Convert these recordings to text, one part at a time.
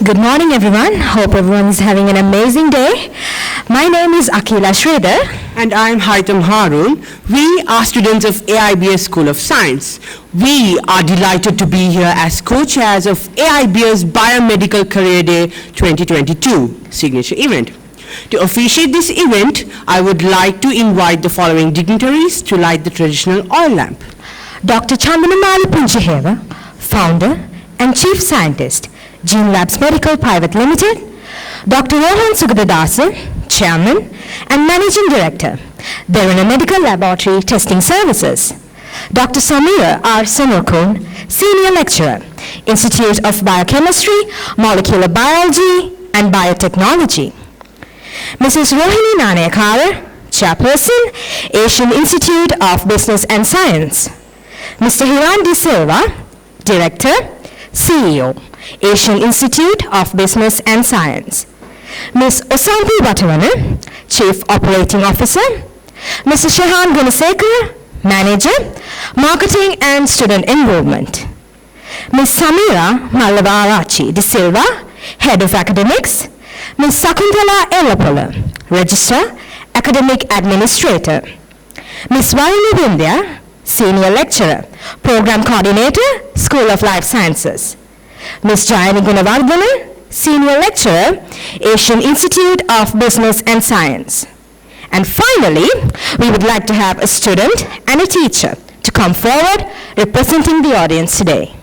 Good morning, everyone. Hope everyone is having an amazing day. My name is Akila Shredar. And I'm Haitham Haroon. We are students of AIBS School of Science. We are delighted to be here as co-chairs of AIBS Biomedical Career Day 2022 signature event. To officiate this event, I would like to invite the following dignitaries to light the traditional oil lamp. Dr. Chandanamali Punchihewa, founder and chief scientist, GeneLabs Medical Private Limited. Dr. Rohan Sugathadasa, chairman and managing director, Derana Medical Laboratory Testing Services. Dr. Samira R. Samarakoon, senior lecturer, Institute of Biochemistry, Molecular Biology and Biotechnology. Mrs. Rohini Nanayakkara, Chairperson, Asian Institute of Business and Science. Mr. Hiran de Silva, Director, CEO, Asian Institute of Business and Science. Ms. Osanthi Vatavana, Chief Operating Officer. Mr. Jayani Gunawardena, Manager, Marketing and Student Enrollment. Ms. Sameera de Silva, Head of Academics. Ms. Sakuntala Elapola, Registrar, Academic Administrator. Ms. Vindya, Senior Lecturer, Program Coordinator, School of Life Sciences. Ms. Jayani Gunawardena, Senior Lecturer, Asian Institute of Business and Science. And finally, we would like to have a student and a teacher to come forward representing the audience today.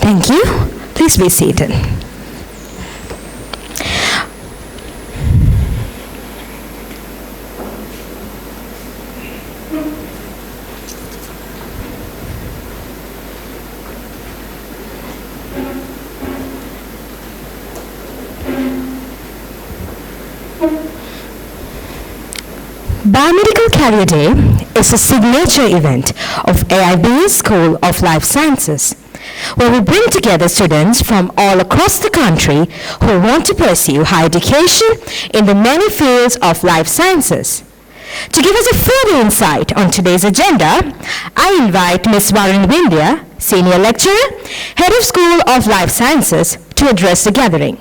Thank you. Please be seated. Biomedical Career Day is a signature event of AIBS School of Life Sciences, where we bring together students from all across the country who want to pursue higher education in the many fields of life sciences. To give us a further insight on today's agenda, I invite Ms. Varun Vindya, Senior Lecturer, Head of School of Life Sciences, to address the gathering.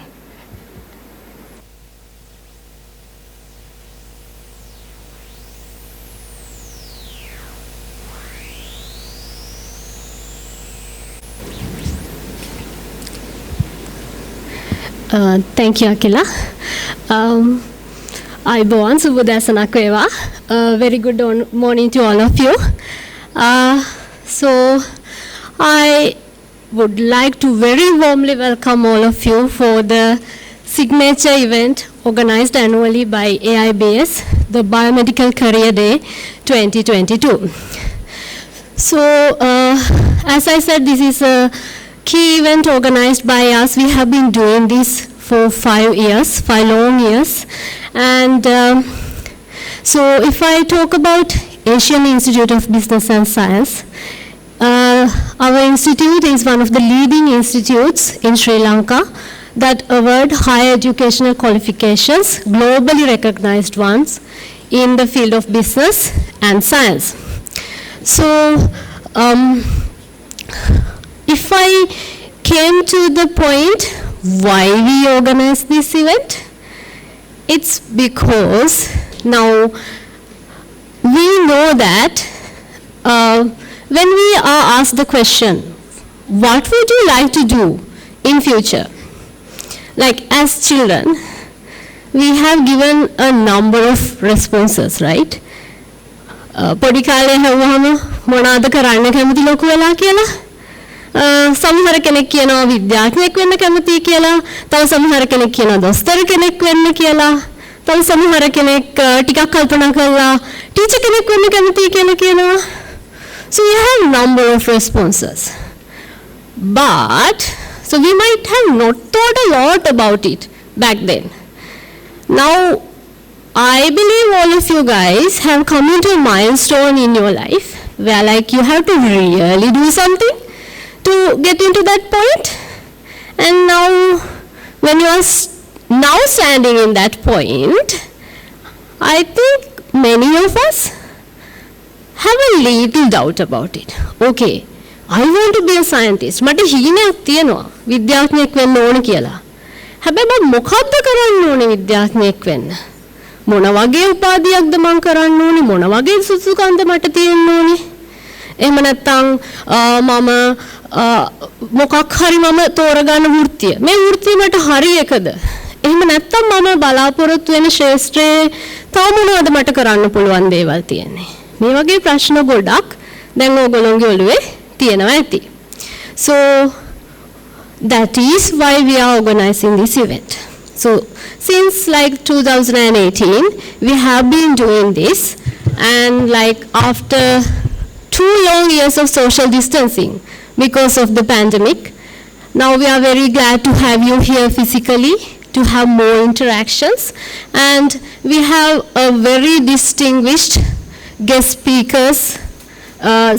Thank you, Akila. Rohan Sugathadasa. Very good morning to all of you. So, I would like to very warmly welcome all of you for the signature event organized annually by AIBS, the Biomedical Career Day 2022. So, as I said, this is a key event organized by us. We have been doing this for 5 long years. And so if I talk about Asian Institute of Business and Science, our institute is one of the leading institutes in Sri Lanka that award higher educational qualifications, globally recognized ones, in the field of business and science. So, if I came to the point why we organize this event, it's because now we know that when we are asked the question, what would you like to do in future? Like as children, we have given a number of responses, right? පොඩි කාලේ හැවුවම මොනවාද කරන්න කැමති ලොකු වෙලා කියලා සමහර කෙනෙක් කියනවා විද්‍යාඥයෙක් වෙන්න කැමතියි කියලා තව සමහර කෙනෙක් කියනවා දොස්තර කෙනෙක් වෙන්න කියලා තව සමහර කෙනෙක් ටිකක් කල්පනා කරලා ටීචර් කෙනෙක් වෙන්න කැමතියි කියලා කියනවා. So we have a number of responses, but so we might have not thought a lot about it back then. Now I believe all of you guys have come into a milestone in your life where like you have to really do something to get into that point. And now when you are now standing in that point, I think many of us have a little doubt about it. Okay, I want to be a scientist. මට හීනයක් තියෙනවා විද්‍යාඥයෙක් වෙන්න ඕන කියලා. හැබැයි මම මොකක්ද කරන්න ඕනේ විද්‍යාඥයෙක් වෙන්න? මොන වගේ උපාධියක්ද මම කරන්න ඕනේ? මොන වගේ සුසුකම්ද මට තියෙන්න ඕනේ? එහෙම නැත්නම් මම මොකක් හරි මම තෝරගන්න වෘත්තිය. මේ වෘත්තිය මට හරි එකද? එහෙම නැත්නම් මම බලාපොරොත්තු වෙන ශාස්ත්‍රයේ තව මොනවද මට කරන්න පුළුවන් දේවල් තියෙන්නේ? මේ වගේ ප්‍රශ්න ගොඩක් දැන් ඕගොල්ලෝගේ ඔළුවේ තියෙනවා ඇති. So that is why we are organizing this event. So since like 2018, we have been doing this, and like after 2 long years of social distancing because of the pandemic, now we are very glad to have you here physically, to have more interactions, and we have a very distinguished guest speakers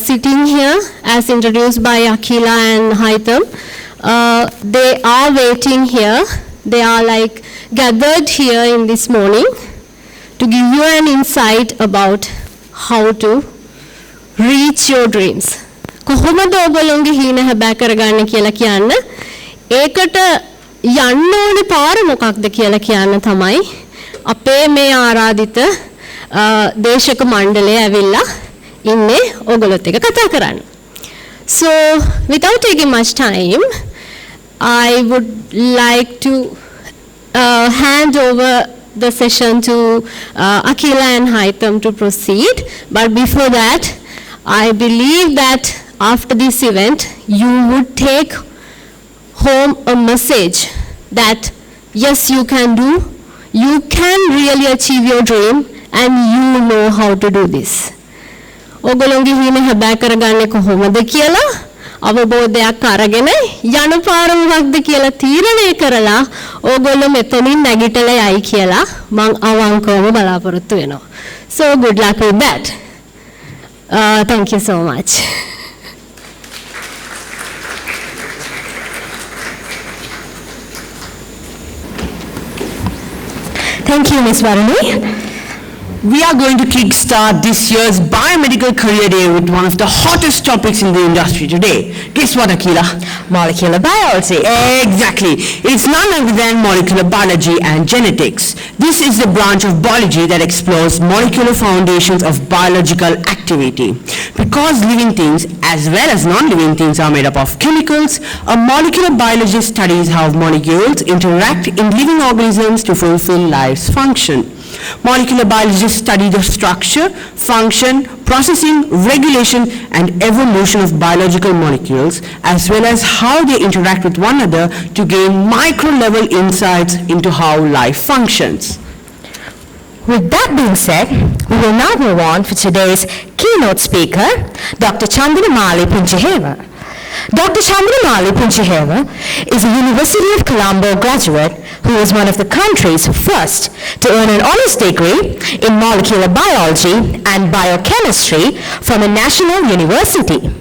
sitting here as introduced by Akila and Anthem. They are waiting here. They are like gathered here in this morning to give you an insight about how to reach your dreams. කොහොමද ඔයගොල්ලෝගේ හීන හැබෑ කරගන්න කියලා කියන්න. ඒකට යන්න ඕනේ පාර මොකක්ද කියලා කියන්න තමයි අපේ මේ ආරාධිත දේශක මණ්ඩලය ඇවිල්ලා ඉන්නේ ඔයගොල්ලොත් එක්ක කතා කරන්න. So without taking much time, I would like to hand over the session to Akila and Anthem to proceed. But before that, I believe that after this event, you would take home a message that yes, you can do, you can really achieve your dream, and you know how to do this. ඔගොල්ලෝගේ හිම හැබෑ කරගන්නේ කොහොමද කියලා අවබෝධයක් අරගෙන යන පාර මොකක්ද කියලා තීරණය කරලා ඕගොල්ලෝ මෙතනින් නැගිටලා යයි කියලා මම අවංකවම බලාපොරොත්තු වෙනවා. So good luck with that. Thank you so much. Thank you, Ms. Varuni. We are going to kickstart this year's Biomedical Career Day with one of the hottest topics in the industry today. Guess what, Akila? Molecular biology. Exactly. It's none other than molecular biology and genetics. This is the branch of biology that explores molecular foundations of biological activity. Because living things as well as non-living things are made up of chemicals, a molecular biologist studies how molecules interact in living organisms to fulfill life's function. Molecular biologists study the structure, function, processing, regulation, and evolution of biological molecules, as well as how they interact with one another to gain micro-level insights into how life functions. With that being said, we will now move on for today's keynote speaker, Dr. Chandanamali Punchihewa. Dr. Chandanamali Punchihewa is a University of Colombo graduate who is one of the country's first to earn an honors degree in molecular biology and biochemistry from a national university.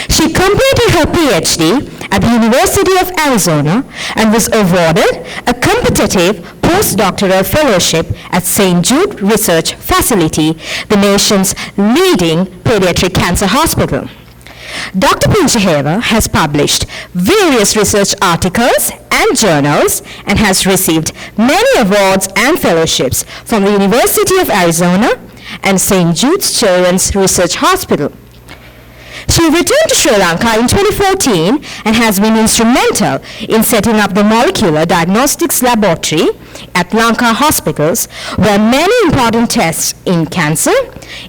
She completed her PhD at the University of Arizona and was awarded a competitive postdoctoral fellowship at St. Jude Research Facility, the nation's leading pediatric cancer hospital. Dr. Punchihewa has published various research articles and journals and has received many awards and fellowships from the University of Arizona and St. Jude's Children's Research Hospital. She returned to Sri Lanka in 2014 and has been instrumental in setting up the Molecular Diagnostics Laboratory at Lanka hospitals, where many important tests in cancer,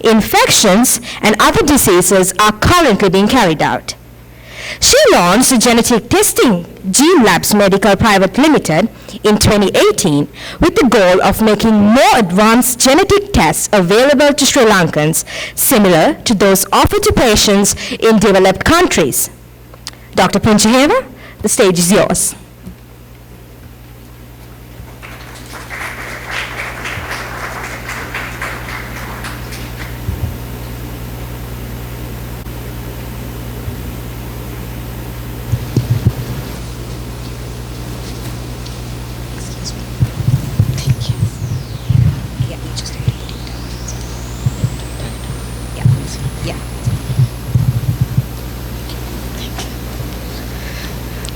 infections, and other diseases are currently being carried out. She launched the genetic testing GeneLabs Medical Private Limited in 2018 with the goal of making more advanced genetic tests available to Sri Lankans, similar to those offered to patients in developed countries. Dr. Punchihewa, the stage is yours.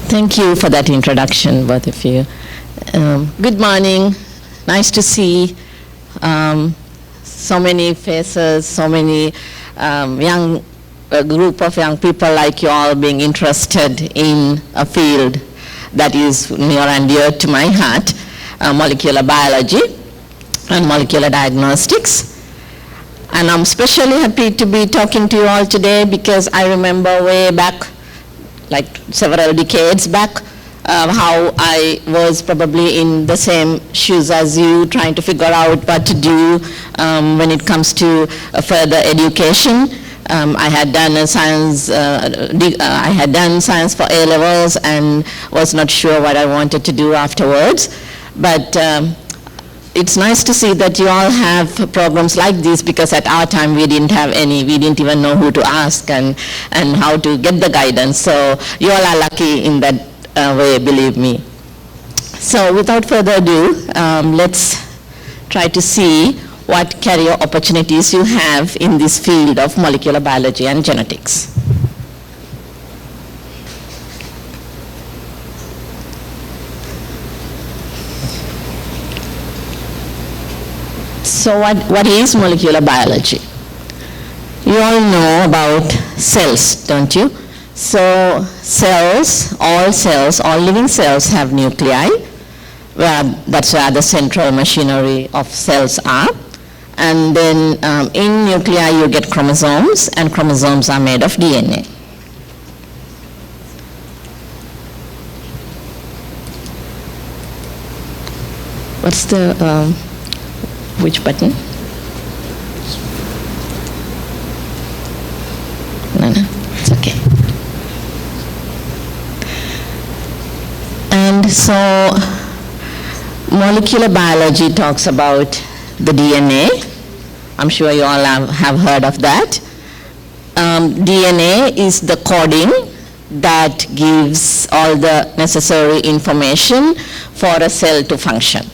Thank you for that introduction, both of you. Good morning. Nice to see so many faces, so many group of young people like you all being interested in a field that is near and dear to my heart, molecular biology and molecular diagnostics. And I'm especially happy to be talking to you all today because I remember way back, like several decades back, how I was probably in the same shoes as you, trying to figure out what to do when it comes to further education. I had done science for A levels and was not sure what I wanted to do afterwards. But it's nice to see that you all have programs like this, because at our time we didn't have any, we didn't even know who to ask and how to get the guidance. So you all are lucky in that way, believe me. So without further ado, let's try to see what career opportunities you have in this field of molecular biology and genetics. So what is molecular biology? You all know about cells, don't you? So cells, all living cells have nuclei. That's where the central machinery of cells are. And then in nuclei you get chromosomes, and chromosomes are made of DNA. What's the, which button? No, it's okay. And so, molecular biology talks about the DNA. I'm sure you all have heard of that. DNA is the coding that gives all the necessary information for a cell to function.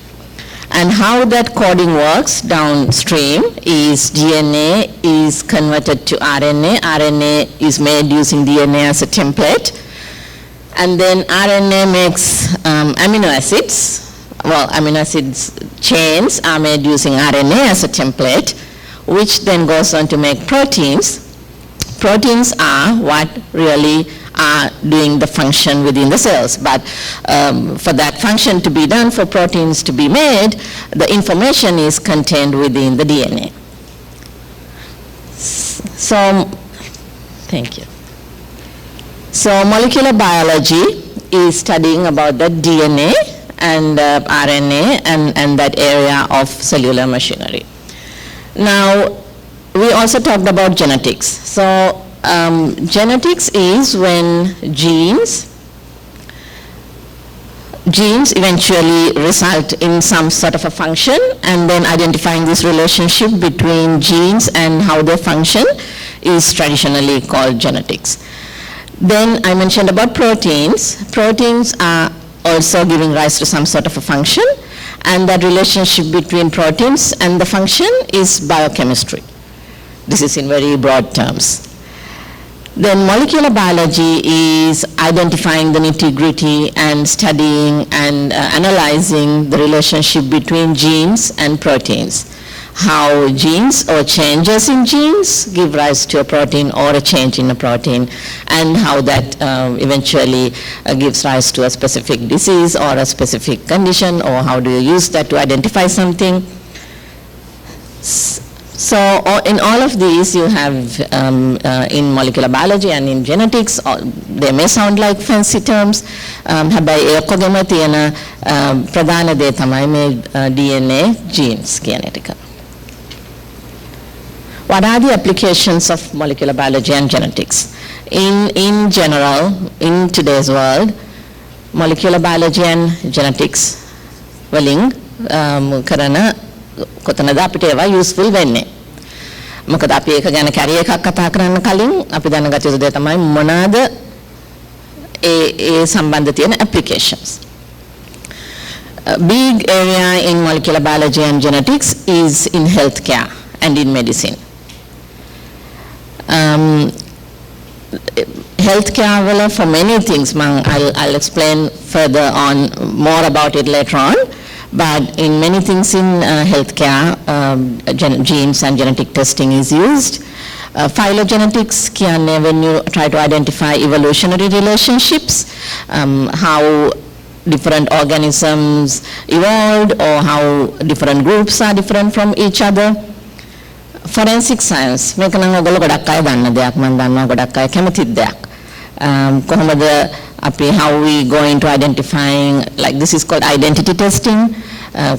And how that coding works downstream is DNA is converted to RNA. RNA is made using DNA as a template. And then RNA makes amino acids. Well, amino acids chains are made using RNA as a template, which then goes on to make proteins. Proteins are what really are doing the function within the cells. But for that function to be done, for proteins to be made, the information is contained within the DNA. So, thank you. So molecular biology is studying about the DNA and RNA and that area of cellular machinery. Now, we also talked about genetics. So genetics is when genes eventually result in some sort of a function, and then identifying this relationship between genes and how they function is traditionally called genetics. Then I mentioned about proteins. Proteins are also giving rise to some sort of a function, and that relationship between proteins and the function is biochemistry. This is in very broad terms. Then molecular biology is identifying the nitty-gritty and studying and analyzing the relationship between genes and proteins. How genes or changes in genes give rise to a protein or a change in a protein, and how that eventually gives rise to a specific disease or a specific condition, or how do you use that to identify something. So in all of these you have in molecular biology and in genetics, they may sound like fancy terms. හැබැයි ඒ ඔක්කොගෙම තියෙන ප්‍රධාන දේ තමයි මේ DNA genes කියන එක. What are the applications of molecular biology and genetics? In general, in today's world, molecular biology and genetics වලින් කරන කොතනද අපිට ඒවා useful වෙන්නේ. මොකද අපි ඒක ගැන කැරිය එකක් කතා කරන්න කලින් අපි දැනගත යුතු දේ තමයි මොනවාද ඒ සම්බන්ධ තියෙන applications. A big area in molecular biology and genetics is in healthcare and in medicine. Healthcare will for many things. I'll explain further on more about it later on. But in many things in healthcare, genes and genetic testing is used. Phylogenetics, when you try to identify evolutionary relationships, how different organisms evolved or how different groups are different from each other. Forensic science, මේක නම් ඔයගොල්ලෝ ගොඩක් අය දන්න දෙයක්, මම දන්නවා ගොඩක් අය කැමති දෙයක්. කොහොමද අපි how we go into identifying, like this is called identity testing.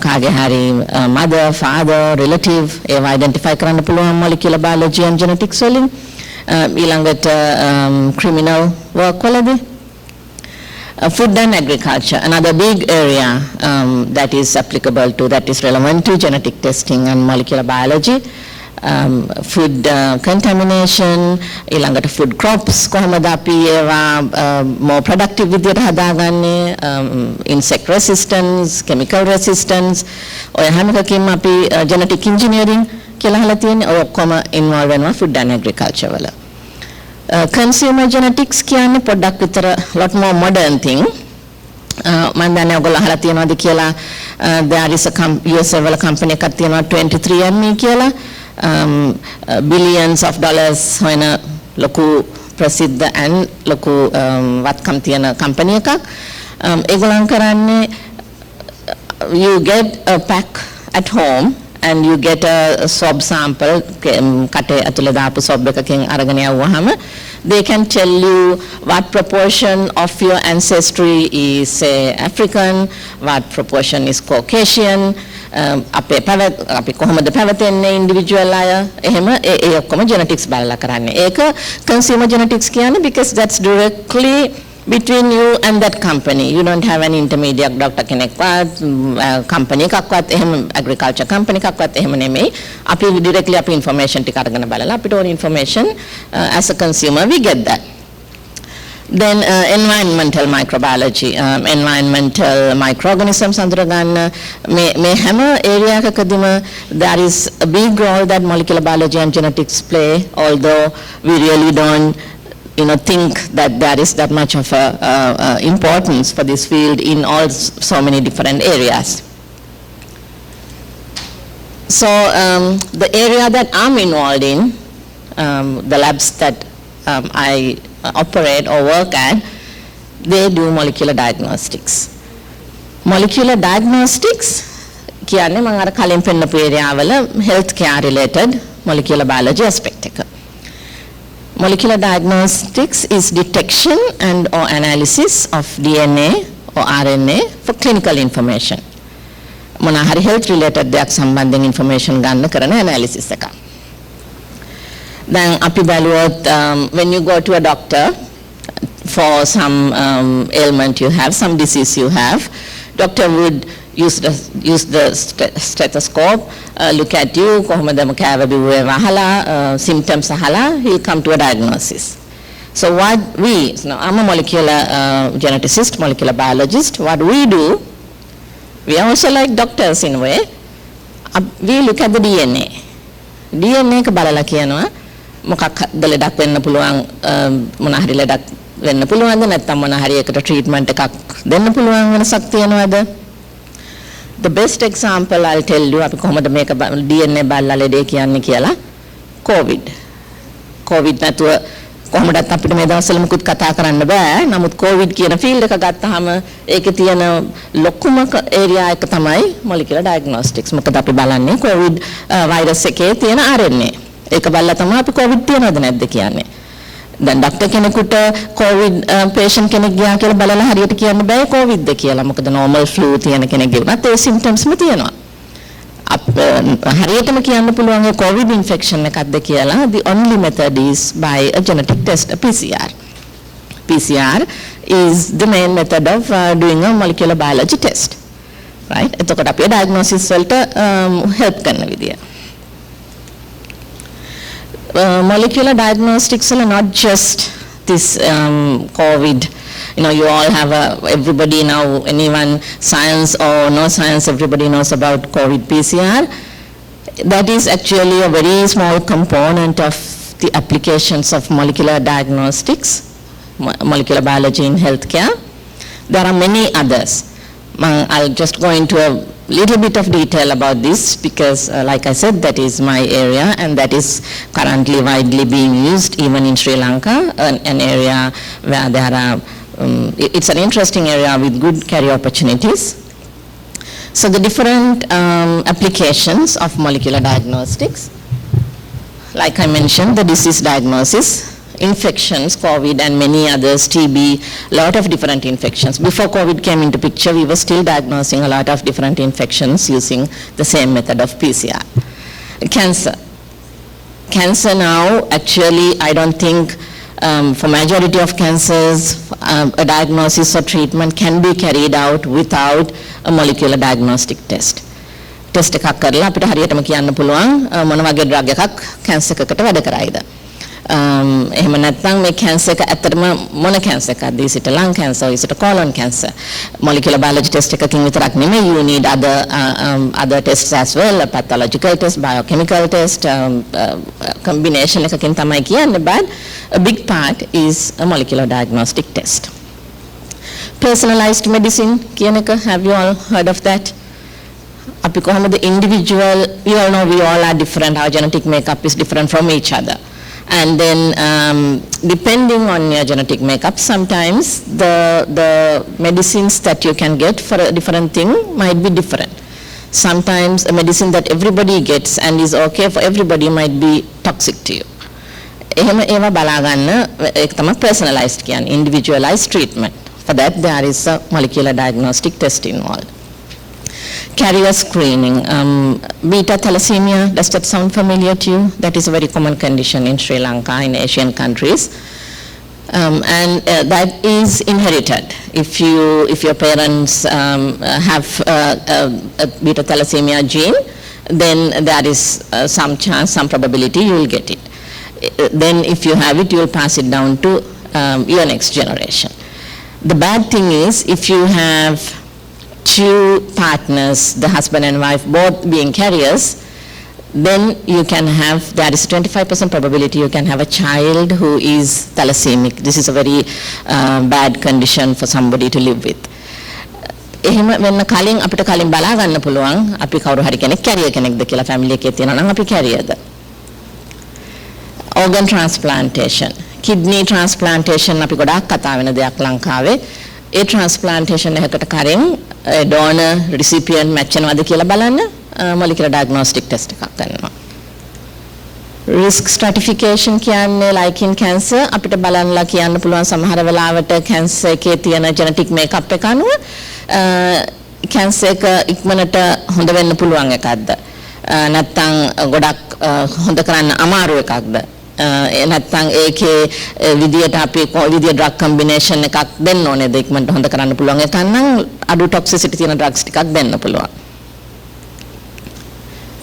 කාගේ හරි mother, father, relative ඒවා identify කරන්න පුළුවන් molecular biology and genetics වලින්. ඊළඟට criminal work වලදී. Food and agriculture, another big area that is applicable to, that is relevant to genetic testing and molecular biology. Food contamination, ඊළඟට food crops කොහොමද අපි ඒවා more productive විදියට හදාගන්නේ, insect resistance, chemical resistance, ඔය හැම එකකින්ම අපි genetic engineering කියලා අහලා තියෙන්නේ. ඔය ඔක්කොම involve වෙනවා food and agriculture වල. Consumer genetics කියන්නේ පොඩ්ඩක් විතර lot more modern thing. මම දන්නේ ඔයගොල්ලෝ අහලා තියෙනවද කියලා, there is a USA වල company එකක් තියෙනවා 23andMe කියලා. Billions of dollars when a loku prasidha and loku watkam tiyana company ekak egolan karanne, you get a pack at home and you get a swab sample kate atula dapu swab ekakin aragana yawahama They can tell you what proportion of your ancestry is, say, African, what proportion is Caucasian, අපි කොහොමද පැවතෙන්නේ individual අය එහෙම ඒ ඔක්කොම genetics බලලා කරන්නේ. ඒක consumer genetics කියන්නේ because that's directly between you and that company. You don't have an intermediate doctor කෙනෙක්වත් company එකක්වත් එහෙම agriculture company එකක්වත් එහෙම නෙමෙයි. අපි directly අපි information ටික අරගෙන බලලා අපිට ඕන information as a consumer we get that. Then environmental microbiology, environmental microorganisms අඳුරගන්න මේ හැම area එකකදීම there is a big role that molecular biology and genetics play, although we really don't think that there is that much of a importance for this field in all so many different areas. So the area that I'm involved in, the labs that I operate or work at, they do molecular diagnostics. Molecular diagnostics කියන්නේ මම අර කලින් පෙන්නපු area වල health care related molecular biology aspect එක. Molecular diagnostics is detection and or analysis of DNA or RNA for clinical information. මොන හරි health related දෙයක් සම්බන්ධයෙන් information ගන්න කරන analysis එකක්. Then අපි බලුවොත් when you go to a doctor for some ailment you have, some disease you have, doctor would use the stethoscope, look at you, කොහොමද කෑව බිව්වේ වහලා, symptoms අහලා, he'll come to a diagnosis. So what I'm a molecular geneticist, molecular biologist. What we do, we are also like doctors in a way. We look at the DNA. DNA එක බලලා කියනවා මොකක්ද ලෙඩක් වෙන්න පුළුවන්, මොන හරි ලෙඩක් වෙන්න පුළුවන්ද නැත්නම් මොන හරි එකට ට්‍රීට්මන්ට් එකක් දෙන්න පුළුවන් වෙනසක් තියනවද? The best example I'll tell you අපි කොහොමද මේක DNA බලලා ලෙඩේ කියන්නේ කියලා COVID නැතුව කොහොමදත් අපිට මේ දවස්වල මුකුත් කතා කරන්න බෑ. නමුත් COVID කියන ෆීල්ඩ් එක ගත්තාම ඒකේ තියෙන ලොකුම ඒරියා එක තමයි molecular diagnostics. මොකද අපි බලන්නේ COVID virus එකේ තියෙන RNA. ඒක බලලා තමයි අපි COVID තියනවද නැද්ද කියන්නේ. දැන් ඩොක්ටර් කෙනෙකුට COVID patient කෙනෙක් ගියා කියලා බලලා හරියට කියන්න බෑ COVID ද කියලා. මොකද normal flu තියෙන කෙනෙක්ගේ උනත් ඒ symptoms ම තියෙනවා. හරියටම කියන්න පුළුවන් ඒ COVID infection එකක්ද කියලා. The only method is by a genetic test, a PCR. PCR is the main method of doing a molecular biology test. Right? එතකොට අපි diagnosis වලට help කරන විදිය. Molecular diagnostics are not just this COVID. You all have everybody now, anyone science or no science, everybody knows about COVID PCR. That is actually a very small component of the applications of molecular diagnostics, molecular biology in healthcare. There are many others. I'll just go into a little bit of detail about this because like I said, that is my area and that is currently widely being used even in Sri Lanka, an area where there are it's an interesting area with good career opportunities. So the different applications of molecular diagnostics, like I mentioned, the disease diagnosis, infections, COVID and many others, TB, lot of different infections. Before COVID came into picture, we were still diagnosing a lot of different infections using the same method of PCR. Cancer now, actually, I don't think for majority of cancers, a diagnosis or treatment can be carried out without a molecular diagnostic test. Test එකක් කරලා අපිට හරියටම කියන්න පුළුවන් මොන වගේ drug එකක් cancer එකකට වැඩ කරයිද. එහෙම නැත්නම් මේ cancer එක ඇත්තටම මොන cancer එකක්ද? Is it a lung cancer? Is it a colon cancer? Molecular biology test එකකින් විතරක් නෙමෙයි, you need other tests as well, a pathological test, biochemical test, combination එකකින් තමයි කියන්නේ, but a big part is a molecular diagnostic test. Personalized medicine කියන එක, have you all heard of that? අපි කොහොමද individual, you all know we all are different, our genetic makeup is different from each other. And then depending on your genetic makeup, sometimes the medicines that you can get for a different thing might be different. Sometimes a medicine that everybody gets and is okay for everybody might be toxic to you. එහෙම ඒවා බලා ගන්න ඒක තමයි personalized කියන්නේ individualized treatment. For that there is a molecular diagnostic test involved. Carrier screening, beta thalassemia, does that sound familiar to you? That is a very common condition in Sri Lanka, in Asian countries. And that is inherited. If your parents have a beta thalassemia gene, then there is some chance, some probability you will get it. Then if you have it, you will pass it down to your next generation. The bad thing is if you have two partners, the husband and wife, both being carriers, then you can have, there is 25% probability you can have a child who is thalassemic. This is a very bad condition for somebody to live with. එහෙම වෙන්න කලින් අපිට කලින් බලා ගන්න පුළුවන් අපි කවුරු හරි කෙනෙක් කැරියර් කෙනෙක්ද කියලා ෆැමිලි එකේ තියෙනවා නම් අපි කැරියර්ද. Organ transplantation, kidney transplantation අපි ගොඩාක් කතා වෙන දෙයක් ලංකාවේ. ඒ transplantation එකකට කරින් donor recipient match වෙනවද කියලා බලන්න molecular diagnostic test එකක් කරනවා. Risk stratification කියන්නේ like in cancer අපිට බලන්නලා කියන්න පුළුවන් සමහර වෙලාවට cancer එකේ තියෙන genetic makeup එක අනුව cancer එක ඉක්මනට හොඳ වෙන්න පුළුවන් එකක්ද නැත්නම් ගොඩක් හොඳ කරන්න අමාරු එකක්ද නැත්නම් ඒකේ විදියට අපි විදිය drug combination එකක් දෙන්න ඕනේද ඉක්මනට හොඳ කරන්න පුළුවන් එකක් නම් අඩු toxicity තියෙන drugs ටිකක් දෙන්න පුළුවන්.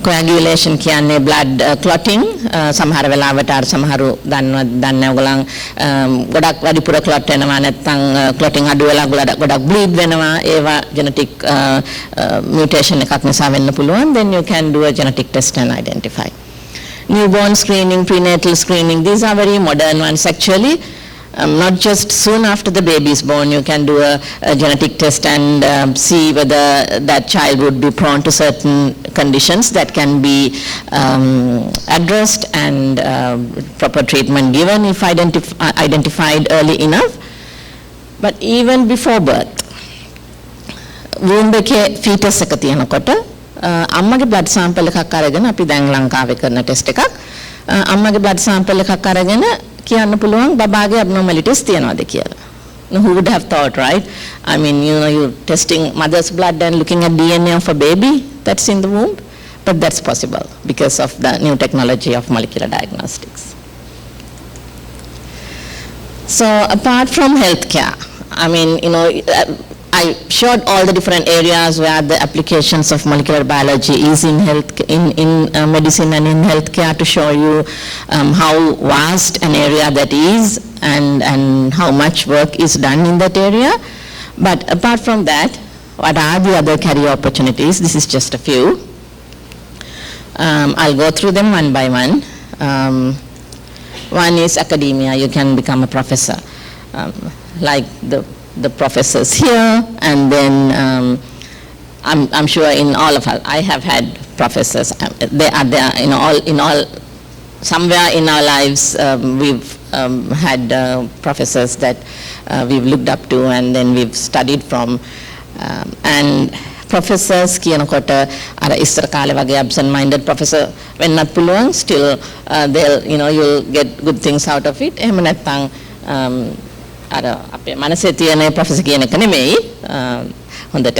Coagulation කියන්නේ blood clotting සමහර වෙලාවට අර සමහරු දන්නේ ඔයගොල්ලන් ගොඩක් වැඩිපුර clot වෙනවා නැත්නම් clotting අඩු වෙලා ගොඩක් bleed වෙනවා ඒවා genetic mutation එකක් නිසා වෙන්න පුළුවන්. Then you can do a genetic test and identify. Newborn screening, prenatal screening, these are very modern ones actually. Not just soon after the baby is born, you can do a genetic test and see whether that child would be prone to certain conditions that can be addressed and proper treatment given if identified early enough. But even before birth, womb එකේ fetus එක තියෙනකොට අම්මගේ blood sample එකක් අරගෙන අපි දැන් ලංකාවේ කරන test එකක් අම්මගේ blood sample එකක් අරගෙන කියන්න පුළුවන් බබාගේ abnormalities තියනවාද කියලා. Now, who would have thought, right? I mean, you're testing mother's blood and looking at DNA of a baby that's in the womb, but that's possible because of the new technology of molecular diagnostics. So, apart from healthcare, I mean, I showed all the different areas where the applications of molecular biology is in health, in medicine and in healthcare to show you how vast an area that is and how much work is done in that area. But apart from that, what are the other career opportunities? This is just a few. I'll go through them one by one. One is academia. You can become a professor, like the professors here, and then I'm sure in all of us, I have had professors. They are there, all somewhere in our lives we've had professors that we've looked up to and then we've studied from. And professors කියනකොට අර ඉස්සර කාලේ වගේ absent minded professor වෙන්නත් පුළුවන්, still they'll you'll get good things out of it. එහෙම නැත්නම් අර අපේ මනසේ තියෙන ප්‍රොෆෙසර් කියන එක නෙමෙයි හොඳට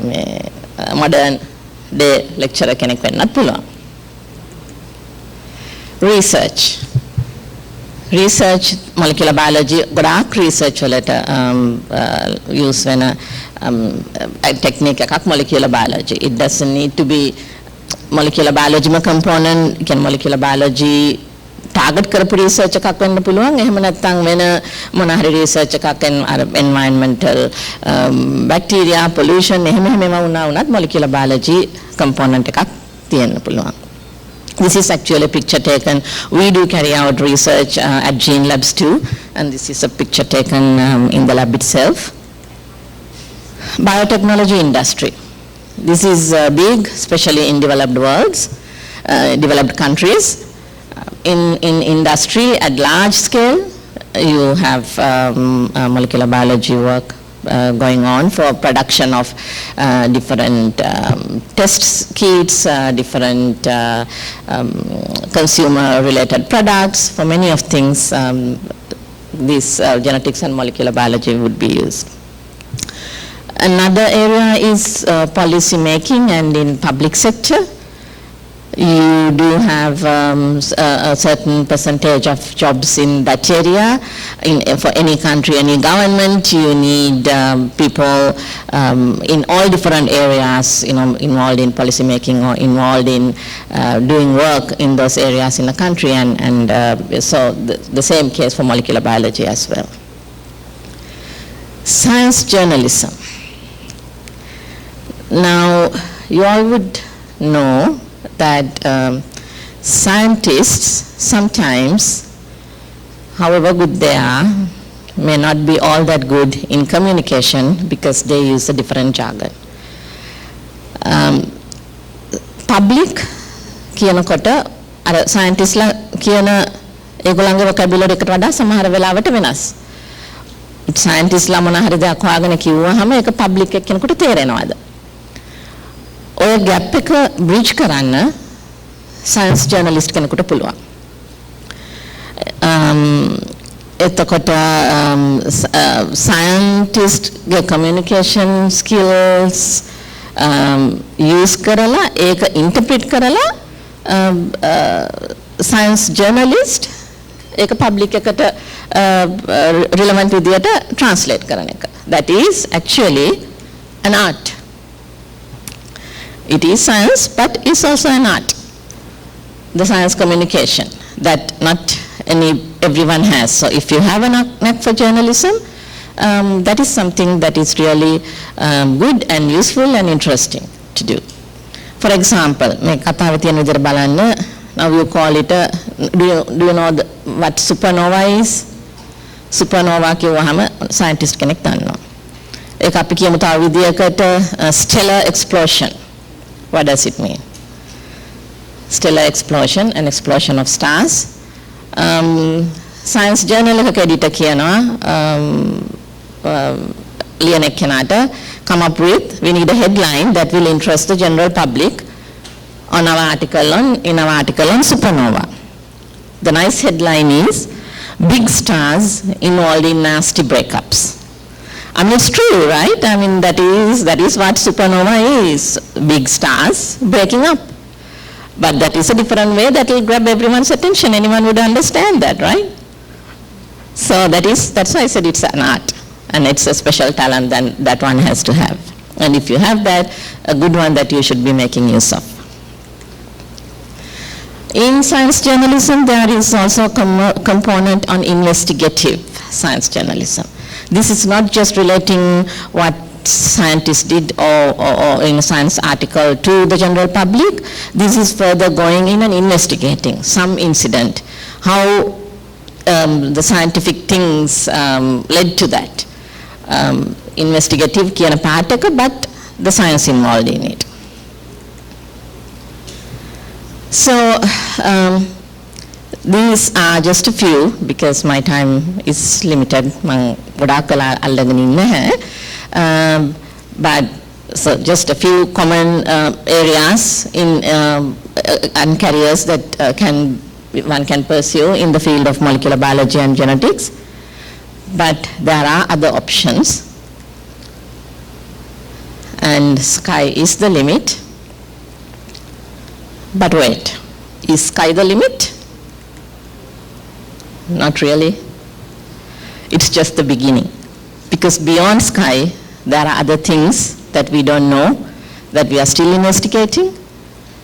මේ modern day lecturer කෙනෙක් වෙන්නත් පුළුවන්. Research molecular biology ගොඩාක් research වලට use වෙන technique එකක් molecular biology. It doesn't need to be molecular biology component, can molecular biology target කරපු research එකක් වෙන්න පුළුවන්. එහෙම නැත්නම් වෙන මොන හරි research එකක් අර environmental bacteria pollution එහෙම වුණා වුණත් molecular biology component එකක් තියෙන්න පුළුවන්. This is actually a picture taken. We do carry out research at GeneLabs too, and this is a picture taken in the lab itself. Biotechnology industry. This is big, especially in developed worlds, developed countries. In industry at large scale, you have molecular biology work going on for production of different test kits, different consumer-related products. For many of things, this genetics and molecular biology would be used. Another area is policy making, and in public sector, you do have a certain percentage of jobs in that area. For any country, any government, you need people in all different areas, involved in policy making or involved in doing work in those areas in the country, and so the same case for molecular biology as well. Science journalism. Now, you all would know that scientists sometimes, however good they are, may not be all that good in communication because they use a different jargon. Public කියනකොට අර scientistලා කියන ඒගොල්ලන්ගේ vocabulary එකට වඩා සමහර වෙලාවට වෙනස්. scientistලා මොන හරි දෙයක් හොයාගෙන කිව්වහම ඒක public එක කෙනෙකුට තේරෙනවද? ඔය gap එක bridge කරන්න science journalist කෙනෙකුට පුළුවන්. එතකොට scientist ගේ communication skills use කරලා ඒක interpret කරලා science journalist ඒක public එකට relevant විදියට translate කරන එක. That is actually an art. It is science, but it's also an art. The science communication that not everyone has. So if you have a knack for journalism, that is something that is really good and useful and interesting to do. For example, now you call it do you know what supernova is? Supernova කියවහම scientist කෙනෙක් දන්නවා. ඒක අපි කියමු තව විදියකට stellar explosion. What does it mean? Stellar explosion, an explosion of stars. Science journal එක editor කියනවා ලියන එක්කෙනාට come up with, we need a headline that will interest the general public in our article on supernova. The nice headline is big stars involved in nasty breakups. I mean, it's true, right? I mean, that is what supernova is, big stars breaking up. But that is a different way that will grab everyone's attention. Anyone would understand that, right? So that's why I said it's an art, and it's a special talent that one has to have. And if you have that, a good one that you should be making use of. In science journalism, there is also a component on investigative science journalism. This is not just relating what scientists did or in a science article to the general public. This is further going in and investigating some incident, how the scientific things led to that. Investigative කියන part එක, but the science involved in it. So these are just a few because my time is limited. මම ගොඩාක් කළා අල්ලගෙන ඉන්නේ නැහැ. But so just a few common areas in and careers that one can pursue in the field of molecular biology and genetics. But there are other options, and sky is the limit. But wait, is sky the limit? Not really. It's just the beginning. Because beyond sky, there are other things that we don't know, that we are still investigating.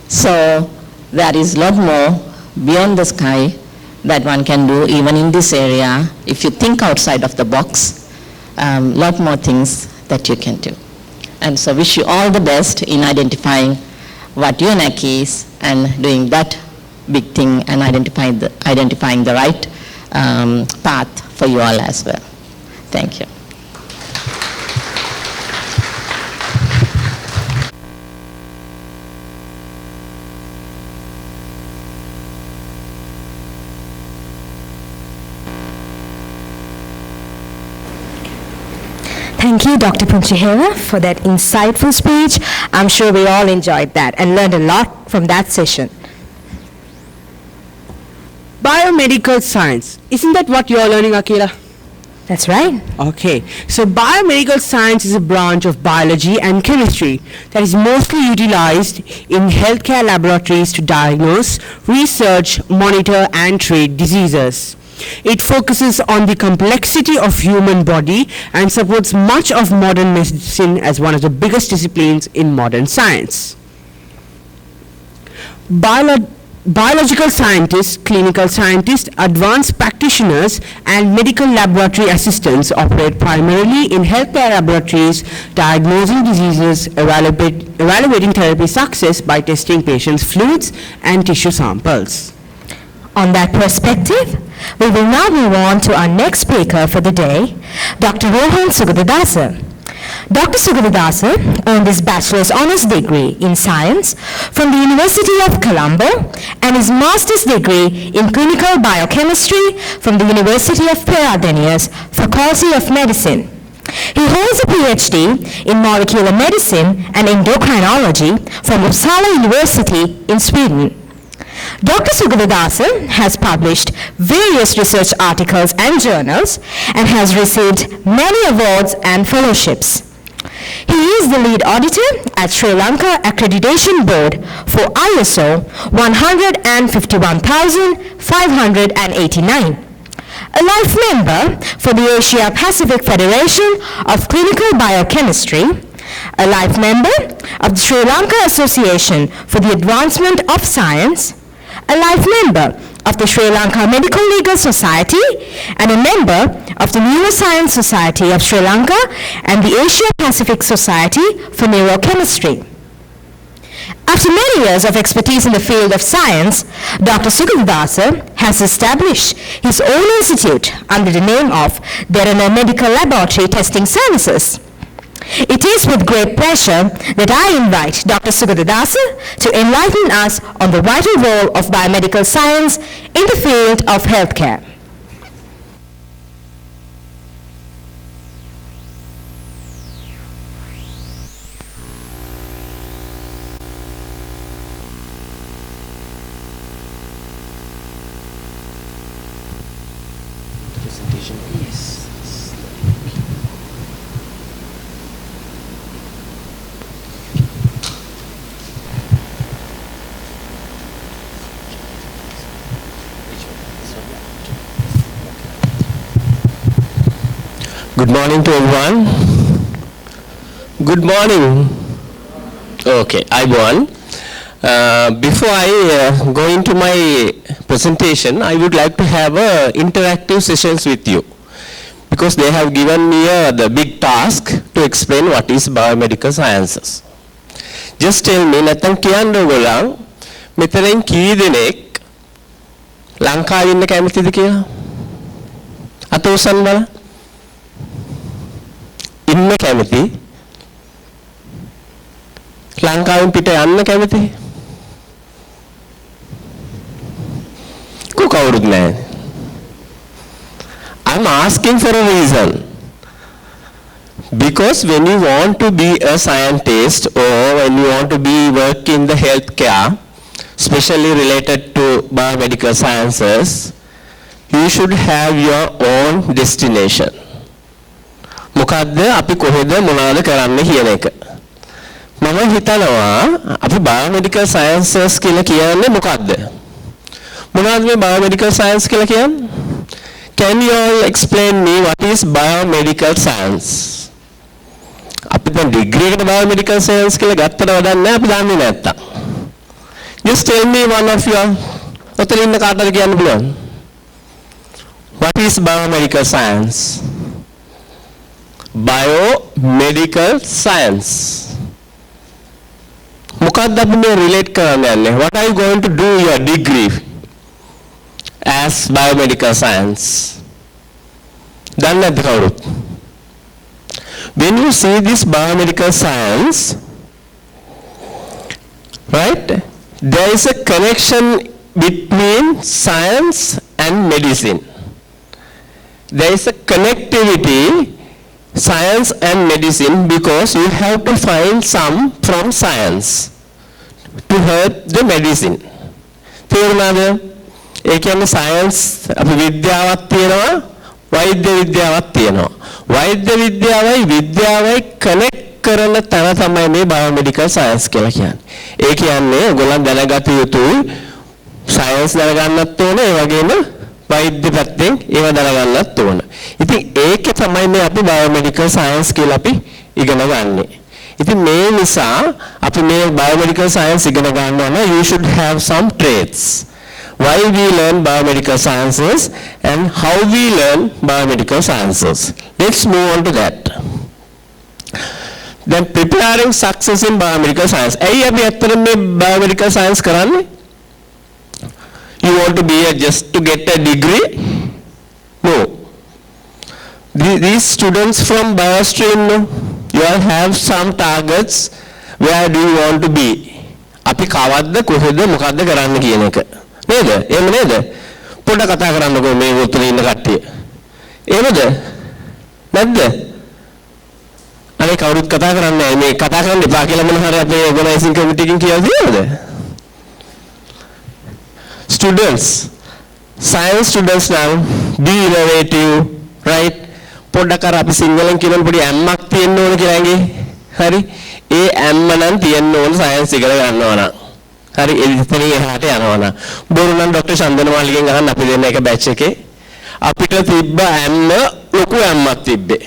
So there is a lot more beyond the sky that one can do even in this area. If you think outside of the box, a lot more things that you can do. And so wish you all the best in identifying what your knack is and doing that big thing and identifying the right path for you all as well. Thank you. Thank you, Dr. Punchihewa, for that insightful speech. I'm sure we all enjoyed that and learned a lot from that session. Biomedical science. Isn't that what you're learning, Akira? That's right. Okay, so biomedical science is a branch of biology and chemistry that is mostly utilized in healthcare laboratories to diagnose, research, monitor, and treat diseases. It focuses on the complexity of human body and supports much of modern medicine as one of the biggest disciplines in modern science. Biological scientists, clinical scientists, advanced practitioners, and medical laboratory assistants operate primarily in healthcare laboratories, diagnosing diseases, evaluating therapy success by testing patients' fluids and tissue samples. On that perspective, we will now move on to our next speaker for the day, Dr. Rohan Sugathadasa. Dr. Sugathadasa earned his bachelor's honors degree in science from the University of Colombo and his master's degree in clinical biochemistry from the University of Peradenia's Faculty of Medicine. He holds a PhD in molecular medicine and endocrinology from Uppsala University in Sweden. Dr. Sugathadasa has published various research articles and journals and has received many awards and fellowships. He is the lead auditor at Sri Lanka Accreditation Board for ISO 151,589. A life member for the Asia Pacific Federation of Clinical Biochemistry, a life member of the Sri Lanka Association for the Advancement of Science, a life member of the Sri Lanka Medical Legal Society, and a member of the Neuroscience Society of Sri Lanka and the Asia Pacific Society for Neurochemistry. After many years of expertise in the field of science, Dr. Sugathadasa has established his own institute under the name of Derana Medical Laboratory Testing Services. It is with great pleasure that I invite Dr. Sugathadasa to enlighten us on the vital role of biomedical science in the field of healthcare. Good morning to everyone. Good morning. Okay, Aibuan. Before I go into my presentation, I would like to have interactive sessions with you because they have given me the big task to explain what is biomedical sciences. Just tell me, නැත්තම් කියන්න ඕගොල්ලන් මෙතනින් කී දෙනෙක් ලංකාවේ ඉන්න කැමතිද කියලා? අත උස්සන්න බලන්න. ඉන්න කැමති ලංකාවෙන් පිට යන්න කැමති කවුරුත් නැහැ. I'm asking for a reason. Because when you want to be a scientist or when you want to be work in the healthcare, especially related to biomedical sciences, you should have your own destination. මොකද්ද අපි කොහෙද මොනවද කරන්න කියන එක. මම හිතනවා අපි biomedical sciences කියලා කියන්නේ මොකද්ද? මොනවද මේ biomedical science කියලා කියන්නේ? Can you all explain me what is biomedical science? අපි දැන් degree එකට biomedical science කියලා ගත්තට වඩා නෑ අපි දන්නේ නැත්තම්. Just tell me one of your ඔතන ඉන්න කාටද කියන්න පුළුවන්? What is biomedical science? Biomedical science. මොකක්ද අපි මේ relate කරන්න යන්නේ? What are you going to do your degree as biomedical science? දන්නේ නැද්ද කවුරුත්? When you see this biomedical science, right? There is a connection between science and medicine. There is a connectivity science and medicine because you have to find some from science to help the medicine. තේරුණාද? ඒ කියන්නේ science අපි විද්‍යාවක් තියෙනවා, වෛද්‍ය විද්‍යාවක් තියෙනවා. වෛද්‍ය විද්‍යාවයි විද්‍යාවයි connect කරන තැන තමයි මේ biomedical science කියලා කියන්නේ. ඒ කියන්නේ ඔයගොල්ලන් දැනගත යුතුයි science දැනගන්නත් ඕනේ, ඒ වගේම වෛද්‍ය පැත්තෙන් ඒව දැනගන්නත් ඕන. ඉතින් ඒකේ තමයි මේ අපි biomedical science කියලා අපි ඉගෙන ගන්නෙ. ඉතින් මේ නිසා අපි මේ biomedical science ඉගෙන ගන්නවා නම් you should have some traits. Why we learn biomedical sciences and how we learn biomedical sciences. Let's move on to that. Then preparing success in biomedical science. ඇයි අපි ඇත්තටම මේ biomedical science කරන්නේ? You want to be just to get a degree? No. These students from biostream, you all have some targets. Where do you want to be? අපි කවද්ද කොහෙද මොකද්ද කරන්න කියන එක. නේද? එහෙම නේද? පොඩ්ඩක් කතා කරන්නකෝ මේ උත්තර ඉන්න කට්ටිය. එහෙමද? නැද්ද? අනේ කවුරුත් කතා කරන්නේ නැහැ. මේ කතා කරන්න එපා කියලා මොන හරි අපේ ඕගනයිසින් කමිටි එකකින් කියලා තියෙනවද? Students, science students now, be innovative, right? පොඩ්ඩක් අර අපි සිංහලෙන් කියන පොඩි ඇම්මක් තියෙන්න ඕන කියලා ඇඟේ. හරි? ඒ ඇම්ම නම් තියෙන්න ඕන සයන්ස් ඉගෙන ගන්නවා නම්. හරි? එතනින් එහාට යනවා නම්. බොරු නම් ડોક્ટર චන්දනමාලිගෙන් අහන්න අපි දෙන්න එක බැච් එකේ. අපිට තිබ්බ ඇම්ම ලොකු ඇම්මක් තිබ්බේ.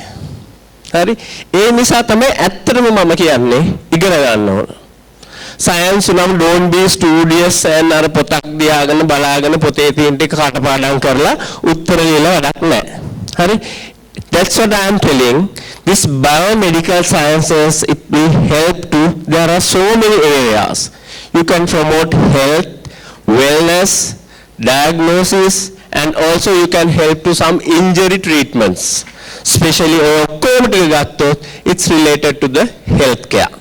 හරි? ඒ නිසා තමයි ඇත්තටම මම කියන්නේ ඉගෙන ගන්න ඕන. Science නම් don't be studious and අර පොතක් දිහාගෙන බලාගෙන පොතේ තියෙන ටික කටපාඩම් කරලා උත්තර ලියලා වැඩක් නැහැ. හරි? That's what I am telling. This biomedical sciences, it will help to, there are so many areas. You can promote health, wellness, diagnosis, and also you can help to some injury treatments. Especially it's related to the healthcare.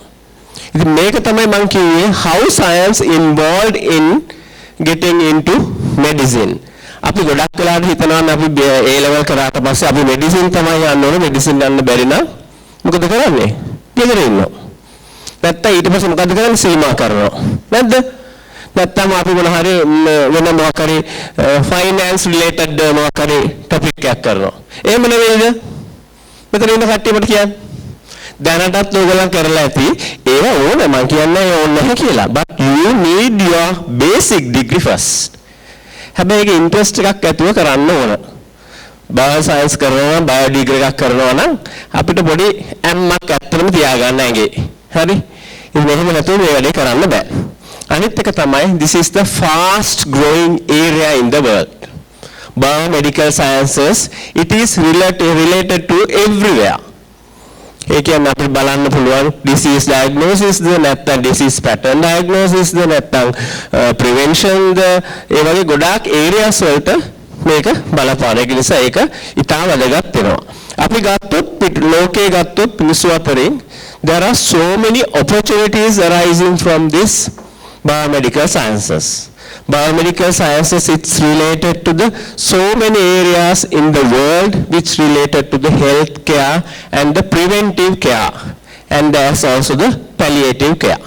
මේක තමයි මම කිව්වේ how science involved in getting into medicine. අපි ගොඩක් වෙලාවට හිතනවා අපි A level කරාට පස්සේ අපි medicine තමයි යන්න ඕනේ, medicine යන්න බැරි නම් මොකද කරන්නේ? ගෙදර ඉන්නවා. නැත්තම් ඊට පස්සේ මොකද කරන්නේ? සීමා කරනවා. නැද්ද? නැත්තම් අපි මොන හරි වෙන මොකක් හරි finance related මොකක් හරි topic එකක් කරනවා. එහෙම නෙවෙයිද? මෙතන ඉන්න කට්ටිය මට කියන්නේ දැනටත් ඕගොල්ලන් කරලා ඇති ඒව ඕනේ මම කියන්නේ ඕනේ නැහැ කියලා. But you need your basic degree first. හැබැයි ඒක ඉන්ට්‍රස්ට් එකක් ඇතුව කරන්න ඕන. bio science කරනවා, bio degree එකක් කරනවා නම් අපිට පොඩි ඇම්මක් ඇත්තටම තියාගන්න ඇඟේ. හරි? ඉතින් මෙහෙම නැතුව මේ වැඩේ කරන්න බෑ. අනිත් එක තමයි this is the fast growing area in the world. Biomedical sciences, it is related to everywhere. ඒ කියන්නේ අපිට බලන්න පුළුවන් disease diagnosis ද නැත්නම් disease pattern diagnosis ද නැත්නම් prevention ද ඒ වගේ ගොඩාක් areas වලට මේක බලපාන. ඒ නිසා ඒක ඉතාම වැදගත් වෙනවා. අපි ගත්තොත් ලෝකේ ගත්තොත් මිනිස්සු අතරින් there are so many opportunities arising from this biomedical sciences. Biomedical sciences, it's related to the so many areas in the world which related to the health care and the preventive care, and there's also the palliative care.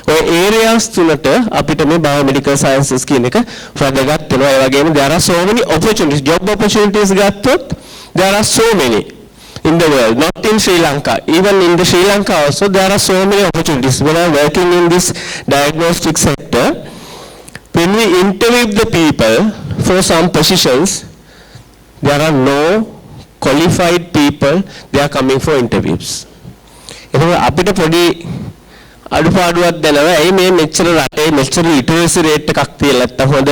ඔය areas තුනට අපිට මේ biomedical sciences කියන එක වැදගත් වෙනවා. ඒ වගේම there are so many opportunities, job opportunities ගත්තොත් there are so many in the world, not in Sri Lanka. Even in the Sri Lanka also there are so many opportunities. When I'm working in this diagnostic sector, when we interview the people for some positions, there are no qualified people, they are coming for interviews. එතකොට අපිට පොඩි අඩුපාඩුවක් දැනෙනවා. ඇයි මේ මෙච්චර රටේ මෙච්චර ලිටරසි රේට් එකක් තියලා නැත්තම් හොඳ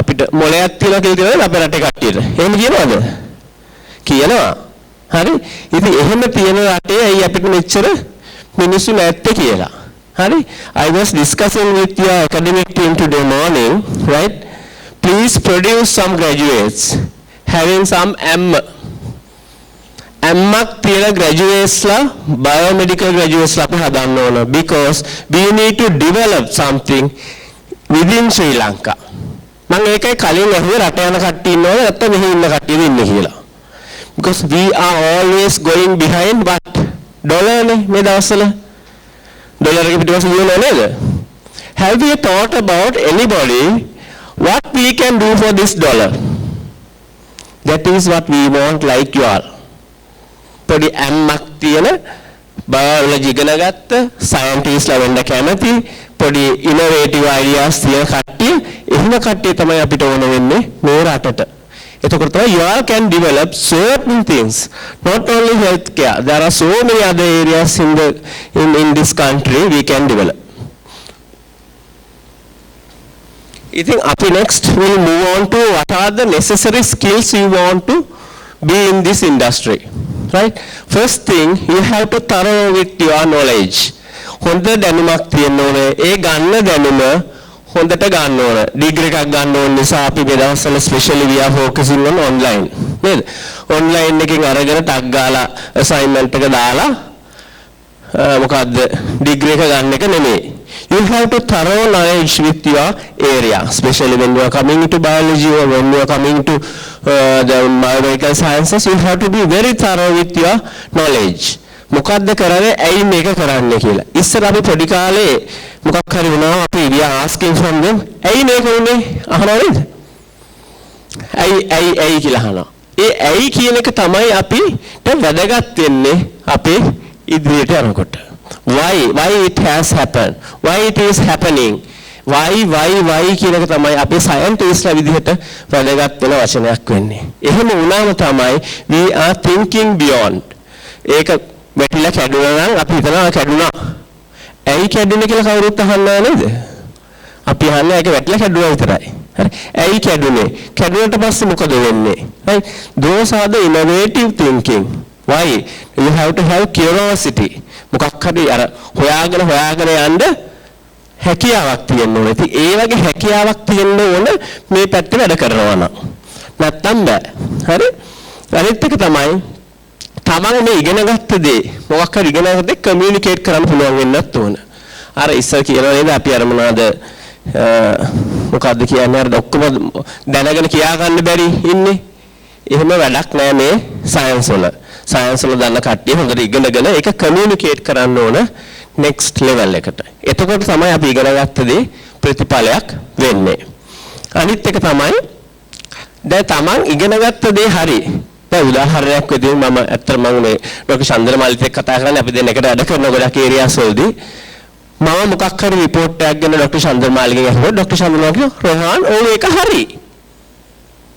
අපිට මොලයක් තියලා කියලා අපේ රටේ කට්ටියට. එහෙම කියනවද? කියනවා. හරි? ඉතින් එහෙම තියෙන රටේ ඇයි අපිට මෙච්චර මිනිස්සු නැත්තේ කියලා. Hari, I was discussing with your academic team today morning, right? Please produce some graduates having some MMak තියෙන graduates ලා biomedical graduates ලා අපි හදන්න ඕන because we need to develop something within Sri Lanka. මම ඒකයි කලින් අහුවේ රට යන කට්ටිය ඉන්නවද නැත්නම් මෙහි ඉන්න කට්ටියද ඉන්නේ කියලා. Because we are always going behind what? Dollar ne me dawasala. Dollar එක පිටපස්සේ ගියෝ නේද? Have you thought about anybody what we can do for this dollar? That is what we want, like you all. පොඩි ඇම්මක් තියෙන biology ඉගෙන ගත්ත scientist ලා වෙන්න කැමති පොඩි innovative ideas තියෙන කට්ටිය එහෙම කට්ටිය තමයි අපිට ඕන වෙන්නේ මේ රටට. එතකොට තමයි you all can develop certain things, not only healthcare. There are so many other areas in this country we can develop. I think up next we'll move on to what are the necessary skills you want to be in this industry. Right? First thing, you have to thorough with your knowledge. හොඳ දැනුමක් තියෙන්න ඕනේ. ඒ ගන්න දැනුම හොඳට ගන්න ඕන. Degree එකක් ගන්න ඕන නිසා අපි මේ දවස්වල especially we are focusing on online. නේද? online එකකින් අරගෙන ටක් ගාලා assignment එක දාලා මොකද්ද ඩිග්‍රී එක ගන්න එක නෙමෙයි. You have to thorough knowledge with your area, especially when you are coming to biology or when you are coming to the biomedical sciences. You have to be very thorough with your knowledge. මොකද්ද කරන්නේ ඇයි මේක කරන්නේ කියලා. ඉස්සර අපි පොඩි කාලේ මොකක් හරි වුණා අපි we are asking from them ඇයි මේක උනේ අහනවා නේද? ඇයි කියලා අහනවා. ඒ ඇයි කියන එක තමයි අපිට වැදගත් වෙන්නේ අපේ ඉදිරියට යනකොට. Why it has happened, why it is happening, why කියන එක තමයි අපේ scientist ලා විදිහට වැදගත් වෙන වචනයක් වෙන්නේ. එහෙම වුණාම තමයි we are thinking beyond. ඒක වැටිලා කැඩුණා නම් අපි හිතනවා කැඩුණා. ඇයි කැඩුනේ කියලා කවුරුත් අහන්නේ නේද? අපි අහන්නේ ඒක වැටිලා කැඩුණා විතරයි. හරි. ඇයි කැඩුනේ? කැඩුණාට පස්සේ මොකද වෙන්නේ? Right? Those are the innovative thinking. Why? You have to have curiosity. මොකක් හරි අර හොයාගෙන යන්න හැකියාවක් තියෙන්න ඕනේ. ඉතින් ඒ වගේ හැකියාවක් තියෙන්න ඕන මේ පැත්තේ වැඩ කරනවා නම්. නැත්තම් බෑ. හරි? අනිත් එක තමයි තමන් මේ ඉගෙනගත්ත දේ මොකක් හරි ඉගෙනගත්ත දේ කමියුනිකේට් කරන්න පුළුවන් වෙන්නත් ඕන. අර ඉස්සර කියනවා නේද අපි අර මොනවාද මොකද්ද කියන්නේ අර ඔක්කොම දැනගෙන කියා ගන්න බැරි ඉන්නේ. එහෙම වැඩක් නෑ මේ සයන්ස් වල. සයන්ස් වල දන්න කට්ටිය හොඳට ඉගෙනගෙන ඒක කමියුනිකේට් කරන්න ඕන next level එකට. එතකොට තමයි අපි ඉගෙනගත්ත දේ ප්‍රතිඵලයක් වෙන්නේ. අනිත් එක තමයි දැන් තමන් ඉගෙනගත්ත දේ හරි. දැන් උදාහරණයක් විදිහට මම ඇත්තටම මේ ડોક્ટર චන්ද්‍රමාලිත් එක්ක කතා කරන්නේ අපි දෙන්න එකට වැඩ කරන ගොඩක් ඒරියාස් වලදී මම මොකක් හරි report එකක් ගැන ડોક્ટર චන්ද්‍රමාලිගෙන් අහුවා. ડોક્ટર චන්ද්‍රමාලි කිව්වා රෝහන් ඕක ඒක හරි.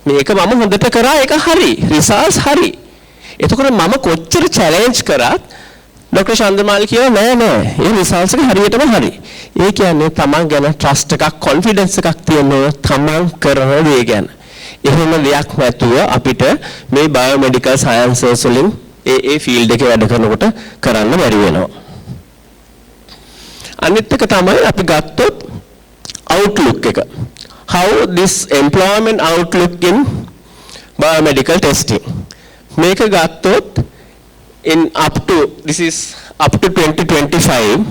මේක මම හොඳට කරා ඒක හරි. results හරි. එතකොට මම කොච්චර challenge කරත් ડોક્ટર චන්ද්‍රමාලි කියනවා නෑ ඒ results එක හරියටම හරි. ඒ කියන්නේ තමන් ගැන trust එකක් confidence එකක් තියෙන්න ඕන තමන් කරන දේ ගැන. එහෙම දෙයක් නැතුව අපිට මේ biomedical sciences වලින් ඒ field එකේ වැඩ කරනකොට කරන්න බැරි වෙනවා. අනිත් එක තමයි අපි ගත්තොත් outlook එක. How this employment outlook in biomedical testing. Make a gathot in up to 2025.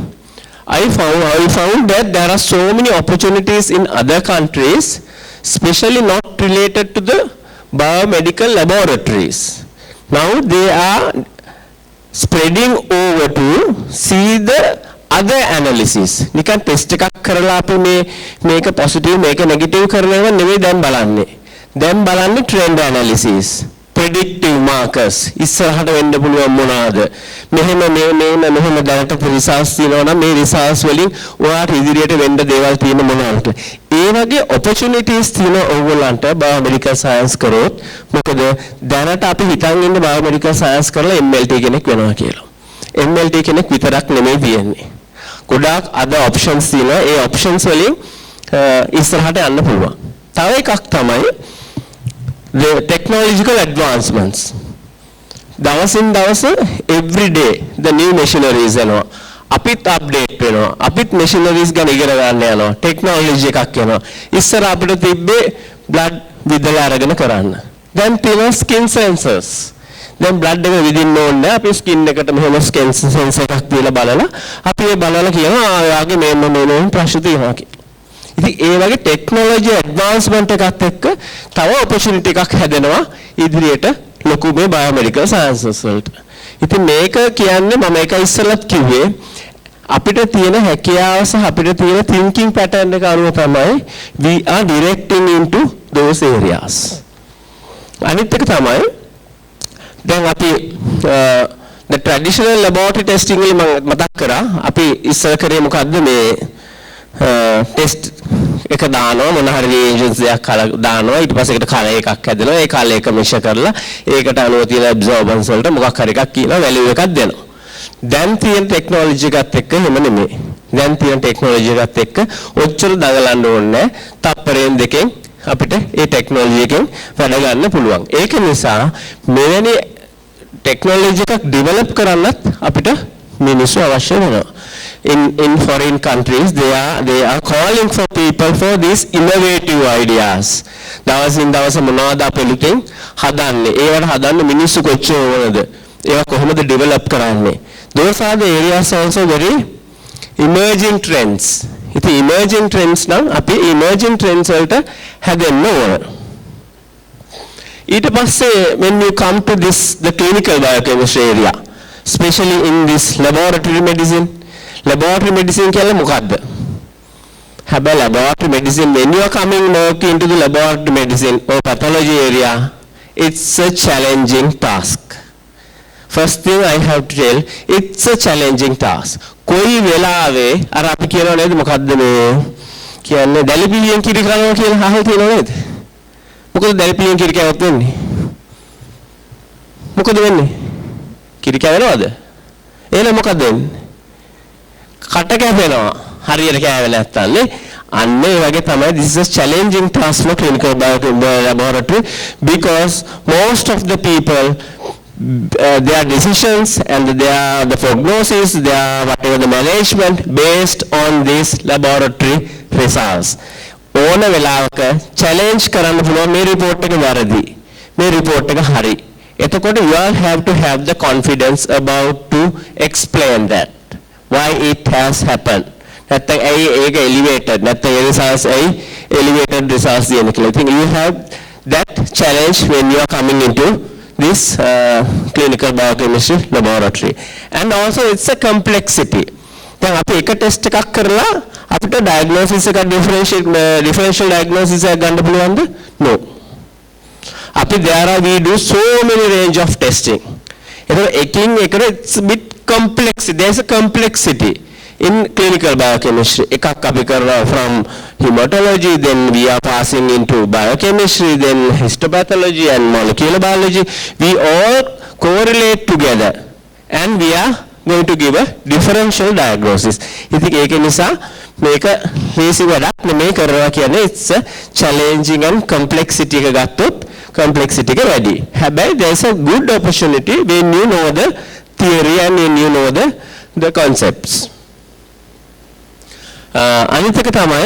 I found that there are so many opportunities in other countries, especially not related to the biomedical laboratories. Now they are spreading over to see the other analysis. නිකන් test එකක් කරලා අපි මේක positive මේක negative කරනවා නෙවෙයි දැන් බලන්නේ. දැන් බලන්නේ trend analysis. predictive markers ඉස්සරහට වෙන්න පුළුවන් මොනවාද මෙහෙම දැනට results තියෙනවා නම් මේ results වලින් ඔයාට ඉදිරියට වෙන්න දේවල් තියෙන මොනවාද ඒ වගේ opportunities තියෙන ඕගොල්ලන්ට biomedical science කරොත් මොකද දැනට අපි හිතන් ඉන්නේ biomedical science කරලා MLT කෙනෙක් වෙනවා කියලා MLT කෙනෙක් විතරක් නෙමෙයි තියෙන්නේ ගොඩාක් other options තියෙනවා ඒ options වලින් ඉස්සරහට යන්න පුළුවන් තව එකක් තමයි the technological advancements. දවසින් දවස every day the new machineries එනවා. අපිත් update වෙනවා. අපිත් machineries ගැන ඉගෙන ගන්න යනවා. technology එකක් එනවා. ඉස්සර අපිට තිබ්බේ blood විදලා අරගෙන කරන්න. දැන් තියෙනවා skin sensors. දැන් blood එක විදින්න ඕනේ. අපි skin එකට මෙහෙම skin sensor එකක් තියලා බලලා අපි ඒ බලලා කියනවා ඔයාගේ මේ ප්‍රශ්න තියෙනවා කියලා. ඉතින් ඒ වගේ ටෙක්නොලොජි ඇඩ්වාන්ස්මන්ට් එකත් එක්ක තව ඔපචුනිටි එකක් හැදෙනවා ඉදිරියට ලොකු මේ biomedical sciences වලට. ඉතින් මේක කියන්නේ මම ඒක ඉස්සෙල්ලත් කිව්වේ අපිට තියෙන හැකියාව සහ අපිට තියෙන thinking pattern එක අනුව තමයි we are directing into those areas. අනිත් එක තමයි දැන් අපි the traditional laboratory testing වල මම මතක් කරා අපි ඉස්සර කරේ මොකද්ද මේ ටෙස්ට් එක දානවා මොන හරි reagents එකක් දානවා ඊට පස්සේ ඒකට කල එකක් හැදෙනවා ඒ කල එක මෙෂර් කරලා ඒකට අනුව තියෙන absorbance වලට මොකක් හරි එකක් කියනවා value එකක් දෙනවා. දැන් තියෙන ටෙක්නොලොජි එකත් එක්ක එහෙම නෙමෙයි. දැන් තියෙන ටෙක්නොලොජි එකත් එක්ක ඔච්චර දඟලන්න ඕනේ නැහැ. තප්පරයෙන් දෙකෙන් අපිට ඒ ටෙක්නොලොජි එකෙන් වැඩ ගන්න පුළුවන්. ඒක නිසා මෙවැනි ටෙක්නොලොජි එකක් ඩෙවලොප් කරන්නත් අපිට මිනිස්සු අවශ්‍ය වෙනවා. In foreign countries they are calling for people for these innovative ideas. දවසින් දවස මොනවද අපෙලුතෙන් හදන්නේ? ඒවට හදන්න මිනිස්සු කොච්චර ඕනද? ඒවා කොහොමද ඩෙවලොප් කරන්නේ? Those are the areas also very emerging trends. ඉතින් emerging trends නම් අපි emerging trends වලට හැදෙන්න ඕන. ඊට පස්සේ when you come to the clinical biochemistry area, especially in this laboratory medicine කියන්නේ මොකද්ද? හැබැයි laboratory medicine when you are coming work into the laboratory medicine or pathology area, it's a challenging task. First thing I have to tell, it's a challenging task. කොයි වෙලාවෙ අර අපි කියනවා නේද මොකද්ද මේ කියන්නේ දැලිපියෙන් කිරි කරනවා කියලා අහලා තියෙනව නේද? මොකද දැලිපියෙන් කිරි කෑවොත් වෙන්නේ? මොකද වෙන්නේ? කිරි කෑවෙනවද? එහෙනම් මොකද වෙන්නේ? කට කැපෙනවා. හරියට කෑවේ නැත්තම් නේ. අන්න ඒ වගේ තමයි this is a challenging task for clinical laboratory because most of the people their decisions and the prognosis, whatever the management based on these laboratory results. ඕන වෙලාවක challenge කරන්න පුළුවන් මේ report එක වැරදි. මේ report එක හරි. එතකොට you all have to have the confidence about to explain that. Why it has happened. නැත්නම් ඇයි ඒක elevated නැත්නම් ඒ results ඇයි elevated results දෙන්නේ කියලා. I think you have that challenge when you are coming into this clinical biochemistry laboratory. And also it's a complexity. දැන් අපි එක ටෙස්ට් එකක් කරලා අපිට diagnosis එක differential diagnosis එකක් ගන්න පුළුවන්ද? No. we do so many range of testing. It's a bit complex. There's a complexity in clinical biochemistry. From hematology, then we are passing into biochemistry, then histopathology and molecular biology. We all correlate together and we are going to give a differential diagnosis. It's a challenging and complexity ready. There's a good opportunity when you know the theory and when you know the concepts. අනිත් තමයි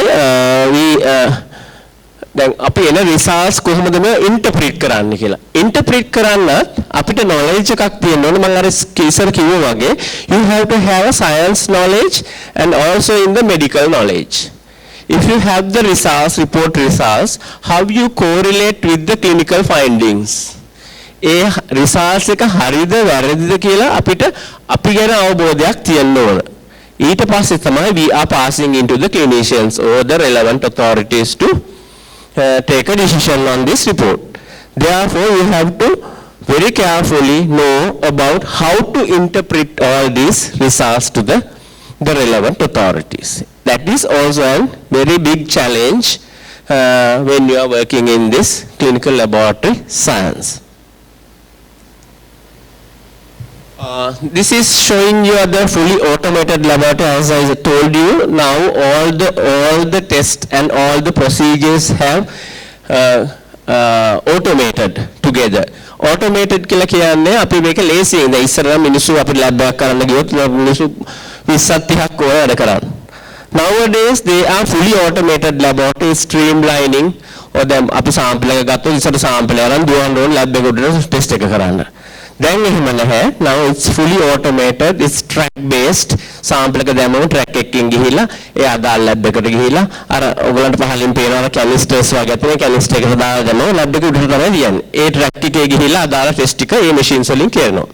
දැන් අපි එන results කොහොමද මේ interpret කරන්න කියලා. interpret කරන්නත් අපිට knowledge එකක් තියෙන්න ඕනේ. මම අර ඉස්සර කිව්වා වගේ you have to have a science knowledge and also in the medical knowledge. If you have the results, report results, how you correlate with the clinical findings. A results එක හරිද වැරදිද කියලා අපිට අපි ගැන අවබෝධයක් තියෙන්න ඕනේ. ඊට පස්සේ තමයි we are passing into the clinicians or the relevant authorities to take a decision on this report. Therefore, you have to very carefully know about how to interpret all these results to the relevant authorities. That is also a very big challenge when you are working in this clinical laboratory science. This is showing you the fully automated laboratory. As I told you, now all the tests and all the procedures have automated together. Automated කියලා කියන්නේ අපි මේක ලේසියෙන් දැන් ඉස්සරහ මිනිස්සු අපි lab එකක් කරන්න ගියොත් මිනිස්සු 20-30ක් ඔය වැඩ කරන්නේ. Nowadays they are fully automated laboratory streamlining or them අපි sample එක ගත්තොත් ඉස්සර sample එක අරන් දුවන්න ඕන lab එකට test එක කරන්න. දැන් එහෙම නැහැ. Now it's fully automated, it's track based. sample එක දැම්මම track එකකින් ගිහිල්ලා ඒ අදාළ lab එකට ගිහිල්ලා අර ඔයගලන්ට පහලින් පේනවා අර canisters වගේ තියෙන canister එකට දාගෙන lab එක උඩට තමයි දියන්නේ. ඒ track එකේ ගිහිල්ලා අදාළ test ටික ඒ machines වලින් කරනවා.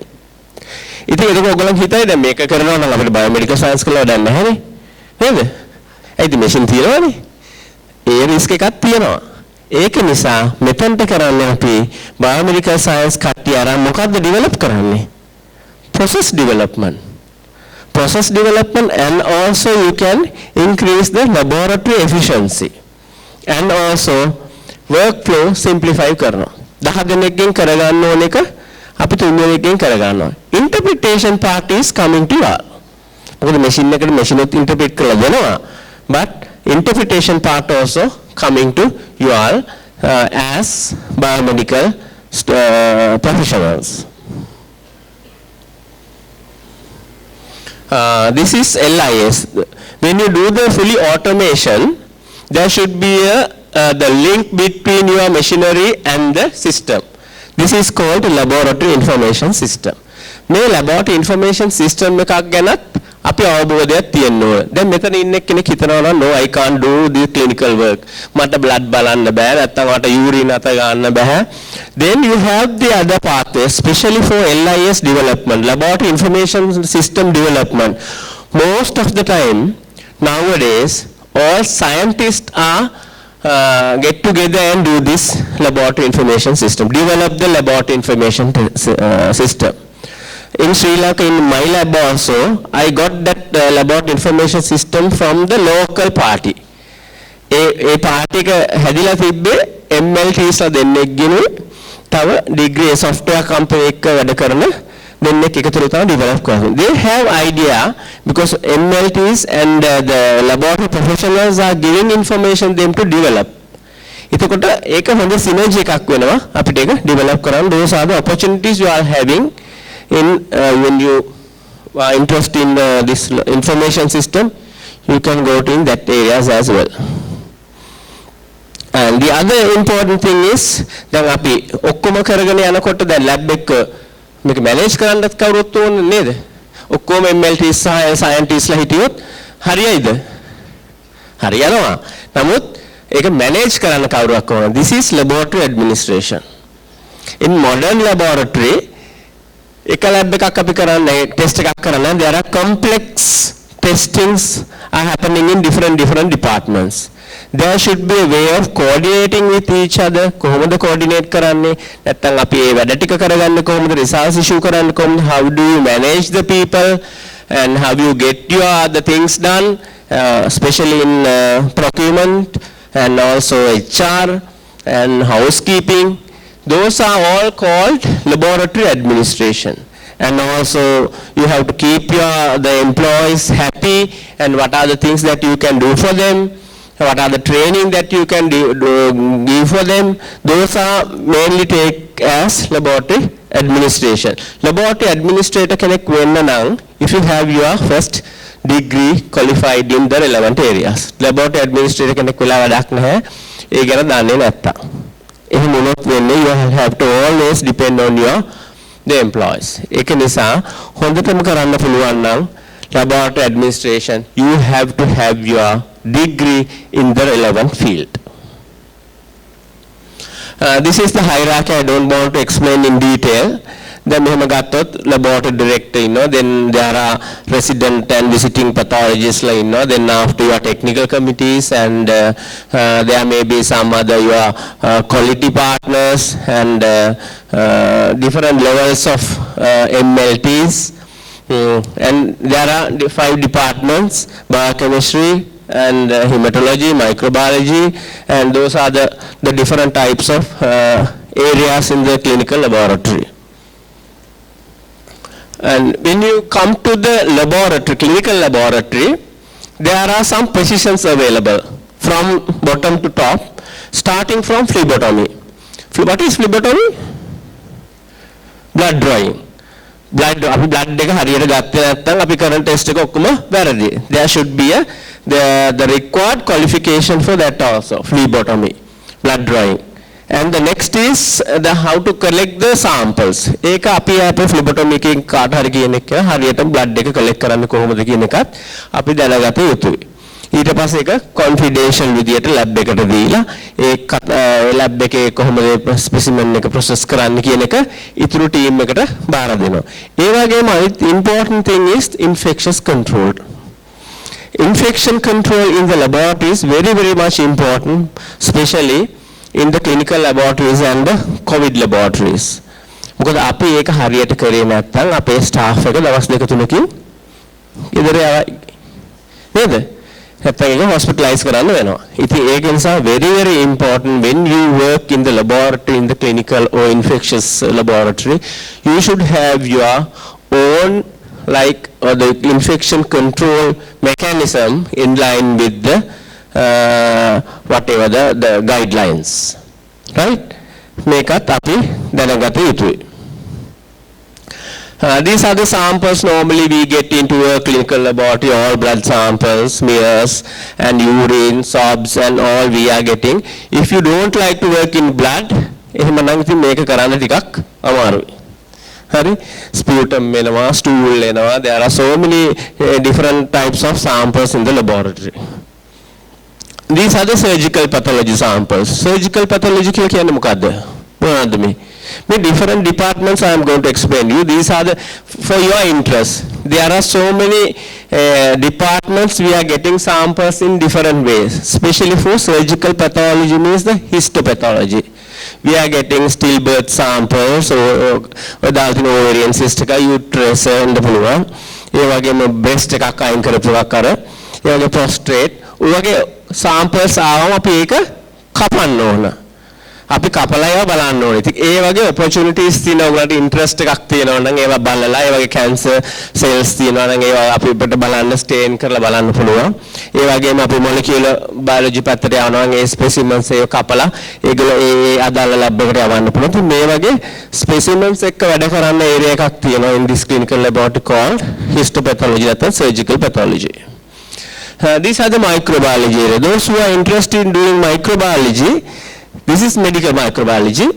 ඉතින් ඒක ඔයගලන් හිතයි දැන් මේක කරනවා නම් අපිට biomedical science කරලා වැඩක් නැහැනේ. නේද? ඒත් machine තියෙනවනේ. ඒ risk එකක් තියෙනවා. ඒක නිසා මෙතනට කරන්නේ අපි biomedical science කට්ටිය අරන් මොකද්ද develop කරන්නේ? Process development and also you can increase the laboratory efficiency and also workflow simplify කරනවා. 10 දෙනෙක්ගෙන් කරගන්න ඕන එක අපි 3 දෙනෙක්ගෙන් කරගන්නවා. Interpretation part is coming to you. මොකද machine එකට machine එක interpret කරලා දෙනවා. But interpretation part also coming to you all as biomedical professionals. This is LIS. When you do the fully automation, there should be the link between your machinery and the system. This is called laboratory information system. මේ laboratory information system එකක් ගැනත් අපි අවබෝධයක් තියෙන්න ඕන. දැන් මෙතන ඉන්න කෙනෙක් හිතනවා නම් no I can't do the clinical work. මට blood බලන්න බෑ නැත්නම් මට urine අත ගන්න බෑ. Then you have the other pathway, especially for LIS development, laboratory information system development. Most of the time nowadays all scientists are get together and do this laboratory information system, develop the laboratory information system. In Sri Lanka, in my lab also, I got that laboratory information system from the local party. A party එක හැදිලා තිබ්බේ MLTs ලා දෙන්නෙක් ගෙනුයි තව degree software company එක වැඩ කරන දෙන්නෙක් එකතුව තමයි develop කරන්නේ. They have idea because MLTs and the laboratory professionals are giving information them to develop. එතකොට ඒක හොඳ synergy එකක් වෙනවා අපිට ඒක develop කරන්න. Those are the opportunities you are having in when you are interested in this information system, you can go to in that areas as well. And the other important thing is දැන් අපි ඔක්කොම කරගෙන යනකොට දැන් lab එක මේක manage කරන්නත් කවුරුත් ඕනේ නේද? ඔක්කොම MLT scientists ලා හිටියොත් හරියයිද? හරියනවා. නමුත් ඒක manage කරන්න කවුරුවක් ඕන. This is laboratory administration. In modern laboratory එක lab එකක් අපි කරන්නේ test එකක් කරන්නේ there are complex testings are happening in different departments. There should be a way of coordinating with each other. කොහොමද coordinate කරන්නේ? නැත්නම් අපි මේ වැඩ ටික කරගන්නේ කොහොමද? results issue කරන්නේ කොහොමද? How do you manage the people and how you get your the things done, especially in procurement and also HR and housekeeping. Those are all called laboratory administration. And also you have to keep the employees happy and what are the things that you can do for them, what are the training that you can give for them. Those are mainly take as laboratory administration. Laboratory administrator කෙනෙක් වෙන්න නම් if you have your first degree qualified in the relevant areas. Laboratory administrator කෙනෙක් වෙලා වැඩක් නැහැ. ඒ ගැන දන්නේ නැත්තම්. එහෙම වුණොත් වෙන්නේ you have to always depend on the employees. ඒක නිසා හොඳටම කරන්න පුළුවන් නම් laboratory administration you have to have your degree in the relevant field. This is the hierarchy. I don't want to explain in detail. Then මෙහෙම ගත්තොත් laboratory director ඉන්නවා, then there are resident and visiting pathologists ලා ඉන්නවා, then after your technical committees and there may be some other your quality partners and different levels of MLTs. And there are 5 departments: biochemistry and hematology, microbiology, and those are the different types of areas in the clinical laboratory. And when you come to the laboratory, clinical laboratory, there are some positions available from bottom to top, starting from phlebotomy. What is phlebotomy? Blood drawing. Blood එක හරියට ගත්තේ නැත්නම් අපි කරන test එක ඔක්කොම වැරදි. There should be the required qualification for that also, phlebotomy, blood drawing. And the next is the how to collect the samples. ඒක අපි අපේ phlebotomy එකෙන් කාට හරි කියන එක හරියට blood එක collect කරන්නේ කොහොමද කියන එකත් අපි දැනගත යුතුයි. ඊට පස්සේ ඒක confidential විදියට lab එකට දීලා ඒ lab එකේ කොහොමද specimen එක process කරන්න කියන එක ඊතුරු team එකට බාර දෙනවා. ඒ වගේම important thing is infectious control. Infection control in the laboratory is very, very much important, especially in the clinical laboratories and the COVID laboratories. මොකද අපි ඒක හරියට කරේ නැත්නම් අපේ staff එක දවස් දෙක තුනකින් ඉදිරිය යවයි. නේද? නැත්නම් ඒක hospitalize කරන්න වෙනවා. ඉතින් ඒක නිසා very, very important when you work in the laboratory, in the clinical or infectious laboratory, you should have your own the infection control mechanism in line with the whatever the guidelines, right? මේකත් අපි දැනගත යුතුයි. These are the samples normally we get into a clinical laboratory, all blood samples, smears and urine, swabs and all we are getting. If you don't like to work in blood, එහෙම නම් ඉතින් මේක කරන්න ටිකක් අමාරුයි. Hari, sputum එනවා, stool එනවා. There are so many different types of samples in the laboratory. These are the surgical pathology samples. Surgical pathology කියලා කියන්නේ මොකද්ද? මොනවද මේ? මේ different departments I am going to explain you. These are the for your interest. There are so many departments we are getting samples in different ways. Especially for surgical pathology means the histopathology. We are getting stillbirth samples or ovarian cyst එක uterus and පුළුවන්. ඒ වගේම breast එකක් අයින් කරපු එකක් අර ඒ වගේ prostate ඔය වගේ samples ආවම අපි ඒක කපන්න ඕන. අපි කපලා ඒවා බලන්න ඕනේ. ඉතින් ඒ වගේ opportunities තියෙනවා ඔයගලට interest එකක් තියෙනවා නම් ඒවා බලලා ඒ වගේ cancer cells තියෙනවා නම් ඒවා අපි අපිට බලන්න stain කරලා බලන්න පුළුවන්. ඒ වගේම අපි molecular biology පැත්තට යනවා නම් ඒ specimens ඒව කපලා ඒගොල්ලෝ ඒ අදාළ lab එකට යවන්න පුළුවන්. ඉතින් මේ වගේ specimens එක්ක වැඩ කරන්න area එකක් තියෙනවා in this clinical laboratory called histopathology නැත්නම් surgical pathology. These are the microbiology area. Those who are interested in doing microbiology, this is medical microbiology.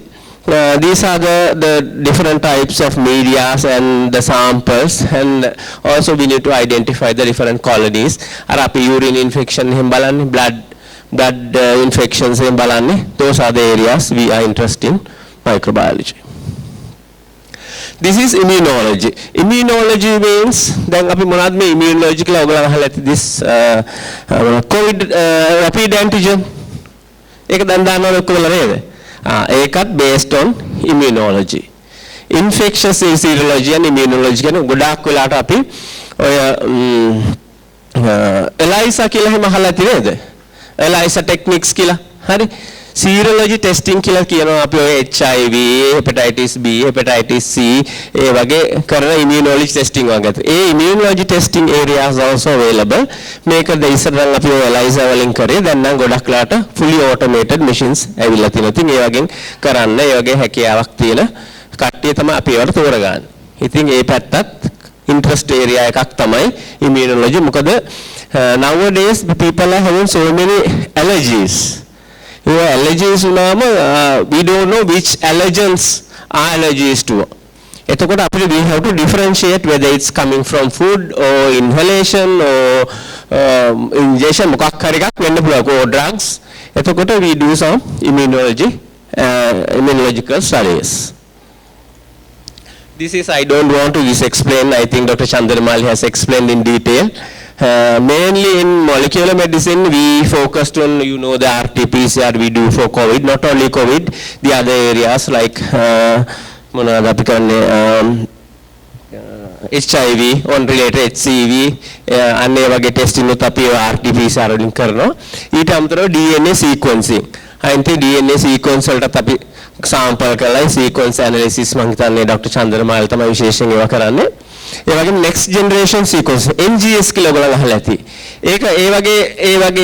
These are the different types of media and the samples, and also we need to identify the different colonies. Arapi urine infection himbalani, blood infections himbalani. Those are the areas we are interested in microbiology. This is immunology. Immunology means then api monad me immunology kala ogala ahala this COVID rapid antigen. ඒක දැන් දානවා ඔක්කොම නේද? ඒකත් based on immunology. Infectious serology and immunology කියන ගොඩාක් වෙලාට අපි ඔය ELISA කියලා එහෙම අහලා තියෙනවද? ELISA techniques කියලා. හරි. Serology testing කියලා කියනවා අපි ඔය HIV, hepatitis B, hepatitis C ඒ වගේ කරන immunology testing වගේ. ඒ immunology testing areas also available. මේකද ඉස්සරහන් අපි ඔය ELISA වලින් කරේ. දැන් නම් ගොඩක් ලාට fully automated machines ඇවිල්ලා තියෙනවා. ඉතින් ඒ වගේ කරන්න ඒ වගේ හැකියාවක් තියෙන කට්ටිය තමයි අපි ඒවට තෝරගන්නේ. ඉතින් ඒ පැත්තත් interest area එකක් තමයි immunology. මොකද nowadays people are having so many allergies. Your allergies we don't know which allergens are allergies to. එතකොට අපිට we have to differentiate whether it's coming from food or inhalation or injection මොකක් හරි එකක් වෙන්න පුළුවන් or drugs. එතකොට we do some immunological studies. This is I don't want to explain. I think Dr. Chandanamali has explained in detail. Mainly in molecular medicine, we focused on, the RT-PCR we do for COVID, not only COVID, the other areas like HIV, unrelated HCV, and testing RT-PCR වලින් කරනවා. ඊට අමතරව DNA sequencing. අයින්ති DNA sequence වලට අපි sample කරලා sequence analysis මම හිතන්නේ Dr. Chandanamali තමයි විශේෂයෙන් ඒවා කරන්නේ. ඒ වගේම next generation sequence NGS කියලා ඔයගොල්ලෝ අහලා ඇති. ඒක ඒ වගේ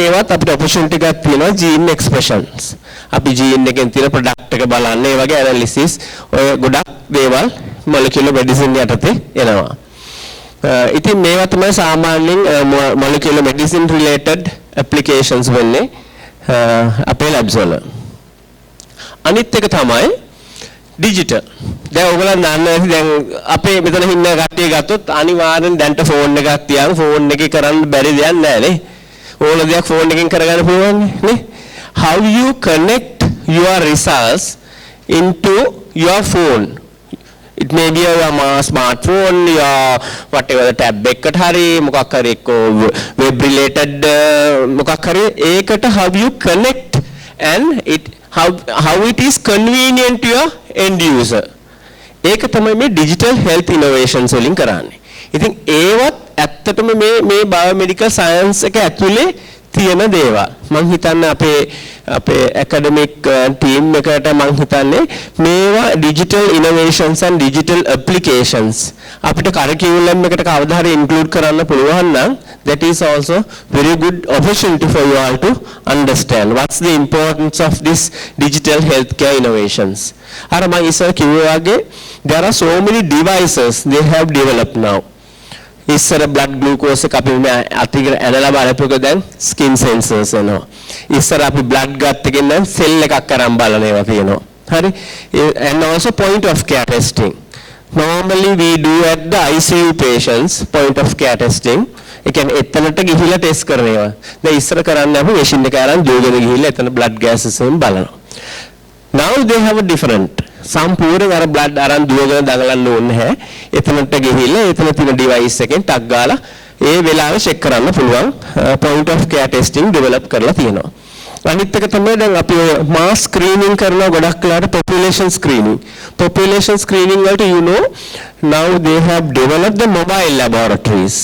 ඒවත් අපිට opportunity එකක් තියෙනවා gene expressions. අපි gene එකෙන් තියෙන product එක බලන්න ඒ වගේ analysis ඔය ගොඩක් දේවල් molecular medicine යටතේ එනවා. ඉතින් මේවා තමයි සාමාන්‍යයෙන් molecular medicine related applications වෙන්නේ අපේ labs වල. අනිත් එක තමයි digital. දැන් ඔයගොල්ලෝ දන්නවා දැන් අපේ මෙතන ඉන්න කට්ටිය ගත්තොත් අනිවාර්යෙන් දැන්ට ෆෝන් එකක් තියන් ෆෝන් එකේ කරන්න බැරි දෙයක් නැහැ නේ. ඕන දෙයක් ෆෝන් එකෙන් කරගන්න පුළුවන් නේ. How you connect your results into your phone? It may be your smartphone, your whatever the tab එකකට හරි මොකක් හරි එක්ක web related මොකක් හරි ඒකට how you connect and how it is convenient to your end user. ඒක තමයි මේ digital health innovations වලින් කරන්නේ. ඉතින් ඒවත් ඇත්තටම මේ biomedical science එක ඇතුලේ තියෙන දේවල්. මම හිතන්නේ අපේ academic team එකට මම හිතන්නේ මේවා digital innovations and digital applications අපිට curriculum එකට කවදා හරි include කරන්න පුළුවන් නම් that is also very good opportunity for you all to understand what's the importance of this digital healthcare innovations. අර මම ඉස්සර කිව්වා වගේ there are so many devices they have developed now. ඉස්සර blood glucose එක අපි මේ අතිගර ඇනලා බලපුවක දැන් skin sensors එනවා. ඉස්සර අපි blood ගත්ත එකෙන් නම් cell එකක් අරන් බලන ඒවා තියෙනවා. හරි? And also point of care testing. Normally we do at the ICU patients point of care testing. ඒ කියන්නේ එතනට ගිහිල්ලා ටෙස්ට් කරන ඒවා. දැන් ඉස්සර කරන්නේ අපි machine එක අරන් දුවගෙන ගිහිල්ලා එතන blood gases එකෙන් බලනවා. Now they have a different සම්පූර්ණ අර blood අරන් දුවගෙන දඟලන්න ඕනේ නැහැ. එතනට ගිහිල්ලා එතන තියෙන device එකෙන් ටක් ගාලා ඒ වෙලාවේ check කරන්න පුළුවන් point of care testing develop කරලා තියෙනවා. අනිත් එක තමයි දැන් අපි mass screening කරනවා ගොඩක් වෙලාවට population screening. Population screening වලට you know now they have developed the mobile laboratories.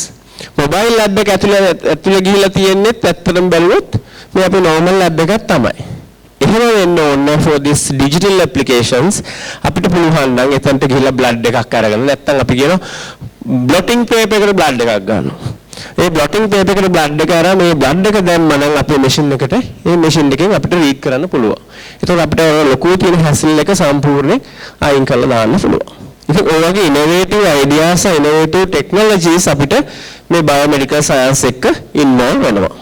Mobile lab එක ඇතුලේ ගිහිල්ලා තියෙන්නේ ඇත්තටම බැලුවොත් මේ අපේ normal lab එකක් තමයි. එහෙම වෙන්න ඕනේ for this digital applications අපිට පුළුවන් නම් එතනට ගිහිල්ලා blood එකක් අරගෙන නැත්නම් අපි කියන blotting paper එකට blood එකක් ගන්නවා. ඒ blotting paper එකට blood එක අරන් මේ blood එක දැම්ම නම් අපේ machine එකට ඒ machine එකෙන් අපිට read කරන්න පුළුවන්. ඒතකොට අපිට ලොකු තියෙන hassle එක සම්පූර්ණයෙන් අයින් කරලා දාන්න පුළුවන්. ඉතින් ඔය වගේ innovative ideas innovative technologies අපිට මේ biomedical science එක්ක involve වෙනවා.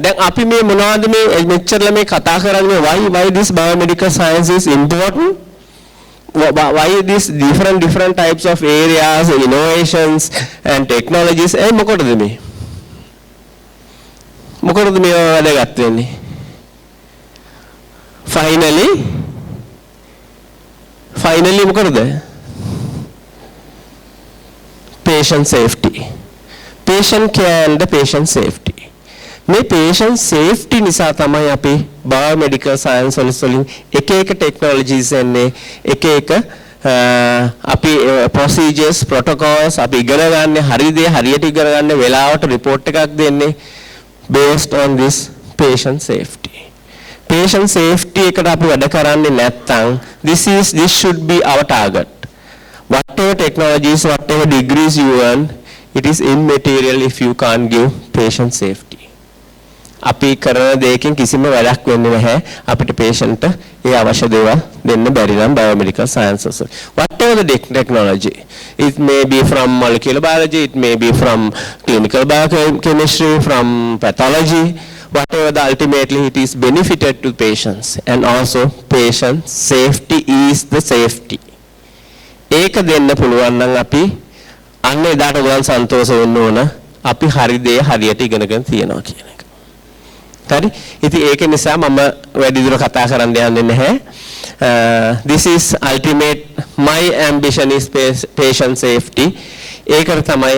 දැන් අපි මේ මොනවද මේ මෙච්චරලා මේ කතා කරන්නේ why this biomedical science is important, why this different types of areas innovations and technologies මොකටද මේ වැඩගත් වෙන්නේ finally මොකටද patient safety, patient care and the patient safety. මේ patient safety නිසා තමයි අපි biomedical science වලින් එක technologies එන්නේ එක අපි procedures protocols අපි ඉගෙන ගන්න හරි දේ හරියට ඉගෙන ගන්න වෙලාවට report එකක් දෙන්නේ based on this patient safety. Patient safety එකට අපි වැඩ කරන්නේ නැත්නම් this should be our target. Whatever technologies whatever degrees you earn it is immaterial if you can't give patient safety. අපි කරන දෙයකින් කිසිම වැඩක් වෙන්නේ නැහැ අපිට patient ඒ අවශ්‍ය දේවල් දෙන්න බැරි නම් biomedical sciences whatever the technology it may be from molecular biology it may be from clinical biochemistry from pathology whatever the ultimately it is benefited to patients and also patient safety is the safety ඒක දෙන්න පුළුවන් නම් අපි අන්න එදාට ගොඩක් සන්තෝෂ වෙන්න ඕන අපි හරි දේ හරියට ඉගෙනගෙන තියනවා කියන එක. හරි ඉතින් ඒක නිසා මම වැඩි දුර කතා කරන්න යන්නේ නැහැ. This is ultimate my ambition is patient safety. ඒකට තමයි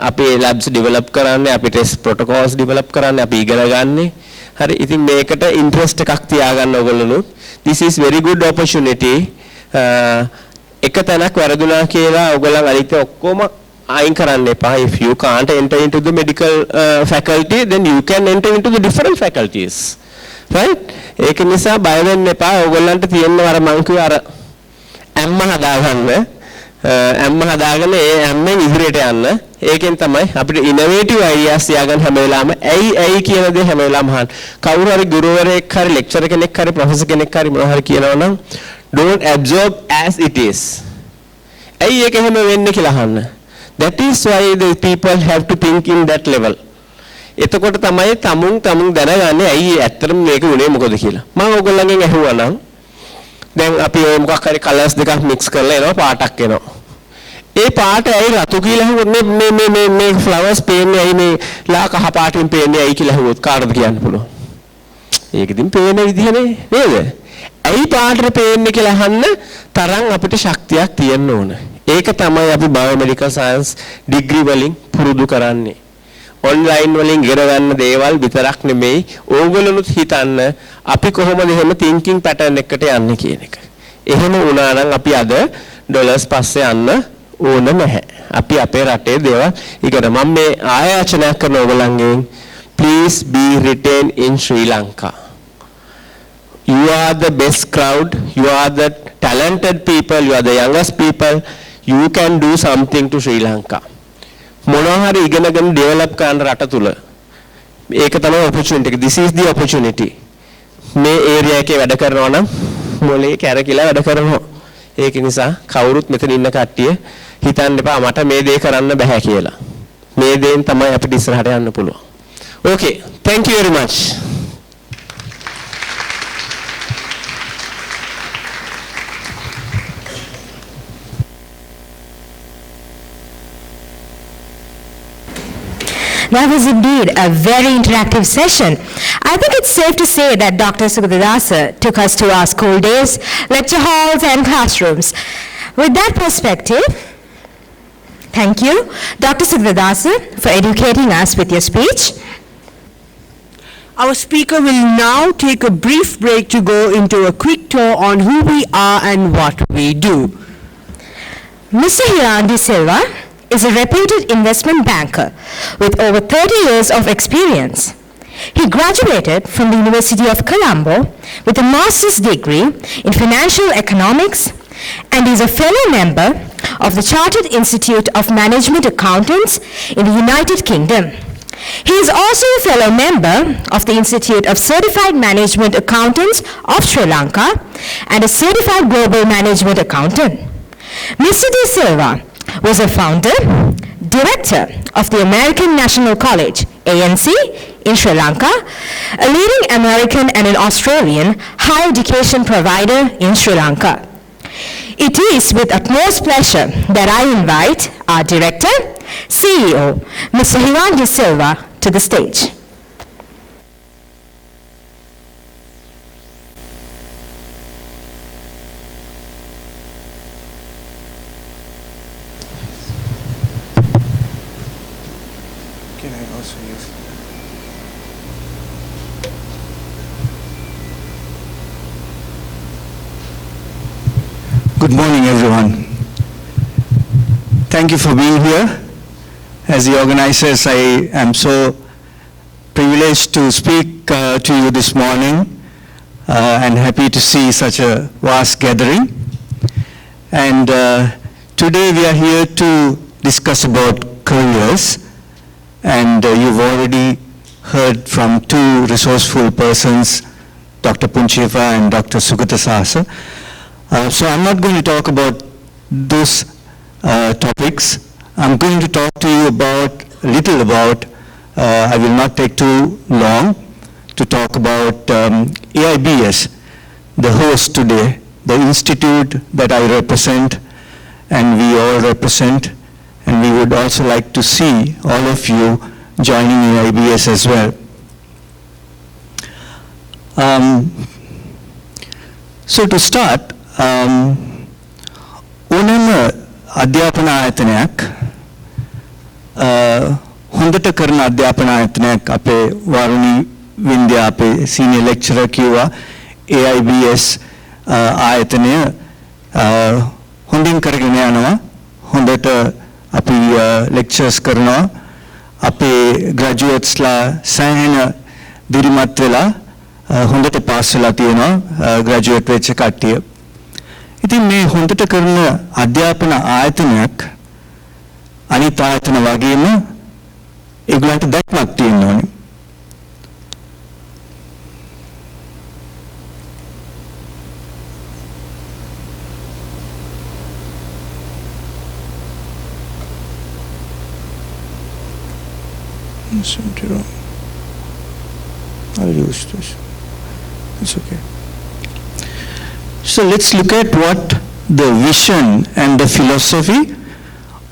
අපි labs develop කරන්නේ අපි test protocols develop කරන්නේ අපි ඉගෙන ගන්නෙ. හරි ඉතින් මේකට interest එකක් තියාගන්න ඕගොල්ලෝ. This is very good opportunity. එක තැනක් වැරදුනා කියලා ඕගොල්ලන් අනිත් ඔක්කොම අයින් කරන්න එපා. If you can't enter into the medical faculty then you can enter into the different faculties. Right? ඒක නිසා බය වෙන්න එපා. ඕගොල්ලන්ට තියෙන අර මං කිව්ව අර ඇම්ම හදාගෙන ඒ ඇම්මෙන් ඉදිරියට යන්න. ඒකෙන් තමයි අපිට innovative ideas තියාගන්න හැම වෙලාවෙම ඇයි කියන දේ හැම වෙලාවෙම අහන්න. කවුරු හරි ගුරුවරයෙක් හරි lecturer කෙනෙක් හරි professor කෙනෙක් හරි මොනවා හරි කියනවා නම් don't absorb as it is. ඇයි ඒක එහෙම වෙන්නේ කියලා අහන්න. That is why the people have to think in that level. එතකොට තමයි තමුන් දැනගන්නේ ඇයි ඇත්තටම මේක උනේ මොකද කියලා. මම ඔයගොල්ලන්ගෙන් අහුවා නම් දැන් අපි ඔය මොකක් හරි කලර්ස් දෙකක් මික්ස් කරලා එනවා පාටක් එනවා. ඒ පාට ඇයි රතු කියලා හුවොත් මේ ෆ්ලවර්ස් පේන්නේ ඇයි මේ ලා කහ පාටින් පේන්නේ ඇයි කියලා හුවොත් කාටද කියන්න පුළුවන්? ඒක ඉතින් පේන විදිහනේ නේද? ඇයි පාටට පේන්නේ කියලා අහන්න තරම් අපිට ශක්තියක් තියෙන්න ඕන. ඒක තමයි අපි Biomedical Science degree වලින් පුරුදු කරන්නේ. ඔන්ලයින් වලින් ඉගෙන ගන්න දේවල් විතරක් නෙමෙයි ඕගොල්ලොනුත් හිතන්න අපි කොහොමද එහෙම thinking pattern එකට යන්නේ කියන එක. එහෙම වුණා නම් අපි අද ඩොලර්ස් පස්සේ යන්න ඕන නැහැ. අපි අපේ රටේ දේවල් ඉගෙන මම මේ ආයාචනා කරන ඕගොල්ලන්ගෙන් please be retained in Sri Lanka. You are the best crowd, you are the talented people, you are the youngest people, you can do something to Sri Lanka. මොනවා හරි ඉගෙනගෙන ඩෙවලොප් කරන රට තුල ඒක තමයි opportunity එක. This is the opportunity. මේ ඒරියා එකේ වැඩ කරනවා නම් මොලේ කැරකිලා වැඩ කරනවා. ඒක නිසා කවුරුත් මෙතන ඉන්න කට්ටිය හිතන්න එපා මට මේ දේ කරන්න බෑ කියලා. මේ දේෙන් තමයි අපිට ඉස්සරහට යන්න පුළුවන්. Okay, thank you very much. That was indeed a very interactive session. I think it's safe to say that Dr. Sugathadasa took us to our school days, lecture halls and classrooms. With that perspective, thank you, Dr. Sugathadasa, for educating us with your speech. Our speaker will now take a brief break to go into a quick tour on who we are and what we do. Mr. Hiran de Silva is a reputed investment banker with over 30 years of experience. He graduated from the University of Colombo with a master's degree in financial economics and is a fellow member of the Chartered Institute of Management Accountants in the United Kingdom. He is also a fellow member of the Institute of Certified Management Accountants of Sri Lanka and a Certified Global Management Accountant. Mr. De Silva was a founder, director of the American National College, ANC, in Sri Lanka, a leading American and an Australian higher education provider in Sri Lanka. It is with utmost pleasure that I invite our director, CEO, Mr. Hiran de Silva, to the stage. Good morning, everyone. Thank you for being here. As the organizers, I am so privileged to speak to you this morning and happy to see such a vast gathering. And today we are here to discuss about careers, and you've already heard from two resourceful persons, Dr. Punchihewa and Dr. Sugathadasa. So I'm not going to talk about those topics. I'm going to talk to you a little about, I will not take too long, to talk about AIBS, the host today, the institute that I represent and we all represent, and we would also like to see all of you joining AIBS as well. So to start, ඕනෑම අධ්‍යාපන ආයතනයක් හොඳට කරන අධ්‍යාපන ආයතනයක් අපේ වරුණි වින්ද්‍යා අපේ senior lecturer කිව්වා AIBS ආයතනය හොඳින් කරගෙන යනවා හොඳට අපි ලෙක්චර්ස් කරනවා අපේ ග්‍රැජුවේට්ස්ලා සෑහෙන දිරිමත් වෙලා හොඳට පාස් වෙලා තියෙනවා ග්‍රැජුවේට් වෙච්ච කට්ටිය. ඉතින් මේ හොඳට කරන අධ්‍යාපන ආයතනයක් අනිත් ආයතන වගේම ඒගොල්ලන්ට දැක්මක් තියෙන්න ඕනේ. I'll use this. It's okay. So let's look at what the vision and the philosophy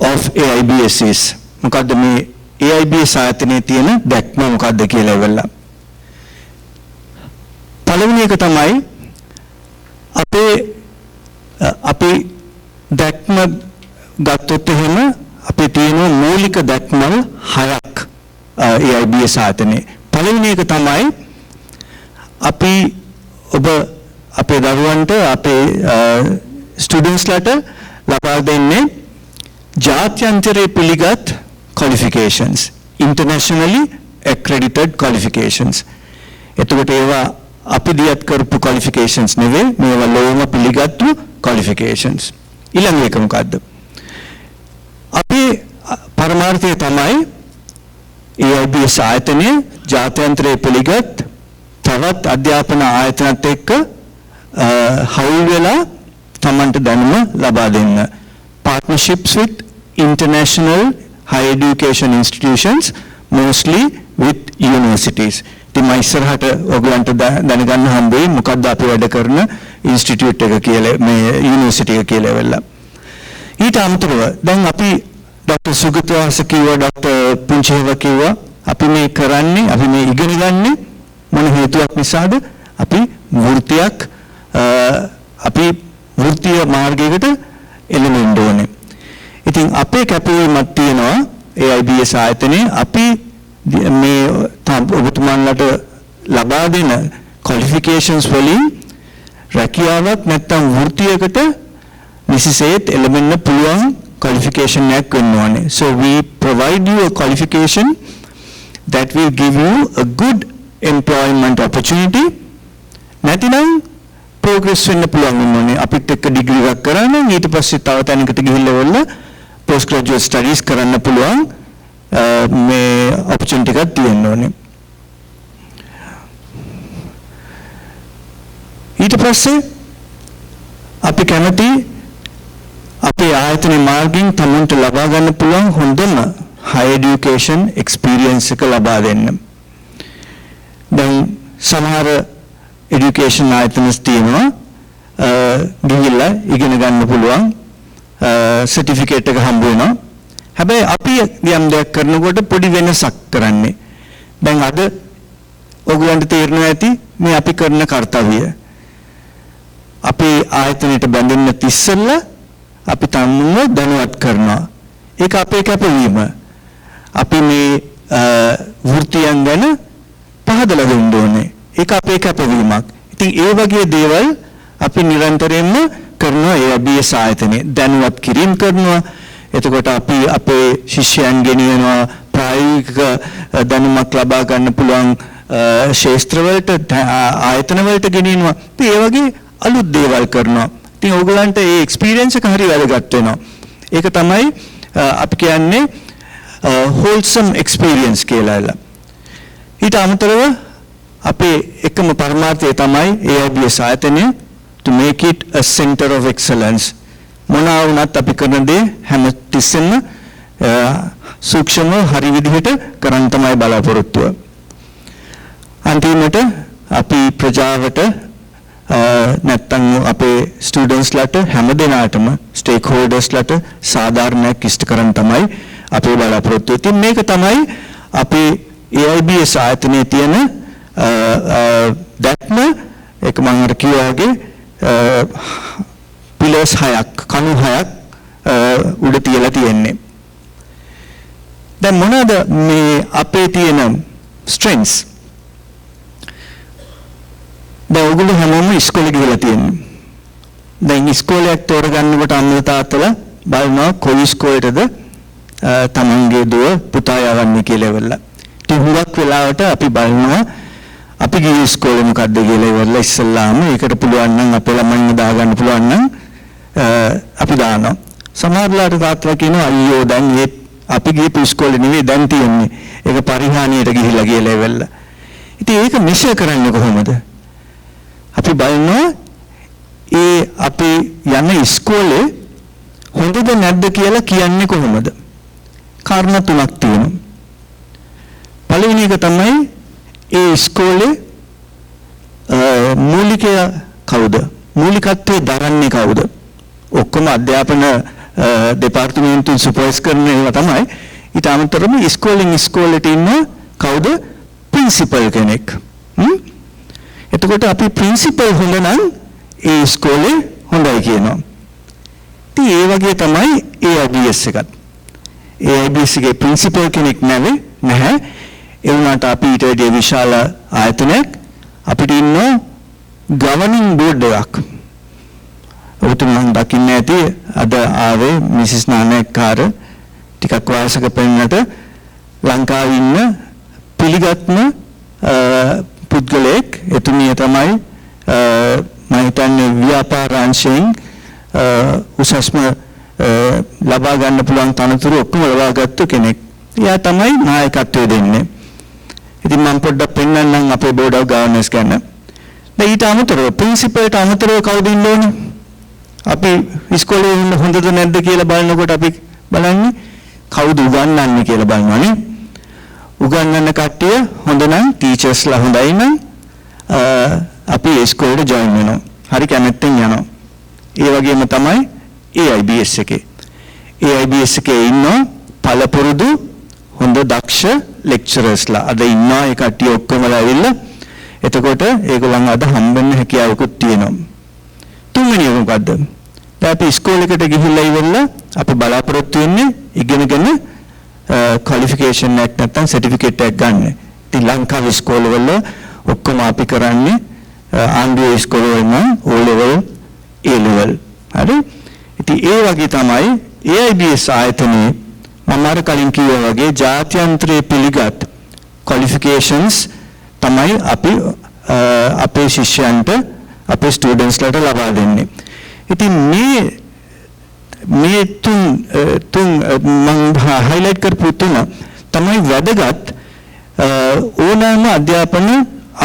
of AIBS is. මොකද්ද මේ AIBS ආයතනයේ තියෙන දැක්ම මොකද්ද කියලා ඉවරලා. පළවෙනි එක තමයි අපේ දැක්ම ගත්තොත් එහෙම අපේ තියෙන මූලික දැක්මල් 6ක් AIBS ආයතනයේ. පළවෙනි එක තමයි අපි ඔබ අපේ දරුවන්ට අපේ ස්ටුඩන්ට්ස්ලාට ලබා දෙන්නේ ජාත්‍යන්තරයේ පිළිගත් qualifications, internationally accredited qualifications. එතකොට ඒවා අපි දියත් කරපු qualifications නෙවෙයි, මේවා ලෝකම පිළිගත්තු qualifications. ඊළඟ එක මොකද්ද? අපේ පරමාර්ථය තමයි AIBS ආයතනයේ ජාත්‍යන්තරයේ පිළිගත් තවත් අධ්‍යාපන ආයතනත් එක්ක හවුල් වෙලා තමන්ට දැනුම ලබා දෙන්න. Partnerships with international higher education institutions, mostly with universities. ඉතින් මම ඉස්සරහට ඔයගලන්ට දැනගන්න හම්බෙයි මොකක්ද අපි වැඩ කරන ඉන්ස්ටිටියුට් එක කියලා, මේ යුනිවර්සිටි එක කියලා වෙලා. ඊට අමතරව දැන් අපි ડોક્ટર සුගතදාස කිව්වා, ડોક્ટર පුංචිහෙව කිව්වා, අපි මේ කරන්නේ, අපි මේ ඉගෙන ගන්නේ මොන හේතුවක් නිසාද? අපි වෘත්තියක් අපි වෘත්තීය මාර්ගයකට එළඹෙන්න ඕනේ. ඉතින් අපේ කැපවීමක් තියෙනවා AIBS ආයතනයේ. අපි මේ ඔබතුමන්ලට ලබා දෙන qualifications වලින් රැකියාවක් නැත්නම් වෘත්තියකට නිසිසේත් එළඹෙන්න පුළුවන් qualification එකක් වෙන්න ඕනේ. So we provide you a qualification that will give you a good employment opportunity. නැතිනම් progress වෙන්න පුළුවන් වෙන්නේ. අපිත් එක්ක ඩිග්‍රී එකක් කරා නම් ඊට පස්සේ තව තැනකට ගිහිල්ලා වල post graduate studies කරන්න පුළුවන් මේ opportunity එකක් තියෙන්න ඕනේ. ඊට පස්සේ අපි කැමති අපේ ආයතනයේ මාර්ගයෙන් තමන්ට ලබා ගන්න පුළුවන් හොඳම higher education experience එක ලබා දෙන්න. දැන් සමහර education ආයතනස් තියෙනවා ගිහිල්ලා ඉගෙන ගන්න පුළුවන් certificate එක හම්බ වෙනවා. හැබැයි අපි යම් දෙයක් කරනකොට පොඩි වෙනසක් කරන්නේ. දැන් අද ඔයගලන්ට තේරෙනවා ඇති මේ අපි කරන කාර්යය. අපේ ආයතනයට බැඳෙන්න තිස්සෙල්ලා අපි තමුන්ව දැනුවත් කරනවා. ඒක අපේ කැපවීම. අපි මේ වෘත්තියන් ගැන පහදලා දෙන්න ඕනේ. ඒක අපේ කැපවීමක්. ඉතින් ඒ වගේ දේවල් අපි නිරන්තරයෙන්ම කරනවා AIBS ආයතනයේ. දැනුවත් කිරීම කරනවා. එතකොට අපි අපේ ශිෂ්‍යයන් ගෙනියනවා ප්‍රායෝගික දැනුමක් ලබා ගන්න පුළුවන් ශාස්ත්‍රවලට ආයතන වලට ගෙනියනවා. ඉතින් ඒ වගේ අලුත් දේවල් කරනවා. ඉතින් ඕගලන්ට ඒ එක්ස්පීරියන්ස් එක හරි වැදගත් වෙනවා. ඒක තමයි අපි කියන්නේ wholesome experience කියලා. ඊට අමතරව අපේ එකම පරමාර්ථය තමයි AIBS ආයතනය to make it a center of excellence. මොනවා වුණත් අපි කරන දේ හැම තිස්සෙම සූක්ෂම හරි විදිහට කරන්න තමයි බලාපොරොත්තුව. අන්තිමට අපි ප්‍රජාවට නැත්තම් අපේ ස්ටුඩන්ට්ස්ලාට හැම දෙනාටම ස්ටේක්හෝල්ඩර්ස්ලාට සාධාරණයක් ඉෂ්ට කරන්න තමයි අපේ බලාපොරොත්තුව. ඉතින් මේක තමයි අපේ AIBS ආයතනයේ තියෙන දැක්ම. ඒක මම අර කිව්වා වගේ pillars 6ක්, කණු 6ක් උඩ තියලා තියෙන්නේ. දැන් මොනවාද මේ අපේ තියෙන strengths? දැන් ඔයගොල්ලෝ හැමෝම ඉස්කෝලේ ගිහලා තියෙනවා. දැන් ඉස්කෝලයක් තෝරගන්නකොට අම්මලා තාත්තලා බලනවා කොයි ඉස්කෝලේටද තමන්ගේ දුව පුතා යවන්නේ කියලා ඉවරලා. ඉතින් හුඟක් වෙලාවට අපි බලනවා අපි ගිය ඉස්කෝලේ මොකද්ද කියලා ඉවරලා ඉස්සල්ලාම ඒකට පුළුවන් නම් අපේ ළමයින්ව දාගන්න පුළුවන් නම් අපි දානවා. සමහරලාට තාත්තලා කියනවා අයියෝ දැන් මේ අපි ගිය ඉස්කෝලේ නෙවෙයි දැන් තියෙන්නේ. ඒක පරිහානියට ගිහිල්ලා කියලා ඉවරලා. ඉතින් ඒක මෙෂර් කරන්නේ කොහොමද? අපි බලනවා ඒ අපි යන ඉස්කෝලේ හොඳද නැද්ද කියලා කියන්නේ කොහොමද? කාරණා තුනක් තියෙනවා. පළවෙනි එක තමයි ඒ ඉස්කෝලේ මූලිකය කවුද? මූලිකත්වයේ දරන්නේ කවුද? ඔක්කොම අධ්‍යාපන දෙපාර්තමේන්තුවෙන් සුපර්වයිස් කරන ඒවා තමයි. ඊට අමතරව ඉස්කෝලෙන් ඉස්කෝලේට ඉන්න කවුද? ප්‍රින්සිපල් කෙනෙක්. එතකොට අපි ප්‍රින්සිපල් හොඳ නම් ඒ ඉස්කෝලේ හොඳයි කියනවා. ඉතින් ඒ වගේ තමයි AIBS එකත්. AIBS එකේ ප්‍රින්සිපල් කෙනෙක් නැහැ. ඒ වුණාට අපි ඊට වඩා විශාල ආයතනයක් අපිට ඉන්න ගවර්නින් බෝඩ් එකක්. ඔබතුමන් දකින්න ඇති අද ආවේ මිසිස් නානයක්කාර ටිකක් වයසක පෙන්නට ලංකාවේ ඉන්න පිළිගත්ම පුද්ගලයෙක්. එතුමිය තමයි මම හිතන්නේ ව්‍යාපාර අංශයෙන් උසස්ම ලබා ගන්න පුළුවන් තනතුරු ඔක්කොම ලබාගත්තු කෙනෙක්. එයා තමයි නායකත්වය දෙන්නේ. ඉතින් මම පොඩ්ඩක් පෙන්නන්නම් අපේ බෝඩ් ඔෆ් ගවර්නර්ස් ගැන. දැන් ඊට අමතරව ප්‍රින්සිපල්ට අමතරව කවුද ඉන්න ඕනේ? අපි ඉස්කෝලේ ඉන්න හොඳද නැද්ද කියලා බලනකොට අපි බලන්නේ කවුද උගන්වන්නේ කියලා බලනවානේ. උගන්වන කට්ටිය හොඳ නම් ටීචර්ස්ලා හොඳයි නම් අපි ඉස්කෝලේට ජොයින් වෙනවා. හරි කැමැත්තෙන් යනවා. ඒ වගේම තමයි AIBS එකේ. AIBS එකේ ඉන්න පළපුරුදු හොඳ දක්ෂ ලෙක්චරර්ස්ලා අද ඉන්නවා. ඒ කට්ටිය ඔක්කොමලා ඇවිල්ලා එතකොට ඒගොල්ලන් අද හම්බෙන්න හැකියාවකුත් තියෙනවා. තුන්වෙනි එක මොකද්ද? දැන් අපි ඉස්කෝලේකට ගිහිල්ලා ඉවරලා අපි බලාපොරොත්තු වෙන්නේ ඉගෙනගෙන ක්වොලිෆිකේෂන් එකක් නැත්නම් සර්ටිෆිකේට් එකක් ගන්න. ඉතින් ලංකාවේ ඉස්කෝලවල ඔක්කොම අපි කරන්නේ ආණ්ඩුවේ ඉස්කෝලවල නම් O level A level. හරි? ඉතින් ඒ වගේ තමයි AIBS ආයතනයේ මම අර කලින් කිව්වා වගේ ජාත්‍යන්තරයේ පිළිගත් ක්වොලිෆිකේෂන්ස් තමයි අපි අපේ ශිෂ්‍යයන්ට අපේ ස්ටුඩන්ට්ස්ලාට ලබා දෙන්නේ. ඉතින් මේ තුන් මම හයිලයිට් කරපු තුන තමයි වැදගත් ඕනෑම අධ්‍යාපන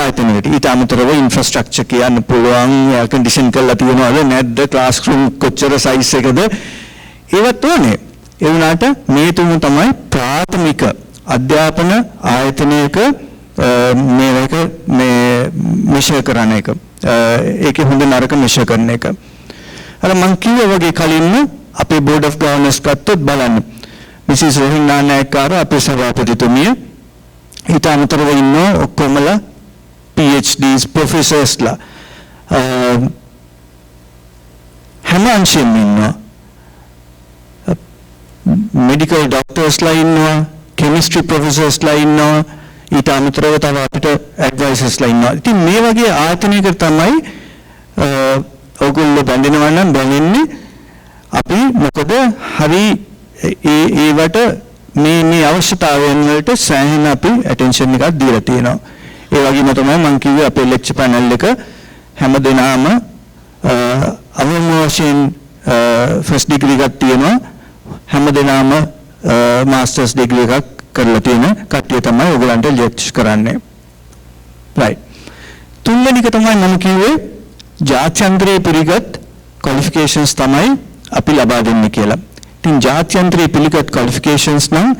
ආයතනයකට. ඊට අමතරව ඉන්ෆ්‍රාස්ට්‍රක්චර් කියන්න පුළුවන්, එයාර් කන්ඩිෂන් කරලා තියෙනවද නැද්ද, ක්ලාස් රූම් කොච්චර සයිස් එකද, ඒවත් ඕනේ. ඒ වුණාට මේ තුන තමයි ප්‍රාථමික අධ්‍යාපන ආයතනයක මේක මෙෂර් කරන එක. ඒකේ හොඳ නරක මෙෂර් කරන එක. අර මම කිව්වා වගේ කලින්ම අපේ බෝඩ් ඔෆ් ගවර්නර්ස් ගත්තොත් බලන්න. මිසිස් රෝහිනි නානායක්කාර අපේ සභාපතිතුමිය. ඊට අමතරව ඉන්න ඔක්කොමලා PhDs, professorsලා හැම අංශෙම ඉන්නවා. medical doctorsලා ඉන්නවා, chemistry professorsලා ඉන්නවා. ඊට අමතරව තව අපිට ඇඩ්වයිසර්ස්ලා ඉන්නවා. ඉතින් මේ වගේ ආයතනයකට තමයි ඔයගොල්ලෝ බැඳෙනවා නම් බැඳෙන්නේ. අපි මොකද හරි ඒවට මේ අවශ්‍යතාවයන් වලට සෑහෙන අපි ඇටෙන්ෂන් එකක් දීලා තියෙනවා. ඒ වගේම තමයි මම කිව්වේ අපේ ලෙක්චර් පැනල් එක හැමදෙනාම අවම වශයෙන් ෆස්ට් ඩිග්‍රී එකක් තියෙනවා. හැමදෙනාම මාස්ටර්ස් ඩිග්‍රී එකක් කරලා තියෙන කට්ටිය තමයි ඔයගලන්ට ලෙක්චර් කරන්නේ. right. තුන්වෙනි එක තමයි මම කිව්වේ ජාත්‍යන්තරයේ පිළිගත් ක්වොලිෆිකේෂන්ස් තමයි අපි ලබා දෙන්නේ කියලා. ඉතින් ජාත්‍යන්තරයේ පිළිගත් ක්වොලිෆිකේෂන්ස් නම්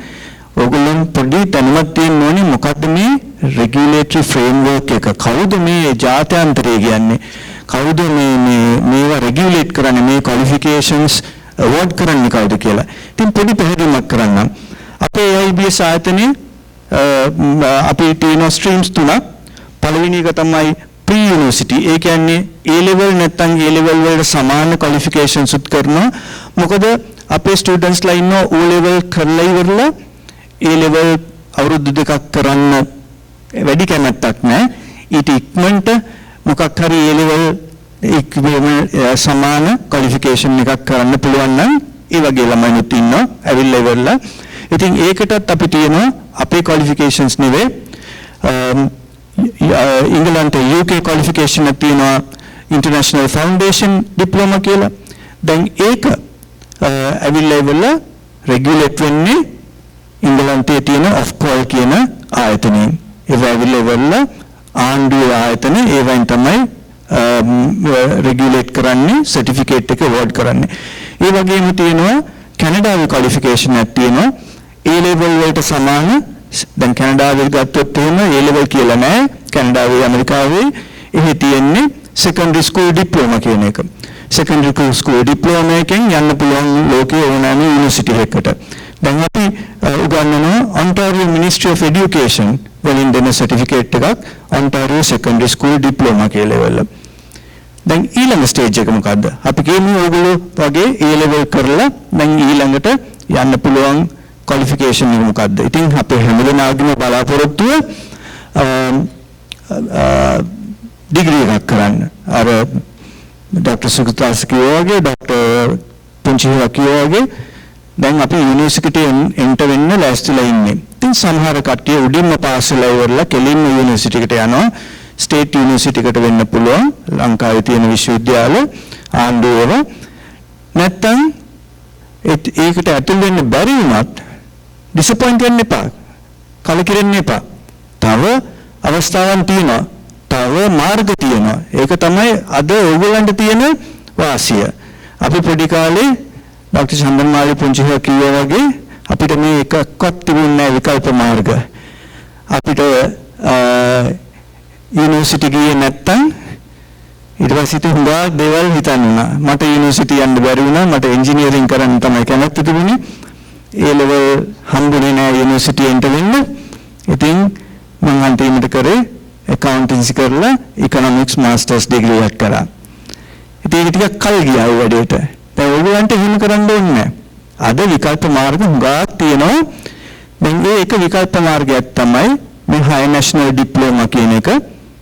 ඔයගොල්ලන් පොඩි දැනුමක් තියෙන්න ඕනේ මොකක්ද මේ රෙගියුලේටරි ෆ්‍රේම්වර්ක් එක. කවුද මේ ජාත්‍යන්තරය කියන්නේ? කවුද මේවා රෙගියුලේට් කරන්නේ? මේ ක්වොලිෆිකේෂන්ස් අවෝඩ් කරන්නේ කවුද කියලා. ඉතින් පොඩි පැහැදිලිමක් කරන්නම්. අපේ AIBS ආයතනයේ අපි තියෙන ස්ට්‍රීම්ස් තුනක්. පළවෙනි එක තමයි pre university. ඒ කියන්නේ A level නැත්නම් A level වලට සමාන ක්වොලිෆිකේෂන්ස් උත් කරනවා. මොකද අපේ ස්ටුඩන්ට්ස්ලා ඉන්න O level කරලා ඉවරලා A level අවුරුදු දෙකක් කරන්න වැඩි කැමැත්තක් නැහැ. ඊට ඉක්මනට මොකක් හරි A level සමාන ක්වොලිෆිකේෂන් එකක් කරන්න පුළුවන් නම් ඒ වගේ ළමයිනුත් ඉන්නවා. ඇවිල්ලා ඉවරලා. ඉතින් ඒකටත් අපි තියෙනවා අපේ ක්වොලිෆිකේෂන්ස් නෙවෙයි ඉංගලන්තේ UK qualification එකක් තියෙනවා international foundation diploma කියලා. දැන් ඒක ඇවිල්ලා ඉවරලා regulate වෙන්නේ ඉංගලන්තයේ තියෙන Ofqual කියන ආයතනයෙන්. ඒක ඇවිල්ලා ඉවරලා ආණ්ඩුවේ ආයතන ඒවෙන් තමයි regulate කරන්නේ, certificate එක award කරන්නේ. ඒ වගේම තියෙනවා කැනඩාවේ qualification එකක් තියෙනවා A level වලට සමාන දැන් කැනඩාවේ ගත්තොත් එහෙම A level කියලා නැහැ. කැනඩාවේ ඇමරිකාවේ එහි තියෙන්නේ secondary school diploma කියන එක. secondary school diploma එකෙන් යන්න පුළුවන් ලෝකයේ ඕනෑම යුනිවර්සිටි එකකට. දැන් අපි උගන්වනවා Ontario Ministry of Education වලින් දෙන certificate එකක් Ontario Secondary School Diploma කියලා level. දැන් ඊළඟ stage එක මොකද්ද? අපි කියමු ඕගොල්ලෝ වගේ A level කරලා දැන් ඊළඟට යන්න පුළුවන් qualification එක මොකද්ද? ඉතින් අපේ හැමදෙනාගේම බලාපොරොත්තුව degree එකක් කරන්න. අර Dr. Sugathadasa කිව්වා වගේ Dr. Punchihewa කිව්වා වගේ දැන් අපි යුනිවර්සිටි එන්ටර් වෙන්න ලෑස්තිලා ඉන්නේ. ඉතින් සමහර කට්ටිය උඩින්ම පාස් වෙලා ඉවරලා කෙලින්ම යුනිවර්සිටි එකට යනවා. ස්ටේට් යුනිවර්සිටි එකට වෙන්න පුළුවන්. ලංකාවේ තියෙන විශ්වවිද්‍යාල ආණ්ඩුවව. නැත්තම් ඒකට ඇතුල් වෙන්න බැරි වුණත් ඩිසපොයින්ට් වෙන්න එපා. කලකිරෙන්න එපා. තව අවස්ථාවන් තියෙනවා. තව මාර්ග තියෙනවා. ඒක තමයි අද ඕගොල්ලන්ට තියෙන වාසිය. අපි පොඩි කාලේ Dr. Chandanamali Punchihewa කිව්වා වගේ අපිට මේ එකක්වත් තිබුණේ නැහැ විකල්ප මාර්ග. අපිට යුනිවර්සිටි ගියේ නැත්තම් ඊට පස්සේ හුඟා දේවල් හිතන්න වුණා. මට යුනිවර්සිටි යන්න බැරි වුණා. මට එන්ජිනියරින් කරන්න තමයි කැමැත්ත තිබුණේ. ඒ ලෙවල් හම්බුනේ නැහැ යුනිවර්සිටි එන්ටර් වෙන්න. ඉතින් මම අන්තිමට කරේ accountancy කරලා economics masters degree එකක් කරා. ඉතින් ඒක ටිකක් කල් ගියා ඒ වැඩේට. දැන් ඔයගොල්ලන්ට එහෙම කරන්න ඕනේ නැහැ. අද විකල්ප මාර්ග හුඟක් තියෙනවා. දැන් ඒක විකල්ප මාර්ගයක් තමයි මේ high national diploma කියන එක.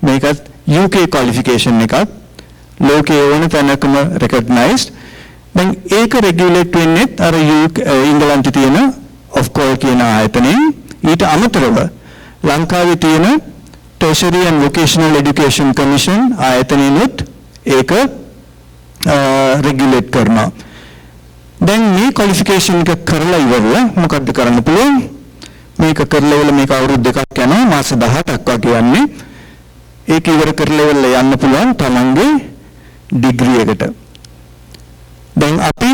මේකත් UK qualification එකක්. ලෝකයේ ඕන තැනකම recognized. දැන් ඒක regulate වෙන්නේ අර ඉංගලන්තයේ තියෙන Ofqual කියන ආයතනයෙන්. ඊට අමතරව ලංකාවේ තියෙන Tertiary and Vocational Education Commission ආයතනයනොත් ඒක regulate කරනවා. දැන් මේ qualification එක කරලා ඉවරලා මොකක්ද කරන්න පුළුවන්? මේක කරලා ඉවරලා මේක අවුරුදු දෙකක් යනවා මාස 18ක් වගේ යන්නේ. ඒක ඉවර කරලා ඉවරලා යන්න පුළුවන් තමන්ගේ degree එකට. දැන් අපි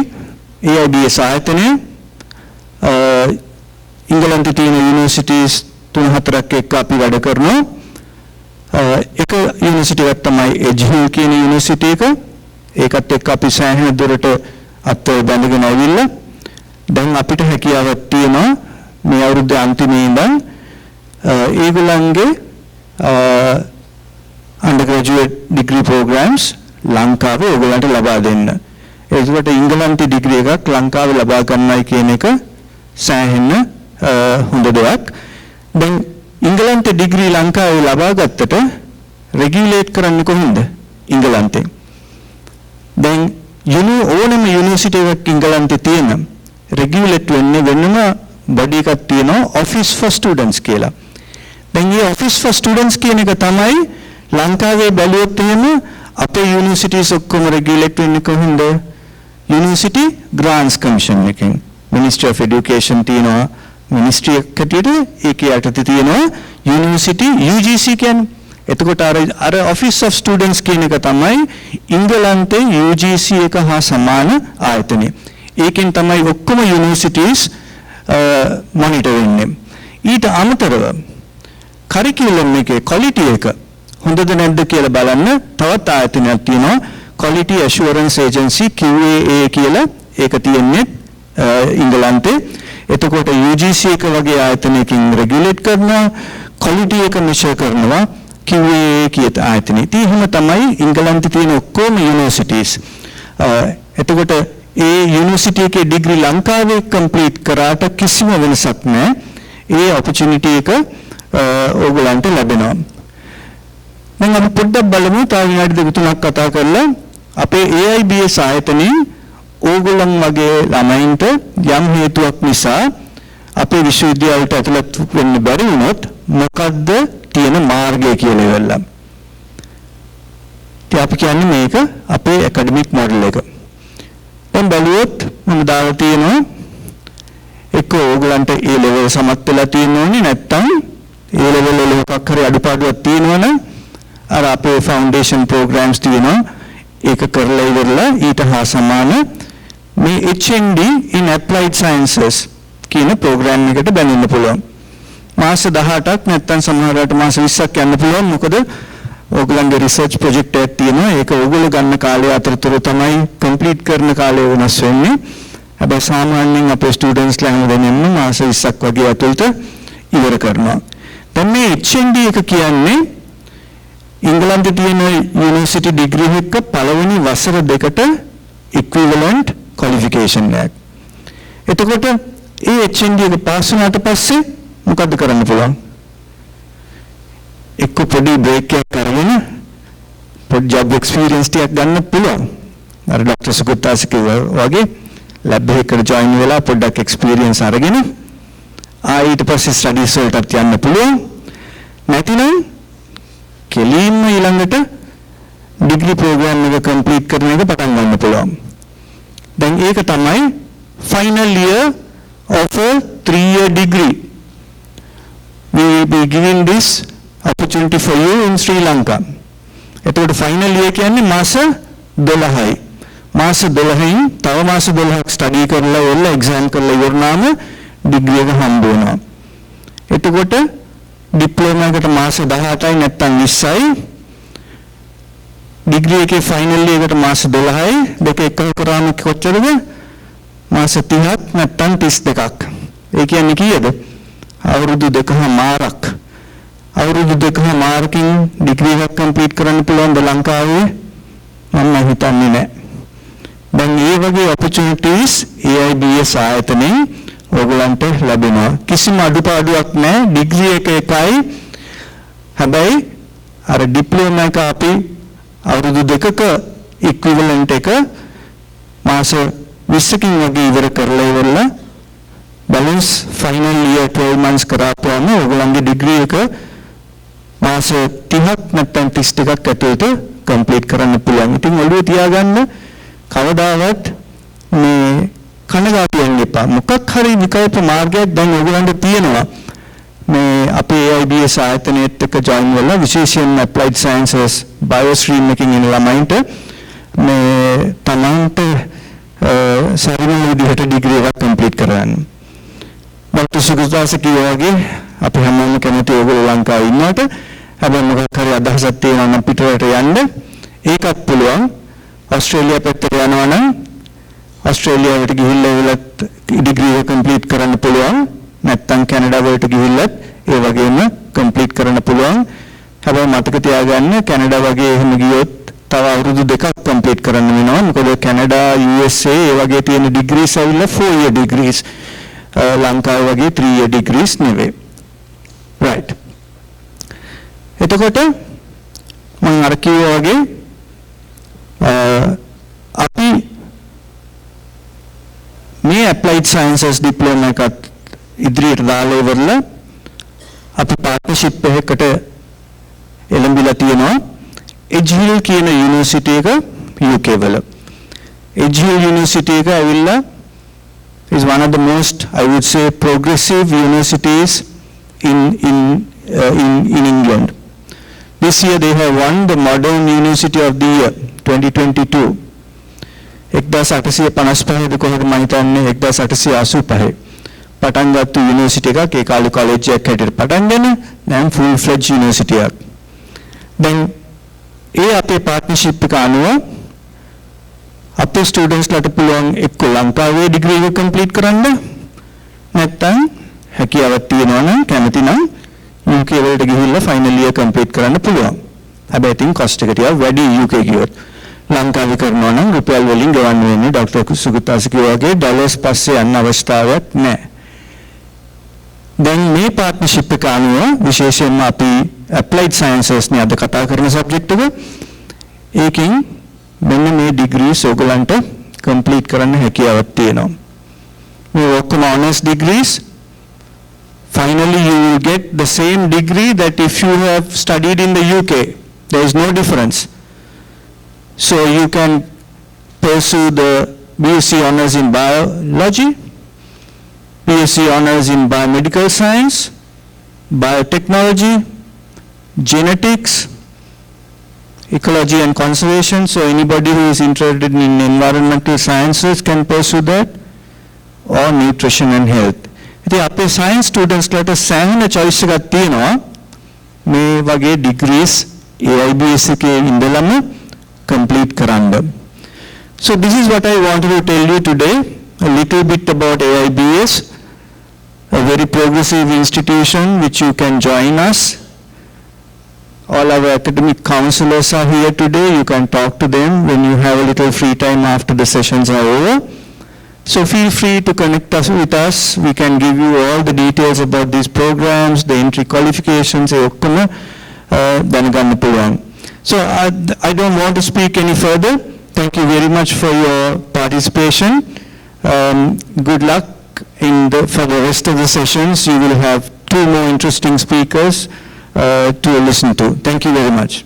AIBS ආයතනය ඉංගලන්තයේ තියෙන universities 3-4ක් එක්ක අපි වැඩ කරනවා. එක යුනිවර්සිටි එකක් තමයි එජ්හිල් කියන යුනිවර්සිටි එක. ඒකත් එක්ක අපි සෑහෙන දුරට අත්වල බැඳගෙන ආවිල්ලා දැන් අපිට හැකියාවක් තියෙනවා මේ අවුරුද්දේ අන්තිමේ ඉඳන් ඒගොල්ලන්ගේ undergraduate degree programs ලංකාවේ ඒගොල්ලන්ට ලබා දෙන්න. ඒකට ඉංගලන්තේ ඩිග්‍රී එකක් ලංකාවේ ලබා ගන්නයි කියන එක සෑහෙන හොඳ දෙයක්. දැන් ඉංගලන්තේ ඩිග්‍රී ලංකාවේ ලබා ගත්තට රෙගියුලේට් කරන්නේ කොහොමද? ඉංගලන්තේ. දැන් ඕනම යුනිවර්සිටි එකක් ඉංගලන්තේ තියෙන රෙගියුලේට් වෙන්නේ වෙනම බඩි එකක් තියෙනවා Office for Students කියලා. දැන් මේ Office for Students කියන එක තමයි ලංකාවේ බැලුවොත් එහෙම අපේ යුනිවර්සිටිස් ඔක්කොම රෙගියුලේට් වෙන්නේ කොහොමද? University Grants Commission එකෙන්. Ministry of Education තියෙනවා. මිනිස්ට්‍රි එකකට ඒකේ යටතේ තියෙනවා යුනිවර්සිටි UGC කියන්නේ. එතකොට අර Office of Students කියන එක තමයි ඉංගලන්තේ UGC එක හා සමාන ආයතනය. ඒකෙන් තමයි ඔක්කොම යුනිවර්සිටිස් මොනිටර් වෙන්නේ. ඊට අමතරව කරිකියුලම් එකේ quality එක හොඳද නැද්ද කියලා බලන්න තවත් ආයතනයක් තියෙනවා. Quality Assurance Agency QAA කියලා ඒක තියෙන්නේ ඉංගලන්තේ. එතකොට UGC එක වගේ ආයතනයකින් රෙගියුලේට් කරනවා quality එක මෙෂර් කරනවා QAA කියන ආයතනෙ. ඉතින් එහෙම තමයි ඉංගලන්තේ තියෙන ඔක්කොම යුනිවර්සිටිස්. එතකොට ඒ යුනිවර්සිටි එකේ ඩිග්‍රී ලංකාවේ කම්ප්ලීට් කරාට කිසිම වෙනසක් නැහැ. ඒ ඔපචුනිටි එක ඕගොල්ලන්ට ලැබෙනවා. දැන් අපි පොඩ්ඩක් බලමු තව විනාඩි දෙක තුනක් කතා කරලා අපේ AIBS ආයතනයේ ඕගොල්ලන් වගේ ළමයින්ට යම් හේතුවක් නිසා අපේ විශ්වවිද්‍යාලයට ඇතුළත් වෙන්න බැරි වුණොත් මොකද්ද තියෙන මාර්ගය කියලා ඉවරලා. ඉතින් අපි කියන්නේ මේක අපේ ඇකඩමික් මොඩල් එක. දැන් බලුවොත් මම දාලා තියෙනවා එක්ක ඕගොල්ලන්ට A level සමත් වෙලා තියෙනෝනේ නැත්තම් A level වල මොකක් හරි අඩුපාඩුවක් තියෙනවනම් අර අපේ ෆවුන්ඩේෂන් ප්‍රෝග්‍රෑම්ස් තියෙනවා. ඒක කරලා ඉවරලා ඊට හා සමාන මේ HND in Applied Sciences කියන ප්‍රෝග්‍රෑම් එකට බැඳෙන්න පුළුවන්. මාස 18ක් නැත්නම් සමහරවිට මාස 20ක් යන්න පුළුවන්. මොකද ඕගොල්ලන්ගේ රිසර්ච් ප්‍රොජෙක්ට් එකක් තියෙනවා. ඒක ඕගොල්ලෝ ගන්න කාලය අතරතුර තමයි කම්ප්ලීට් කරන කාලය වෙනස් වෙන්නේ. හැබැයි සාමාන්‍යයෙන් අපේ ස්ටුඩන්ට්ස්ලා හැමදෙනෙම මාස 20ක් වගේ ඇතුළත ඉවර කරනවා. දැන් මේ HND එක කියන්නේ ඉංගලන්තේ තියෙන යුනිවර්සිටි ඩිග්‍රී එක පළවෙනි වසර දෙකට equivalent qualification එකක්. එතකොට ඒ HND එක පාස් වුණාට පස්සේ මොකද කරන්න පුළුවන්? එක්ක පොඩි බ්‍රේක් එකක් අරගෙන පොඩි ජොබ් එක්ස්පීරියන්ස් ටිකක් ගන්න පුළුවන්. අර ડોක්ටර් සුගතදාස කිව්වා වගේ ලැබ් එකකට ජොයින් වෙලා පොඩ්ඩක් එක්ස්පීරියන්ස් අරගෙන ඊට පස්සේ ස්ටඩීස් වලටත් යන්න පුළුවන්. නැතිනම් කෙලින්ම ඊළඟට ඩිග්‍රී ප්‍රෝග්‍රෑම් එක කම්ප්ලීට් කරන එක පටන් ගන්න පුළුවන්. දැන් ඒක තමයි final year of a 3-year degree. We will be giving this opportunity for you in Sri Lanka. එතකොට final year කියන්නේ මාස 12යි. මාස 12න් තව මාස 12ක් ස්ටඩි කරලා එල්ල එක්සෑම් කරලා ඉවරනාම ඩිග්‍රී එක හම්බ වෙනවා. එතකොට ඩිප්ලෝමා එකට මාස 18යි නැත්නම් 20යි. ඩිග්‍රී එකේ ෆයිනල් එකට මාස 12යි. දෙක එකතු කරාම කොච්චරද? මාස 30ක් නැත්නම් 32ක්. ඒ කියන්නේ කීයද? අවුරුදු 2.5ක්. අවුරුදු 2.5කින් ඩිග්‍රී එකක් කම්ප්ලීට් කරන්න පුළුවන්ද ලංකාවේ? මම හිතන්නේ නැහැ. දැන් මේ වගේ opportunities AIBS ආයතනයෙන් ඔයගලන්ට ලැබෙනවා. කිසිම අඩුපාඩුවක් නැහැ. ඩිග්‍රී එක එකයි. හැබැයි අර ඩිප්ලෝමා එක අපි අවුරුදු දෙකක equivalent එක මාස 20කින් වගේ ඉවර කරලා ඉවරලා balance final year 12 months කරාපුවම ඔයගලන්ගේ degree එක මාස 30ක් නැත්නම් 32ක් ඇතුළත කම්ප්ලීට් කරන්න පුළුවන්. ඉතින් ඔළුවේ තියාගන්න කවදාවත් මේ කනගාටු වෙන්න එපා. මොකක් හරි විකල්ප මාර්ගයක් දැන් ඔයගලන්ට තියෙනවා. මේ අපේ AIBS ආයතනයේත් එක්ක ජොයින් වෙලා විශේෂයෙන් applied sciences bio stream එකකින් ඉන්න ළමයින්ට මේ තමන්ට සරිලන විදිහට ඩිග්‍රී එකක් කම්ප්ලීට් කරගන්න. ડોක්ටර් සුගතදාස කිව්වා වගේ අපි හැමෝම කැමති ඔයගොල්ලෝ ලංකාවේ ඉන්නවට. හැබැයි මොකක් හරි අදහසක් තියෙනවා නම් පිටරට යන්න ඒකත් පුළුවන්. ඕස්ට්‍රේලියා පැත්තට යනවා නම් ඕස්ට්‍රේලියාවට ගිහිල්ලා ඒලත් ඩිග්‍රී එක කම්ප්ලීට් කරන්න පුළුවන්. නැත්නම් කැනඩා වලට ගිහිල්ලත් ඒ වගේම කම්ප්ලීට් කරන්න පුළුවන්. හැබැයි මතක තියාගන්න කැනඩා වගේ එහෙම ගියොත් තව අවුරුදු දෙකක් කම්ප්ලීට් කරන්න වෙනවා. මොකද කැනඩා USA ඒ වගේ තියෙන ඩිග්‍රීස් ඇවිල්ලා 4-year degrees. ලංකාවේ වගේ 3-year degrees නෙවෙයි. right. එතකොට මම අර කිව්වා වගේ අපි මේ applied sciences diploma එකත් ඉදිරියට දාලා ඉවරලා අපි partnership එකකට එළඹිලා තියෙනවා. එජ්හිල් කියන යුනිවර්සිටි එක UK වල. එජ්හිල් යුනිවර්සිටි එක ඇවිල්ලා is one of the most, I would say, progressive universities in England. This year they have won the Modern University of the Year 2022. 1855 කොහොමද මම හිතන්නේ 1885 පටන් ගත්ත යුනිවර්සිටි එකක්. ඒ කාලේ කොලෙජ් එකක් හැටියට පටන් ගෙන දැන් full fledged යුනිවර්සිටි එකක්. දැන් ඒ අපේ පාර්ට්නර්ෂිප් එක අනුව අපේ ස්ටුඩන්ට්ස්ලාට පුළුවන් එක්ක ලංකාවේ ඩිග්‍රී එක කම්ප්ලීට් කරන්න නැත්නම් හැකියාවක් තියෙනවා නම් කැමති නම් UK වලට ගිහිල්ලා ෆයිනල් ඉයර් කම්ප්ලීට් කරන්න පුළුවන්. හැබැයි ඉතින් කොස්ට් එක ටිකක් වැඩි UK ගියොත්. ලංකාවේ කරනවා නම් රුපියල් වලින් ගෙවන්න වෙන්නේ. ડોක්ටර් සුගතදාස කිව්වා වගේ ඩොලර්ස් පස්සේ යන්න අවස්ථාවක් නැහැ. දැන් මේ පාර්ට්නර්ෂිප් එක අනුව විශේෂයෙන්ම අපි applied sciences නේ අද කතා කරන සබ්ජෙක්ට් එක. ඒකෙන් මෙන්න මේ ඩිග්‍රීස් ඔයගලන්ට කම්ප්ලීට් කරන්න හැකියාවක් තියෙනවා. මේ ඔක්කොම honors degrees. Finally you will get the same degree that if you have studied in the UK. There is no difference. So you can pursue the BSc honors in biology, BSc honors in biomedical science, biotechnology, genetics, ecology and conservation. So anybody who is interested in environmental sciences can pursue that, or nutrition and health. ඉතින් අපේ science students ලට සෑහෙන choice එකක් තියෙනවා මේ වගේ degrees AIBS එකේ ඉඳලම complete කරන්න. So this is what I wanted to tell you today, a little bit about AIBS, a very progressive institution which you can join us. All our academic counselors are here today. You can talk to them when you have a little free time after the sessions are over. So feel free to connect us with us. We can give you all the details about these programs, the entry qualifications, So I don't want to speak any further. Thank you very much for your participation. Good luck for the rest of the sessions. You will have 2 more interesting speakers to listen to. Thank you very much.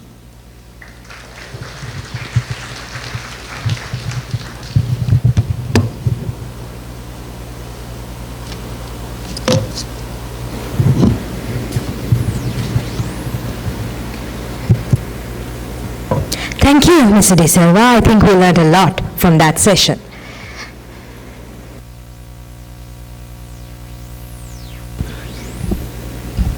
Thank you, Mr. De Silva. I think we learned a lot from that session.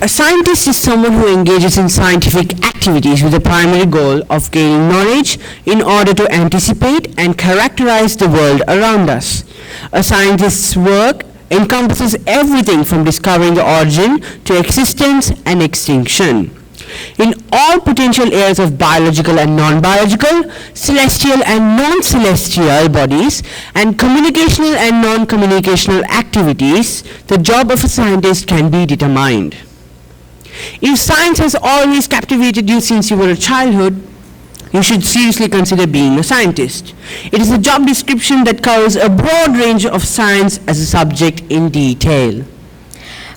A scientist is someone who engages in scientific activities with the primary goal of gaining knowledge in order to anticipate and characterize the world around us. A scientist's work encompasses everything from discovering the origin to existence and extinction. In all potential areas of biological and non-biological, celestial and non-celestial bodies, and communicational and non-communicational activities, the job of a scientist can be determined. If science has always captivated you since you were a childhood, you should seriously consider being a scientist. It is a job description that covers a broad range of science as a subject in detail.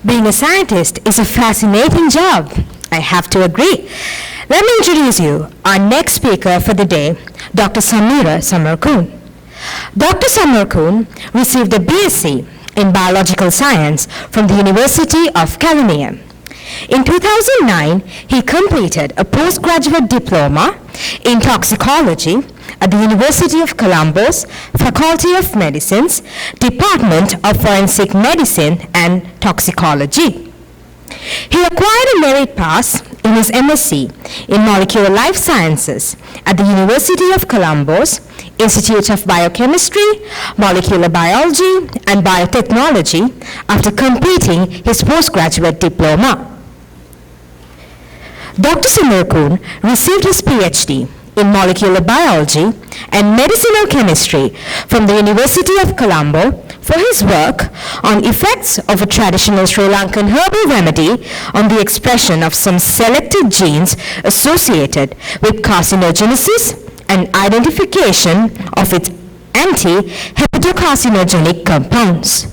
Being a scientist is a fascinating job. I have to agree. Let me introduce you our next speaker for the day, Dr. Samarakoon. Dr. Samarakoon received a BSc in Biological Science from the University of California. In 2009, he completed a postgraduate diploma in toxicology at the University of Colombo's Faculty of Medicine's Department of Forensic Medicine and Toxicology. He acquired a merit pass in his MSc in Molecular Life Sciences at the University of Colombo's Institute of Biochemistry, Molecular Biology, and Biotechnology after completing his postgraduate diploma. Dr. Samarakoon received his PhD in molecular biology and medicinal chemistry from the University of Colombo for his work on effects of a traditional Sri Lankan herbal remedy on the expression of some selected genes associated with carcinogenesis and identification of its anti-hepatocarcinogenic compounds.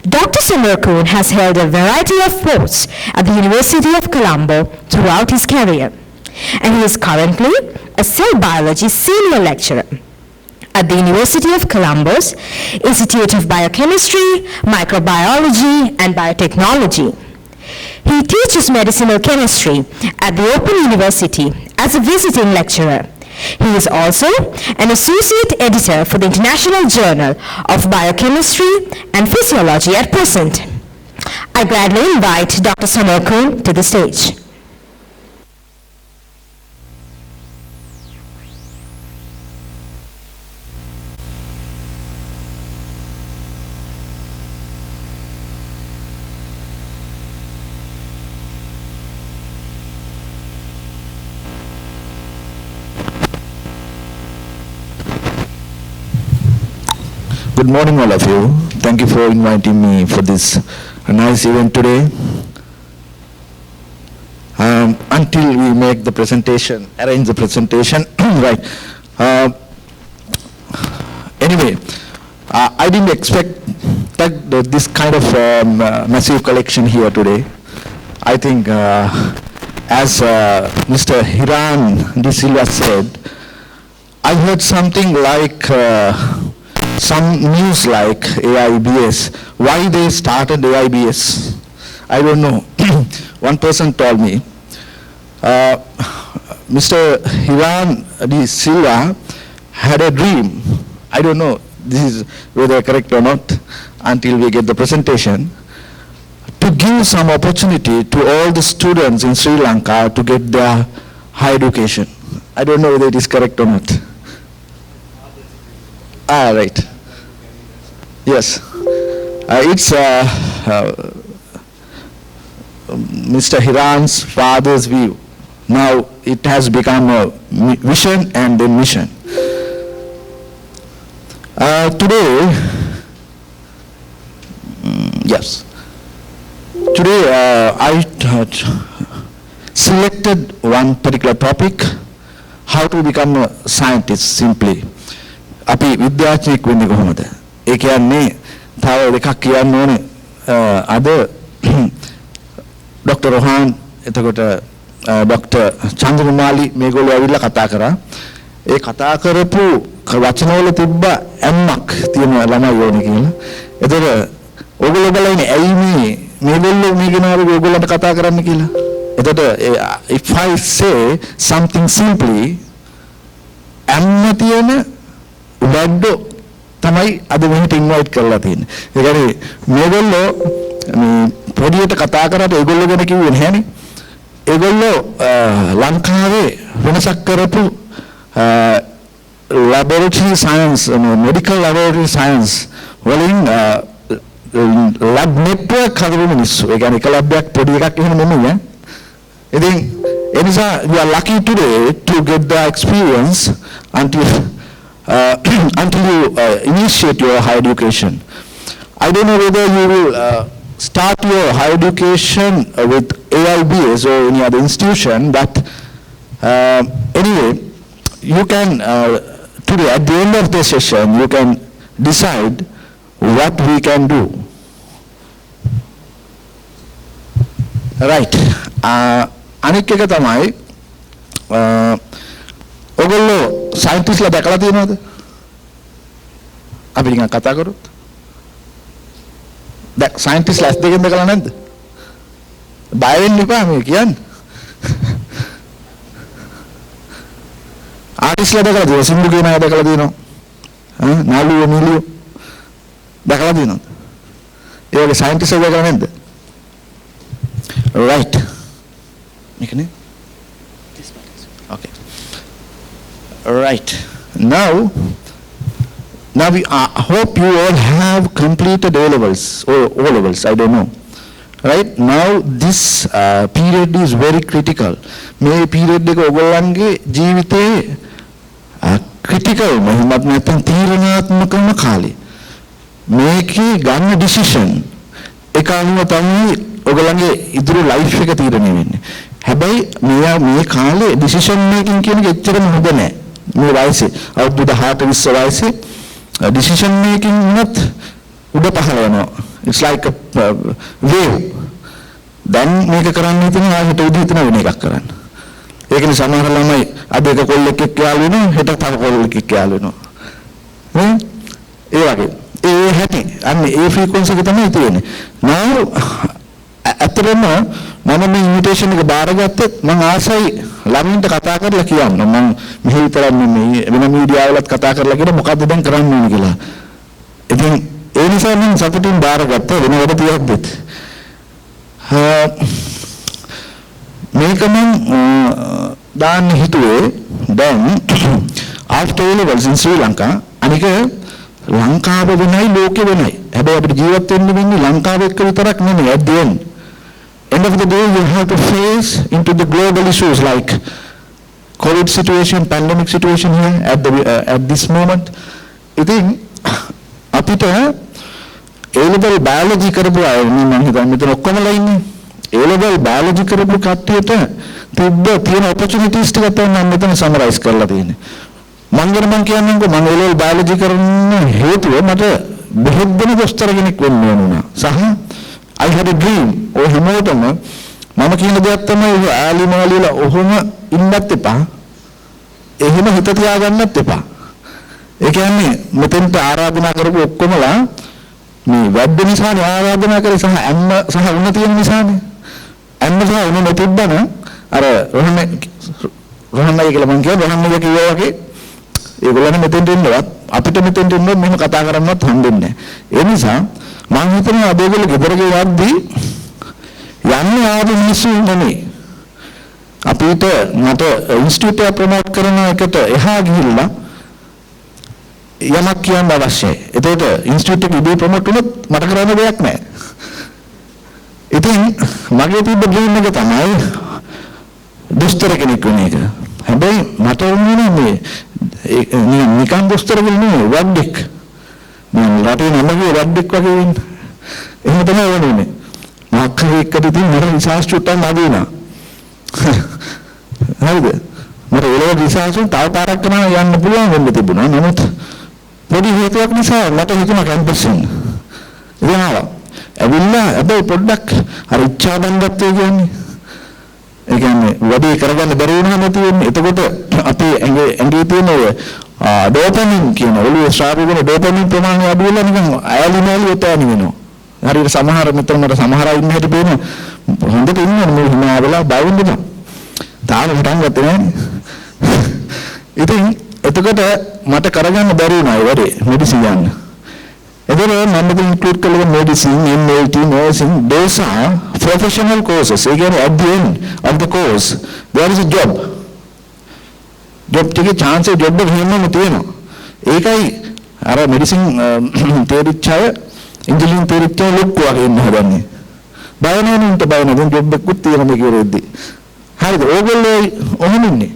Dr. Samarakoon has held a variety of posts at the University of Colombo throughout his career, and he is currently a cell biology senior lecturer at the University of Colombo's Institute of Biochemistry, Microbiology, and Biotechnology. He teaches medicinal chemistry at the Open University as a visiting lecturer. He is also an associate editor for the International Journal of Biochemistry and Physiology at present. I gladly invite Dr. Samarakoon to the stage. Good morning, all of you. Thank you for inviting me for this nice event today. Until we make the presentation, arrange the presentation, right. Anyway, I didn't expect that this kind of massive collection here today. I think, as Mr. Hiran de Silva said, I heard something like some news like AIBS. Why they started AIBS? I don't know. One person told me, Mr. Hiran de Silva had a dream. I don't know this is whether correct or not until we get the presentation. to give some opportunity to all the students in Sri Lanka to get their higher education. I don't know whether it is correct or not. Right. Yes. It's Mr. Hiran's father's view. Now it has become a vision and then mission. Today, yes. Today I selected one particular topic, how to become a scientist simply. අපි විද්‍යාඥයෙක් වෙන්නේ කොහොමද? ඒ කියන්නේ තව එකක් කියන්න ඕනේ. අද doctor Rohan එතකොට ડોક્ટર චන්දනමාලි මේගොල්ලෝ ඇවිල්ලා කතා කරා. ඒ කතා කරපු වචනවල තිබ්බ ඇම්මක් තියෙන ළමයි ඕනේ කියලා. එතකොට ඕගොල්ලෝ බලන්නේ ඇයි මේගොල්ලෝ මේ කෙනාව ඕගොල්ලන්ට කතා කරන්න කියලා. එතකොට if I say something simply ඇම්ම තියෙන වැඩෝ තමයි අද මෙහෙට ඉන්වයිට් කරලා තියෙන්නේ. ඒ කියන්නේ මේගොල්ලෝ මේ පොඩියට කතා කරාට ඒගොල්ලෝ ගැන කිව්වේ නැහැනේ. ඒගොල්ලෝ ලංකාවේ වෙනසක් කරපු laboratory science, medical laboratory science වලින් lab network හදපු මිනිස්සු. ඒ කියන්නේ එක lab එකක් පොඩි එකක් එහෙම නෙමෙයි. ඉතින් ඒ නිසා you are lucky today to get the experience until you initiate your higher education. I don't know whether you will start your higher education with AIBS or any other institution, but anyway, you can today at the end of the session you can decide what we can do. Right. අනික් එක තමයි ඔයගොල්ලෝ සයන්ටිස්ට්ලා දැකලා තියෙනවද? අපි නිකන් කතා කරොත්. දැන් සයන්ටිස්ට්ලා ඇස් දෙකෙන් දැකලා නැද්ද? බය වෙන්න එපා මේ කියන්නේ. ආටිස්ට්ලා දැකලා තියෙනවා, සිම්බු කියන අය දැකලා තියෙනවා. නාලුව මිලියෝ දැකලා තියෙනවද? ඒ වගේ සයන්ටිස්ට්ලා දැකලා නැද්ද? Right. Okay. Right. Now we hope you all have completed A-levels or O-levels, I don't know. Right? Now this period is very critical. මේ period එක ඔයගොල්ලන්ගේ ජීවිතේ critical මොහොමත් නැත්නම් තීරණාත්මකම කාලේ. මේකේ ගන්න decision එක අනුව තමයි ඔයගොල්ලන්ගේ ඉදිරි life එක තීරණය වෙන්නේ. හැබැයි මේ කාලේ decision making කියන එක එච්චරම හොඳ නැහැ. මේ වයසේ අවුරුදු 18 20 වයසේ decision making not උඩ පහළ වෙනවා. It's like a wave. දැන් මේක කරන්න හිතන ආයෙත් උදේ හිතන වෙන එකක් කරන්න. ඒක නිසා සමහර ළමයි අද එක කොල්ලෙක් එක්ක යාළු වෙනවා, හෙට තව කොල්ලෙක් එක්ක යාළු වෙනවා. ඒ වගේ. ඒ හැටි අන්නේ ඒ frequency එක තමයි තියෙන්නේ. now අතරම මම මේ ඉන්විටේෂන් එක බාරගත්තත් මම ආසයි ළමින්ට කතා කරලා කියන්න. මම මෙහි විතරක් නෙමෙයි වෙන මීඩියා වලත් කතා කරලා කියන මොකද්ද දැන් කරන්න ඕනේ කියලා. ඉතින් ඒ නිසා මම සතුටින් බාරගත්තා වෙන වැඩ තියද්දිත්. මේක මම දාන්න හිතුවේ දැන් after A-levels in Sri Lanka අනික ලංකාව වෙනයි ලෝකෙ වෙනයි. හැබැයි අපිට ජීවත් වෙන්න වෙන්නේ ලංකාව එක්ක විතරක් නෙමෙයි. at the end of the day you have to face into the global issues like COVID situation, pandemic situation here at this moment. ඉතින් අපිට A-level biology කරපු අය මම හිතන්නේ මෙතන ඔක්කොමලා ඉන්නේ. A-level biology කරපු කට්ටියට තියෙන opportunities ටික තමයි මම මෙතන summarize කරලා තියෙන්නේ. මම කියන්නම්කෝ මම A-level biology කරන්න හේතුව මට බෙහෙත් දෙන දොස්තර කෙනෙක් වෙන්න ඕන වුණා. සහ I had a dream. ඔය හැමෝටම මම කියන දෙයක් තමයි ආලි මාලිලා ඔහොම ඉන්නත් එපා. එහෙම හිත තියාගන්නත් එපා. ඒ කියන්නේ මෙතෙන්ට ආරාධනා කරපු ඔක්කොමලා මේ වැඩ නිසානේ ආරාධනා කරේ සහ අම්ම සහ උණ තියෙන නිසානේ. අම්ම සහ උණ නැතිබ්බන අර රොහන්නේ කියලා මම කියනවා රොහන්නේ කිව්වා වගේ ඒගොල්ලන් මෙතෙන්ට එන්නවත් අපිට මෙතෙන්ට එන්නවත් මෙහෙම කතා කරන්නවත් හම්බෙන්නේ නැහැ. ඒ නිසා මම හිතනවා අද ඒගොල්ලෝ ගෙදර ගියද්දී යන්නේ ආව මිනිස්සු නෙමෙයි. අපිට මට ඉන්ස්ටිටියුට් එක ප්‍රොමෝට් කරන එකට එහා ගිහිල්ලා යමක් කියන්න අවශ්‍යයි. ඒකට ඉන්ස්ටිටියුට් එක ඉබේ ප්‍රොමෝට් වුණොත් මට කරන්න දෙයක් නැහැ. ඉතින් මගේ තිබ්බ ඩ්‍රීම් එක තමයි දොස්තර කෙනෙක් වෙන එක. හැබැයි මට වුණේ මේ නිකන් දොස්තර කෙනෙක් නෙවෙයි වඩෙක්. මම රටේ නමගේ වඩෙක් වගේ වෙන්න. එහෙම තමයි වුණේ. මාක්කේ එක්කද ඉතින් මට රිසර්ච් චුට්ටක් නැගිනා. හරිද? මට ඒලෝ රිසර්ච් තව පාරක් කරනවා යන්න පුළුවන් වෙන්න තිබුණා. නමුත් පොඩි හේතුවක් නිසා මට හිතුණා කැම්පස් එන්න. ඉතින් ආවා. ඇවිල්ලා හැබැයි පොඩ්ඩක් අර ඉච්ඡාබංගත්වය කියන්නේ. ඒ කියන්නේ වැඩි කරගන්න බැරි වුණාම තියෙන්නේ. එතකොට අපේ ඇඟේ තියෙන ඔය ඩෝපමින් කියන ඔළුවේ ස්රාව වෙන ඩෝපමින් ප්‍රමාණය අඩු වෙලා නිකන් අයලි මෑලි උතෑනි වෙනවා. හරියට සමහර මෙතන මට සමහර අය ඉන්න හැටි පේන හොඳට ඉන්නේ මේ හිනා වෙලා බවුන්දම. තාම හිටන් ගත්තේ නැහැ. ඉතින් එතකොට මට කරගන්න බැරි වුණා ඒ වැඩේ මෙඩිසින් යන්න. එතකොට මම include කළේ medicine, MLT, nursing, those are professional courses. Again, at the end of the course, there is a job. Job ටිකේ chance job එක හිමම තියෙනවා. ඒකයි අර medicine තේරිච්ච අය engineering තේරිච්ච අය ලොක්ක වගේ ඉන්න හදන්නේ. බය නැනුන්ට බය නැතුන් job එකකුත් තියෙනවා කියලා ඉද්දි. හරිද? ඕගොල්ලෝ ඔහොම ඉන්නේ.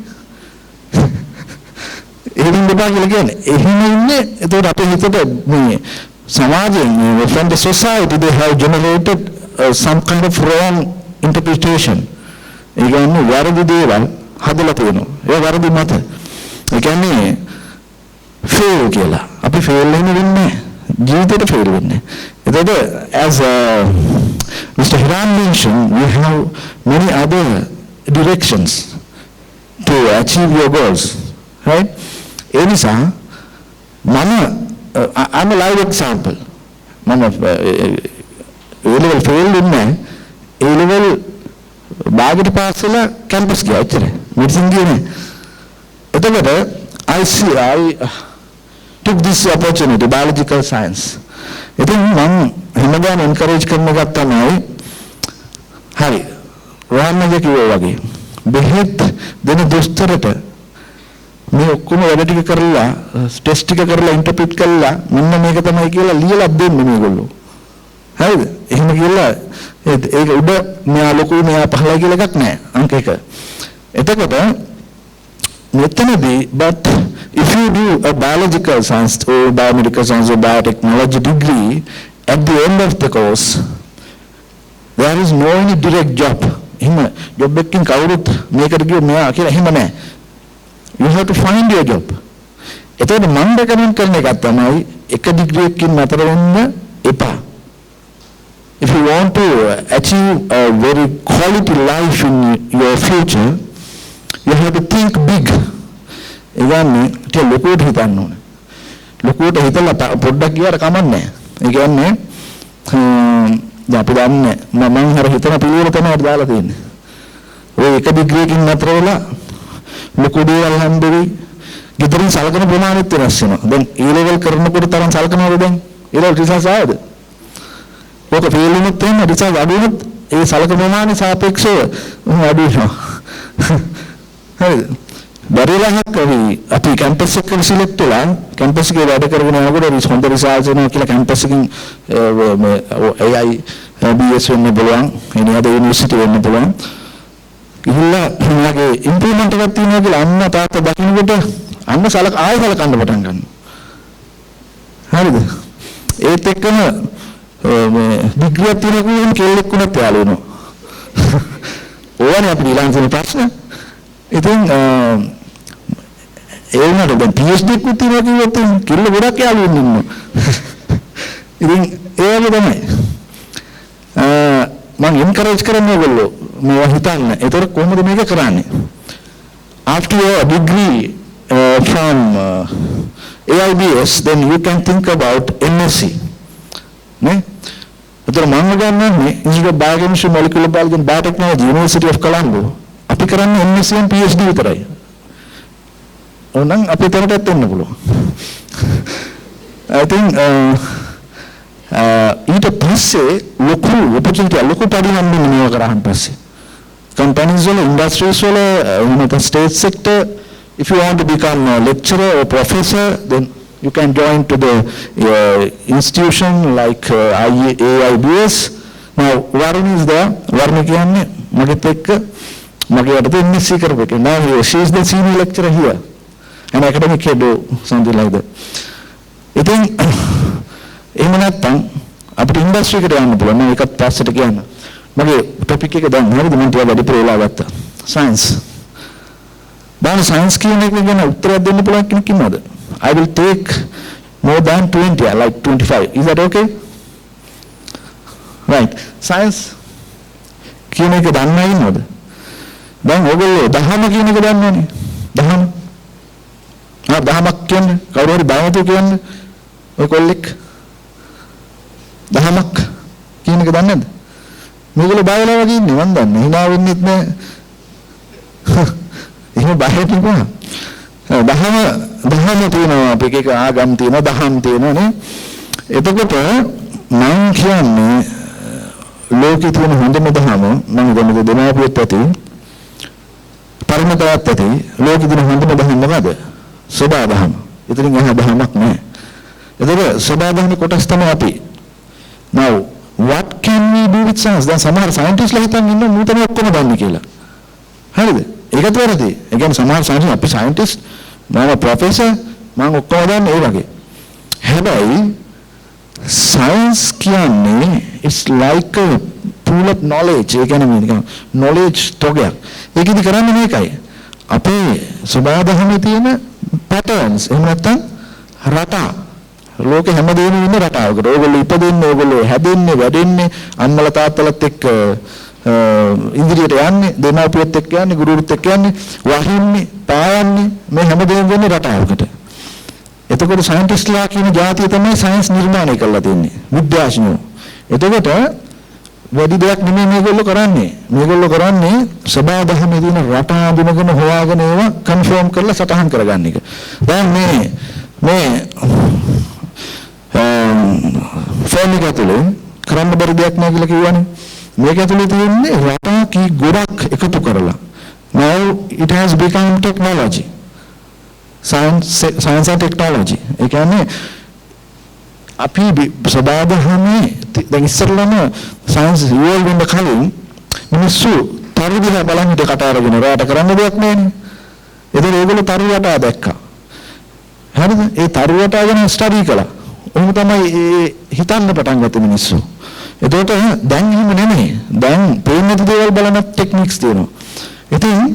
එහෙම දෙපා කියලා කියන්නේ. එහෙම ඉන්නේ. එතකොට අපේ හිතට මේ සමාජයෙන් from the society they have generated some kind of wrong interpretation. ඒ කියන්නේ වැරදි දේවල් හදලා තියෙනවා. ඒ වැරදි මත. ඒ කියන්නේ fail කියලා. අපි fail වෙන්නේ නැහැ. ජීවිතේට fail වෙන්නේ. එතකොට as Mr. Hiran mentioned, we have many other directions to achieve your goals. Right? ඒ නිසා I'm a live example. මම A-level fail වෙන්නේ A-level බාගෙට පාස් වෙලා කැම්පස් ගියා එච්චරයි. මෙඩිසින් ගියේ නෑ. එතකොට I took this opportunity, biological science. ඉතින් මම හැමදාම encourage කරන එකක් තමයි හරි රෝහන් මගේ කිව්වා වගේ බෙහෙත් දෙන දොස්තරට මේ ඔක්කොම වැඩ ටික කරලා ටෙස්ට් ටික කරලා ඉන්ටර්ප්‍රිට් කරලා මෙන්න මේක තමයි කියලා ලියලා දෙන්නේ මේගොල්ලෝ. හරිද? එහෙම කියලා ඒක උඩ මෙයා ලොකුයි මෙයා පහළයි කියලා එකක් නැහැ. අංක 1. එතකොට මෙතනදී but if you do a biological science or biomedical science or biotechnology degree at the end of the course there is no any direct job. එහෙම job එකකින් කවුරුත් මේකට ගියොත් මෙයා කියලා එහෙම නැහැ. You have to find your job. එතකොට මම recommend කරන එකක් තමයි එක degree එකකින් නතර වෙන්න එපා. If you want to achieve a very quality life in your future, you have to think big. ඒ කියන්නේ ඒක ලොකුවට හිතන්න ඕනේ. ලොකුවට හිතලා පොඩ්ඩක් ගියාට කමක් නැහැ. ඒ කියන්නේ දැන් අපි දන්නේ මම හර හිතන පිළිවෙල තමයි දාලා තියෙන්නේ. ඔය එක degree එකකින් නතර වෙලා ලොකු දේවල් හම්බෙවි. ගෙදරින් සලකන ප්‍රමාණෙත් වෙනස් වෙනවා. දැන් A-level කරනකොට තරම් සලකනවද දැන්? A-level research ආවද? ඔක ෆේල් වුණොත් එහෙම රිසර්ච් අඩු වුණොත් ඒ සලකන ප්‍රමාණය සාපේක්ෂව අඩු වෙනවා. හරිද? බැරිලහක් අපි කැම්පස් එකකට සිලෙක්ට් වෙලා කැම්පස් එකේ වැඩ කරගෙන යනකොට හොඳ රිසර්ච් වෙනවා කියලා කැම්පස් එකකින් AIIBS වෙන්න පුළුවන්. එනියද යුනිවර්සිටි වෙන්න පුළුවන්. ඉතින්ලා මගේ ඉම්ප්ලිමන්ට් එකක් තියෙනවා කියලා අන්න තාත්තා දකින්නකොට අන්න ආයෙ සලකන්න පටන් ගන්නවා. හරිද? ඒත් එක්කම මේ ඩිග්‍රී එකක් තියෙනවා කියන කෙල්ලෙක් වුණත් යාළු වෙනවා. ඕවනේ අපි ඊළඟ ප්‍රශ්න. ඉතින් ඒ වුණාට දැන් PhD එකක් තියෙනවා කිව්වොත් කෙල්ල ගොඩක් යාළු වෙන්න ඉන්නවා. ඉතින් ඒ වගේ තමයි. මම encourage කරන්නේ ඔයගොල්ලෝ මේවා හිතන්න. ඒතර කොහොමද මේක කරන්නේ? After your degree from AIBS, then you can think about MSc. නේ? ඒතර මම ගන්නන්නේ Institute of Biochemistry, Molecular Biology and Biotechnology, University of Colombo. අපි කරන්නේ MSc and PhD විතරයි. ඕනනම් අපි තරටත් එන්න පුළුවන්. I think ඊට පස්සේ ලොකු opportunity ලොකු පරිහම්බෙන්නේ මේව කරාන් පස්සේ. Companies වල, industries වල, state sector, if you want to become a lecturer or professor, then you can join to the institution like AIBS. Now, Varun is there. Varun කියන්නේ මගෙත් එක්ක මගේ යටතේ MSc කරපු එක. Now she is the senior lecturer here. And academic head or something like that. ඉතින් එහෙම නැත්නම් අපිට ඉන්ඩස්ට්‍රි එකට යන්න පුළුවන්. මම ඒකත් පස්සට කියන්න. මගේ ටොපික් එක දැන් හරිද මම ටිකක් වැඩි ප්‍රේලා ගත්තා. සයන්ස්. දැන් සයන්ස් කියන එක ගැන උත්තරයක් දෙන්න පුළුවන් කෙනෙක් ඉන්නවද? I will take more than 20, like 25. Is that okay? Right. Science කියන එක දන්නව ඉන්නවද? දැන් ඔයගොල්ලෝ දහම කියන එක දන්නවනේ. දහම. දහමක් කියන්නේ කවුරු හරි බයවතු කියන්නේ ඔය කොල්ලෙක් දහමක් කියන එක දන්නේ නැද්ද? මේගොල්ලෝ බයලා වගේ ඉන්නේ මන් දන්නේ. hina වෙන්නෙත් නෑ. එහෙම බයෙත් නෙවෙයි. දහම තියෙනවා අපේ එක ආගම් තියෙනවා දහම් තියෙනවා නේ. එතකොට මම කියන්නේ ලෝකේ තියෙන හොඳම දහම මම ගොඩනග දෙමාපියත් ඇති පරමතවත් ඇති ලෝකේ තියෙන හොඳම දහම මොකද? සබා දහම. ඉතින් එහා දහමක් නෑ. එතකොට සබා දහමේ කොටස් තමයි අපි. Now what can we do with science? දැන් සමහර සයන්ටිස්ට්ලා හිතන් ඉන්න මූ තමයි ඔක්කොම දන්නේ කියලා. හරිද? ඒකත් වැරදි. ඒ කියන්නේ සමහර සයන්ටිස්ට් අපි සයන්ටිස්ට් මම ප්‍රොෆෙසර් මම ඔක්කොම දන්නේ ඒ වගේ. හැබැයි science කියන්නේ it's like a pool of knowledge. ඒ කියන්නේ නිකන් knowledge තොගයක්. ඒකෙදි කරන්නේ මේකයි. අපේ සබා දහමේ තියෙන patterns එහෙම නැත්නම් රටා ලෝකෙ හැමදේම ඉන්න රටාවකට. ඕගොල්ලෝ ඉපදෙන්නේ, ඕගොල්ලෝ හැදෙන්නේ, වැඩෙන්නේ, අම්මලා තාත්තලාත් එක්ක ඉදිරියට යන්නේ, දෙමාපියොත් එක්ක යන්නේ, ගුරුවරුත් එක්ක යන්නේ, වහින්නේ, පායන්නේ මේ හැමදේම වෙන්නේ රටාවකට. එතකොට සයන්ටිස්ට්ලා කියන જાතිය තමයි සයන්ස් නිර්මාණය කරලා තින්නේ. විද්‍යාඥයෝ. එතකොට වැඩි දෙයක් නෙමෙයි මේගොල්ලෝ කරන්නේ. මේගොල්ලෝ කරන්නේ සබා දහමේ තියෙන රටා අඳුනගෙන හොයාගෙන ඒවා කන්ෆර්ම් කරලා සටහන් කරගන්න එක. දැන් මේ ෆෝන් එක ඇතුලේ කරන්න බැරි දෙයක් නෑ කියලා කිව්වනේ. මේක ඇතුලේ තියෙන්නේ රටා කී ගොඩක් එකතු කරලා. Now it has become technology. Science and technology. ඒ කියන්නේ අපි සබා දහමේ දැන් ඉස්සරළම science evolve වෙන්න කලින් මිනිස්සු තරු දිහා බලන් හිට කට අරගෙන රාට කරන්න දෙයක් නෑනේ. ඒතර ඒගොල්ලෝ තරු රටා දැක්කා. හරිද? ඒ තරු රටා ගැන ස්ටඩි කළා. ඔහොම තමයි ඒ හිතන්න පටන් ගත්ත මිනිස්සු. එතකොට දැන් එහෙම නෙමෙයි. දැන් පේන දේවල් බලන ටෙක්නික්ස් තියෙනවා. ඉතින්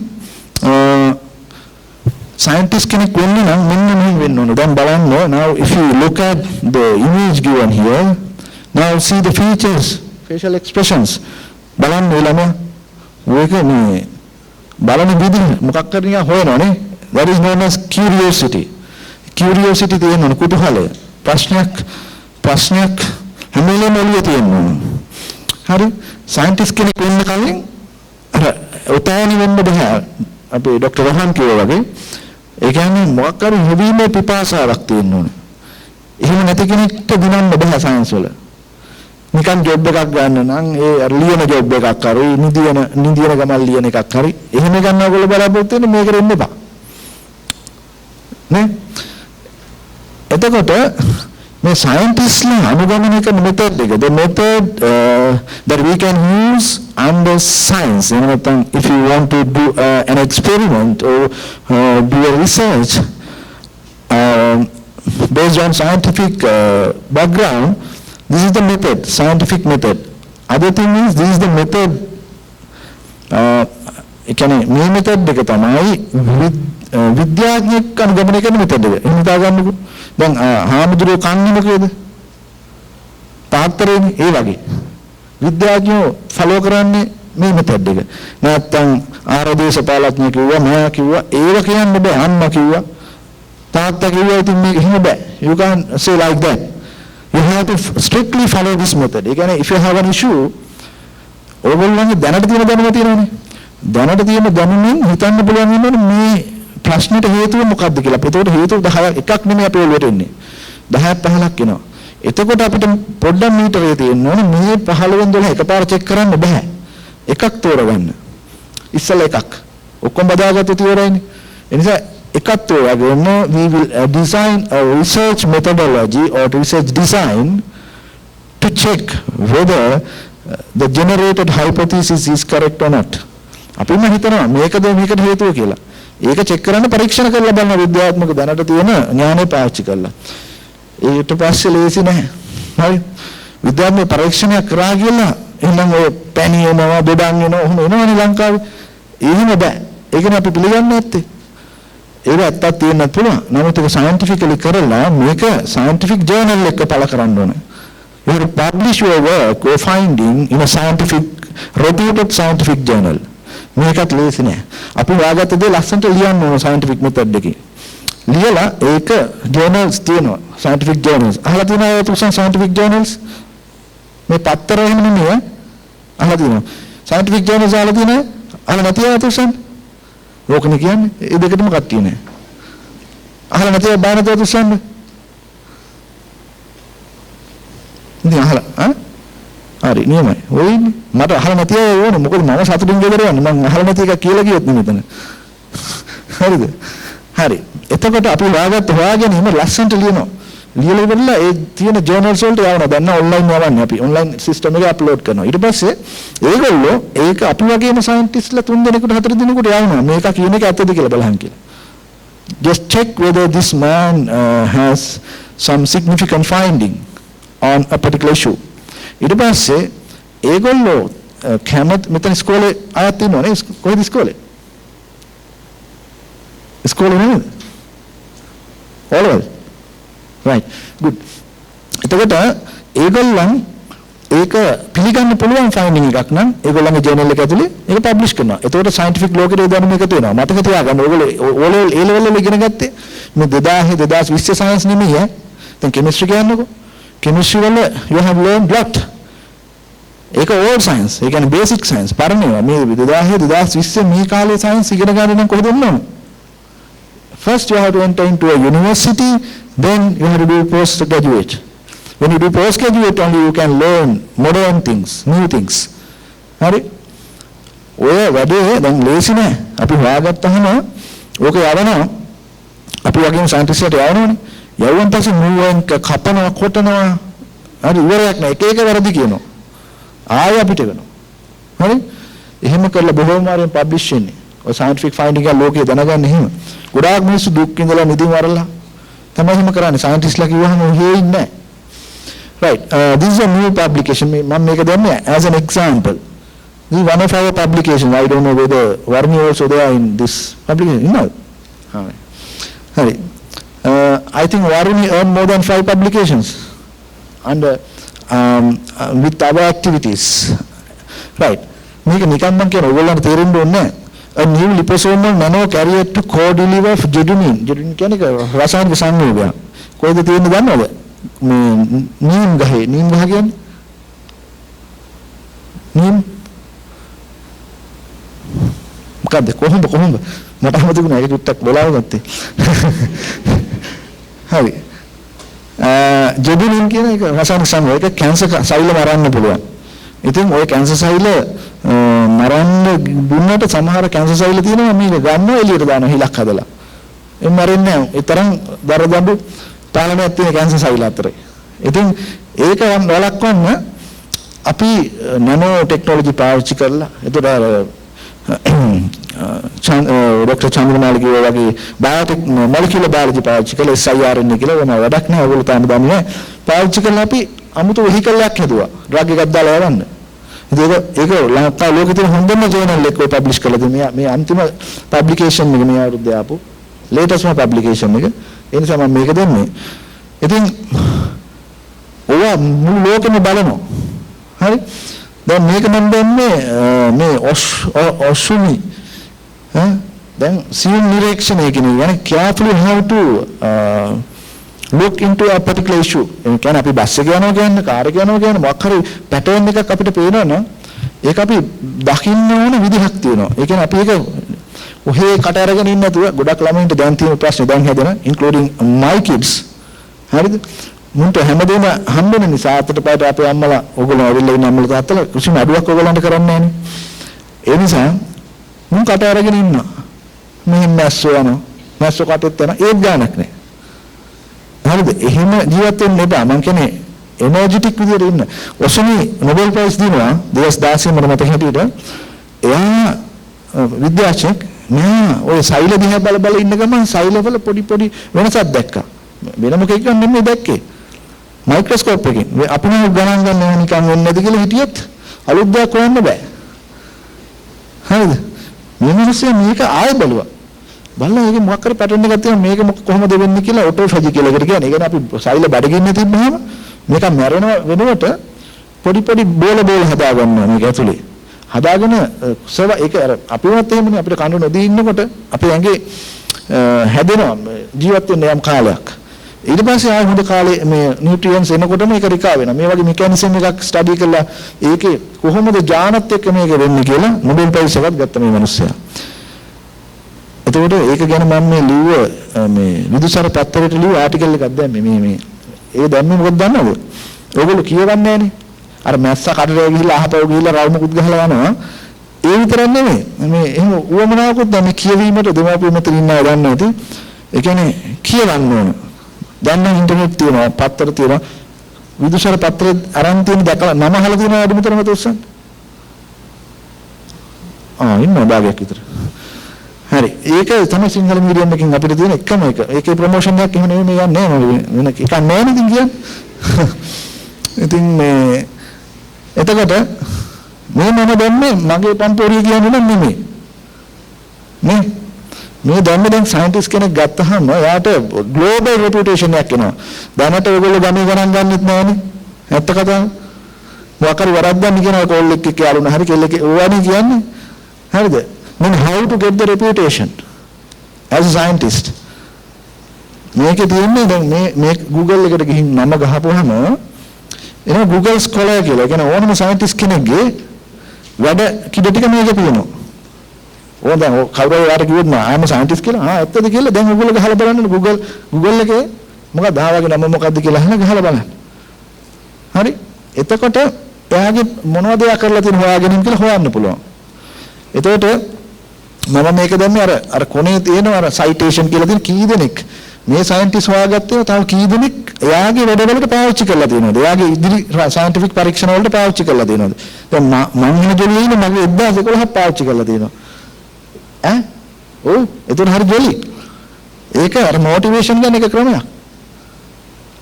scientist කෙනෙක් වෙන්න නම් මෙන්න මෙහෙම වෙන්න ඕන. දැන් බලන්න now if you look at the image given here, now see the features, facial expressions. බලන්න ළමයා මේක මේ බලන විදිහ මොකක් කරන්නේ හොයනවනේ. That is known as curiosity. Curiosity තියෙනවා කුතුහලය. ප්‍රශ්නයක් හැම වෙලේම ඔළුවේ තියෙනවා. හරි? scientist කෙනෙක් වෙන්න කලින් අර උතාවනි වෙන්න බෑ. අපේ ડોક્ટર රෝහන් කිව්වා වගේ ඒ කියන්නේ මොකක් හරි හොබීමේ පිපාසාවක් තියෙන්න ඕනේ. එහෙම නැති කෙනෙක්ට දිනන්න බෑ සයන්ස් වල. නිකන් ජොබ් එකක් ගන්න නම් ඒ ලියන ජොබ් එකක් හරි නිදින ගමන් ලියන එකක් හරි එහෙම ගන්න ඕගොල්ලෝ බලාපොරොත්තු වෙන්නේ මේක දෙන්න එපා. නේ? එතකොට මේ සයන්ටිස්ට්ලා අනුගමනය කරන මෙතඩ් එක the method that we can use under science. If you want to do an experiment or do a research based on scientific background, this is the method, scientific method. Other thing is this is the method. මේ method එක තමයි විද්‍යාඥයෙක් අනුගමනය කරන method එක. එහෙම හිතාගන්නකෝ. දැන් හාමුදුරුවෝ කන්නේ මොකේද? තාත්තරේනේ ඒ වගේ. විද්‍යාඥයෝ ෆලෝ කරන්නේ මේ මෙතඩ් එක. නැත්තම් ආරදේශපාලඥයෙක් කිව්වා මම කිව්වා ඒව කියන්න බෑ අම්මා කිව්වා තාත්තා කිව්වා ඉතින් මේක එහෙම බෑ. You can't say like that. You have to strictly follow this method. ඒ කියන්නේ if you have an issue ඕගොල්ලන්ගේ දැනට තියෙන දැනුම තියෙනවනේ. දැනට තියෙන දැනුමින් හිතන්න පුළුවන් වෙනවනේ මේ ප්‍රශ්නෙට හේතුව මොකක්ද කියලා. ඒකට හේතු 10ක් එකක් නෙමෙයි අපේ ඔළුවට එන්නේ. 10ක් 15ක් එනවා. එතකොට අපිට පොඩ්ඩක් මීටරේ තියෙන්න ඕනේ මේ 15 වෙනි 12 එකපාර චෙක් කරන්න බෑ. එකක් තෝරගන්න. ඉස්සෙල්ලා එකක්. ඔක්කොම බදාගත්තොත් ඉවරයිනේ. ඒ නිසා එකක් තෝරගන්න we will design a research methodology or research design to check whether the generated hypothesis is correct or not. අපිම හිතනවා මේකද මේකට හේතුව කියලා. ඒක චෙක් කරන්න පරීක්ෂණ කරලා බලන විද්‍යාත්මක දැනට තියෙන ඥානය පාවිච්චි කරලා. ඊට පස්සේ ලේසි නැහැ. හරි. විද්‍යාත්මක පරීක්ෂණයක් කරා කියලා එහෙනම් ඔය පැණි එනවා, බෙදන් එනවා, ඔහොම එනවනේ ලංකාවේ. එහෙම බෑ. ඒකනේ අපි පිළිගන්නේ නැත්තේ. ඒක ඇත්තක් තියෙන්නත් පුළුවන්. නමුත් ඒක සයන්ටිෆිකලි කරලා මේක සයන්ටිෆික් ජර්නල් එකක පළ කරන්න ඕනේ. You have to publish your work or finding in a scientific, reputed scientific journal. මේකත් ලේසි නෑ. අපි හොයාගත්ත දේ ලස්සනට ලියන්න ඕන scientific method එකකින්. ලියලා ඒක journals තියෙනවා. scientific journals. අහලා තියෙනවා තුසන් scientific journals? මේ පත්තර එහෙම නෙමෙයි. අහලා තියෙනවා. scientific journals අහලා තියෙනවා? අහලා නැති අය තුසන්? ඕකනේ කියන්නේ. ඒ දෙකටම කට්ටිය නෑ. අහලා නැති අය බය නැතුව තුසන්? ඉතින් අහලා හරි නියමයි. ඔය ඉන්නේ. මට අහලා නැති අය ඕනේ. මොකද මම සතුටින් ගෙදර යන්නේ. මම අහලා නැති එක කියලා කිව්වොත් නෙමෙතන. හරිද? හරි. එතකොට අපි හොයාගෙන ඉන්න ලස්සනට ලියනවා. ලියලා ඉවරලා ඒ තියෙන ජර්නල්ස් වලට යවනවා. දැන් ඔන්ලයින් යවන්නේ අපි. ඔන්ලයින් සිස්ටම් එකේ අප්ලෝඩ් කරනවා. ඊට පස්සේ ඒගොල්ලෝ ඒක අපි වගේම සයන්ටිස්ට්ලා 3 දෙනෙකුට 4 දෙනෙකුට යවනවා. මේක කියන එක ඇත්තද කියලා බලන්න කියලා. Just check whether this man has some significant finding on a particular issue. ඊට පස්සේ ඒගොල්ලෝ මෙතන ඉස්කෝලේ ආයත් ඉන්නවනේ. කොහෙද ඉස්කෝලේ? ඉස්කෝලේ නේද? all right good. එතකොට ඒගොල්ලන් ඒක පිළිගන්න පුළුවන් ෆයින්ඩින් එකක් නම් ඒගොල්ලන්ගේ ජර්නල් එක ඇතුලේ ඒක පබ්ලිෂ් කරනවා. එතකොට සයන්ටිෆික් ලෝකෙට ඒ දැනුම එකතු වෙනවා. මතක තියාගන්න ඕගොල්ලෝ A level වල ඉගෙන ගත්තේ මේ 2000 2020 සයන්ස් නෙමෙයි ඈ. දැන් කෙමිස්ට්‍රි කියන්නකෝ. Chemistry වල you have learned lot. ඒක old science. ඒ කියන්නේ basic science. පරණේවා. මේ 2000 2020 මේ කාලේ science ඉගෙන ගන්න නම් කොහෙද යන්න ඕන? First you have to enter into a university, then you have to do postgraduate. When you do postgraduate only you can learn modern things, new things. හරි? ඔය වැඩේ දැන් ලේසි නෑ. අපි හොයාගත්තාම ඕක යවනවා. අපි වගේම scientistලාට යවනවනේ. යවුවන් පස්සේ මුවෙන් කපනවා කොටනවා. හරි ඉවරයක් නෑ. එක එක වැරදි කියනවා. ආයෙ අපිට වෙනවා. හරි? එහෙම කරලා බොහෝම මාරෙන් පබ්ලිෂ් වෙන්නේ. ඔය scientific finding එක ලෝකේ දැනගන්න එහෙම. ගොඩාක් මිනිස්සු දුක් විඳලා නිදින් වරලා තමයි එහෙම කරන්නේ. scientistලා කිව්වහම ඔහේ ඉන්නේ නෑ. Right. This is a new publication. මම මේක දෙන්නේ as an example. This is one of our publications. I don't know whether Varni also there in this publication. No. Hurry. I think Varni earned more than 5 publications under with our activities. Right. මේක නිකන් මම කියන ඕගොල්ලන්ට තේරෙන්න ඕනේ නැහැ. A new liposomal nano carrier to co-deliver jedunin. Jedunin කියන්නේ රසායනික සංයෝගයක්. කොහෙද තියෙන්නේ දන්නවද? මේ නීම් ගහේ නීම් ගහ කියන්නේ නීම් මොකද්ද කොහොමද මට අහමුදුනේ ඒක චුට්ටක් බලාව ගත්තේ හරි ජෙබුලින් කියන එක රසායනික සංයෝග ඒක කැන්සර් සෛල මරන්න පුළුවන්. ඉතින් ওই කැන්සර් සෛල මරන්න දුන්නට සමහර කැන්සර් සෛල තියෙනවා මේක ගන්නවා එළියට දානවා හිලක් හදලා. ඒ මරන්නේ නැහැ. ඒ තරම් දරදඬු පාලනයක් තියෙන කැන්සර් සෛල අතරේ. ඉතින් ඒක වළක්වන්න අපි නැනෝ ටෙක්නොලොජි පාවිච්චි කරලා ඒතර ડોક્ટર චන්ද්‍රමාලි කිව්වා වගේ බයොමොලිකියුලර් බයොලොජි පාවිච්චි කරලා SIRN කියලා වෙන වැඩක් නෑ. ඔයගොල්ලෝ තාම දන්නේ පාවිච්චි කරලා අපි අමුතු වෙහිකල් එකක් හදුවා. ඩ්‍රග් එකක් දාලා යවන්න. ඉතින් ඒක ලංකාවේ ලෝකෙ තියෙන හොඳම ජර්නල් එකක පබ්ලිෂ් කළා. මේ අන්තිම පබ්ලිකේෂන් එක මේ අවුරුද්දේ ආපු ලේටස්ට්ම පබ්ලිකේෂන් එක. ඒ නිසා මම මේක දෙන්නේ. ඉතින් ඔයා මුළු ලෝකෙම බලනවා. හරි? දැන් මේක මම දෙන්නේ මේ ඔසුමි then see direction again carefully how to look into a particular issue. ඒ කියන්නේ අපි බස් එක යනවා කියන්නේ කාර් එක යනවා කියන්නේ මොකක් හරි පැටර්න් එකක් අපිට පේනවනම් ඒක අපි දකින්න ඕන විදිහක් තියෙනවා. ඒ කියන්නේ අපි ඒක ඔහේ කට අරගෙන ඉන්න නැතුව ගොඩක් ළමයින්ට දැන් තියෙන ප්‍රශ්නේ දැන් හැදෙන including my kids. හරිද? මුන්ට හැමදේම හම්බෙන නිසා අතට පයට අපේ අම්මලා ඕගොල්ලෝ ඇවිල්ලා ඉන්න අම්මලා තාත්තලා කිසිම අඩුවක් ඕගොල්ලන්ට කරන්නේ නැහනේ. ඒ නිසා මුන් කට අරගෙන ඉන්නවා. මෙහෙම මැස්සෝ යනවා. මැස්සෝ කටෙත් යනවා. ඒත් ගානක් නැහැ. හරිද? එහෙම ජීවත් වෙන්න එපා. මං කියන්නේ එනර්ජිටික් විදියට ඉන්න. ඔසනි නොබෙල් ප්‍රයිස් දිනවා 2016 මට මතක හිටියට. එයා විද්‍යාඥයෙක් නෑ ඔය සෛල දිහා බල බල ඉන්න ගමන් සෛලවල පොඩි පොඩි වෙනසක් දැක්කා. වෙන මොකෙක්ද නෙමෙයි දැක්කේ. මයික්‍රොස්කෝප් එකකින්. අපි නම් ගණන් ගන්න ඕන නිකන් වෙන්නේ නැති කියලා හිටියොත් අලුත් දෙයක් හොයන්න බෑ. හරිද? මේ මිනිස්සු මේක ආයෙ බලුවා. බලලා මේක මොකක් කර පැටර්න් එකක් තියෙනවා මේක කොහොමද වෙන්නේ කියලා ඔටෝෆැජි කියලා එකට කියන්නේ. ඒ කියන්නේ අපි සෛල බඩගින්නේ තිබ්බහම මේක මැරෙන වෙනකොට පොඩි පොඩි බෝල හදා ගන්නවා මේක ඇතුලේ. හදාගෙන ඒක අපිවත් එහෙමනේ අපිට කඳු නොදී ඉන්නකොට අපේ ඇඟේ හැදෙනවා ජීවත් වෙන්න යම් කාලයක්. ඊට පස්සේ ආයෙ හොඳ කාලේ මේ නියුට්‍රියන්ස් එනකොට මේක රිකා වෙනවා. මේ වගේ මෙකැනිසම් එකක් ස්ටඩි කරලා ඒකේ කොහොමද ඥානත් එක්ක මේක වෙන්නේ කියලා නොබෙල් ප්‍රයිස් එකක් ගත්ත මේ මිනිස්සයා. එතකොට ඒක ගැන මම මේ ලිව්ව මේ විදුසර පත්තරේට ලිව්ව ආටිකල් එකක් දැම්මේ මේ ඒ දැම්මේ මොකද දන්නවද? ඕගොල්ලෝ කියවන්නේ නැහනේ. අර මැස්සා කඩේ ගිහිල්ලා අහපව ගිහිල්ලා රවුමකුත් ගහලා යනවා. ඒ විතරක් නෙමෙයි. මේ එහෙම උවමනාවකුත් දැන් මේ කියවීමට දෙමාපියෝ මෙතන ඉන්න අය දන්නේ නැති. ඒ කියන්නේ කියවන්න ඕන. දැන් නම් ඉන්ටර්නෙට් තියෙනවා, පත්තර තියෙනවා. විදුසර පත්‍රේ අරන් තියෙන දැකලා නම අහලා තියෙනවා අඩුමතරම තොස්සන්. ඉන්නවා භාගයක් විතර. හරි. ඒක තමයි සිංහල මීඩියම් එකකින් අපිට තියෙන එකම එක. ඒකේ ප්‍රොමෝෂන් එකක් එහෙම නෙමෙයි යන්නේ වෙන එකක් නෑ නේද කියන්නේ. ඉතින් මේ එතකොට මේ මම දැම්මේ මගේ පම්පෝරිය කියන්නේ නම් නෙමෙයි. මේ දැම්මේ දැන් සයන්ටිස්ට් කෙනෙක් ගත්තාම එයාට ග්ලෝබල් රෙපියුටේෂන් එකක් එනවා. දැනට ඔයගොල්ලෝ ගණේ ගණන් ගන්නෙත් නෑනේ. ඇත්ත කතාව. මොකක් හරි වරද්දන්නේ කියන කෝල් එකක් යාළුනා හරි කෙල්ලෙක් ඕවනේ කියන්නේ. හරිද? Then how to get the reputation as a scientist? මේකේ තියෙන්නේ දැන් මේ Google එකට ගිහින් නම ගහපුවාම එනවා Google Scholar කියලා. ඒ කියන්නේ ඕනම සයන්ටිස්ට් කෙනෙක්ගේ වැඩ කිඩ ටික මේකේ තියෙනවා. ඕන දැන් කවුරු හරි කිව්වොත් මම I'm a scientist කියලා. ඇත්තද කියලා දැන් ඔයගොල්ලෝ ගහලා බලන්න Google එකේ මොකක්ද ආවගේ නම මොකක්ද කියලා අහලා ගහලා බලන්න. හරි? එතකොට එයාගේ මොනවද එයා කරලා තියෙන හොයාගෙන කියලා හොයන්න පුළුවන්. එතකොට මම මේක දැම්මේ අර කොනේ තියෙන අර සයිටේෂන් කියලා තියෙන කී දෙනෙක් මේ සයන්ටිස්ට් හොයාගත්තේ තව කී දෙනෙක් එයාගේ වැඩවලට පාවිච්චි කරලා තියෙනවද? එයාගේ ඉදිරි සයන්ටිෆික් පරීක්ෂණ වලට පාවිච්චි කරලා තියෙනවද? දැන් මම ඉන්න ජොලියේ ඉන්නේ මගේ 2011 පාවිච්චි කරලා තියෙනවා. ඔව් එතන හරි ජොලි. ඒක අර මොටිවේෂන් ගන්න එක ක්‍රමයක්.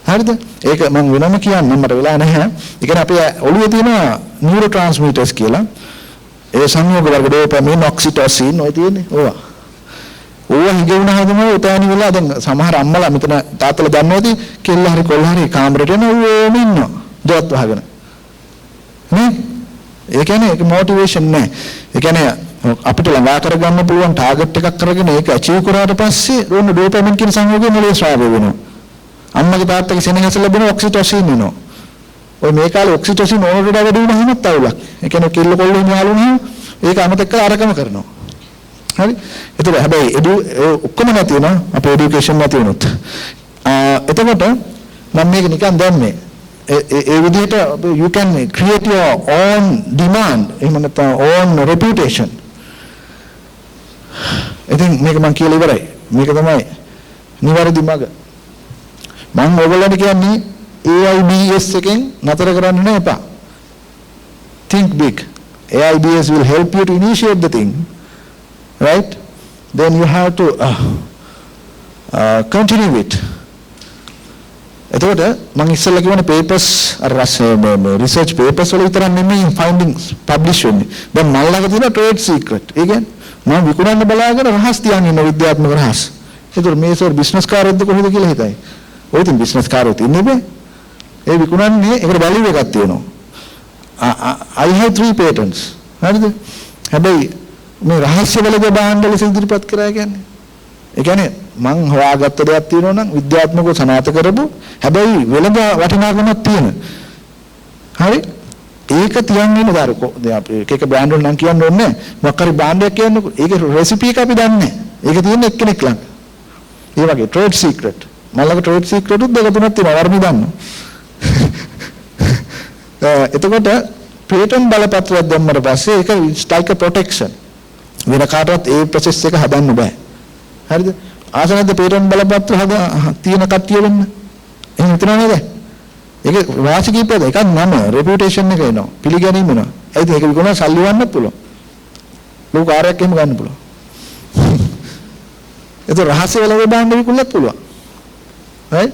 හරිද? ඒක මම වෙනම කියන්නම් මට වෙලා නැහැ. ඒ කියන්නේ අපේ ඔළුවේ තියෙන නියුරෝ ට්‍රාන්ස්මිටර්ස් කියලා ඒ සංයෝග වර්ග ඩෝපමින් ඔක්සිටොසින් ඔය තියෙන්නේ ඕවා. ඕවා හිගුණාම තමයි උතෑනි වෙලා දැන් සමහර අම්මලා මෙතන තාත්තලා දන්නවද කෙල්ල හරි කොල්ල හරි කාමරේට එන ඕම ඉන්නවා. දොත් වහගෙන. නේ? ඒ කියන්නේ ඒක මොටිවේෂන් නෑ. ඒ කියන්නේ අපිට ළඟා කරගන්න පුළුවන් ටාගට් එකක් කරගෙන ඒක අචීව් කරාට පස්සේ ඕන ඩෝපමින් කියන සංයෝගය මොලේ ස්‍රාවය වෙනවා. අම්මගේ තාත්තගේ සෙනෙහස ලැබෙන ඔක්සිටොසින් එනවා. ඔය මේ කාලේ ඔක්සිටොසින් ඕනට වඩා වැඩි වුණාමත් අවුලක්. ඒ කියන්නේ කෙල්ල කොල්ල යාළුවෝ ඒක අමතක කරලා අරකම කරනවා. හරි? එතකොට හැබැයි ඔක්කොම නැති වෙනවා අපේ এডুকেෂන් නැති වුණොත්. එතකොට මම මේක නිකන් දැම්මේ. ඒ විදිහට you can create your own demand එහෙම නැත්නම් own reputation. ඉතින් මේක මම කියලා ඉවරයි. මේක තමයි නිවැරදි මඟ. මම ඔයගොල්ලන්ට කියන්නේ AIBS එකෙන් නතර කරන්න නෑ එපා. Think big. AIBS will help you to initiate the thing, right? Then you have to continue it. එතකොට මම ඉස්සෙල්ලා කියවන papers research papers වල විතරක් නෙමෙයි findings publish වෙන්නේ. දැන් මම ළඟ තියෙන trade secret. ඒ කියන්නේ මම විකුණන්න බලාගෙන රහස් තියන් ඉන්න විද්‍යාත්මක රහස්. ඒතර මේ සර් බිස්නස් කාර්යයක්ද කොහොමද කියලා හිතයි. ඔය ඉතින් බිස්නස් කාර්යයක් තියන්නේ බෑ. ඒ විකුණන්නේ ඒකට වැලියු එකක් තියෙනවා. I have 3 patents. හරිද? හැබැයි මේ රහස්‍ය වලගේ භාණ්ඩ ලෙස ඉදිරිපත් කරා කියන්නේ. ඒ කියන්නේ මං හොයාගත්ත දෙයක් තියෙනවා නම් විද්‍යාත්මකව සනාථ කරපු හැබැයි වෙළඳ වටිනාකමක් තියෙන. හරි? ඒක තියන්නේ නේද? දැන් අපි එක බ්‍රෑන්ඩ් වල නම් කියන්න ඕනේ නැහැ. මොකක් හරි බ්‍රෑන්ඩ් එකක් කියන්නකො. ඒකේ රෙසිපි එක අපි දන්නේ නැහැ. ඒක තියෙන්නේ එක්කෙනෙක් ළඟ. ඒ වගේ trade secret. මල්ලක ට්‍රේඩ් සීක්‍රට් උත් දෙක තුනක් තියෙනවා වර්මි දන්නවා. එතකොට පේටන්ට් බලපත්‍රයක් දැම්මට පස්සේ ඒක ස්ටයික් ප්‍රොටෙක්ෂන් වෙන කාටවත් ඒ ප්‍රොසෙස් එක හදන්න බෑ. හරිද? ආසනද පේටන්ට් බලපත්‍ර තියෙන කට්ටිය වෙන්න. එහෙම හිතනවා නේද? ඒක වාසි කීපයද? එකක් නම රෙපියුටේෂන් එක එනවා. පිළිගැනීම එනවා. ඒත් ඒක විකුණන සල්ලි වන්නත් පුළුවන්. ලෝක කාර්යයක් එහෙම ගන්න පුළුවන්. ඒක රහස්‍ය වල බාන්න විකුණන්නත් පුළුවන්. right?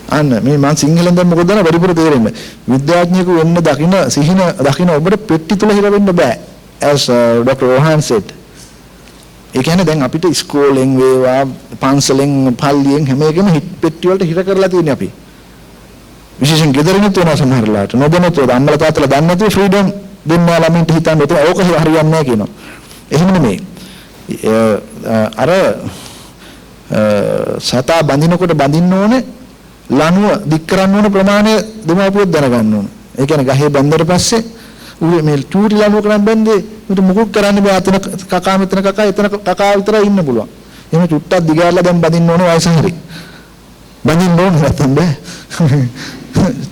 අන්න මේ මම සිංහලෙන් දැන් මොකද දන්න වැඩිපුර තේරෙන්නේ. විද්‍යාඥයෙකු වෙන්න දකින්න ඔබට පෙට්ටි තුල හිර වෙන්න බෑ. as Dr. Rohan said. ඒ කියන්නේ දැන් අපිට ඉස්කෝලෙන් වේවා පන්සලෙන් පල්ලියෙන් හැම එකම හිට පෙට්ටි වලට හිර කරලා තියෙන්නේ අපි. විශේෂයෙන් ගෙදරිනුත් වෙනවා සමහර වෙලාවට. නොදැනුත් අම්මලා තාත්තලා දන්නේ නැතුව ෆ්‍රීඩම් දෙන්නවා ළමින්ට හිතන්න ඕක හරියන්නේ නැහැ කියනවා. එහෙම නෙමෙයි. අර සතා බඳිනකොට බඳින්න ඕනේ ලණුව දික් කරන්න ඕන ප්‍රමාණය දෙමාපියොත් දැනගන්න ඕන. ඒ කියන්නේ ගහේ බැන්දට පස්සේ ඌ මේ චූටි ලණුව කරන් බැන්දේ උට මුකුත් කරන්න බෑ. අතන කකා මෙතන කකා එතන කකා විතරයි ඉන්න පුළුවන්. එහෙම චුට්ටක් දිගහැරලා දැන් බඳින්න ඕන වයස හරි. බඳින්න ඕන නැත්නම් බෑ.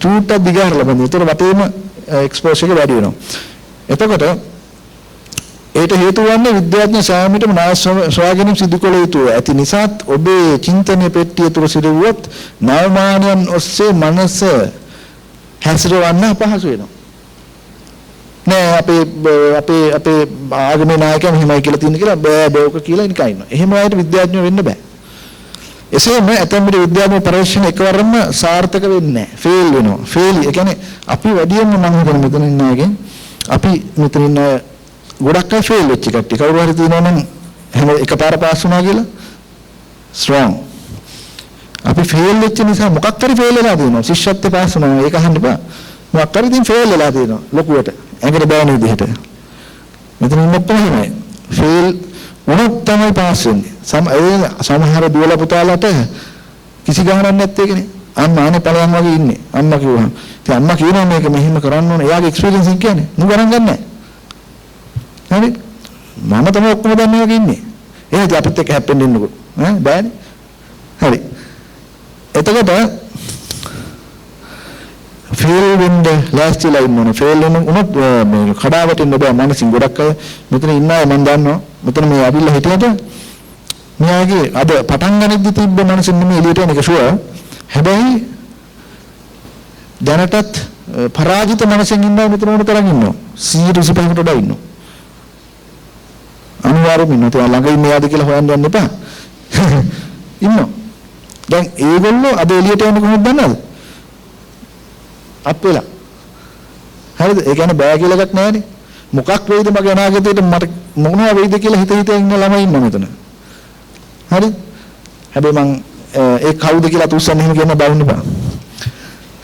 චූට්ටක් දිගහැරලා බඳින්න. ඒතර වටේම එක්ස්පෝෂර් එක වැඩි වෙනවා. එතකොට ඒට හේතු වන්නේ විද්‍යාඥ සෑමීටම ණය සොයාගැනීම සිදු කළ යුතුය. ඇති නිසාත් ඔබේ චින්තනීය පෙට්ටිය තුර සිදුවුවොත් නවමානයන් ඔස්සේ මනස හැසිරවන්න අපහසු වෙනවා. නෑ අපේ ආගමේ නායකයන් හිමයි කියලා තියෙන කියලා බෑ බෝක කියලා නිකන් ඉන්නවා. එහෙම අයට විද්‍යාඥයෝ වෙන්න බෑ. එසේම ඇතැම් විට විද්‍යාත්මක පරීක්ෂණ එකවරම සාර්ථක වෙන්නේ නෑ. ෆේල් වෙනවා. ෆේල් ඒ කියන්නේ අපි වැඩියෙන්ම මම හිතන්නේ මෙතන ඉන්න අයගෙන් අපි මෙතන ඉන්න ගොඩක් අය ෆේල් වෙච්ච කට්ටිය. කවුරු හරි තියෙනවා නම් හැම එකපාර පාස් වුණා කියලා ස්ට්‍රෝං. අපි ෆේල් වෙච්ච නිසා මොකක් හරි ෆේල් වෙලා තියෙනවා. ශිෂ්‍යත්වයේ පාස් වුණා ඒක අහන්න බෑ. මොකක් හරි ඉතින් ෆේල් වෙලා තියෙනවා ලොකුවට. ඇඟට බෑන විදිහට. මෙතන ඉන්න ඔක්කොම එහෙමයි. ෆේල් වුණොත් තමයි පාස් වෙන්නේ. සමහර දුවලා පුතාලාට කිසි ගාණක් නැත්තේ ඒකනේ. අම්මානේ ඵලයන් වගේ ඉන්නේ. අම්මා කිව්වහම. ඉතින් අම්මා කියනවා මේක මෙහෙම කරන්න ඕනේ. එයාගේ එක්ස්පීරියන්ස් එක කියන්නේ. නුඹ ගණන් ගන්නෑ. හරි මම තමයි ඔක්කොම දන්නේ වගේ ඉන්නේ. එහෙනම් අපිත් එක්ක හැප්පෙන්න ඉන්නකෝ. බෑනේ. හරි. එතකොට ෆේල් වෙන්න ලෑස්තිලා ඉන්න ඕනේ. ෆේල් වුණොත් මේ කඩාවැටෙන්න බෑ. මනසින් ගොඩක් අය මෙතන ඉන්න අය මම දන්නවා. මෙතන මේ අවිල්ල හිටියට මෙයාගේ අද පටන් ගනිද්දි තිබ්බ මනසින් නෙමෙයි එළියට එන එක ෂුවර්. හැබැයි දැනටත් පරාජිත මනසෙන් ඉන්නවා මෙතන උඩ තරම් ඉන්නවා. 125කට වඩා ඉන්නවා. අනිවාර්යයෙන්ම ඉන්නවා. ඒ ළඟ ඉන්නේ යාද කියලා හොයන්න යන්න එපා. ඉන්නවා. දැන් ඒගොල්ලෝ අද එළියට එන්නේ කොහොමද දන්නවද? අප් වෙලා. හරිද? ඒ කියන්නේ බෑ කියලා එකක් නැහැනේ. මොකක් වෙයිද මගේ අනාගතේට මට මොනවා වෙයිද කියලා හිත ඉන්න ළමයි ඉන්නවා මෙතන. හරි? හැබැයි මං ඒ කවුද කියලා තුස්සන්න එහෙම කියන්න බෑ බා.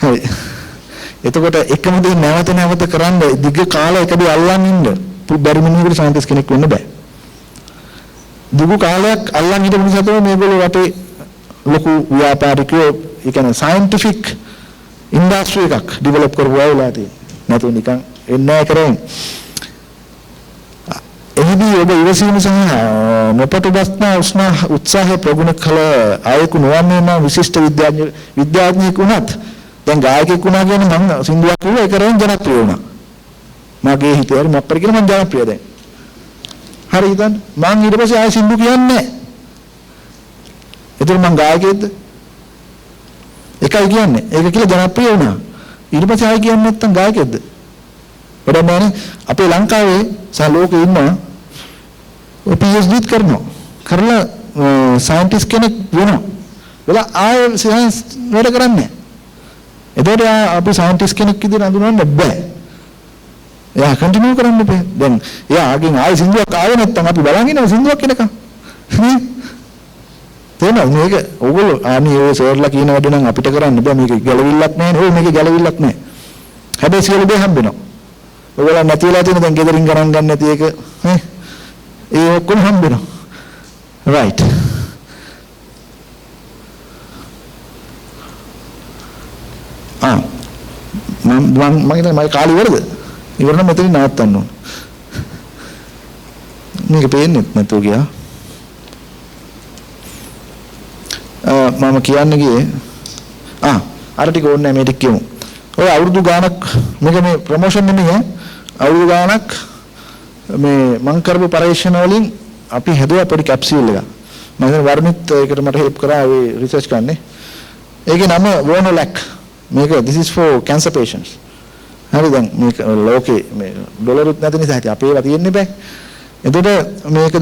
හරි. එතකොට එකම දේ නැවත කරන්න දිග කාලයකදී අල්ලන් ඉන්න බැරි මිනිහෙකුට සයන්ටිස්ට් කෙනෙක් වෙන්න බෑ. දිගු කාලයක් අල්ලන් හිටපු නිසා තමයි මේගොල්ලෝ රටේ ලොකු ව්‍යාපාරිකයෝ ඒ කියන්නේ සයන්ටිෆික් ඉන්ඩස්ට්‍රි එකක් ඩෙවලොප් කරවලා වෙලා තියෙන්නේ. නැතු නිකන් එන්නේ කරන්නේ. එහිදී ඔබ ඉවසීම සහ නොපටුබස්නා උත්සාහය ප්‍රගුණ කළ ආයක නොවන්නේ නම් විශිෂ්ට විද්‍යාඥයෙකු වුණත් දැන් ගායකයෙක් වුණා කියන්නේ මම සින්දුවක් කිව්වා ඒක රෙන් ජනප්‍රිය වුණා. මගේ හිතේ හරි මොකක් හරි කියලා මම ජනප්‍රිය දැන්. හරි හිතන්න මම ඊට පස්සේ ආයෙ සින්දු කියන්නේ නැහැ. ඒතර මම ගායකයෙක්ද? එකයි කියන්නේ. ඒක කියලා ජනප්‍රිය වුණා. ඊට පස්සේ ආයෙ කියන්නේ නැත්තම් ගායකයෙක්ද? වැඩක් නැහැ. අපේ ලංකාවේ සහ ලෝකේ ඉන්නවා PhD කරනවා. කරලා සයන්ටිස්ට් කෙනෙක් වෙනවා. වෙලා ආයෙ සයන්ස් වැඩ කරන්නේ. එතකොට අපි සයන්ටිස්ට් කෙනෙක් විදිහට හඳුනන්න බෑ. එයා කන්ටිනියු කරන්න බෑ. දැන් එයාගෙන් ආයෙ සින්දුවක් ආවේ නැත්තම් අපි බලන් ඉන්නවා සින්දුවක් එනකම්. තේරෙනවද මේක? ඕගොල්ලෝ අනේ ඔය සර්ලා කියන වැඩ නම් අපිට කරන්න බෑ. මේක ගැළවිල්ලක් නැහැ. ඕ මේක ගැළවිල්ලක් නැහැ. හැබැයි සියලු දේ හම්බෙනවා. ඔයගොල්ලෝ නැති වෙලා තියෙන දැන් ගෙදරින් ගණන් ගන්න නැති එක නේ. ඒ ඔක්කොම හම්බෙනවා. right. මම හිතන්නේ මගේ කාලේ ඉවරද? ඉවර නම් මෙතනින් නවත්තන්න ඕන. මේක පේන්නේ නැතුව ගියා. මම කියන්න ගියේ අර ටික ඕනේ නැහැ මේ ටික කියමු. ඔය අවුරුදු ගාණක් මේක මේ ප්‍රොමෝෂන් නෙමෙයි අවුරුදු ගාණක් මේ මම කරපු පරීක්ෂණ වලින් අපි හැදුවා පොඩි කැප්සියුල් එකක්. මම හිතන්නේ වර්ණිත් ඒකට මට හෙල්ප් කරා ඒ රිසර්ච් කරන්නේ. ඒකේ නම වෝනොලැක්. මේක this is for cancer patients. හරි දැන් මේක ලෝකේ මේ ඩොලරුත් නැති නිසා හිටිය අපේ ඒවා තියෙන්නේ බෑ. එතකොට මේක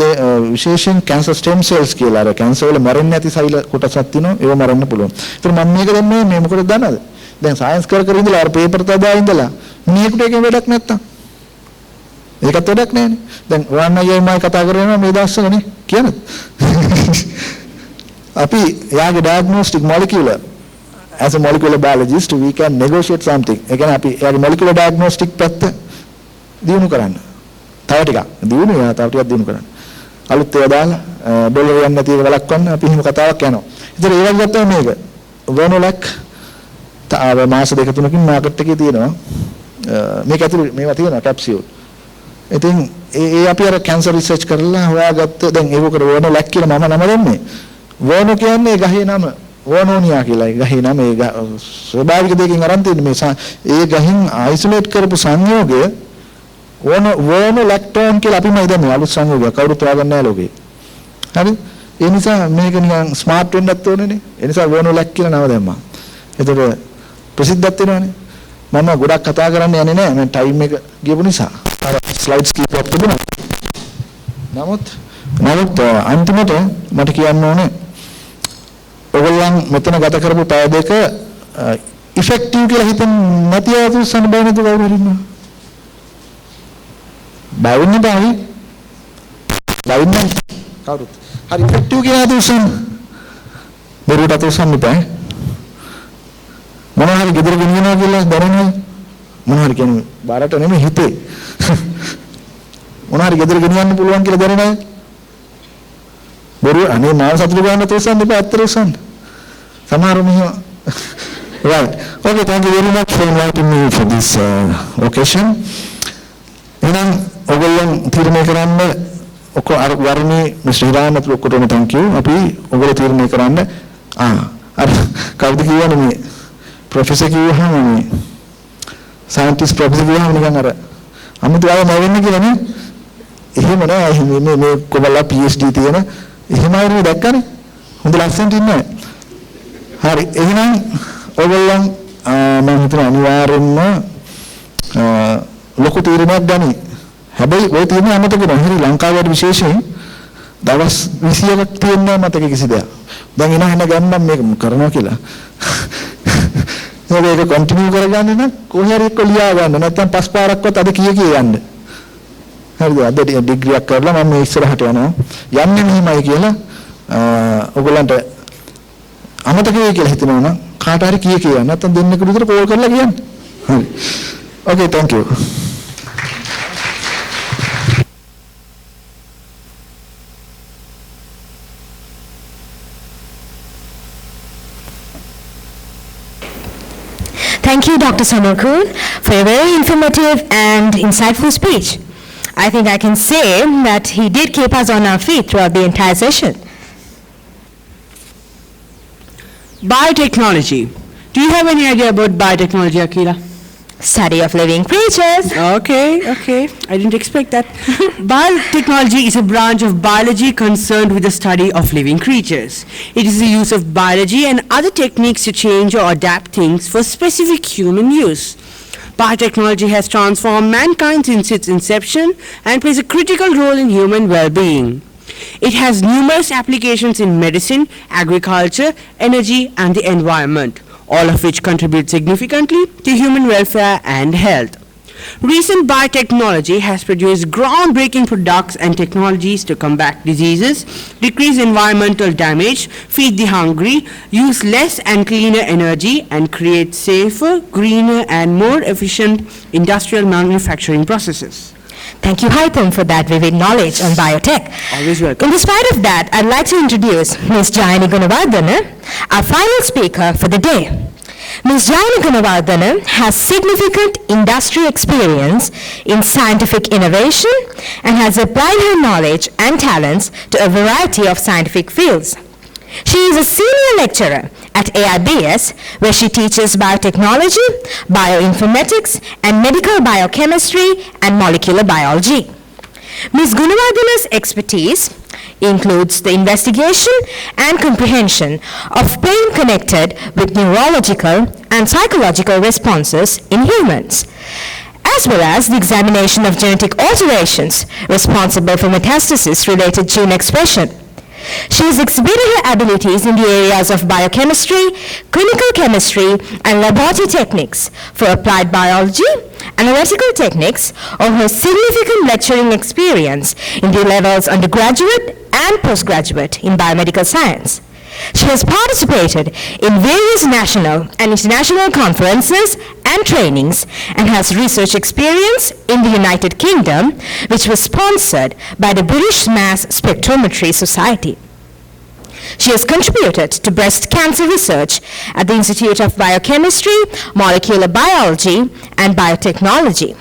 විශේෂයෙන් cancer stem cells කියලා අර cancer වල මරන්නේ නැති සෛල කොටසක් තියෙනවා ඒව මරන්න පුළුවන්. ඒතර මම මේක දැම්මේ මේ මොකටද දන්නවද? දැන් සයන්ස් කර ඉඳලා අර පේපර් තදා ඉඳලා මේකට එකෙන් වැඩක් නැත්තම්. ඒකත් වැඩක් නැහැනේ. දැන් රෝහන් අයියා මම කතා කරනවා මේ දවස්වලනේ කියනද? අපි යාගේ diagnostic molecular as a molecular biologist we can negotiate something. ඒ කියන්නේ අපි යාගේ molecular diagnostic පැත්ත දිනු කරන්න. තව ටිකක් දිනු යා තව ටිකක් දිනු කරන්න. අලුත් ඒවා දාලා ඩොලර් යන්නේ නැති එක වළක්වන්න අපි හිම කතාවක් යනවා. ඉතින් ඒ වගේ ගත්තා මේක වෝනොලැක් මාස දෙක තුනකින් මාකට් එකේ තියෙනවා. මේක ඇතුළේ මේවා තියෙනවා කැප්සියුල්. ඉතින් ඒ අපි අර කැන්සර් රිසර්ච් කරලා හොයාගත්ත දැන් ඒක කර වෝනොලැක් කියලා මම නම දෙන්නේ. වෝනෝ කියන්නේ ගහේ නම වෝනෝනියා කියලා. ඒ ගහේ නම ඒ ස්වභාවික දෙකකින් අරන් තියෙන මේ ඒ ගහින් අයිසොලේට් කරපු සංයෝගය වෝනොලැක්ටෝන් කියලා අපි මම දැන් අලුත් සංයෝගයක් කවුරුත් හොයාගන්නේ නැහැ ලෝකේ. හරි? ඒ නිසා මේක නිකන් ස්මාර්ට් වෙන්නත් ඕනේනේ. ඒ නිසා වෝනොලැක් කියලා නම දැම්මා. ඒතකොට ප්‍රසිද්ධත් වෙනවනේ. මම ගොඩක් කතා කරන්න යන්නේ නැහැ. මම ටයිම් එක ගියපු නිසා. අර ස්ලයිඩ්ස් කීපයක් තිබුණා. නමුත් අන්තිමට මට කියන්න ඕනේ ඔයගොල්ලන් මෙතන ගත කරපු පැය දෙක ඉෆෙක්ටිව් කියලා හිතන් නැති අය තුස්සන්න බෑ නේද කවුරු හරි ඉන්නවා. බැවින්න බෑ. බැවින්න කවුරුත්. හරි ඉෆෙක්ටිව් කියලා තුස්සන්න. බරුට තුස්සන්න බෑ. මොනවා හරි ගෙදර ගෙනියනවා කියලා දැනන්නේ මොනවා හරි කියන්නේ බාරට නෙමෙයි හිතේ මොනවා හරි ගෙදර ගෙනියන්න පුළුවන් කියලා දැනන්නේ බොරු අනේ මාව සතුටු ගන්න තෝසන්න දෙපා අත්තර උසන්න සමහරව මෙහෙම right okay thank you very much for inviting me for this occasion එහෙනම් ඔයගොල්ලන් තීරණය කරන්න ඔක්කො අර වර්ණී මිස්ටර් හිරාන් අතුරු ඔක්කොටම thank you අපි ඔයගොල්ලෝ තීරණය කරන්න අර කවුද කියන්නේ මේ ප්‍රොෆෙසර් කිව්වහම මේ සයන්ටිස්ට් ප්‍රොෆෙසර් කිව්වහම නිකන් අර අමුතු අය නැවෙන්නේ කියලා නේ එහෙම නෑ මේ කොබලා PhD තියෙන එහෙම අය නේ දැක්කනේ හොඳ ලස්සනට ඉන්නේ හරි එහෙනම් ඔයගොල්ලන් මම හිතනවා අනිවාර්යෙන්ම ලොකු තීරණයක් ගනි හැබැයි ඔය තීරණය අමතක කරන්න හරි ලංකාවට විශේෂයෙන් දවස් 20ක් තියෙනවා මතක කිසි දෙයක් දැන් එන ගම්නම් මේක කරනවා කියලා ඒක කන්ටිනියු කරගන්න නම් කොහේ හරි එක්ක ලියා ගන්න නැත්නම් පස් පාරක්වත් අද කීය යන්න. හරිද? අද ඩිග්‍රියක් කරලා මම මේ ඉස්සරහට යනවා. යන්නේ මෙහිමයි කියලා ඔයගොල්ලන්ට අමතක වෙයි කියලා හිතනවා නම් කාට හරි කීය කියන්න නැත්නම් දෙන්නෙකුට විතර කෝල් කරලා කියන්න. හරි. Okay, thank you. Thank you, Dr. Samarakoon, for a very informative and insightful speech. I think I can say that he did keep us on our feet throughout the entire session. Biotechnology. Do you have any idea about biotechnology, Akila? Study of living creatures. Okay. I didn't expect that. Biotechnology is a branch of biology concerned with the study of living creatures. It is the use of biology and other techniques to change or adapt things for specific human use. Biotechnology has transformed mankind since its inception and plays a critical role in human well-being. It has numerous applications in medicine, agriculture, energy, and the environment, all of which contribute significantly to human welfare and health. Recent biotechnology has produced groundbreaking products and technologies to combat diseases, decrease environmental damage, feed the hungry, use less and cleaner energy, and create safer, greener, and more efficient industrial manufacturing processes. Thank you, Hiram, for that vivid knowledge on biotech. Always welcome. In spite of that, I'd like to introduce Ms. Jayani Gunawardena, our final speaker for the day. Ms. Jayani Gunawardena has significant industry experience in scientific innovation and has applied her knowledge and talents to a variety of scientific fields. She is a senior lecturer at AIBS, where she teaches biotechnology, bioinformatics, and medical biochemistry and molecular biology. Ms. Gunawardena's expertise includes the investigation and comprehension of pain connected with neurological and psychological responses in humans, as well as the examination of genetic alterations responsible for metastasis-related gene expression. She has exhibited her abilities in the areas of biochemistry, clinical chemistry, and laboratory techniques for applied biology, analytical techniques, or her significant lecturing experience in the levels undergraduate and postgraduate in biomedical science. She has participated in various national and international conferences and trainings and has research experience in the United Kingdom, which was sponsored by the British Mass Spectrometry Society. She has contributed to breast cancer research at the Institute of Biochemistry, Molecular Biology, and Biotechnology.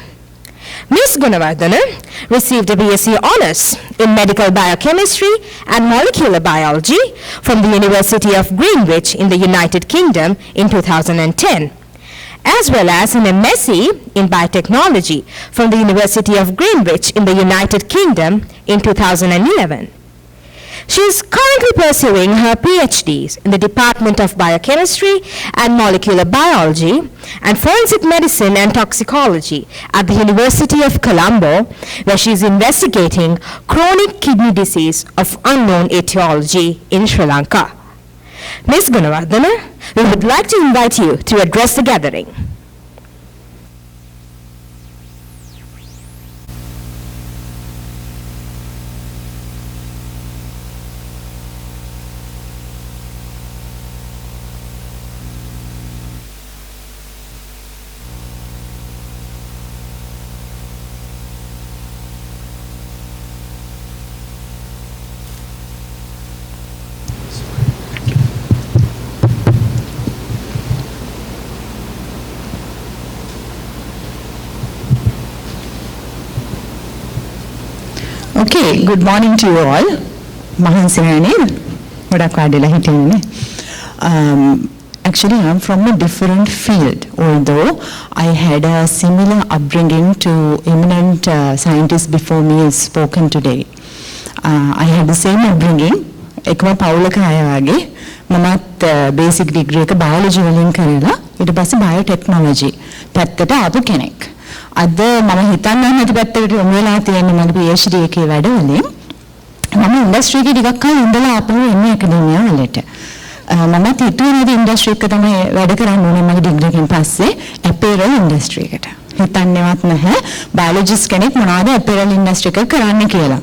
Ms. Gunawardena received a BSc Honours in Medical Biochemistry and Molecular Biology from the University of Greenwich in the United Kingdom in 2010, as well as an MSc in Biotechnology from the University of Greenwich in the United Kingdom in 2011. She is currently pursuing her PhDs in the Department of Biochemistry and Molecular Biology and Forensic Medicine and Toxicology at the University of Colombo, where she is investigating chronic kidney disease of unknown etiology in Sri Lanka. Ms. Gunawardena, we would like to invite you to address the gathering. Okay, good morning to you all. Actually, I'm from a different field, although I had a similar upbringing to eminent scientists before me has spoken today. I had the same upbringing. Ekma Paulaka ayawage, mamat basic degree ka biology walin karela, ඊට පස්සේ biotechnology පැත්තට ආපු කෙනෙක්. අද මම හිතන්නේ නැති පැත්තකට යොමු වෙලා තියෙන්නේ මගේ PhD එකේ වැඩවලින්. මම ඉන්ඩස්ට්‍රි එකේ ටිකක් කලින් ඉඳලා ආපහු එන්නේ ඇකඩමියා වලට. මමත් හිතුවේ නේද ඉන්ඩස්ට්‍රි එක තමයි වැඩ කරන්න ඕනේ මගේ ඩිග්‍රී එකෙන් පස්සේ අපේරල් ඉන්ඩස්ට්‍රි එකට. හිතන්නේවත් නැහැ බයොලොජිස්ට් කෙනෙක් මොනවද අපේරල් ඉන්ඩස්ට්‍රි එක කරන්න කියලා.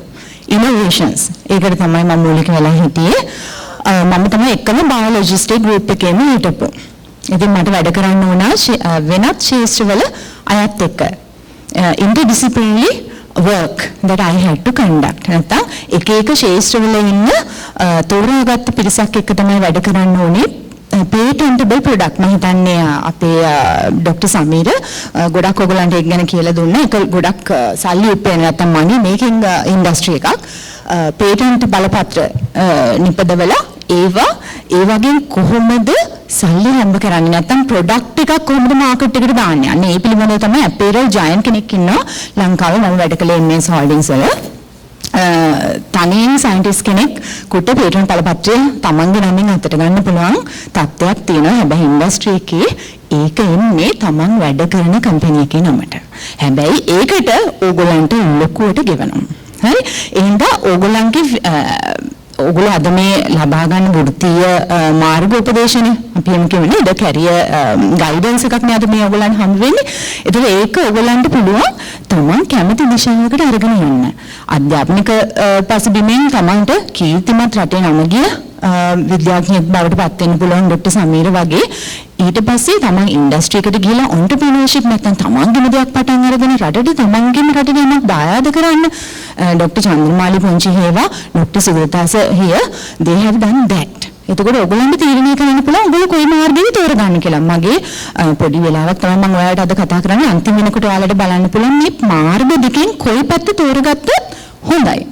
ඉනෝවේෂන්ස්. ඒකට තමයි මම මූලික වෙලා හිටියේ. මම තමයි එකම බයොලොජිස්ට් ගෲප් එකේම හිටපු. ඉතින් මට වැඩ කරන්න ඕන වෙනත් ශාස්ත්‍රවල අයත් එක්ක interdisciplinary work that I had to conduct. නැත්නම් එක එක ශාස්ත්‍රවල ඉන්න තෝරාගත්ත පිරිසක් එක්ක තමයි වැඩ කරන්න ඕනේ patentable product. මම හිතන්නේ අපේ Dr. Samira ගොඩක් ඔයගලන්ට ඒක ගැන කියලා දුන්නා. ඒක ගොඩක් සල්ලි උපයන නැත්නම් money making industry එකක්. patent බලපත්‍ර නිපදවලා ඒවා ඒ වගේ කොහොමද සල්ලි හම්බ කරන්නේ නැත්නම් ප්‍රොඩක්ට් එකක් කොහොමද මාකට් එකට දාන්නේ. අන්න ඒ පිළිබඳව තමයි අපේරල් ජයන්ට් කෙනෙක් ඉන්නවා ලංකාවේ මම වැඩ කළේ MS Holdings වල. තනියෙන් සයන්ටිස්ට් කෙනෙක් කුට පේටන්ට් බලපත්‍රය තමන්ගේ නමින් අතට ගන්න පුළුවන් තත්ත්වයක් තියෙනවා. හැබැයි ඉන්ඩස්ට්‍රි එකේ ඒක එන්නේ තමන් වැඩ කරන කම්පැනි එකේ නමට. හැබැයි ඒකට ඕගොල්ලන්ට ලොකුවට ගෙවනවා. හරි? එහෙනම් ඕගොල්ලන්ගේ ඔගොල්ලෝ අද මේ ලබා ගන්න වෘත්තීය මාර්ග උපදේශනේ අපි එමු කියන්නේ ද කැරියර් ගයිඩන්ස් එකක් නේ අද මේ ඔයගොල්ලන් හම් වෙන්නේ. ඒතකොට ඒක ඔයගොල්ලන්ට පුළුවන් තමන් කැමති දිශාවකට අරගෙන යන්න. අධ්‍යාපනික පසුබිමෙන් තමන්ට කීර්තිමත් රටේ නම ගිය විද්‍යාඥයෙක් බවට පත් වෙන්න පුළුවන් ડોક્ટર සමීර වගේ. ඊට පස්සේ තමන් ඉන්ඩස්ට්‍රි එකට ගිහලා entrepreneurship නැත්නම් තමන්ගේම දෙයක් පටන් අරගෙන රටට තමන්ගේම රටේ නමක් දායාද කරන්න. Dr. Chandanamali Punchihewa, Dr. Sugathadasa here, they have done that. එතකොට ඔයගොල්ලන්ට තීරණය කරන්න පුළුවන් ඔයගොල්ලෝ කොයි මාර්ගෙද තෝරගන්න කියලා. මගේ පොඩි වෙලාවක් තමයි මම ඔයාලට අද කතා කරන්නේ. අන්තිම වෙනකොට ඔයාලට බලන්න පුළුවන් මේ මාර්ග දෙකෙන් කොයි පැත්ත තෝරගත්තත් හොඳයි.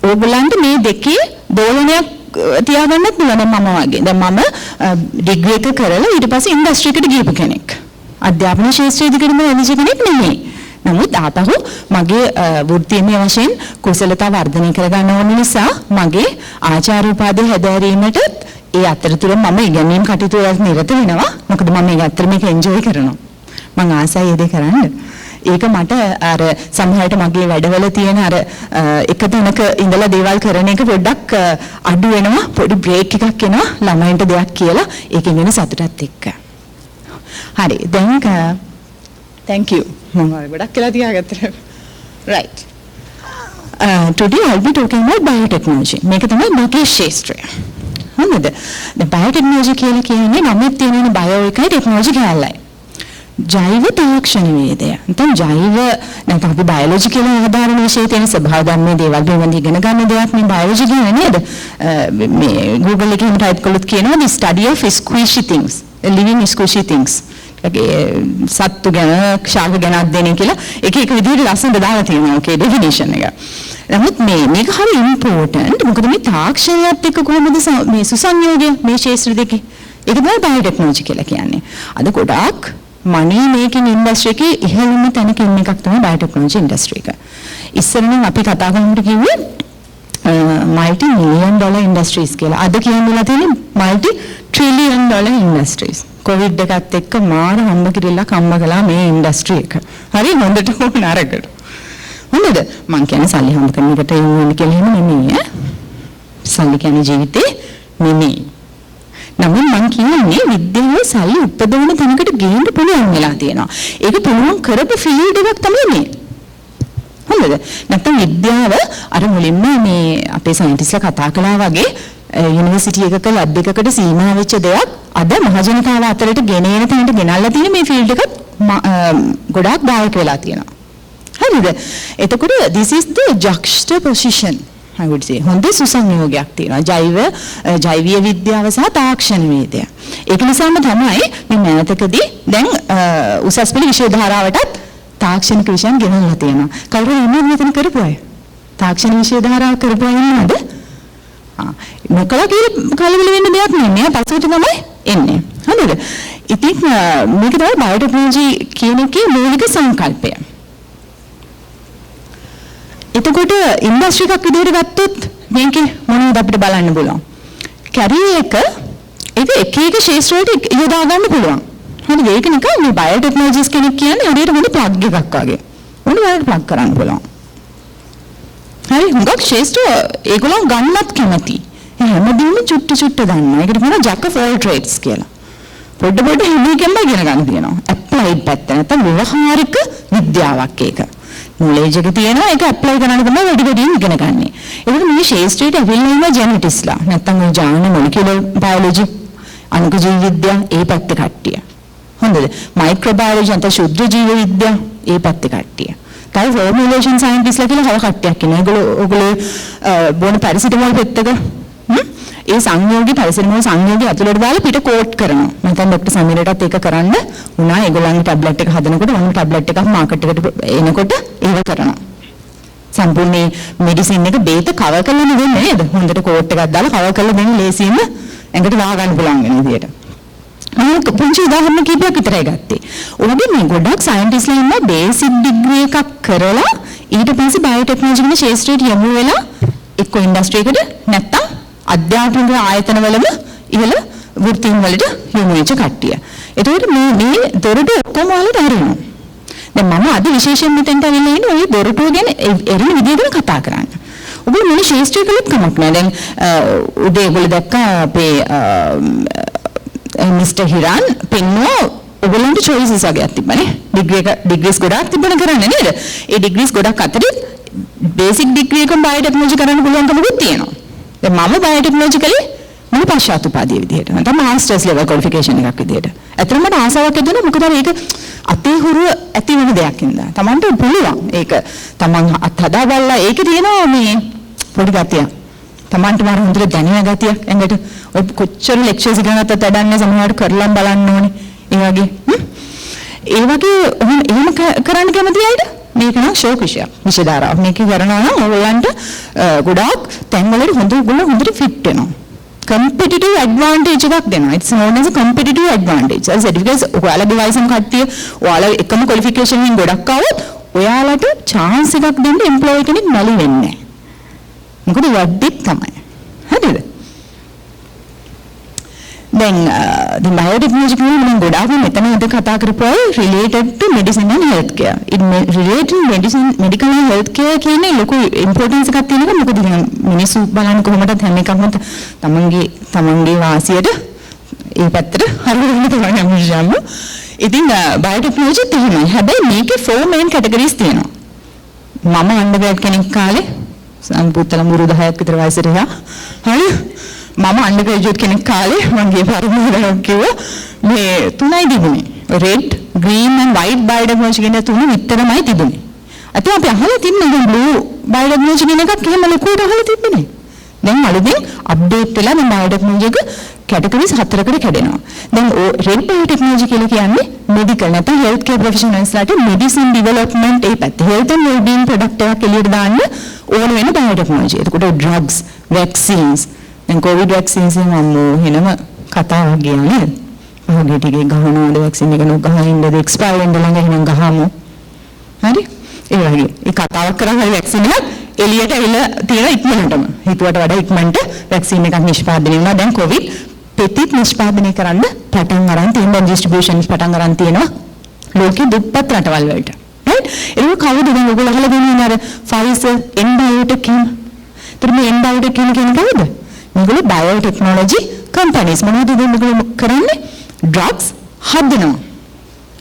ඔයගොල්ලන්ට මේ දෙකේ දෝලනයක් තියාගන්නත් පුළුවන් මම වගේ. දැන් මම ඩිග්‍රී එක කරලා ඊට පස්සේ ඉන්ඩස්ට්‍රි එකට ගිහපු කෙනෙක්. අධ්‍යාපන ශාස්ත්‍රයේදී කරන වැඩිච කෙනෙක් නෙමෙයි. නමුත් ආපහු මගේ වෘත්තීය වශයෙන් කුසලතා වර්ධනය කරගන්න ඕන නිසා මගේ ආචාර්ය උපාධිය හැදෑරීමට ඒ අතරතුර මම ඉගෙනීම් කටයුතු වල නිරත වෙනවා. මොකද මම මේක අත්‍තරම මේක එන්ජොයි කරනවා. මම ආසයි ඒ දේ කරන්න. ඒක මට අර සමහරවිට මගේ වැඩවල තියෙන අර එක තැනක ඉඳලා දේවල් කරන එක පොඩ්ඩක් අඩු වෙනවා. පොඩි බ්‍රේක් එකක් එනවා ළමයින්ට දෙයක් කියලා. ඒකෙන් වෙන සතුටත් එක්ක. හරි. දැන් thank you. මම ගොඩක් කියලා තියාගත්තා. Right. Today I'll be talking about biotechnology. මේක තමයි මගේ ශාස්ත්‍රය. හරිද? දැන් biotechnology කියලා කියන්නේ නමක් තියෙන bio එකයි technology කැලලයි. ජෛව තාක්ෂණ වේදය. නැත්නම් ජෛව නැත්නම් අපි බයොලොජි කියලා ආධාරණ විෂයේ තියෙන ස්වභාව ධර්මයේ දේවල් පිළිබඳව ඉගෙන ගන්න දෙයක් මේ බයොලොජි කියන්නේ නේද? මේ Google එකේම ටයිප් කළොත් කියනවා the study of squishy things, living squishy things. සත්තු ගැන ශාක ගැන අධ්‍යයනය කියලා එක විදිහට ලස්සනට දාලා තියෙනවා ඔකේ ඩෙෆිනිෂන් එක. නමුත් මේක හරි ඉම්පෝටන්ට්. මොකද මේ තාක්ෂණයත් එක්ක කොහොමද මේ සුසංයෝගය මේ ශාස්ත්‍ර දෙකේ? ඒක තමයි බයෝටෙක්නොලොජි කියලා කියන්නේ. අද ගොඩාක් money making industry එකේ ඉහළම තැනක ඉන්න එකක් තමයි බයෝටෙක්නොලොජි industry එක. ඉස්සරනම් අපි කතා කරනකොට කිව්වේ multi-million dollar industries කියලා. අද කියන්නලා තියෙන්නේ multi-trillion dollar industries. කොවිඩ් එකත් එක්ක මාර හම්බ කිරිල්ලක් හම්බ කළා මේ ඉන්ඩස්ට්‍රි එක. හරි හොඳට ඕන අරකට. හොඳද? මං කියන්නේ සල්ලි හම්බ කරන එකට යන්නේ කියලා එහෙම නෙමෙයි ඈ. සල්ලි කියන්නේ ජීවිතේ නෙමෙයි. නමුත් මං කියන්නේ විද්‍යාවේ සල්ලි උපදවන තැනකට ගේන්න පුළුවන් වෙලා තියෙනවා. ඒක පුළුවන් කරපු ෆීල්ඩ් එකක් තමයි මේ. හොඳද? නැත්නම් විද්‍යාව අර මුලින්ම මේ අපේ සයන්ටිස්ලා කතා කළා වගේ යුනිවර්සිටි එකක ලැබ් එකකට සීමා වෙච්ච දෙයක් අද මහජනතාව අතරට ගෙනෙන තැනට ගෙනල්ලා තියෙන මේ ෆීල්ඩ් එක ගොඩාක් දායක වෙලා තියෙනවා. හරිද? එතකොට this is the juxtaposition I would say. හොඳ සුසංයෝගයක් තියෙනවා. ජෛවීය විද්‍යාව සහ තාක්ෂණ වේදය. ඒක නිසාම තමයි මේ මෑතකදී දැන් උසස් පෙළ විෂය ධාරාවටත් තාක්ෂණික විෂයන් ගෙනල්ලා තියෙනවා. කවුරුද ඉන්නේ මෙතන කරපු අය? තාක්ෂණ විෂය ධාරාව කරපු අය ඉන්නවද? මොකලා කියලා කලබල වෙන්න දෙයක් නෙමෙයි. පස්සට තමයි එන්නේ. හරිද? ඉතින් මේක තමයි බයෝටෙක්නොලොජි කියන එකේ මූලික සංකල්පය. එතකොට ඉන්ඩස්ට්‍රි එකක් විදිහට ගත්තොත් මේකේ මොනවද අපිට බලන්න පුළුවන්? කැරියර් එක එක ශාස්ත්‍ර වලට යොදා ගන්න පුළුවන්. හරිද? ඒක නිකන් මේ බයෝටෙක්නොලොජිස් කෙනෙක් කියන්නේ හරියට හොඳ ප්ලග් එකක් වගේ. ඕන වෙලාවට ප්ලග් කරන්න පුළුවන්. හරි හුඟක් ශාස්ත්‍ර ඒගොල්ලෝ ගන්නත් කැමති. හැමදේම චුට්ටු දන්නවා. ඒකට කියනවා jack of all trades කියලා. පොඩ හැමකෙම ඉගෙන ගන්න තියෙනවා. ඇප්ලයිඩ් පැත්ත නැත්නම් ව්‍යවහාරික විද්‍යාවක් ඒක. knowledge එක තියෙනවා ඒක ඇප්ලයි කරන්න තමයි වැඩියෙන් ඉගෙන ගන්න. ඒකට මේ ශාස්ත්‍රයට ඇවිල්ලා ඉන්න ජෙනටිස්ලා නැත්නම් ඔය ජාන මොලිකියුලර් බයොලොජි අණු ජීව විද්‍යාව ඒ පැත්තේ කට්ටිය. හොඳද? මයික්‍රෝබයොලොජි නැත්නම් ශුද්ධ ජීව විද්‍යාව ඒ පැත්තේ කට්ටිය. තව ෆෝමියුලේෂන් සයන්ටිස්ලා කියලා හව කට්ටියක් ඉන්නවා. ඒගොල්ලෝ බොන පැරසිටමෝල් පෙත්තක ඒ සංයෝගී පැරසිටමෝල් සංයෝගී ඇතුළට දාලා පිට කෝට් කරනවා. මම ડોක්ටර් සමීරටත් ඒක කරන්න උනා. ඒගොල්ලන්ගේ ටැබ්ලට් එක හදනකොට වුණ ටැබ්ලට් එකක් මාකට් එකට එනකොට ඒක කරනවා. සම්පූර්ණ මෙඩිසින් එක බේත කවර් කරලා නෙවෙයි නේද? හොඳට කෝට් එකක් දාලා කවර් කරලා දෙන්න ලේසියෙන්ම ඇඟට දාගන්න පුළුවන් වෙන විදියට. මම පුංචි උදාහරණ කිහිපයක් විතරයි ගත්තේ. ඔයගේ මේ ගොඩක් සයන්ටිස්ලා ඉන්න බේසික් ඩිග්‍රී එකක් කරලා ඊට පස්සේ බයෝටෙක්නොලොජි කියන ශාස්ත්‍රයට යමු වෙලා එක්ක ඉන්ඩස්ට්‍රි එකට නැත්තම් අධ්‍යාපනික ආයතනවලම ඉහළ වෘත්තීන් වලට යොමු වෙච්ච කට්ටිය. ඒතකොට මේ දොරටු ඔක්කොම වලට හරිනවා. දැන් මම අද විශේෂයෙන් මෙතෙන්ට ඇවිල්ලා ඉන්නේ ওই දොරටු ගැන එරින විදිහට කතා කරන්න. ඔබ මේ ශාස්ත්‍රීය කලක් කමක් නෑ. දැන් උදේ ඔයගොල්ලෝ දැක්කා අපේ මිස්ටර් හිරන් පෙන්නුවා ඔයගොල්ලන්ට choices වගේක් තිබ්බනේ. ඩිග්‍රීස් ගොඩක් තිබුණ කරන්නේ නේද? ඒ ඩිග්‍රීස් ගොඩක් අතරේ බේසික් ඩිග්‍රී එකම බයෝටෙක්නොලොජි කරන්න පුළුවන්කමකුත් තියෙනවා. දැන් මම බයෝටෙක්නොලොජි කලේ මුළු පශ්චාත් උපාධිය විදිහට. නැත්නම් මාස්ටර්ස් ලෙවල් ක්වොලිෆිකේෂන් එකක් විදිහට. ඇත්තටම මට ආසාවක් ඇතුණා මොකද ඒක අතේ හුරුව ඇති වෙන දෙයක් ඉඳලා. Tamanට පුළුවන්. ඒක Taman අත්හදා බලලා ඒකේ තියෙනවා මේ පොඩි ගතියක්. Tamanට මාර හොඳට දැනෙන ගතියක්. එංගට ඔය කොච්චර ලෙක්චර්ස් ඉගෙනගත්තත් වැඩන්නේ සමහරවිට කරලා බලන්න ඕනේ. ඒ වගේ එහෙම කරන්න කැමති අයද? මේක නම් ෂෝක් විෂයක්. විෂය ධාරාවක්. මේක කරනවා නම් ඔයගොල්ලන්ට ගොඩාක් තැන්වලට හොඳට ෆිට වෙනවා. competitive advantage එකක් දෙනවා. It's known as a competitive advantage. as certificates ඔයාලගේ වයසම කට්ටිය ඔයාලා එකම qualification එකෙන් ගොඩක් આવොත් ඔයාලට chance එකක් දෙන්න employee කෙනෙක් මැලි වෙන්නේ නැහැ. මොකද වඩෙක් තමයි. හරිද? දැන් biotechnology කියන්නේ මම ගොඩාක් මෙතන අද කතා කරපුවා related to medicine and healthcare. it related to medicine medical and healthcare කියන්නේ ලොකු importance එකක් තියෙන එක. මොකද මිනිස්සු බලන්නේ කොහොමද හැම එකක්ම තමන්ගේ වාසියට ඒ පැත්තට හරියට තමයි යන්නේ. ඉතින් biotechnology තියෙනවා. හැබැයි මේකේ 4 main categories තියෙනවා. මම undergrad කෙනෙක් කාලේ සම්පූර්ණ මුරු 10ක් විතර වයසට ගියා. හරි මම undergraduate කෙනෙක් කාලේ මගේ පරිමාණයක් කිව්වා මේ තුනයි තිබුණේ. red, green and white biotechnology කියන තුන විතරමයි තිබුණේ. අත අපි අහලා තින්නේ blue biotechnology කියන එකක් එහෙම ලොකුවට අහලා තිබුණේ. දැන් අලුතෙන් අප්ඩේට් වෙලා මේ biotechnology එක categories 4කට කැඩෙනවා. දැන් red biotechnology කියලා කියන්නේ medical නැත්නම් healthcare professionals ලාට medicine development ඒ පැත්ත health and well-being product එකක් එළියට දාන්න ඕන වෙන biotechnology. එතකොට drugs, vaccines දැන් COVID vaccines එක මම වෙනම කතාවක් ගියා නේද? ඔහොගේ ටිකේ ගහනවාද vaccine එක නොගහින්ද expire වෙන්න ළඟ එහෙනම් ගහමු. හරි? ඒ වගේ. ඒ කතාවක් කරලා vaccine එක එළියට ඇවිල්ලා තියෙන ඉක්මනටම. හිතුවට වඩා ඉක්මනට vaccine එකක් නිෂ්පාදනය වුණා. දැන් COVID පෙතිත් නිෂ්පාදනය කරන්න පටන් අරන් තියෙනවා. distributions පටන් අරන් තියෙනවා. ලෝකෙ දුප්පත් රටවල් වලට. right? ඒක කවුද දැන් ඔයගොල්ලෝ අහලා දෙන්නේ අර Pfizer Biotech කියන. ඒතර මේ Biotech කියන කවුද? මේගොල්ලෝ biotechnology companies. මොනවද මේගොල්ලෝ කරන්නේ? drugs හදනවා.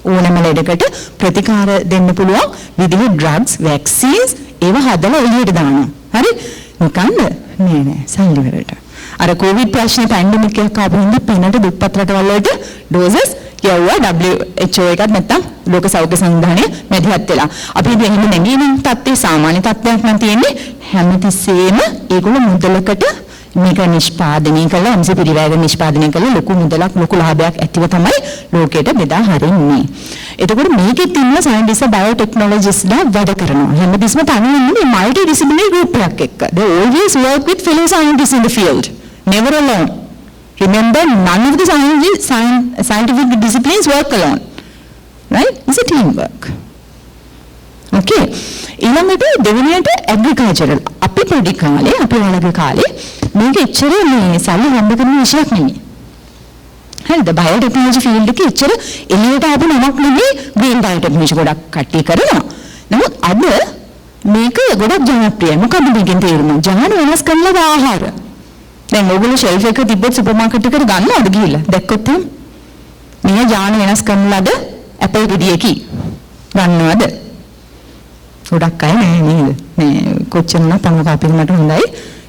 ඕනෑම ලෙඩකට ප්‍රතිකාර දෙන්න පුළුවන් විදිහේ drugs, vaccines ඒව හදලා එළියට දානවා. හරි? නිකන්ද? නෑ සල්ලි වලට. අර COVID ප්‍රශ්නේ පැන්ඩමික් එකක් ආපු හින්දා පිනට දුප්පත් රටවල් වලට doses යවුවා WHO එකත් නැත්තම් ලෝක සෞඛ්‍ය සංවිධානය මැදිහත් වෙලා. අපි එහෙම නැගීනම් තත්ත්වයේ සාමාන්‍ය තත්ත්වයක් නම් තියෙන්නේ හැමතිස්සෙම ඒගොල්ලෝ මුදලකට මේක නිෂ්පාදනය කළා අම්ස පිළිවෙල නිෂ්පාදනය කළා ලොකු මුදලක් ලොකු ලාභයක් ඇතිව තමයි ලෝකයට බෙදා හරින්නේ. එතකොට මේකෙත් ඉන්න සයන්ටිස්ට් බයෝටෙක්නොලොජිස්ට්ලා වැඩ කරනවා. හැමතිස්සම තනියම මල්ටි ඩිසිප්ලිනරි ගෲප් එකක් එක්ක. They always work with fellow scientists in the field. Never alone. Remember, none of the scientific disciplines work alone. Right? It's a teamwork. Okay. ඊළඟට දෙවෙනියට agricultural. අපි පොඩි කාලේ අපි වලගේ කාලේ මේක එච්චර මේ සල්ලි හම්බ කරන විෂයක් නෙමෙයි. හරිද? බයෝටෙක්නොලොජි ෆීල්ඩ් එකේ එච්චර එළියට ආපු නමක් නෙමෙයි ග්‍රීන් බයෝටෙක්නොලොජි ගොඩක් කට්ටිය කරනවා. නමුත් අද මේක ගොඩක් ජනප්‍රියයි. මොකද මේකෙන් තේරුම? ජහන වෙනස් කරන ආහාර. දැන් ඔයගොල්ලෝ ෂෙල්ෆ් එක තිබ්බොත් සුපර් මාකට් එකට ගන්නවද ගිහිල්ලා? දැක්කොත් එහෙම. මේ ජහන වෙනස් කරන ලද ඇපල් ගෙඩියකි. ගන්නවද? ගොඩක් අය නෑ නේද? මේ කොච්චර නම් තමයි අපිට හොඳයි.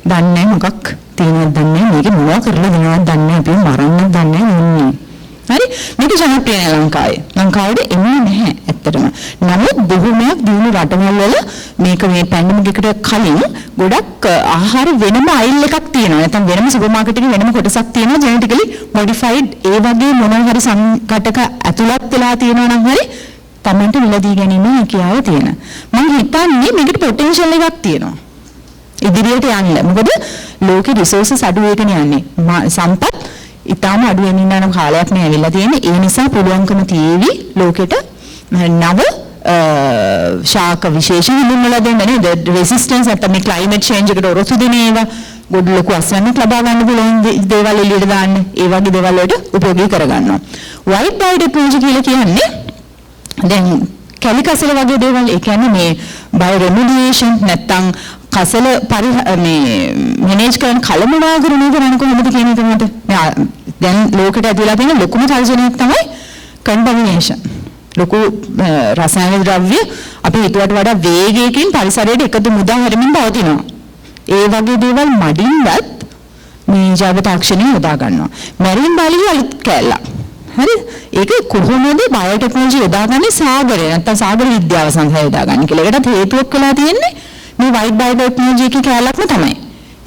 දන්නේ මොකක් තියෙනවද දන්නේ මේක මොනවා කරලා දෙනවද දන්නේ අපි මරන්නත් දන්නේ නැහැ. හරි මේක ජනප්‍රිය ලංකාවේ. ලංකාවේ එන්නේ නැහැ ඇත්තටම. නමුත් බොහෝමයක් දියුණු රටවල් වල මේක මේ පැන්ඩමික් එකට කලින් ගොඩක් ආහාර වෙනම අයිල් එකක් තියෙනවා. නැත්නම් වෙනම සුපර් මාකට් එකේ වෙනම කොටසක් තියෙනවා ජෙනටිකලි මොඩිෆයිඩ් ඒ වගේ මොනවා හරි සංකටක ඇතුළත් වෙලා තියෙනවා නම් හරි තමන්ට මිලදී ගැනීම හැකියාව තියෙන. මම හිතන්නේ මේකට පොටෙන්ෂල් එකක් තියෙනවා. ඉදිරියට යන්න. මොකද ලෝකේ රිසෝසස් අඩු වෙගෙන යන්නේ. සම්පත් ඊටාම අඩු වෙමින් යන කාලයක් නේ ඇවිල්ලා තියෙන්නේ. ඒ නිසා පුළුවන්කම තියෙවි ලෝකෙට නව ශාක විශේෂ හිඳුන්වලා දෙන්න නේද? රෙසිස්ටන්ස් නැත්නම් මේ ක්ලයිමේට් චේන්ජ් එකට ඔරොත්තු දෙන ඒවා ගොඩ ලොකු අස්වැන්නක් ලබා ගන්න පුළුවන් දේවල් එළියට දාන්න. ඒ වගේ දේවල් වලට උපයෝගී කරගන්නවා. වයිට් බයෝටෙක්නොලොජි කියලා කියන්නේ දැන් කැමිකල් වගේ දේවල් ඒ කියන්නේ මේ බයෝ රෙමිඩියේෂන් නැත්නම් කසල මේ මැනේජ් කරන කලමනාකරණය කරන්නේ කොහොමද කියන එක මත දැන් ලෝකෙට ඇතුළත් වෙන ලොකුම තර්ජනයක් තමයි කන්ටමිනේෂන්. ලොකු රසායනික ද්‍රව්‍ය අපි හිතුවට වඩා වේගයකින් පරිසරයට එකතු මුදා හැරෙමින් පවතිනවා. ඒ වගේ දේවල් මඩින්වත් මේ ජෛව තාක්ෂණය යොදා ගන්නවා. මැරින් බාලිය අලුත් කැලලා. හරි? ඒක කොහොමද බයෝටෙක්නොලොජි යොදාගන්නේ සාගරේ නැත්නම් සාගර විද්‍යාව සඳහා යොදාගන්නේ කියලා. ඒකට හේතුවක් වෙලා තියෙන්නේ මේ වයිට් බයෝටෙක්නොලොජි එකේ කැලලක්ම තමයි.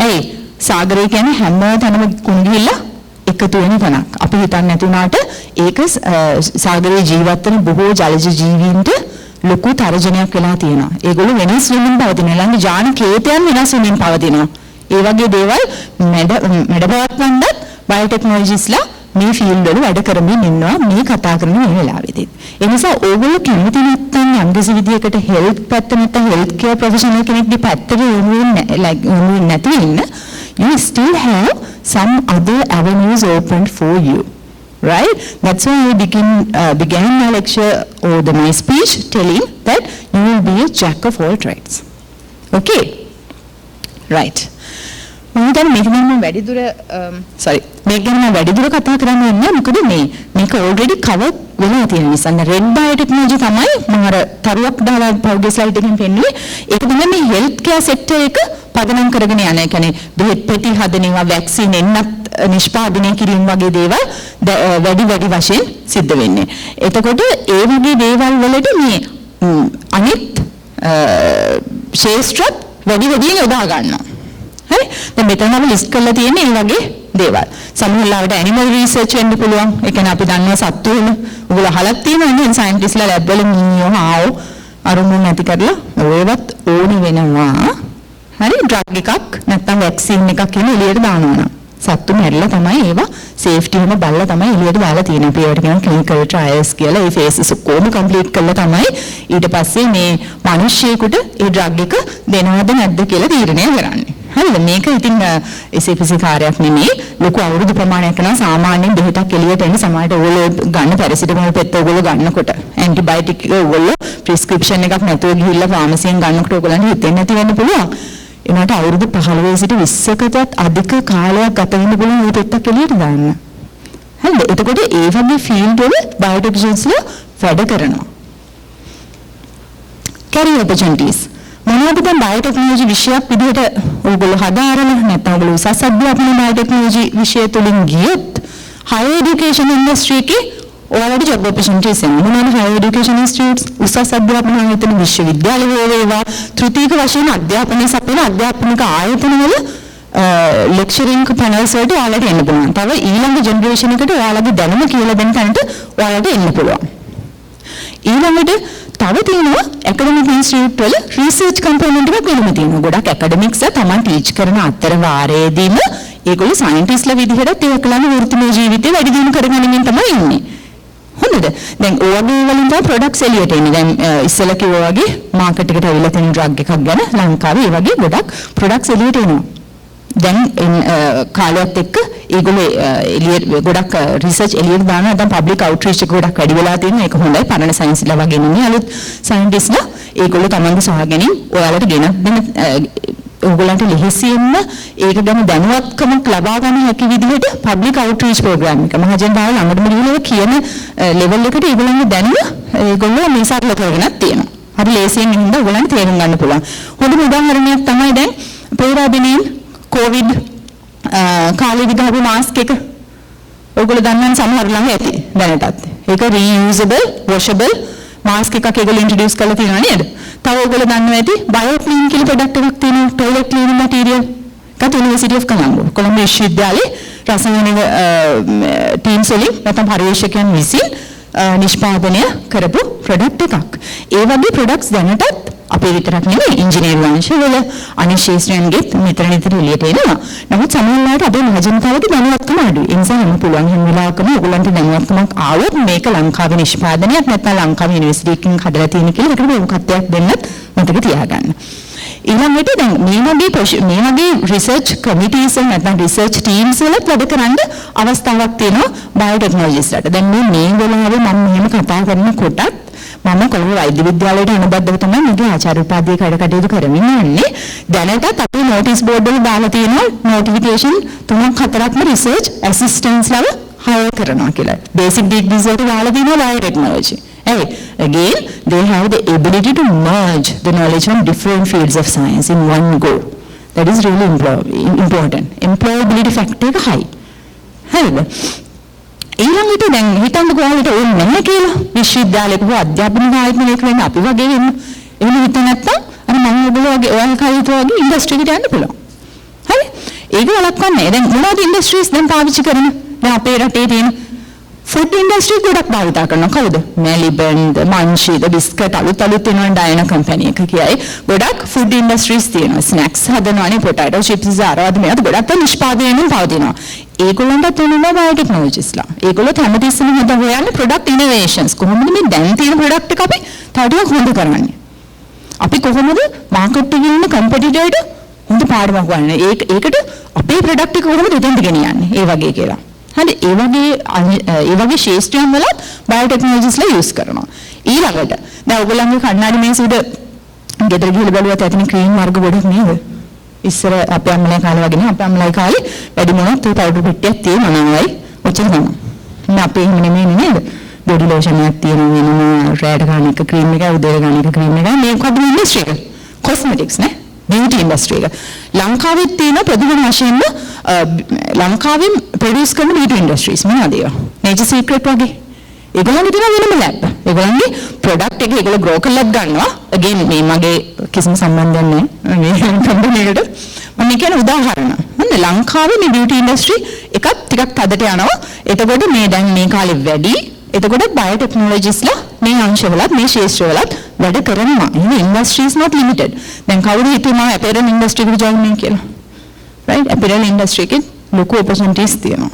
ඇයි? සාගරය කියන්නේ හැම තැනම කුණු ගිහිල්ලා එකතු වෙන තැනක්. අපි හිතන්නේ නැති වුණාට ඒක සාගරයේ ජීවත් වෙන බොහෝ ජලජ ජීවීන්ට ලොකු තර්ජනයක් වෙලා තියෙනවා. ඒගොල්ලෝ වෙනස් වෙමින් පවතින ළඟ ජාන කේතයන් වෙනස් වෙමින් පවතිනවා. ඒ වගේ දේවල් මැඩපවත්වන්නත් බයෝටෙක්නොලොජිස්ලා මේ ෆීල්ඩ් වල වැඩ කරමින් ඉන්නවා මේ කතා කරන මේ වෙලාවේදී. ඒ නිසා ඕගොල්ලෝ කැමති නැත්නම් යම්කිසි විදියකට හෙල්ත් පැත්ත නැත්නම් හෙල්ත් කෙයාර් ප්‍රොෆෙෂනල් කෙනෙක්ගේ පැත්තට යොමු නැති ඉන්න, you still have some other avenues open for you. Right? That's why I began my lecture or my speech telling that you will be a jack of all trades. Okay? Right. මම දැන් මේක ගැන වැඩිදුර මේක ගැන වැඩිදුර කතා කරන්න යන්නේ මොකද මේක already cover වෙලා තියෙන නිසා. රෙඩ් බයෝටෙක්නොලොජි තමයි මම අර තරුවක් දාලා පෞගේ ස්ලයිඩ් එකෙන් පෙන්නුවේ. ඒක තමයි මේ හෙල්ත් කෙයාර් සෙක්ටර් එක පදනම් කරගෙන යන. ඒ කියන්නේ බෙහෙත් පෙති හදනවා, වැක්සින් එන්නත් නිෂ්පාදනය කිරීම වගේ දේවල් වැඩි වශයෙන් සිද්ධ වෙන්නේ. එතකොට ඒ වගේ දේවල් වලට මේ අනිත් ශේෂ්ත්‍රත් වැඩියෙන් යොදා ගන්නවා. හරි? දැන් මෙතන අපි ලිස්ට් කරලා තියෙන්නේ මේ වගේ දේවල්. සමහරවිට ඇනිමල් රිසර්ච් වෙන්න පුළුවන්. ඒ කියන්නේ අපි දන්නවා සත්තු වෙන. ඔයගොල්ලෝ අහලක් තියෙනවා නේද? සයන්ටිස්ට්ලා ලැබ් වල මීයෝ ආවෝ අරුමුන් නැති කරලා ඔයවත් ඕනි වෙනවා. හරි? ඩ්‍රග් එකක් නැත්නම් වැක්සින් එකක් කියන එළියට දානවා නම්. සත්තු මැරිලා තමයි ඒවා සේෆ්ටි එහෙම බලලා තමයි එළියට දාලා තියෙන්නේ. අපි ඒවට කියන ක්ලිනිකල් ට්‍රයල්ස් කියලා. ඒ ෆේසස් කොහොම කම්ප්ලීට් කරලා තමයි ඊට පස්සේ මේ මිනිස්සෙකුට ඒ ඩ්‍රග් එක දෙනවද නැද්ද කියලා තීරණය කරන්නේ. හරිද? මේක ඉතින් SAPC කාර්යයක් නෙමෙයි. ලොකු අවුරුදු ප්‍රමාණයක් කරනවා සාමාන්‍යයෙන් බෙහෙතක් එළියට එන්නේ සමහරට ඕගොල්ලෝ ගන්න පැරසිටමෝල් පෙත්ත ඕගොල්ලෝ ගන්නකොට ඇන්ටිබයොටික් ඕගොල්ලෝ ප්‍රිස්ක්‍රිප්ෂන් එකක් නැතුව ගිහිල්ලා ෆාමසියෙන් ගන්නකොට ඕගොල්ලන්ට හිතෙන්නේ නැති වෙන්න පුළුවන්. එනකට අවුරුදු 15 සිට 20කටත් අධික කාලයක් ගත වෙන්න පුළුවන් මේ පෙත්තක් එළියට දාන්න. හරිද? එතකොට ඒ වගේ ෆීල්ඩ් වල බයෝටෙක්නොලොජිස්ලා වැඩ කරනවා. career opportunities. මොනවද දැන් බයෝටෙක්නොලොජි විෂයක් විදිහට ඔයගොල්ලෝ හදාරන නැත්නම් ඔයගොල්ලෝ උසස් අධ්‍යාපන බයෝටෙක්නොලොජි විෂය තුලින් ගියොත් higher education industry එකේ ඔයාලට job opportunities එනවා. මොනවාද higher education institutes උසස් අධ්‍යාපන ආයතන විශ්වවිද්‍යාල වේවා තෘතීක වශයෙන් අධ්‍යාපනය සපයන අධ්‍යාපනික ආයතන වල lecturing panels වලට ඔයාලට එන්න පුළුවන්. තව ඊළඟ ජෙනරේෂන් එකට ඔයාලගේ දැනුම කියලා දෙන්න තැනට ඔයාලට එන්න පුළුවන්. ඊළඟට තව තියෙනවා academic institute වල research component එකක් වෙනම තියෙනවා. ගොඩක් academics තමයි teach කරන අතර වාරයේදීම ඒගොල්ලෝ scientistලා විදිහට ඒකලගේ වෘත්තිමය ජීවිතේ වැඩි දියුණු කරගන්නමින් තමයි ඉන්නේ. හොඳද? දැන් ඔයගේ වලින් තමයි products එළියට එන්නේ. දැන් ඉස්සෙල්ලා කිව්වා වගේ market එකට අවිලා තියෙන drug එකක් ගැන ලංකාවේ ඒ වගේ ගොඩක් products එළියට එනවා. දැන් කාලයත් එක්ක ඒගොල්ලෝ එළියට ගොඩක් රිසර්ච් එළියට දානවා. දැන් පබ්ලික් අවුට්‍රීච් එක ගොඩක් වැඩි වෙලා තියෙනවා. ඒක හොඳයි. පරණ සයන්ස්ලා වගේ නෙමෙයි. අලුත් සයන්ටිස්ට්ලා ඒගොල්ලෝ තමන්ගේ සොයාගැනීම් ඔයාලට ගෙනත් දෙන ඔයගොල්ලන්ට ලෙහෙසියෙන්ම ඒක ගැන දැනුවත්කමක් ලබා ගන්න හැකි විදිහට පබ්ලික් අවුට්‍රීච් ප්‍රෝග්‍රෑම් එක මහජන භාව ළඟටම ගිහිල්ලා කියන ලෙවල් එකට ඒගොල්ලන්ගේ දැනුම ඒගොල්ලෝ මේ සරල කරගෙනත් තියෙනවා. හරි ලේසියෙන් ඉන්න ඔයගොල්ලන්ට තේරුම් ගන්න පුළුවන්. හොඳම උදාහරණයක් තමයි දැන් පෙරාදිනේ කොවිඩ් කාලේ විදාපු මාස්ක් එක ඔයගොල්ලෝ දන්නවනේ සමහර ළඟ ඇති දැනටත්. ඒක reusable washable මාස්ක් එකක් ඒගොල්ලෝ ඉන්ට්‍රොඩියුස් කරලා තියෙනවා නේද? තව ඔයගොල්ලෝ දන්නවා ඇති BioClean කියලා ප්‍රොඩක්ට් එකක් තියෙනවා toilet cleaning material. ඒක University of Colombo කොළඹ විශ්වවිද්‍යාලයේ රසායනික ටීම්ස් වලින් නැත්නම් පරිශෝධකයන් විසින් නිෂ්පාදනය කරපු ප්‍රොඩක්ට් එකක්. ඒ වගේ ප්‍රොඩක්ට්ස් දැනටත් අපේ විතරක් නෙමෙයි ඉංජිනේරු වංශවල අනිත් ශාස්ත්‍රයන්ගෙත් නිතර එළියට එනවා. නමුත් සමහරවිට අපේ මහජනතාවගේ දැනුවත්කම අඩුයි. ඒ නිසා වෙන පුළුවන් හැම වෙලාවකම ඔයගොල්ලන්ට දැනුවත්කමක් ආවොත් මේක ලංකාවේ නිෂ්පාදනයක් නැත්නම් ලංකාවේ යුනිවර්සිටි එකකින් හදලා තියෙන කියලා ඒකට ප්‍රමුඛත්වයක් දෙන්නත් මතක තියාගන්න. ඊළඟට දැන් මේ වගේ රිසර්ච් කමිටීස් නැත්නම් රිසර්ච් ටීම්ස් වලත් වැඩ කරන්න අවස්ථාවක් තියෙනවා බයෝටෙක්නොලොජිස්ට්ලාට. දැන් මේ වෙලාවේ මම මෙහෙම කතා කරනකොටත් මම කොළඹ වෛද්‍ය විද්‍යාලයට අනුබද්ධව තමයි මගේ ආචාර්ය උපාධිය කඩකටයුතු කරමින් යන්නේ. දැනටත් අපි නොටිස් බෝඩ් වල දාලා තියෙනවා නොටිෆිකේෂන් 3-4ක්ම රිසර්ච් ඇසිස්ටන්ට්ස්ලා හයර් කරනවා කියලා. බේසික් ඩිග්‍රීස් වලට දාලා තියෙනවා බයෝටෙක්නොලොජි. Again, they have the ability to merge the knowledge from different fields of science in one go. That is really important. Employability factor high. හරිද? ඊළඟට දැන් හිතන්නකෝ ඔයාලට ඕනේ නැහැ කියලා විශ්වවිද්‍යාලයක හෝ අධ්‍යාපනික ආයතනයක වෙන්න අපි වගේ වෙන්න. එහෙම හිතේ නැත්තම් අර මම ඔයගොල්ලෝ වගේ ඔයාලා කයිතෝ වගේ ඉන්ඩස්ට්‍රි එකට යන්න පුළුවන්. හරි? ඒක වළක්වන්නේ. දැන් මොනවද ඉන්ඩස්ට්‍රීස් දැන් පාවිච්චි කරන්නේ? දැන් අපේ රටේ තියෙන ෆුඩ් ඉන්ඩස්ට්‍රි ගොඩක් භාවිත කරනවා. කවුද? මෙලිබන්ඩ්, මන්ෂීද, බිස්කට් අලුත් වෙනවා ඩයනා කම්පැනි එක කියයි. ගොඩක් ෆුඩ් ඉන්ඩස්ට්‍රීස් තියෙනවා. ස්නැක්ස් හදනවානේ, පොටැටෝ චිප්ස් ආරවද මේවත් ගොඩක් නිෂ්පාදනයෙන් පවතිනවා. ඒගොල්ලන්ට තියෙනවා බයෝටෙක්නොලොජිස්ලා. ඒගොල්ලෝ හැමතිස්සෙම හොයන්නේ ප්‍රොඩක්ට් ඉනෝවේෂන්ස්. කොහොමද මේ දැන් තියෙන ප්‍රොඩක්ට් එක අපි තවටියක් හොඳ කරන්නේ? අපි කොහොමද මාකට් එකේ ඉන්න කම්පිටිටර්ට හොඳ පාඩමක් ගන්න. ඒකට අපේ ප්‍රොඩක්ට් එක කොහොමද එතෙන්ට ගෙනියන්නේ? ඒ වගේ කියලා. හරි ඒ වගේ ශාස්ත්‍රයන් වල බයෝටෙක්නොලොජිස්ලා යූස් කරනවා. ඊළඟට දැන් ඔයගොල්ලන්ගේ කණ්ණාඩි මේසෙට ගෙදර ගිහලා බලුවත් ඇතින ක්‍රීම් වර්ග ගොඩක් නේද? ඉස්සර අපේ අම්මලා කාලේ වගේ නේ අපේ අම්මලා කාලේ වැඩි මොනක් ඒ පවුඩර් පෙට්ටියක් තියෙනවා නංගයි ඔච්චර තමයි. මම අපේ එහෙම නෙමෙයි නේද? බොඩි ලෝෂන් එකක් තියෙනවා වෙනම රෑට ගන්න එක ක්‍රීම් එකක් උදේට ගන්න එක ක්‍රීම් එකක් මේක අපේ ඉන්ඩස්ට්‍රි එක. කොස්මෙටික්ස් නේ. බියුටි ඉන්ඩස්ට්‍රි එක. ලංකාවේ තියෙන ප්‍රධාන වශයෙන්ම ලංකාවෙන් ප්‍රොඩියුස් කරන බියුටි ඉන්ඩස්ට්‍රීස් මොනවද ඒවා? නේචර් සීක්‍රට් වගේ. ඒගොල්ලන්ගේ තියෙන වෙනම ලැබ්. ඒගොල්ලන්ගේ ප්‍රොඩක්ට් එක ඒගොල්ලෝ ග්‍රෝ කරලා ගන්නවා. again මේ මගේ කිසිම සම්බන්ධයක් නැහැ මේ කම්පැනි එකට. මම කියන්නේ උදාහරණ. මොන්නේ ලංකාවේ මේ බියුටි ඉන්ඩස්ට්‍රි එකක් ටිකක් තදට යනවා. එතකොට මේ දැන් මේ කාලේ වැඩි. එතකොට බයෝටෙක්නොලොජිස්ලා මේ අංශවලත් මේ ශාස්ත්‍රවලත් වැඩ කරනවා. මේ ඉන්ඩස්ට්‍රි is not limited. දැන් කවුරු හිතුවා අපේරල් ඉන්ඩස්ට්‍රි එකට join වෙන්න කියලා? right? අපේරල් ඉන්ඩස්ට්‍රි එකේ ලොකු opportunities තියෙනවා.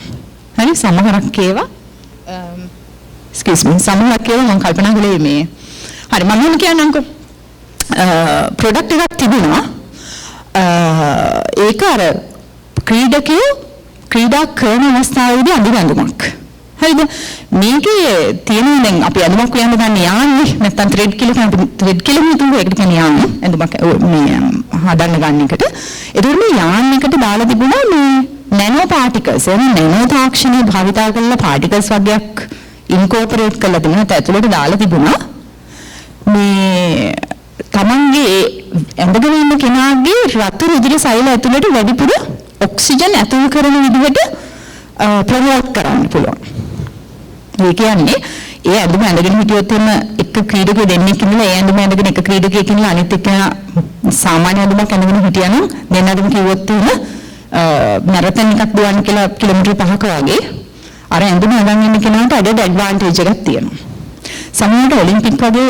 හරි සමහරක් ඒවා excuse me සමහරක් ඒවා මම කල්පනා කළේ මේ හරි මම කියන්නම්කෝ ප්‍රොඩක්ට් එකක් තිබුණා ඒක අර ක්‍රීඩකයෝ ක්‍රීඩා කරන අවස්ථාවේදී අඳුරඳුමක් හරිද මේකේ තියෙන දැන් අපි අඳුමක් කියන්න ගන්න යන්නේ නැත්තම් ත්‍රෙඩ් කියලා හිතුවා ඒකට කියන්නේ යන්නේ අඳුමක් මේ හදන්න ගන්න එකට ඒතකොට මේ යාන් එකට දාලා තිබුණා මේ නැනෝ පාටිකල්ස් නැනෝ තාක්ෂණය භාවිතා කරලා පාටිකල්ස් වගේක් ඉන්කෝපරේට් කරලා තිබුණා ඇතුළට දාලා තිබුණා මේ තමන්ගේ ඇඳගෙන ඉන්න කෙනාගේ රතු රුධිර සෛල ඇතුළට වැඩිපුර ඔක්සිජන් ඇතුල් කරන විදිහට ප්‍රමෝට් කරන්න පුළුවන්. ඒ කියන්නේ ඒ ඇඳුම ඇඳගෙන හිටියොත් එන්න එක ක්‍රීඩකයෙක් දෙන්නෙක් ඉන්නවා ඒ ඇඳුම ඇඳගෙන එක ක්‍රීඩකයෙක් ඉන්නවා අනිත් එක්කෙනා සාමාන්‍ය ඇඳුමක් ඇඳගෙන හිටියනම් දෙන්නටම කිව්වොත් එහෙම මැරතන් එකක් දුවන්න කියලා කිලෝමීටර් 5ක වගේ අර ඇඳුම අඳන් ඉන්න කෙනාට අඩ ඇඩ්වාන්ටේජ් එකක් තියෙනවා. සමහරවිට ඔලිම්පික් වගේ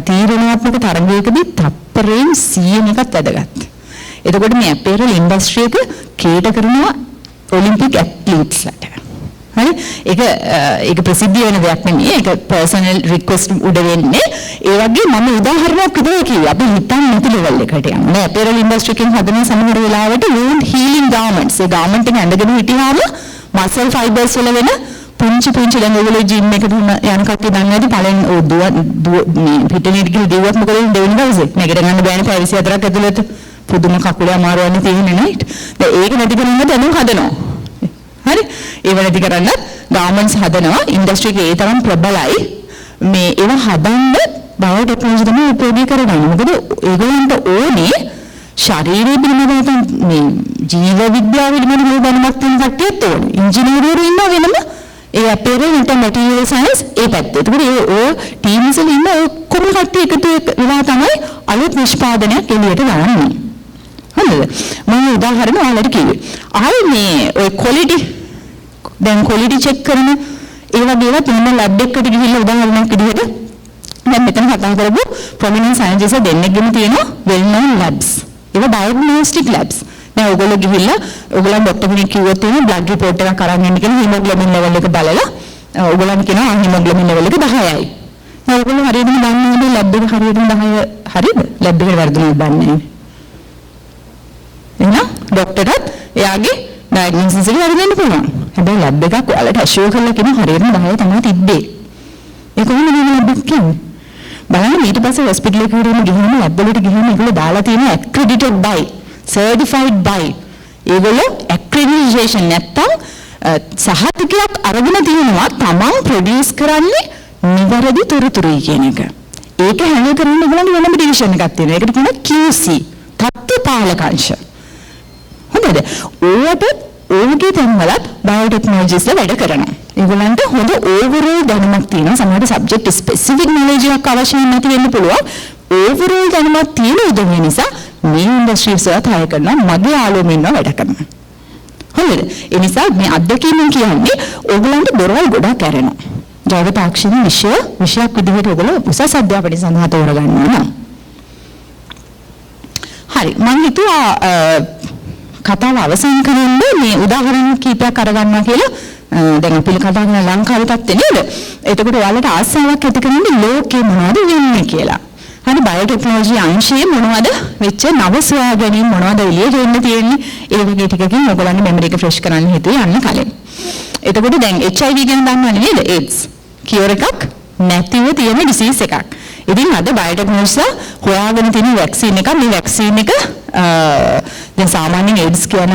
තීරණාත්මක තරගයකදී තප්පරයෙන් 100 එකක් වැදගත්. එතකොට මේ අපේරල් ඉන්ඩස්ට්‍රි එක කේටර් කරනවා ඔලිම්පික් ඇත්ලීට්ස්ලට. හරි? ඒක ප්‍රසිද්ධ වෙන දෙයක් නෙමෙයි. ඒක පර්සනල් රික්වෙස්ට් උඩ වෙන්නේ. ඒ වගේ මම උදාහරණයක් විදිහට කිව්වා. අපි හිතන්නේ නැති ලෙවල් එකකට යනවා. මේ අපේරල් ඉන්ඩස්ට්‍රි එකෙන් හදන සමහර වෙලාවට wound healing garments. ඒ garment එක ඇඳගෙන හිටියාම muscle fibers වල වෙන පුංචි දැන් ඔයගොල්ලෝ ජිම් එකට යන කට්ටිය දන්නේ නැති පළෙන් මේ පිටිනේට ගිහින් දිව්වත් මොකද දෙවෙනි දවසේ මේකට ගන්න බෑනේ පැය 24ක් ඇතුළත පුදුම කකුලේ අමාරුවන්නේ තියෙන්නේ නේද දැන් ඒක නැති කරන්න දැනුම් හදනවා හරි ඒව නැති කරන්න ගාමන්ට්ස් හදනවා ඉන්ඩස්ට්‍රි එකේ ඒ තරම් ප්‍රබලයි මේ ඒව හදන්න බයෝටෙක්නොලොජි තමයි උපයෝගී කරගන්නේ මොකද ඒගොල්ලන්ට ඕනේ ශාරීරික පිළිබඳව මේ ජීව විද්‍යාව පිළිබඳව දැනුමක් තියෙන කට්ටියත් ඕනේ. ඉංජිනේරුවරු ඉන්නවා වෙනම ඒ අපේරල් නැත්නම් මැටීරියල් සයන්ස් ඒ පැත්තේ. ඒකට ඒ ටීම්ස් වල ඉන්න ඔක්කොම කට්ටිය එකතු වෙලා තමයි අලුත් නිෂ්පාදනයක් එළියට දාන්නේ. හරිද? මම උදාහරණ ඔයාලට කිව්වේ. ආයේ මේ ඔය ක්වොලිටි දැන් ක්වොලිටි චෙක් කරන ඒ වගේ ඒවා තියෙන ලැබ් එකකට ගිහිල්ලා උදාහරණයක් විදිහට දැන් මෙතන කතා කරපු ප්‍රොමිනන්ට් සයන්ටිස්ට් දෙන්නෙක්ගෙම තියෙනවා වෙල් නෝන් ලැබ්ස්. ඒවා ඩයග්නොස්ටික් ලැබ්ස්. දැන් ඔයගොල්ලෝ ගිහිල්ලා ඔයගොල්ලන් ડોක්ටර් කෙනෙක් කිව්වොත් එහෙනම් බ්ලඩ් රිපෝට් එකක් අරන් එන්න කියලා හීමොග්ලොබින් ලෙවල් එක බලලා ඔයගොල්ලන් කියනවා හීමොග්ලොබින් ලෙවල් එක 10යි. දැන් ඔයගොල්ලෝ හරියටම දන්නේ ලැබ් එක හරියටම 10 හරියද? ලැබ් එකට වැරදුනොත් දන්නේ නැහැ. එහෙනම් ડોක්ටර්ට එයාගේ ඩයග්නොසිස් එක හරියන්න පුළුවන්. හැබැයි ලැබ් එකක් ඔයාලට ඇෂුවර් කරලා කියන හරියටම 10 තමයි තිබ්බේ. ඒක කොහොමද මේ ලැබ් එක කියන්නේ? බලන්න ඊට පස්සේ හොස්පිටල් එකකට ගිහින් ලැබ් වලට ගිහින් ඒගොල්ලෝ දාලා තියෙන accredited by certified by ඒගොල්ලෝ accreditation නැත්තම් සහතිකයක් අරගෙන තියෙනවා තමන් ප්‍රොඩියුස් කරන්නේ නිවැරදි තොරතුරුයි කියන එක. ඒක හැන්ඩල් කරන්න ඕගොල්ලන්ගේ වෙනම ඩිවිෂන් එකක් තියෙනවා. ඒකට කියනවා QC තත්ත්ව පාලක අංශ. හොඳද? ඕකේ තැන්වලත් බයෝටෙක්නොලොජිස්ලා වැඩ කරනවා. ඒගොල්ලන්ට හොඳ ඕවරෝල් දැනුමක් තියෙනවා. සමහරවිට සබ්ජෙක්ට් ස්පෙસિෆික් නොලෙජ් එකක් අවශ්‍ය නැති වෙන්න පුළුවන්. ඕවරෝල් දැනුමක් තියෙන උදවිය නිසා මේ ඉන්ඩස්ට්‍රීස් වලත් හය කරනවා මගේ යාළුවෝ ඉන්නවා වැඩ කරනවා. හරිද? ඒ නිසා මේ අත්දැකීමෙන් කියන්නේ ඕගලන්ට දොරවල් ගොඩක් ඇරෙනවා. ජෛව තාක්ෂණ විෂයක් විදිහට ඔයගොල්ලෝ උසස් අධ්‍යාපනය සඳහා තෝරගන්නවා නම්. හරි මම හිතුවා කතාව අවසන් කරන්න මේ උදාහරණ කීපයක් අරගන්නවා කියලා. දැන් අපි කතා කරන ලංකාවේ තත්ත්වය නේද? එතකොට ඔයාලට ආසාවක් ඇති කරන්නේ ලෝකේ මොනවද වෙන්නේ කියලා. හරි බයෝටෙක්නොලොජි අංශයේ මොනවද වෙච්ච නව සොයා ගැනීම මොනවද එළියට එන්න තියෙන්නේ? ඒ වගේ ටිකකින් ඔයගොල්ලන්ගේ මෙමරි එක ෆ්‍රෙෂ් කරන්න හිතුවේ යන්න කලින්. එතකොට දැන් HIV ගැන දන්නවනේ නේද? AIDS කියෝර එකක් නැතිව තියෙන ඩිසීස් එකක්. ඉතින් අද බයෝටෙක්නොලොජිස්ලා හොයාගෙන තියෙන වැක්සින් එකක්. මේ වැක්සින් එක දැන් සාමාන්‍යයෙන් AIDS කියන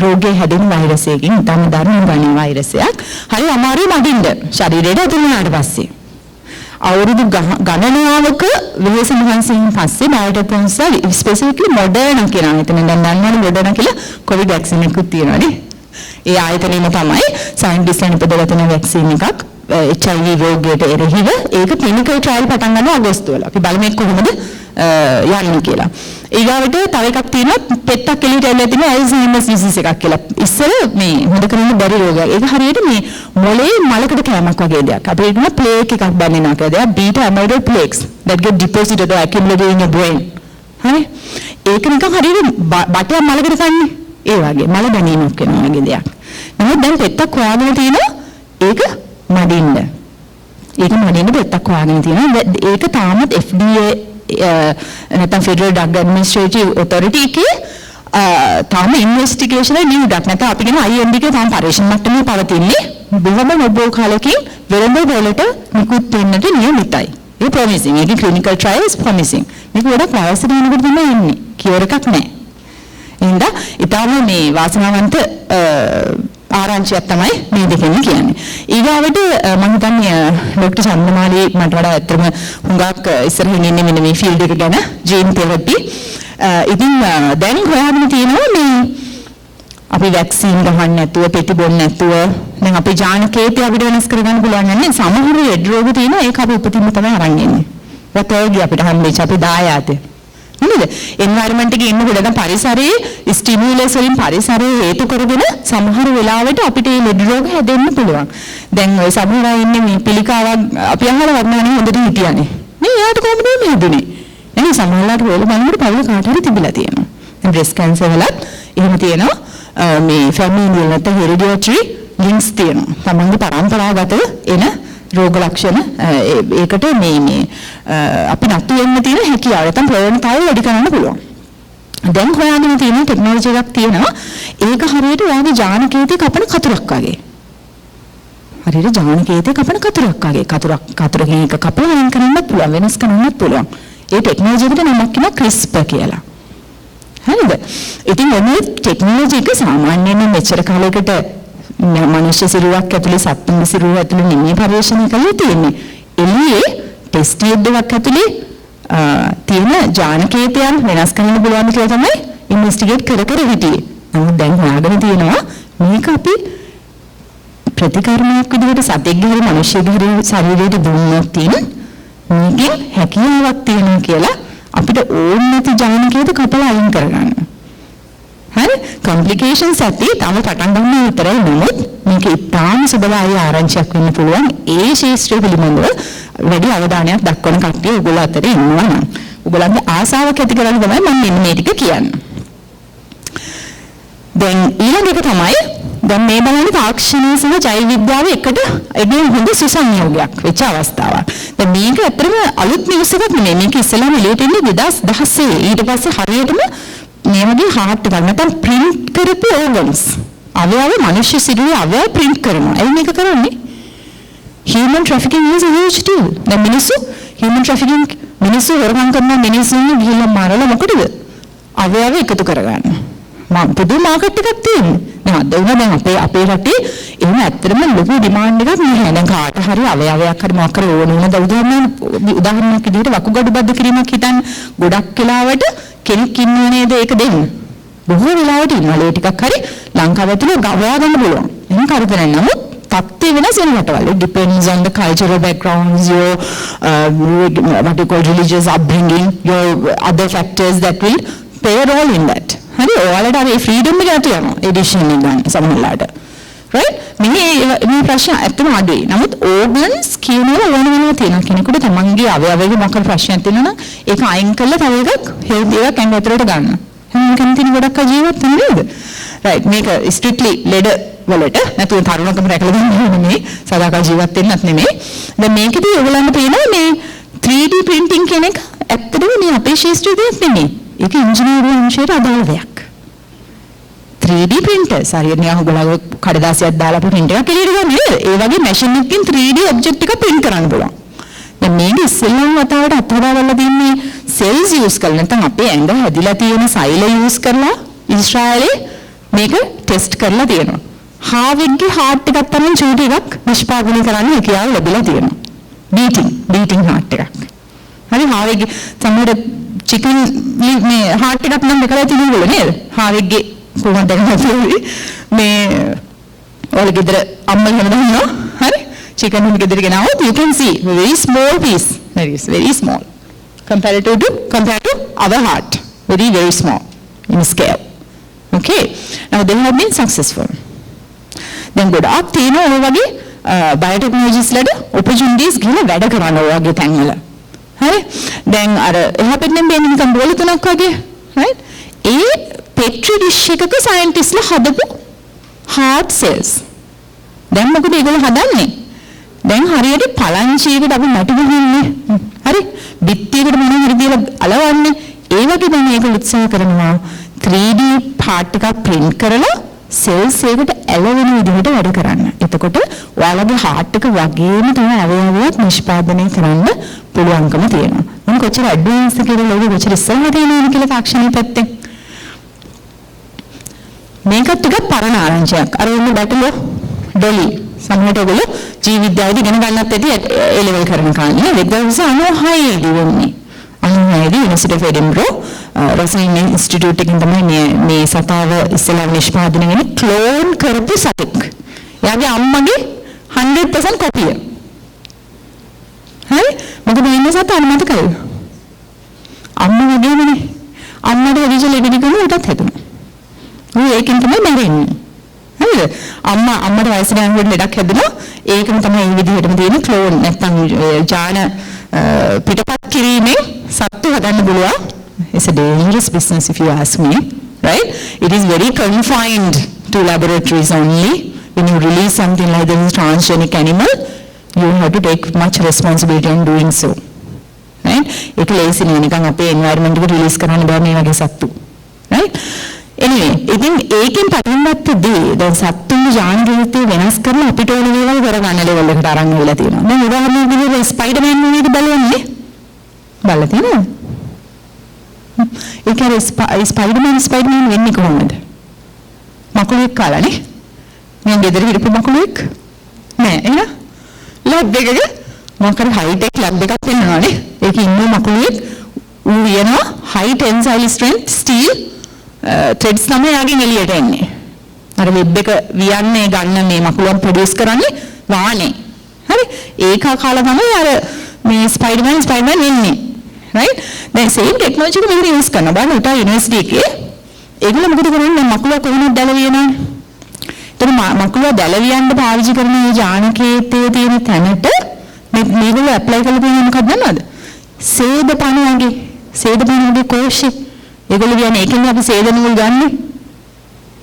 රෝගයේ හැදෙන වෛරස් එකකින් තමයි දරුණු ගණන් වෛරසයක්. හරි අමාරුයි මඩින්න ශරීරයට ඇතුළු වුණාට පස්සේ. අවුරුදු ගණනාවක වෙහෙස මහන්සියෙන් පස්සේ බයෝටෙක්නොලොජිස්ලා ස්පෙસિෆිකලි මොඩර්නා කියන ආයතනය දැන් දන්නවනේ මොඩර්නා කියලා කොවිඩ් වැක්සින් එකක් තියෙනවානේ. ඒ ආයතනයම තමයි සයන්ටිස්ට්ලා ඉපදලා තියෙන වැක්සින් එකක්. HIV රෝගයට එරෙහිව ඒක ක්ලිනිකල් ට්‍රයල් පටන් ගන්නවා අගෝස්තු වල. අපි බලමු කොහොමද යන්නේ කියලා. ඊගාවට තව එකක් තියෙනවා පෙත්තක් එළියට එල්ලලා තියෙන ඇල්සයිමර්ස් ඩිසීස් එකක් කියලා. ඉස්සර මේ හොඳ කරන්න බැරි රෝගයක්. ඒක හරියට මේ මොලේ මලකට කෑමක් වගේ දෙයක්. අපි කියනවා ප්ලේක් එකක් බැඳෙනවා කියලා. දෙයක් beta ඇමයිලොයිඩ් plaques that get deposited or accumulated in your brain. හරි? ඒක නිකන් හරියට බටයක් මලකට කන්නේ. ඒ වගේ මල බැඳීමක් වෙනවා වගේ දෙයක්. නමුත් දැන් පෙත්තක් හොයාගෙන තියෙනවා ඒක මඩින්න. ඒක මඩින්න පෙත්තක් හොයාගෙන තියෙනවා. ඒක තාමත් FDA නැත්නම් Federal Drug Administrative Authority එකේ තාම ඉන්වෙස්ටිගේෂන් එක නියුඩක් නැත්නම් අපි කියන IND එකේ තාම පරීක්ෂණ මට්ටමේ පවතින්නේ. බොහොම නොබෝ කාලෙකින් වෙළඳ වලට නිකුත් වෙන්නට නියමිතයි. ඒ ප්‍රොමිසිං. ඒක ක්ලිනිකල් ට්‍රයල්ස් ප්‍රොමිසිං. මේක ගොඩක් වයසට යනකොට තමයි එන්නේ. කියෝර එකක් නැහැ. එහෙනම් ඊටම මේ වාසනාවන්ත ආරංචියක් තමයි මේ දෙකෙන් කියන්නේ. ඊගාවට මම හිතන්නේ ડોક્ટર චන්දමාලි මට වඩා ඇත්තම හුඟක් ඉස්සරහින් ඉන්නේ මෙන්න මේ ෆීල්ඩ් එක ගැන ජීන් තෙරපි. ඉතින් දැන් හොයාගෙන තියෙනවා මේ අපි වැක්සින් ගහන්න නැතුව පෙති බොන්න නැතුව දැන් අපි ජානකේතය අපිට වෙනස් කරගන්න පුළුවන් නැහැ. සමහර රෙඩ් රෝග තියෙනවා ඒක අපි උපතින්ම තමයි අරන් එන්නේ. රතෝගි අපිට හම්බෙච්ච අපි දායාතේ. නේද? එන්වයරන්මන්ට් එකේ ඉන්නකොට දැන් පරිසරයේ ස්ටිමියුලස් වලින් පරිසරයේ හේතු කරගෙන සමහර වෙලාවට අපිට මේ ලෙඩ රෝග හැදෙන්න පුළුවන්. දැන් ඔය සමහරව ඉන්නේ මේ පිළිකාවක් අපි අහලා වර්ණානේ හොඳට හිටියානේ. මේ යාට කොහොමද මේ හැදුනේ? එහෙනම් සමහරලාට වල බලනකොට පවුල කාට හරි තිබිලා තියෙනවා. දැන් බ්‍රෙස්ට් කැන්සර් වලත් එහෙම තියෙනවා. මේ ෆැමිලියල් නැත්නම් හෙරිඩියටරි ලින්ක්ස් තියෙනවා. තමන්ගේ පරම්පරාගතව එන රෝග ලක්ෂණ ඒකට මේ අපි නතු වෙන්න තියෙන හැකියාව නැත්නම් ප්‍රවණතාවය වැඩි කරන්න පුළුවන්. දැන් හොයාගෙන තියෙන ටෙක්නොලොජි එකක් තියෙනවා. ඒක හරියට ඔයාගේ ජානකේතේ කපන කතුරක් වගේ. හරියට ජානකේතේ කපන කතුරක් වගේ. කතුරකින් එක කපලා වෙන කරන්නත් පුළුවන් වෙනස් කරන්නත් පුළුවන්. ඒ ටෙක්නොලොජි එකට නමක් කියනවා CRISPR කියලා. හරිද? ඉතින් මේ ටෙක්නොලොජි එක සාමාන්‍යයෙන් මෙච්චර කාලයකට මනුෂ්‍ය සිරුරක් ඇතුලේ සත්ත්ව සිරුර ඇතුලේ නෙමෙයි පරිශීලනය කරලා තියෙන්නේ. එළියේ ටෙස්ට් ටියුබ් එකක් ඇතුලේ තියෙන ජානකේතයන් වෙනස් කරන්න පුළුවන් කියලා තමයි ඉන්වෙස්ටිගේට් කර හිටියේ. නමුත් දැන් හොයාගෙන තියෙනවා මේක අපි ප්‍රතිකර්මයක් විදිහට සතෙක්ගේ හරි මනුෂ්‍යයෙකුගේ ශරීරයට දුන්නොත් මේකෙන් හැකියාවක් තියෙනවා කියලා අපිට ඕන නැති ජානකේත කපලා අයින් කරගන්න. හරි කොම්ප්ලිකේෂන්ස් ඇති තව පටන් ගන්න විතරයි නමුත් මේක ඉතාම සුබදායී ආරංචියක් වෙන්න පුළුවන් ඒ ශාස්ත්‍රය පිළිබඳව වැඩි අවධානයක් දක්වන කට්ටිය ඔයගොල්ලෝ අතරේ ඉන්නවා නම් ඔයගොල්ලන්ගේ ආසාවක් ඇති කරගෙන තමයි මම මේ ටික කියන්නේ. දැන් ඊළඟ එක තමයි දැන් මේ බලන තාක්ෂණය සහ ජෛව විද්‍යාව එකට එදින හොඳ සුසංයෝගයක් වෙච්ච අවස්ථාවක්. දැන් මේක ඇත්තටම අලුත් නිවුස් එකක් නෙමෙයි. මේක ඉස්සෙල්ලාම එළියට එන්නේ 2016. ඊට පස්සේ හරියටම මේ වගේ හાર્ට් එකක් නැත්නම් print කරපු organs. අවයව මනුෂ්‍ය සිරුරේ අවයව print කරනවා. ඒ මේක කරන්නේ human trafficking is a huge deal. දැන් මිනිස්සු human trafficking මිනිස්සු හොරකම් කරන මිනිස්සුන්ගේ ගිහිල්ලා මරලා මොකටද? අවයව එකතු කරගන්න. මම පුදු මාකට් එකක් තියෙනවා. දැන් අද වුණා දැන් අපේ රටේ එහෙම ඇත්තටම ලොකු ඩිමාන්ඩ් එකක් නැහැ. දැන් කාට හරි අවයවයක් හරි මොකක් කර ඕන වුණා උදාහරණයක් විදිහට වකුගඩු බද්ධ කිරීමක් හිතන්න ගොඩක් වෙලාවට කෙනෙක් ඉන්නව නේද ඒක දෙන්න. බොහෝ වෙලාවට ඉන්නවා ඒ ටිකක් හරි ලංකාව ඇතුලේ ගවයා ගන්න පුළුවන්. එහෙනම් කරදරයක් නමුත් තත්ත්වය වෙනස් වෙන රටවල්. It depends on the cultural backgrounds, your what you call religious upbringing, your other factors that will play a role in that. හරි ඔයාලට අර ෆ්‍රීඩම් එක ඇති යනවා එඩිෂන් එක ගන්න සමහරලාට. right? මේ ප්‍රශ්න ඇත්තම අඩුයි. නමුත් organs කියනවා ඕන වෙනවා තියෙනවා. කෙනෙකුට තමන්ගේ අවයවයක මොකක් ප්‍රශ්නයක් තියෙනවා නම් ඒක අයින් කරලා තව එකක් healthy එකක් ඇඟ ඇතුලට ගන්න. හැම කෙනෙක් තියෙන ගොඩක් ජීවත් වෙන නේද? right මේක strictly ලෙඩ වලට නැතුව තරුණකම රැකලා ගන්න නෙමෙයි සදාකාල ජීවත් වෙන්නත් නෙමෙයි. දැන් මේකදී ඔයගොල්ලන්ට පේනවා මේ 3D printing කියන එක ඇත්තටම මේ අපේ ශාස්ත්‍රීය දෙයක් නෙමෙයි. ඒක ඉංජිනේරු අංශයට අදාළ දෙයක්. 3D printers හරියට නිකන් ඔයගොල්ලෝ කඩදාසියක් දාලා print එකක් එළියට ගන්න නේද? ඒ වගේ machine එකකින් 3D object එක print කරන්න පුළුවන්. දැන් මේක ඉස්සෙල්ලම වතාවට අත්හදාගන්න තියන්නේ cells use කරලා නැත්නම් අපේ ඇඟ හැදිලා තියෙන සෛල use කරලා ඊශ්‍රායලේ මේක ටෙස්ට් කරලා තියෙනවා. හාවෙක්ගේ heart එකක් තරම් චූටි එකක් නිෂ්පාදනය කරන්න හැකියාව ලැබිලා තියෙනවා. beating heart එකක්. හරි හාවෙක්ගේ සමහර chicken මේ heart එකක් නම් දෙකලා තියෙනවා නේද? හාවෙක්ගේ කොහොමද දැක්කේ මේ ඔයාලා ගෙදර අම්මලා හැම දන්නවා හරි chicken එක ගෙදර ගෙනාවොත් you can see very small piece very small compared to our heart very small in scale. Okay, now they have been successful. Then ගොඩාක් තියෙනවා ඔය වගේ biotechnologies වලට opportunities ගිහලා වැඩ කරන්න ඔය වගේ තැන්වල. හරි දැන් අර එහා පැත්තෙන් මේ නිකන් බෝල තුනක් වගේ right ඒ petri dish එකක scientistලා හදපු heart cells. දැන් මොකද ඒගොල්ලෝ හදන්නේ? දැන් හරියට පලංචියකට අපි මැටි ගහන්නේ. හරි? බිත්තියකට මොන හරි දීලා අලවන්නේ. ඒ වගේ දැන් ඒගොල්ලෝ උත්සාහ කරනවා 3D part එකක් print කරලා cells එකට ඇලවෙන විදිහට වැඩ කරන්න. එතකොට ඔයාලගේ heart එක වගේම තමයි අවයවයක් නිෂ්පාදනය කරන්න පුළුවන්කම තියෙනවා. මම කොච්චර advanced කියලා ලෝකෙ කොච්චර ඉස්සරහට යනවද කියලා තාක්ෂණික පැත්තෙන්. මේකත් ටිකක් පරණ ආරංචියක්. අර උන්නේ බැටලෝ ඩොලි. සමහරට ඔයගොල්ලෝ ජීව විද්‍යාවේදී ඉගෙන ගන්නත් ඇති ඒ ලෙවල් කරන කාලේ. විද්‍යාවස 96 දී වුණේ. 96 දී University of Edinburgh රසායන ඉන්ස්ටිටියුට් එකකින් තමයි මේ සතාව ඉස්සෙල්ලා නිෂ්පාදනය වෙන්නේ ක්ලෝන් කරපු සතෙක්. එයාගේ අම්මගේ 100% කොපිය. හරි? මොකද මේ සතා අනුමතකයි. අම්මා වගේමනේ. අම්මට වැඩිච ලෙඩිකම උටත් හැදුණා. ඒකෙන් තමයි මැරෙන්නේ. හරිද? අම්මට වයසට යනකොට ලෙඩක් හැදුණා. ඒකම තමයි මේ විදිහටම තියෙන ක්ලෝන් නැත්නම් ජාන පිටපත් කිරීමේ සත්තු හදන්න පුළුවන්. It's a dangerous business if you ask me, right? It is very confined to laboratories only. When you release something like this transgenic animal, you have to take much responsibility in doing so. Right? ඒක ලේසි නෙවෙයි නිකන් අපේ environment එකට release කරන්න බෑ මේ වගේ සත්තු. Right? Anyway, ඉතින් ඒකෙන් පටන් ගත්ත දේ දැන් සත්තුන්ගේ ජානකීර්තිය වෙනස් කරලා අපිට ඕන දේවල් කරගන්න ලෙවල් එකට අරන් වෙලා තියෙනවා. දැන් උදාහරණයක් විදිහට ස්පයිඩර්මෑන් මූවි එක බලන්නේ. බලලා තියෙනවද? ඒ කියන්නේ ස්පයිඩර්මෑන් වෙන්නේ කොහොමද? මකුලෙක් කාලානේ. මම ගෙදර හිටපු මකුලෙක් නෑ එහෙනම් ලැබ් එකක මොකද හයිටෙක් ලැබ් එකක් වෙනවානේ. ඒකේ ඉන්න මකුලෙක් ඌ වෙනවා high tensile strength steel threads තමයි යාගෙන් එළියට එන්නේ. අර වෙබ් එක වියන්නේ ගන්න මේ මකුලන් ප්‍රොඩියුස් කරන්නේ වානේ. හරි? ඒක කාලා තමයි අර මේ ස්පයිඩර්මෑන් වෙන්නේ. right? දැන් same technology එක මෙහෙම use කරනවා. බලන්න උටා යුනිවර්සිටි එකේ ඒගොල්ලෝ මොකද කරන්නේ? මකුල කොහොමද දැලවියනවනේ? එතන මකුල දැලවියන්න පාවිච්චි කරන මේ ජානකීර්තියේ තියෙන තැනට මේගොල්ලෝ ඇප්ලයි කරලා තියෙන්නේ මොකක්ද දන්නවද? සේදපණුගේ කෝෂේ. ඒගොල්ලෝ කියන්නේ ඒකෙන් අපි සේද නූල් ගන්නෙ.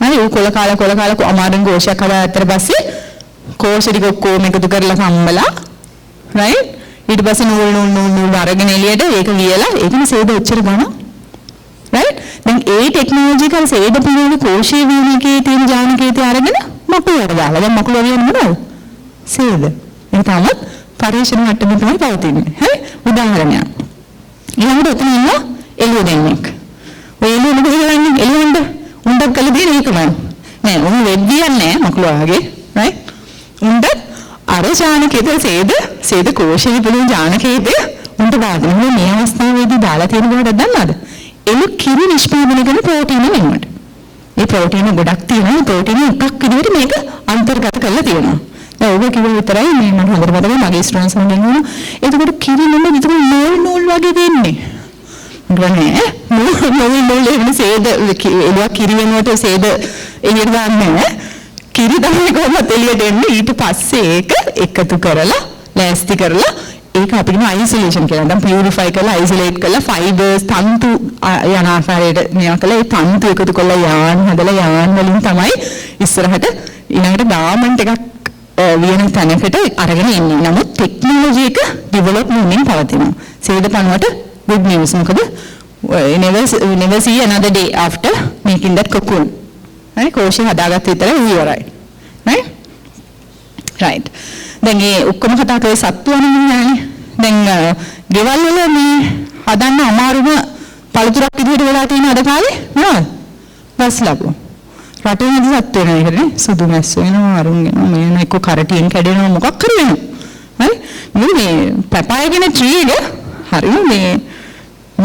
හරි ඌ කොල කාලා අමාරුන් කෝෂයක් හදාගත්තට පස්සේ කෝෂ ටික ඔක්කොම එකතු කරලා සම්බලා right? ඊට පස්සේ නූල් අරගෙන එළියට ඒක වියලා ඒකනේ සේද උච්චර ගන්න. right? දැන් ඒ ටෙක්නොලොජි එක සේදපණුගේ කෝෂයේ වීම එකේ තියෙන ජානකීර්තිය අරගෙන මකුලට දාලා. දැන් මකුල වියන්නේ මොනවද? සේද. ඒක තමයි පරිශන මට්ටමේ තමයි පවතින්නේ. හරි? උදාහරණයක්. ඊළඟට උතන ඉන්න එළිය දෙන්නෙක්. ඔය එළිය මොකද කරන්නේ? එළියෙන්ද උණ්ඩක් කළ දෙන එකමයි. නෑ උන් වෙබ් වියන්නේ මකුල වගේ. right? උණ්ඩ අර ජානකීර්තිය සේද කෝෂයේ පුළුවන් ජානකීර්තිය උන්ට දාගෙන මේ අවස්ථාවේදී දාලා තියෙන බවට දන්නවද? එළු කිරි නිෂ්පාදනය කරන ප්‍රෝටීන වෙනුවට. මේ ප්‍රෝටීන ගොඩක් තියෙනවා. ප්‍රෝටීන එකක් විදිහට මේක අන්තර්ගත කරලා තියෙනවා. දැන් ඔබ කිව්ව විතරයි මේ මම හොඳට මතකයි මගේ ස්ටුඩන්ට්ස් වලින් වුණා. එතකොට කිරි නෙමෙයි විතර නූල් වගේ දෙන්නේ. ගන්නේ මොලේ වෙන සේද එළුවා කිරි වෙනකොට සේද එළියට දාන්නේ කිරි දාන්නේ කොහොමද එළියට එන්නේ ඊට පස්සේ ඒක එකතු කරලා ලෑස්ති කරලා ඒක අපිට අයිසොලේෂන් කියලා. දැන් පියුරිෆයි කරලා අයිසොලේට් කරලා ෆයිබර්ස් තන්තු යන ආකාරයට මේවා කළා. ඒ තන්තු එකතු කරලා යාන් හදලා යාන් වලින් තමයි ඉස්සරහට ඊළඟට ගාමන්ට් එකක් වියන තැනකට අරගෙන එන්නේ. නමුත් ටෙක්නොලොජි එක ඩෙවලොප් වෙමින් පවතිනවා. සේද පනවට good news. මොකද never see another day after making that cocoon. හරි කෝෂය හදාගත්ත විතරයි ඉවරයි. right. දැන් මේ ඔක්කොම කතා කරේ සත්තු වනේ. දැන් ගෙවල් වල මේ හදන්න අමාරුම පළතුරක් විදිහට වෙලා තියෙන අද කාලේ මොනවද? බස් ලබු. රටේ නේද සත්තු වෙනවා ඒකනේ. සුදු මැස්සු වෙනවා, අරුන් වෙනවා, මේ එක්ක කරටියෙන් කැඩෙනවා මොකක් කර වෙනවා. හරි? මේ පැපාය කියන ට්‍රී එක හරිම මේ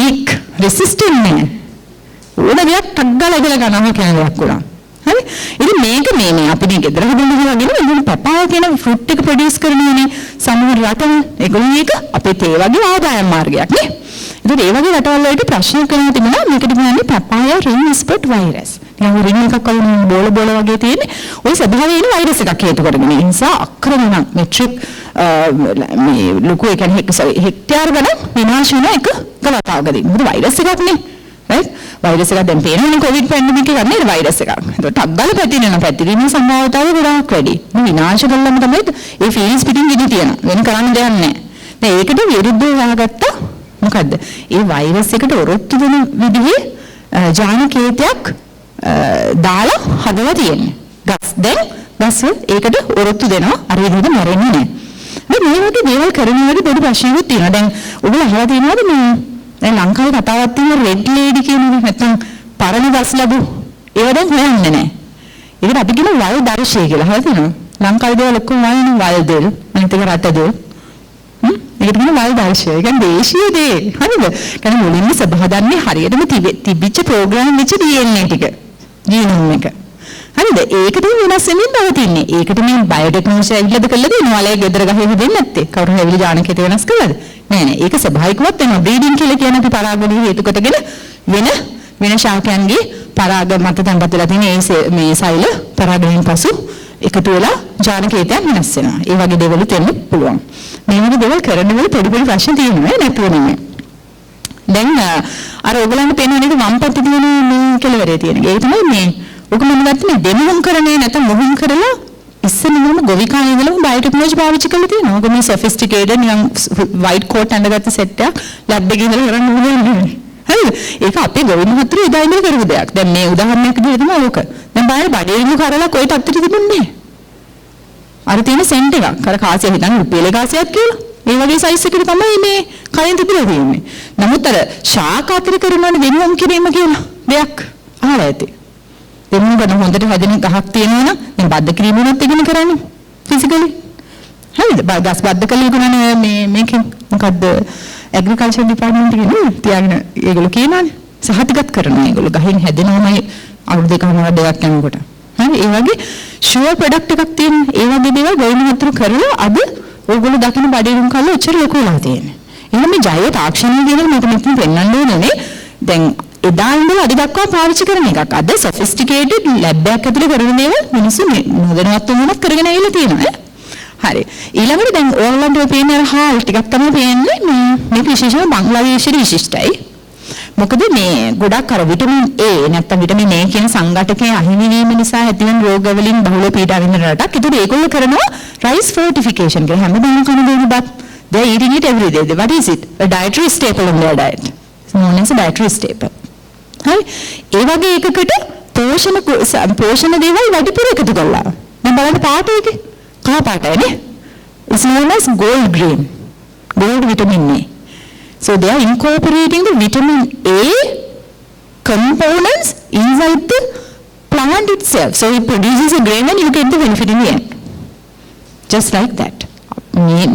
weak resistant නේ. ඕන දෙයක් ටග්ගලා ඉදලා ගන්නවා කියන එකක් උනා. හරි? ඉතින් මේක මේ අපි මේ ගෙදර හදන්න ගිහලා ඉතින් පැපාය කියන ෆෘට් එක ප්‍රොඩියුස් කරනවානේ සමහර රටවල. ඒගොල්ලෝ මේක අපේ තේ වගේ ආදායම් මාර්ගයක් නේ. ඉතින් ඒ වගේ රටවල් වලට ප්‍රශ්න කරනවා තිබුණා මේකට කියන්නේ පැපාය ring spot virus. නිකන් ring එකක් වගේ බෝල වගේ තියෙන්නේ. ওই ස්වභාවයෙන් එන වෛරස් එකක් හේතු කරගෙන. ඒ නිසා අක්‍රමණ මෙට්‍රික් මේ ලොකු ඒ කියන්නේ හෙක්ටයාර ගණන් විනාශ වෙන එක ගලතාවකදී. මොකද වෛරස් එකක් නේ. right? වෛරස් එකක් දැන් පේනවනේ කොවිඩ් පැන්ඩමික් එකක් නේද වෛරස් එකක්. ඒකට ටග්ගල පැතිරෙන පැතිරීමේ සම්භාවිතාවය ගොඩාක් වැඩි. මේ විනාශ කළාම තමයි ඒ ෆීල්ස් පිටින් ගිනි තියන. වෙන කරන්න දෙයක් නැහැ. දැන් ඒකට විරුද්ධව වහගත්ත මොකද්ද? ඒ වෛරස් එකට ඔරොත්තු දෙන විදිහේ ජානකේතයක් දාලා හදලා තියෙන්නේ. ගස් ඒකට ඔරොත්තු දෙනවා අර විදිහට මැරෙන්නේ නැහැ. මේ වගේ දේවල් කරනකොට පොඩි ප්‍රශ්නයක් තියෙනවා. දැන් ඔයගොල්ලෝ අහලා තියෙනවද මේ දැන් ලංකාවේ කතාවක් තියෙන රෙඩ් ලේඩි කියන එක නැත්නම් පරණ ගස් ලැබු ඒව දැන් හොයන්නේ නැහැ. ඒකට අපි කියන වල් දර්ශය කියලා. අහලා තියෙනවද? ලංකාවේ දේවල් ඔක්කොම වයින් වල් දෙල් අනිත් එක රට දෙල්. ඒකට කියන වල් දර්ශය. ඒ කියන්නේ දේශීය දේ. හරිද? කියන්නේ මුලින්ම සබහදන්නේ හරියටම තිබිච්ච ප්‍රෝග්‍රෑම් වෙච්ච DNA ටික. ජීනෝම් එක. හරිද? ඒක තමයි වෙනස් වෙමින් පවතින්නේ. ඒකට මේ බයෝටෙක්නොලොජි ඇවිල්ලාද කළද ඉනවලේ ගෙදර ගහේ හදෙන්නේ නැත්තේ. කවුරු හැවිලි ජානකයට වෙනස් කළාද? නෑ. ඒක ස්වභාවිකවත් වෙනවා. බ්‍රීඩින් කියලා කියන අපි පරාගණය හේතු කොටගෙන වෙන ශාකයන්ගේ පරාග මත තැන්පත් වෙලා තියෙන මේ සෛල පරාගණයෙන් පසු එකතු වෙලා ජානකයට වෙනස් වෙනවා. ඒ වගේ දේවල් වෙන්න පුළුවන්. මේ වගේ දේවල් කරනකොට පොඩි ප්‍රශ්න තියෙනවා නැතුව නෙමෙයි. දැන් අර ඔයගලන්ට පේන නේද වම් පැත්තේ තියෙන මේ කෙලවරේ තියෙන. ඒක තමයි මේ ඔක මම ගත්තේ දෙමුම් කරන්නේ නැත්නම් මොහුම් කරලා ඉස්සෙල්ලාම ගොවිකාණේ ඉඳලම බයෝටෙක්නොලොජි පාවිච්චි කරලා තියෙනවා. ඔක මේ සොෆිස්ටිකේටඩ් නිකන් වයිට් කෝට් අඳගත්ත සෙට් එකක් ලැබ් එකේ ඉඳලා කරන්න ඕනේ. හරිද? ඒක අපේ ගොවි මහතුරු එදා ඉඳලා කරපු දෙයක්. දැන් මේ උදාහරණයක් විදිහට තමයි ඕක. දැන් බලන්න බඩේරිමු කරලා කොයි තත්ත්වෙට තිබුණේ? අර තියෙන සෙන්ට් එකක්. අර කාසිය හිතන්න රුපියල් කාසියක් කියලා. මේ වගේ සයිස් එකකට තමයි මේ කලින් තිබිලා තියෙන්නේ. නමුත් අර ශාක අතර කරනවනේ දෙමුම් කිරීම කියලා දෙයක් අහලා ඇති. දෙමුම් කරන හොඳට හදන ගහක් තියෙනවා නම් දැන් බද්ධ කිරීම උනත් ඉගෙන කරන්නේ ෆිසිකලි. හරිද? ගස් බද්ධ කළේ ගුණනේ මේකෙන් මොකද්ද ඇග්‍රිකල්චර් ඩිපාර්ට්මන්ට් එකේ තියාගෙන ඒගොල්ලෝ කියනවානේ සහතිකත් කරනවා ඒගොල්ලෝ ගහෙන් හැදෙනවමයි අවුරුදු දෙකක් යනකොට. හරි ඒ වගේ ෂුවර් ප්‍රොඩක්ට් එකක් තියෙන ඒ වගේ දේවල් ගොවි මහතුරු කරලා අද ඕගොල්ලෝ දකින්න බඩේරුම් කල්ල ඔච්චර ලොකු වෙලා තියෙන්නේ. එහෙනම් මේ ජෛව තාක්ෂණය කියන මේක මෙතන පෙන්වන්න ඕනේ. දැන් එදා ඉඳලා අද දක්වා පාවිච්චි කරන එකක්. අද සොෆිස්ටිකේටඩ් ලැබ් එකක් ඇතුලේ කරන දේවල් මිනිස්සු නොදැනුවත් වුණත් කරගෙන ඇවිල්ලා තියෙනවා. හරි. ඊළඟට දැන් ඕගොල්ලන්ට පේන අර හාල් ටිකක් තමයි පේන්නේ. මේක විශේෂම බංග්ලාදේශයේ විශිෂ්ටයි. මොකද මේ ගොඩක් අර විටමින් A නැත්නම් විටමින් A කියන සංඝටකයේ අහිමි වීම නිසා ඇතිවන රෝග වලින් බහුල පීඩා විඳින රටක්. ඒකට ඒගොල්ලෝ කරනවා rice fortification කියලා. හැමදාම කන දෙන බත්. They are eating it every day. What is it? A dietary staple in their diet. It's known as a dietary staple. හරි. ඒ වගේ එකකට පෝෂණ දේවල් වැඩිපුර එකතු කළා. දැන් බලන්න පාට එකේ කහ පාටයිනේ. It's known as gold green. Gold vitamin A. So they are incorporating the vitamin A components inside the plant itself. So it produces a grain and you get the benefit in the end. Just like that.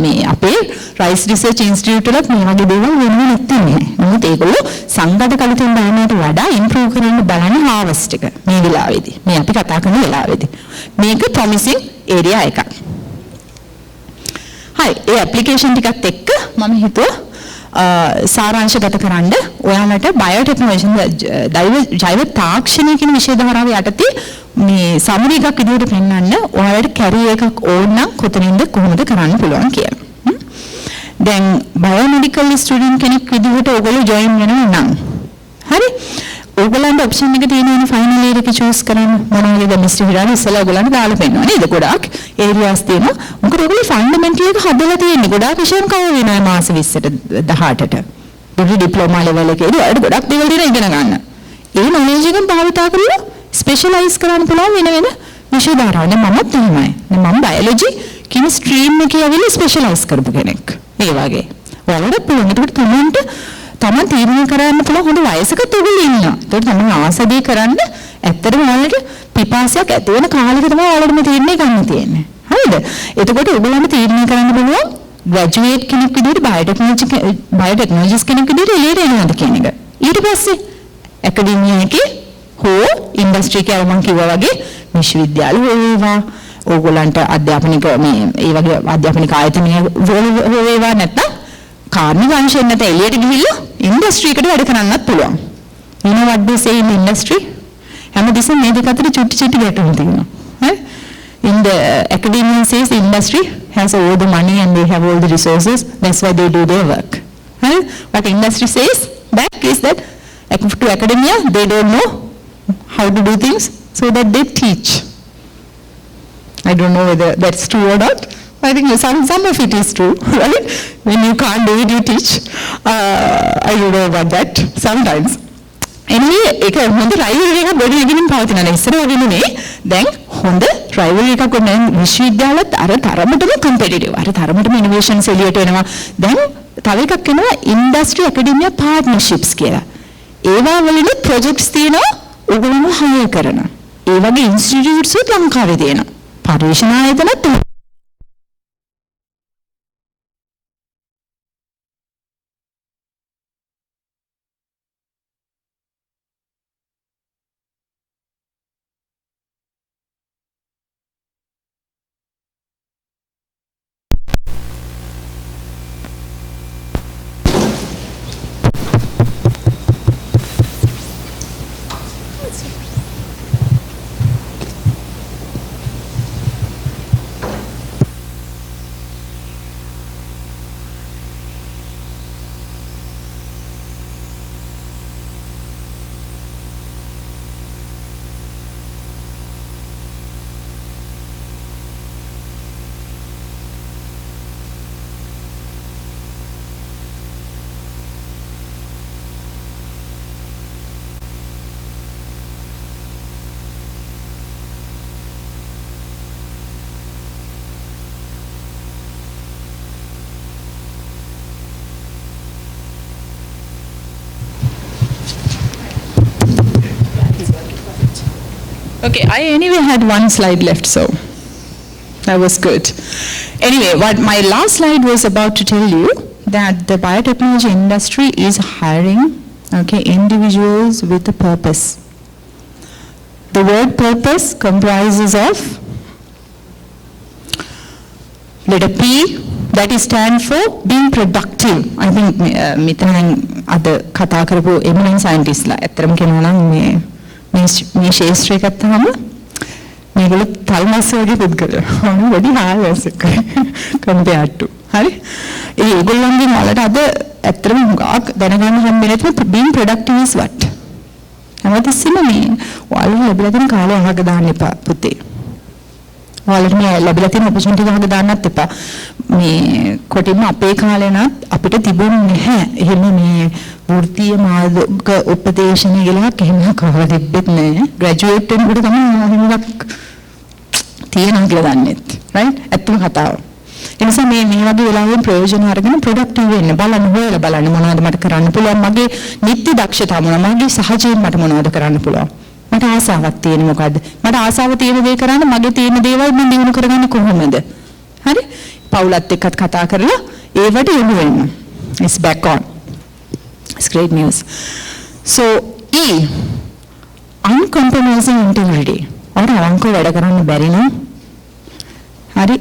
මේ අපේ rice research institute වල මේ වගේ දේවල් වෙනවා නැත්නම් නමුත් ඒගොල්ලෝ සංගත කලිතෙන් දානකට වඩා ඉම්ප්‍රූව් කරන්න බලන්නේ හාවස්ට් එක මේ වෙලාවේදී. මේ අපි කතා කරන වෙලාවේදී. මේක ප්‍රොමිසිං ඒරියා එකක්. හරි ඒ ඇප්ලිකේෂන් ටිකත් එක්ක මම හිතුවා සාරාංශගත කරන්න ඔයාලට බයෝටෙක්නොලොජි ජෛව තාක්ෂණය කියන විෂය ධාරාව යටතේ මේ සමරි එකක් විදිහට පෙන්වන්න ඔයාලට කැරියර් එකක් ඕන නම් කොතනින්ද කොහොමද කරන්න පුළුවන් කියලා. දැන් බයෝමෙඩිකල් ස්ටුඩන්ට් කෙනෙක් විදිහට ඔයගොල්ලෝ ජොයින් වෙනවා නම් හරි ඔයගොල්ලන්ට ඔප්ෂන් එක තියෙනවනේ ෆයිනල් ඉයර් එක චූස් කරන්න මොනවද මිස්ටර් හිරානි ඉස්සලා ඔයගොල්ලන්ට දාලා පෙන්නනවා නේද ගොඩාක් ඒරියාස් තියෙනවා මොකද ඔයගොල්ලෝ ෆන්ඩමෙන්ටල් එක හදලා තියෙන්නේ ගොඩාක් විෂයන් කවර් වෙනවා මාස 20ට 18ට පොඩි ඩිප්ලෝමා ලෙවල් එකේ ඒකට ගොඩක් දේවල් තියෙනවා ඉගෙන ගන්න ඒ නොලෙජ් එකෙන් භාවිතා කරලා ස්පෙෂලායිස් කරන්න පුළුවන් වෙන වෙන විෂය ධාරා දැන් මමත් එහෙමයි දැන් මම බයොලොජි කියන ස්ට්‍රීම් එකේ ඇවිල්ලා ස්පෙෂලායිස් කරපු කෙනෙක් ඒ වගේ ඔයාලට පුළුවන් ඒකට තමන් තීරණය කරන්න පුළුවන් හොඳ වයසක තුගල ඉන්නවා. ඒකට තමන් ආසදී කරන්න ඇත්තටම ඔයාලට පිපාසයක් ඇති වෙන කාලෙක තමයි ඔයාලට මේ තීරණය ගන්න තියෙන්නේ. හරිද? එතකොට ඔයගොල්ලන්ට තීරණය කරන්න පුළුවන් ග්‍රැජුවේට් කෙනෙක් විදිහට බයෝටෙක්නොලොජිස් කෙනෙක් විදිහට එළියට එනවද කියන එක. ඊට පස්සේ ඇකඩෙමියා එකේ හෝ ඉන්ඩස්ට්‍රි එකේ මම කිව්වා වගේ විශ්වවිද්‍යාල වේවා ඕගොල්ලන්ට අධ්‍යාපනික මේ ඒ වගේ අධ්‍යාපනික ආයතනය වේවා නැත්නම් කාර්මික අංශයෙන් නැත එළියට ගිහිල්ලා ඉන්ඩස්ට්‍රි එකට වැඩ කරන්නත් පුළුවන්. You know what they say in industry? හැමදෙස්සම මේ දෙක අතර චුට්ටි ගැටුම් තියෙනවා. In the academia says the industry has all the money and they have all the resources. That's why they do their work. What industry says back is that to academia they don't know how to do things, so that they teach. I don't know whether that's true or not. I think some of it is true, right? When you can't do it, you teach. I don't know about that sometimes. Anyway, ඒක හොඳ rivalry එකක් ගොඩ නගමින් පවතිනවා. ඉස්සර වගේ නෙමෙයි. දැන් හොඳ rivalry එකක් ගොඩ නගන විශ්වවිද්‍යාලත් අර තරමටම competitive. අර තරමටම innovations එළියට එනවා. දැන් තව එකක් එනවා industry academia partnerships කියලා. ඒවා වලින් projects තියෙනවා ඔයගොල්ලෝ hire කරන. ඒ වගේ institutes උත් ලංකාවේ තියෙනවා. පරිශන ආයතනත් Okay, I anyway had one slide left, so that was good. Anyway, what my last slide was about to tell you that the biotechnology industry is hiring, okay, individuals with a purpose. The word purpose comprises of letter P, that is stand for being productive. I think මෙතන අද කතා කරපු eminent scientists ලා ඇත්තටම කියනවා නම් මේ ශාස්ත්‍රය ගත්තාම මේගොල්ලෝ තල්මස් වගේ පුද්ගලයෝ. වැඩි හායස් එක compared to. හරි? ඒගොල්ලන්ගේ වලට අද ඇත්තටම හුඟක් දැනගන්න හම්බෙන්නේ being productive is what? හැමතිස්සෙම මේ ඔයාලා ලැබිලා තියෙන කාලය අහක දාන්න එපා පුතේ. ඔයාලට මේ ලැබිලා තියෙන opportunity එක අහක දාන්නත් එපා. මේ කොටින්ම අපේ කාලේ නත් අපිට තිබුණේ නැහැ. එහෙම මේ වෘත්තීය මාර්ග උපදේශන ගලක් එහෙම කවදාවත් තිබෙත් නැහැ. ග්‍රැජුවේට් වෙනකොට තමයි එහෙමක් තියෙනවා කියලා දන්නෙත්. right? ඇත්තම කතාව. ඒ නිසා මේ වගේ වෙලාවෙන් ප්‍රයෝජන අරගෙන ප්‍රොඩක්ටිව් වෙන්න බලන්න හොයලා බලන්න මොනවද මට කරන්න පුළුවන් මගේ නිත්‍ය දක්ෂතාව මොනවද මගේ සහජයෙන් මට මොනවද කරන්න පුළුවන් මට ආසාවක් තියෙන මොකද්ද මට ආසාව තියෙන දේ කරන්න මගේ තියෙන දේවල් මම දිනු කරගන්න කොහොමද හරි පවුලත් එක්කත් කතා කරලා ඒවට යොමු වෙන්න it's back on it's great news so E uncompromising integrity ඔයාට අවංකව වැඩ කරන්න බැරි නම් හරි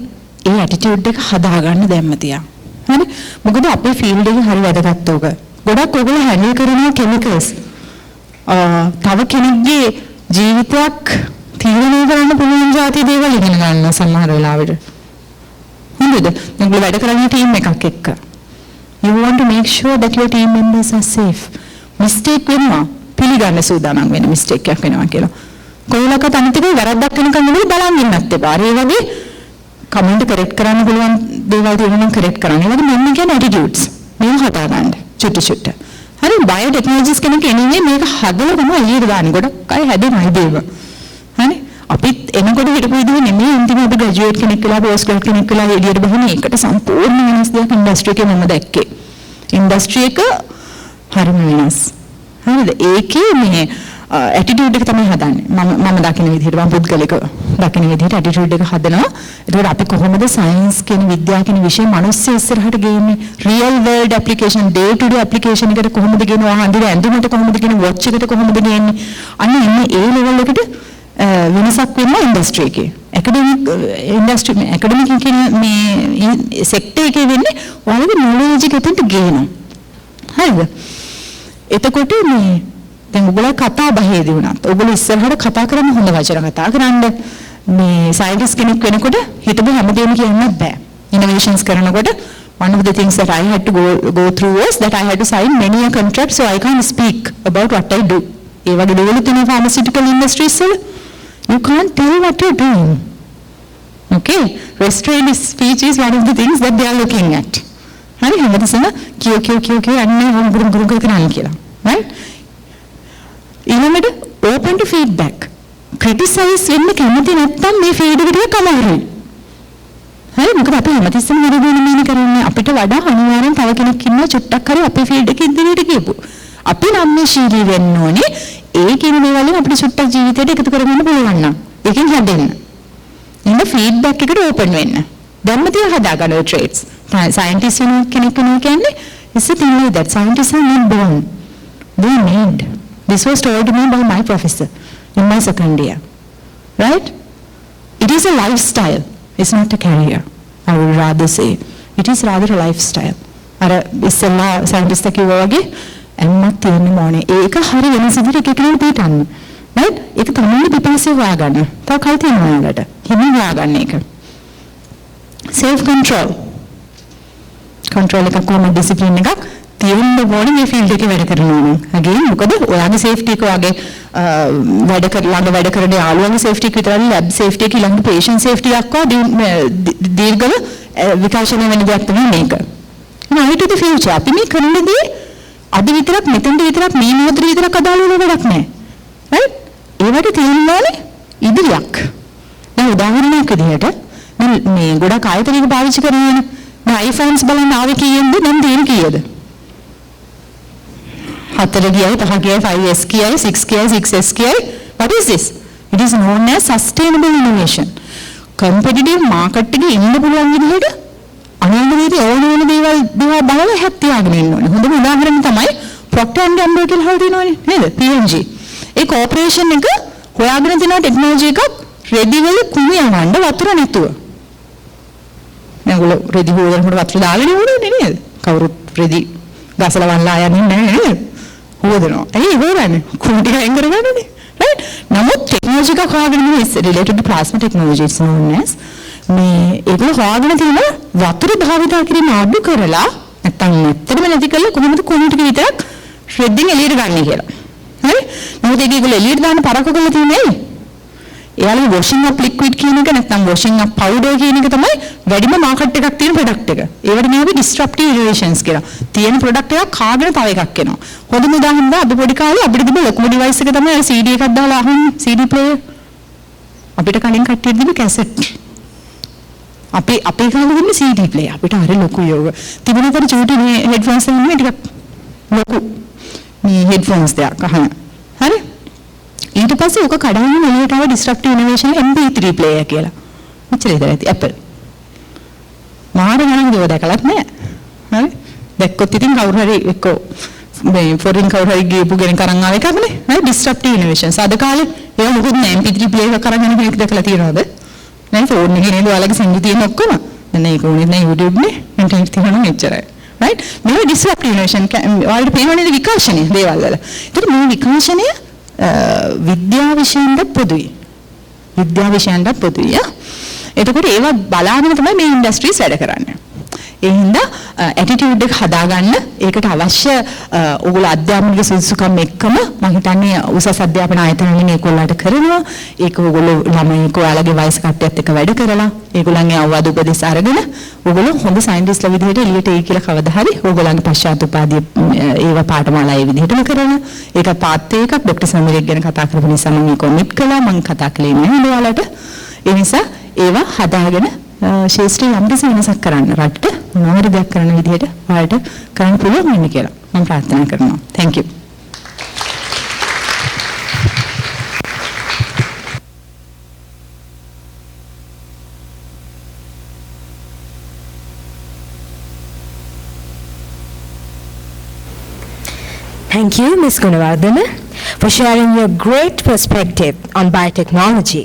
ඒ ඇටිටියුඩ් එක හදාගන්න දැම්ම තියා හරි මොකද අපේ ෆීල්ඩ් එකේ හරි වැදගත් ඕක. ගොඩක් ඔයගොල්ලෝ හැන්ඩල් කරන කෙමිකල්ස් තව කෙනෙක්ගේ ජීවිතයක් තීරණය කරන්න පුළුවන් જાති දේවල් ඉගෙන ගන්න සමහර වෙලාවට. හරිද? ඔයගොල්ලෝ වැඩ කරන ටීම් එකක් එක්ක. You want to make sure that your team members are safe. Mistake වෙනවා. පිළිගන්න සූදානම් වෙන mistake එකක් වෙනවා කියලා. කොහොලකට අනිතික වැරද්දක් වෙනකන් නෙවෙයි බලන් ඉන්නත් එපා. ඒ වගේ කමෙන්ට් කරෙක්ට් කරන්න පුළුවන් දේවල් තියෙනවා නම් කරෙක්ට් කරන්න. ඒ වගේ මෙන්න කියන attitudes. මේක හදා ගන්න. චුට්ටි. හරි බයෝටෙක්නොලොජිස් කෙනෙක් එන්නේ මේක හදලා තමයි එළියට දාන්නේ. ගොඩක් අය හැදෙනයි දේව. හරි අපිත් එනකොට හිටපු විදිහ නෙමෙයි අන්තිම අපි ග්‍රැජුවේට් කෙනෙක් වෙලා පෝස්ට් ග්‍රැජුවේට් කෙනෙක් වෙලා එළියට බහින එකට සම්පූර්ණ වෙනස් දෙයක් ඉන්ඩස්ට්‍රි එකේ මම දැක්කේ. ඉන්ඩස්ට්‍රි එක හරිම වෙනස්. හරිද? ඒකේ මේ ඇටිටියුඩ් එක තමයි හදන්නේ. මම දකින විදිහට මම පුද්ගලික දකින විදිහට ඇටිටියුඩ් එක හදනවා. ඒකට අපි කොහොමද සයන්ස් කියන විද්‍යාව කියන විෂය මිනිස්සු ඉස්සරහට ගේන්නේ? රියල් වර්ල්ඩ් ඇප්ලිකේෂන් ඩේ ටු ඩේ ඇප්ලිකේෂන් එකට කොහොමද ගෙනවා? හඳුර ඇඳුමට කොහොමද ගෙන වොච් එකට කොහොමද ගේන්නේ? අන්න ඉන්නේ ඒ ලෙවල් එකට වෙනසක් වෙනවා ඉන්ඩස්ට්‍රි එකේ. ඇකඩමික් කියන මේ සෙක්ටර් එකේ වෙන්නේ ඔයාලගේ නොලෙජ් එක එතනට ගේනවා. හරිද? එතකොට මේ දැන් ඔයගොල්ලෝ කතා බහේදී වුණත් ඔයගොල්ලෝ ඉස්සරහට කතා කරන්න හොඳ වචන කතා කරන්න මේ සයන්ටිස්ට් කෙනෙක් වෙනකොට හිතපු හැමදේම කියන්නත් බෑ. ඉනෝවේෂන්ස් කරනකොට one of the things that I had to go through was that I had to sign many a contract so I can't speak about what I do. ඒ වගේ දේවල් තියෙන pharmaceutical industries වල you can't tell what you're doing. Okay? Restrained speech is one of the things that they are looking at. හරි හැමතිස්සම කියෝ අන්නේ ගුරු කරන්නේ කියලා. right? ඊළඟට open to feedback. criticize වෙන්න කැමති නැත්නම් මේ ෆීඩ් එක ටික කමවරුයි. හරි මොකද අපි හැමතිස්සම හරියටම කරන්නේ අපිට වඩා අනිවාර්යෙන් තව කෙනෙක් ඉන්නවා චුට්ටක් හරි අපේ ෆීල්ඩ් එකේ ඉදිරියට කියපු. අපි නම්මේශීලී වෙන්න ඕනේ. ඒ කියන දේවල් වලින් අපිට චුට්ටක් ජීවිතේට එකතු කරගන්න පුළුවන් නම්. ඒකෙන් හැදෙන්න. ඉන්න ෆීඩ්බැක් එකට ඕපන් වෙන්න. දැම්ම තියලා හදාගන්න traits. scientist කෙනෙක් කියන්නේ is a thing like that. Scientists are not born. They are made. This was told to me by my professor in my second year. Right? It is a lifestyle. It's not a career. I would rather say. It is rather a lifestyle. අර ඉස්සෙල්ලා scientist කිව්වා වගේ එම්මත් තියෙන්න ඕනේ. ඒක හරි වෙනස විදිහට එකකට පිටන්න. right? ඒක තමයි පිටපස්සේ හොයාගන්න. තව කල් තියෙනවා ඔයාලට. හිමින් හොයාගන්න ඒක. self control. control එක කොහොමද discipline එකක් තියෙන්න ඕනේ මේ ෆීල්ඩ් එකේ වැඩ කරනවා නම්. again මොකද ඔයාගේ safety එක ඔයාගේ වැඩ කරන යාළුවන්ගේ safety එක විතරයි lab safety එක ඊළඟ patient safety එකක්වා දීර්ඝව විකාශනය වෙන දෙයක් තමයි මේක. now to the future අපි මේ කරනදී අද විතරක් මෙතෙන්ද විතරක් මේ මොහොතේ විතරක් අදාළ වෙන වැඩක් නැහැ. right? ඒවට තියෙන්න ඕනේ ඉදිරියක්. දැන් උදාහරණයක් විදිහට මේ ගොඩක් ආයතනික පාවිච්චි කරනවනේ. මේ iPhones බලන්න ආවේ කීයෙන්ද? නම් තියෙන කීයද? 4 ගියයි 5 ගියයි 5S ගියයි 6 ගියයි 6S ගියයි. What is this? It is known as sustainable innovation. Competitive market එකේ ඉන්න පුළුවන් විදිහට අනුන්ගේ ඕන දේවල් දිහා බලලා හැප්පියාගෙන ඉන්න ඕනේ. හොඳම උදාහරණ තමයි Procter & Gamble කියලා හවු දිනවනේ නේද? P&G. ඒ කෝපරේෂන් එක හොයාගෙන තියෙන ටෙක්නොලොජි එකක් රෙදි වල කුණු යවන්න වතුර නැතුව. මේගොල්ලෝ රෙදි හොයනකොට වතුර දාගෙන ඉවරනේ නේද? කවුරුත් රෙදි ගසලා වල්ලා යන්නේ නැහැ නේද? හොයදනවා. ඒ ඉවරනේ. කුණු ටික අයින් කරගන්නනේ. right? නමුත් ටෙක්නොලොජි එකක් හොයාගෙන ඉන්නේ related to plasma technology it's known as මේ ඒක හොයාගෙන තියෙන වතුර භාවිත කිරීම අඩු කරලා නැත්නම් ඇත්තටම නැති කරලා කොහොමද කුණු ටික විතරක් ශ්‍රෙඩින් එළියට ගන්න කියලා. හරි? නමුත් ඒකේ එළියට දාන්න පරක්ක කරලා තියෙන්නේ ඇයි? එයාලගේ washing up liquid කියන එක නැත්නම් washing up powder කියන එක තමයි වැඩිම මාකට් එකක් තියෙන ප්‍රොඩක්ට් එක. ඒවට මේවා disruptive innovations කියලා. තියෙන ප්‍රොඩක්ට් එකක් කාගෙන තව එකක් එනවා. හොඳම උදාහරණ අපි පොඩි කාලේ අපිට තිබුණ ලොකුම device එක තමයි CD එකක් දාලා අහන්නේ CD player. අපිට කලින් කට්ටියට තිබුණ cassette. අපේ කාලේ තිබුණ CD player. අපිට හරි ලොකු යෝග. තිබුණතර චූටි මේ headphones නෙමෙයි ටිකක් ලොකු මේ headphones දෙයක් අහන. හරි? ඊට පස්සේ ඔක කඩාගෙන එළියට ආව disruptive innovation MP3 player කියලා. මෙච්චර ඉතල ඇති Apple. මාර ගණන් දේව දැකලත් නෑ. හරි? දැක්කොත් ඉතින් කවුරු හරි එක්කෝ මේ ෆොරින් කවුරු හරි ගියපු කෙනෙක් අරන් ආව එකක් නේ. හරි disruptive innovations. අද කාලේ ඒක මොකද නෑ MP3 player එකක් අරන් යන කෙනෙක් දැකලා තියෙනවද? නෑ ෆෝන් එකේ නේද ඔයාලගේ සංගීතය තියෙන ඔක්කොම. දැන් ඒක උනේ නෑ YouTube නේ. ඉන්ටර්නෙට් තියෙනවා නම් එච්චරයි. right? මේ disruptive innovation වලට පේනවනේ විකාශනය දේවල් වල. ඒතර මේ විකාශනය විද්‍යා විෂයෙන්ද පොදුයි. විද්‍යා විෂයෙන්ද පොදුයි. එතකොට ඒවා බලාගෙන තමයි මේ ඉන්ඩස්ට්‍රීස් වැඩ කරන්නේ. ඒ හින්දා ඇටිටියුඩ් එක හදාගන්න ඒකට අවශ්‍ය ඕගොල්ලෝ අධ්‍යාපනික සුදුසුකම් එක්කම මම හිතන්නේ උසස් අධ්‍යාපන ආයතන මේකෝලාට කරනවා. ඒක ඕගොල්ලෝ ළමයි ඔයාලගේ වයස කට්ටියත් එක්ක වැඩ කරලා ඒගොල්ලන්ගේ අවවාද උපදෙස් අරගෙන ඕගොල්ලෝ හොඳ සයන්ටිස්ට්ලා විදිහට එළියට එයි කියලා කවදා හරි ඕගොල්ලන්ගේ පශ්චාත් උපාධිය ඒවා පාඨමාලා ඒ විදිහටම කරනවා. ඒක පාත් එකක් ડોક્ટર සමීරෙක් ගැන කතා කරපු නිසා මම කොමිට් කළා. මම කතා කළේ නැහැ ඔයාලට. ඒ නිසා ඒවා හදාගෙන ශාස්ත්‍රීය යම්කිසි වෙනසක් කරන්න රටට මොනවාරි දෙයක් කරන විදිහට ඔයාලට කරන්න පුළුවන් වෙන්න කියලා මම ප්‍රාර්ථනා කරනවා. Thank you. Thank you, Ms. Gunawardena, for sharing your great perspective on biotechnology.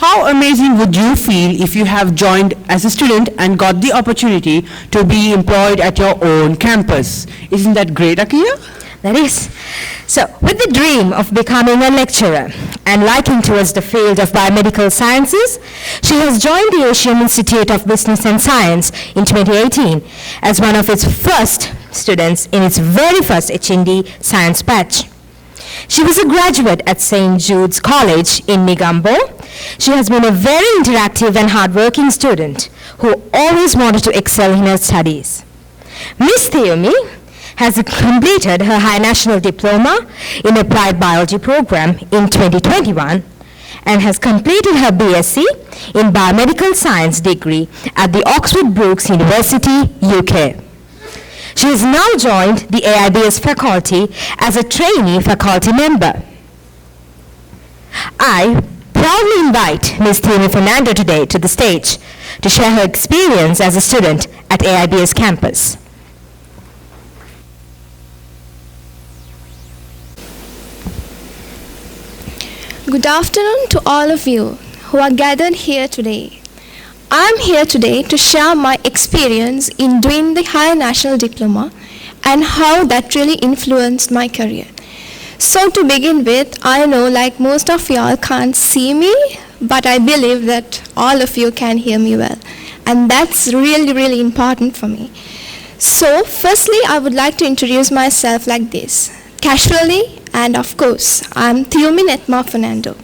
How amazing would you feel if you have joined as a student and got the opportunity to be employed at your own campus? Isn't that great, Akia? That is. So, with the dream of becoming a lecturer and liking towards the field of biomedical sciences, she has joined the Asian Institute of Business and Science in 2018 as one of its first students in its very first HND science batch. She was a graduate at St. Jude's College in Negombo. She has been a very interactive and hardworking student who always wanted to excel in her studies. Ms. Theomi has completed her High National Diploma in Applied Biology program in 2021 and has completed her BSc in Biomedical Science degree at the Oxford Brookes University, UK. She has now joined the AIBS faculty as a trainee faculty member. I proudly invite Ms. Theomi Fernando today to the stage to share her experience as a student at AIBS campus. Good afternoon to all of you who are gathered here today. I am here today to share my experience in doing the Higher National Diploma and how that really influenced my career. So to begin with, I know like most of y'all can't see me, but I believe that all of you can hear me well. And that's really, really important for me. So firstly, I would like to introduce myself like this, casually, and of course, I'm Theomi Netma Fernando.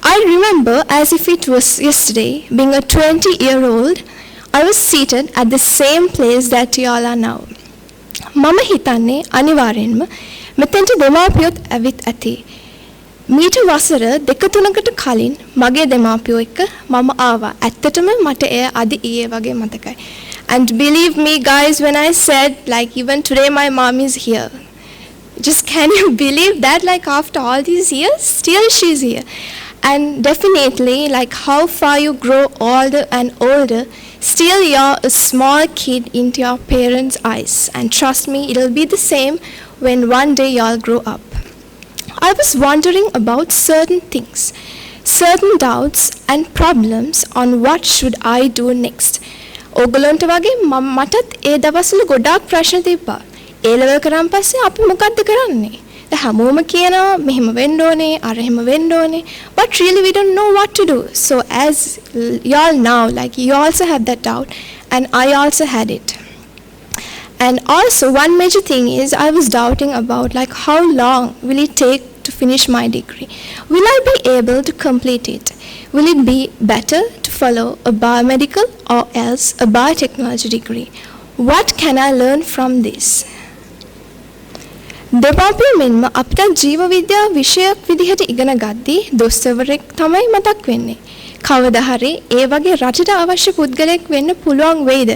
I remember as if it was yesterday, being a 20-year-old, I was seated at the same place that you all are now. Mama hitanne aniwarenma මෙතෙන්ට දෙමාපියොත් ඇවිත් ඇති. මීට වසර දෙක තුනකට කලින් මගේ දෙමාපියෝ එක්ක මම ආවා. ඇත්තටම මට එය අද ඊයේ වගේ මතකයි. And believe me guys, when I said like even today my mom is here. Just can you believe that like after all these years, still she's here. And definitely like how far you grow older and older, still you're a small kid into your parents' eyes. And trust me, it'll be the same when one day y'all grow up. I was wondering about certain things, certain doubts and problems on what should I do next. ඕගොල්ලන්ට වගේ මටත් ඒ දවස්වල ගොඩාක් ප්‍රශ්න තිබ්බා. ඒ level කරන් පස්සේ අපි මොකද්ද කරන්නේ? දැන් හැමෝම කියනවා මෙහෙම වෙන්න ඕනේ, අර එහෙම වෙන්න ඕනේ. But really we don't know what to do. So as y'all now, like you also have that doubt and I also had it. And also one major thing is I was doubting about like how long will it take to finish my degree? Will I be able to complete it? Will it be better to follow a biomedical or else a biotechnology degree? What can I learn from this? දෙමාපිය මෙන්ම අපිට ජීව විද්‍යාව විෂයක් විදිහට ඉගෙන ගද්දී දොස්තරවරයෙක් තමයි මතක් වෙන්නේ. කවදා හරි ඒ වගේ රටට අවශ්‍ය පුද්ගලයෙක් වෙන්න පුළුවන් වෙයිද?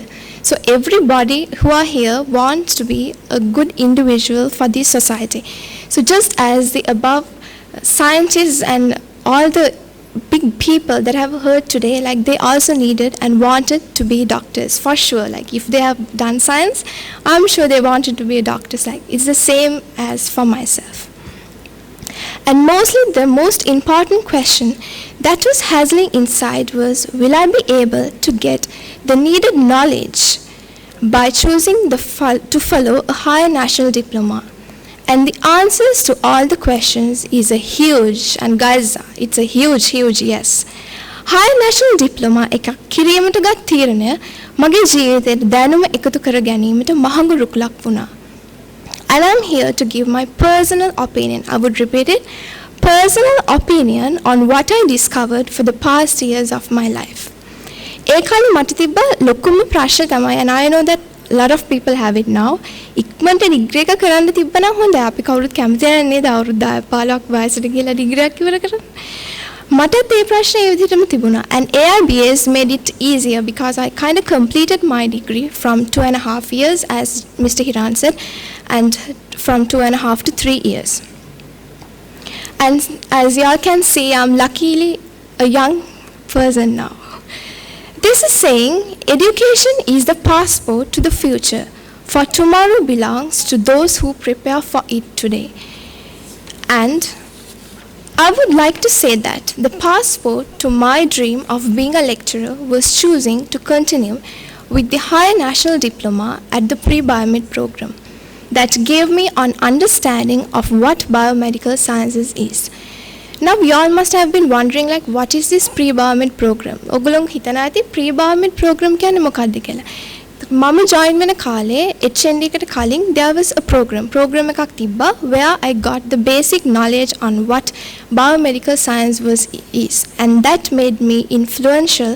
So everybody who are here wants to be a good individual for this society. So just as the above scientists and all the big people that have heard today, like they also needed and wanted to be doctors for sure. Like if they have done science, I'm sure they wanted to be a doctor. Like it's the same as for myself. And mostly the most important question that was hassling inside was, will I be able to get the needed knowledge by choosing to follow a higher national diploma? And the answers to all the questions is a huge, and guys, it's a huge, huge yes. Higher national diploma එකක් කිරීමට ගත් තීරණය මගේ ජීවිතයට දැනුම එකතු කර ගැනීමට මහඟු රුකුලක් වුණා. And I'm here to give my personal opinion. I would repeat it. Personal opinion on what I discovered for the past years of my life. ඒ කාලේ මට තිබ්බ ලොකුම ප්‍රශ්න තමයි, and I know that a lot of people have it now. ඉක්මනට degree එක කරන්න තිබ්බනම් හොඳයි. අපි කවුරුත් කැමති නැහැ නේද? අවුරුදු 15ක් වයසට ගිහලා ඩිග්‍රියක් ඉවර කරන්න. මටත් ඒ ප්‍රශ්නේ ඒ විදිහටම තිබුණා. And AIBS made it easier because I kind of completed my degree from 2.5 years, as Mr. Hiran said, and from 2.5 to 3 years. And as y'all can see, I'm luckily a young person now. This is saying education is the passport to the future, for tomorrow belongs to those who prepare for it today. And I would like to say that the passport to my dream of being a lecturer was choosing to continue with the higher national diploma at the pre-biomed program. That gave me an understanding of what biomedical sciences is. Now you all must have been wondering, like, what is this pre-biomed program? ඔගොල්ලෝ හිතන ඇති pre-biomed program කියන්නේ මොකක්ද කියලා. මම join වෙන කාලේ HND එකට කලින් there was a program එකක් තිබ්බා where I got the basic knowledge on what biomedical science is, and that made me influential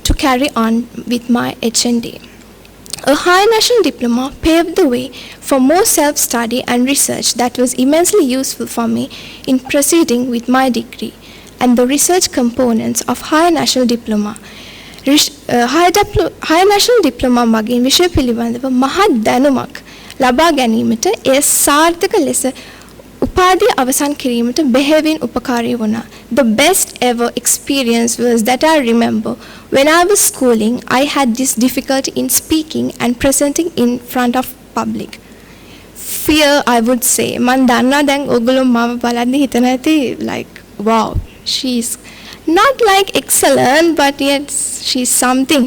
to carry on with my HND. A higher national diploma paved the way for more self-study and research that was immensely useful for me in proceeding with my degree and the research components of higher national diploma. Higher national diploma මගින් විෂය පිළිබඳව මහත් දැනුමක් ලබා ගැනීමට එය සාර්ථක ලෙස උපාධිය අවසන් කිරීමට බෙහෙවින් උපකාරී වුණා. The best ever experience was that I remember when I was schooling, I had this difficulty in speaking and presenting in front of public. Fear, I would say. Man danna දැන් ඔයගොල්ලෝ මම බලද්දි හිතන ඇති like wow, she's not like excellent, but yet she's something.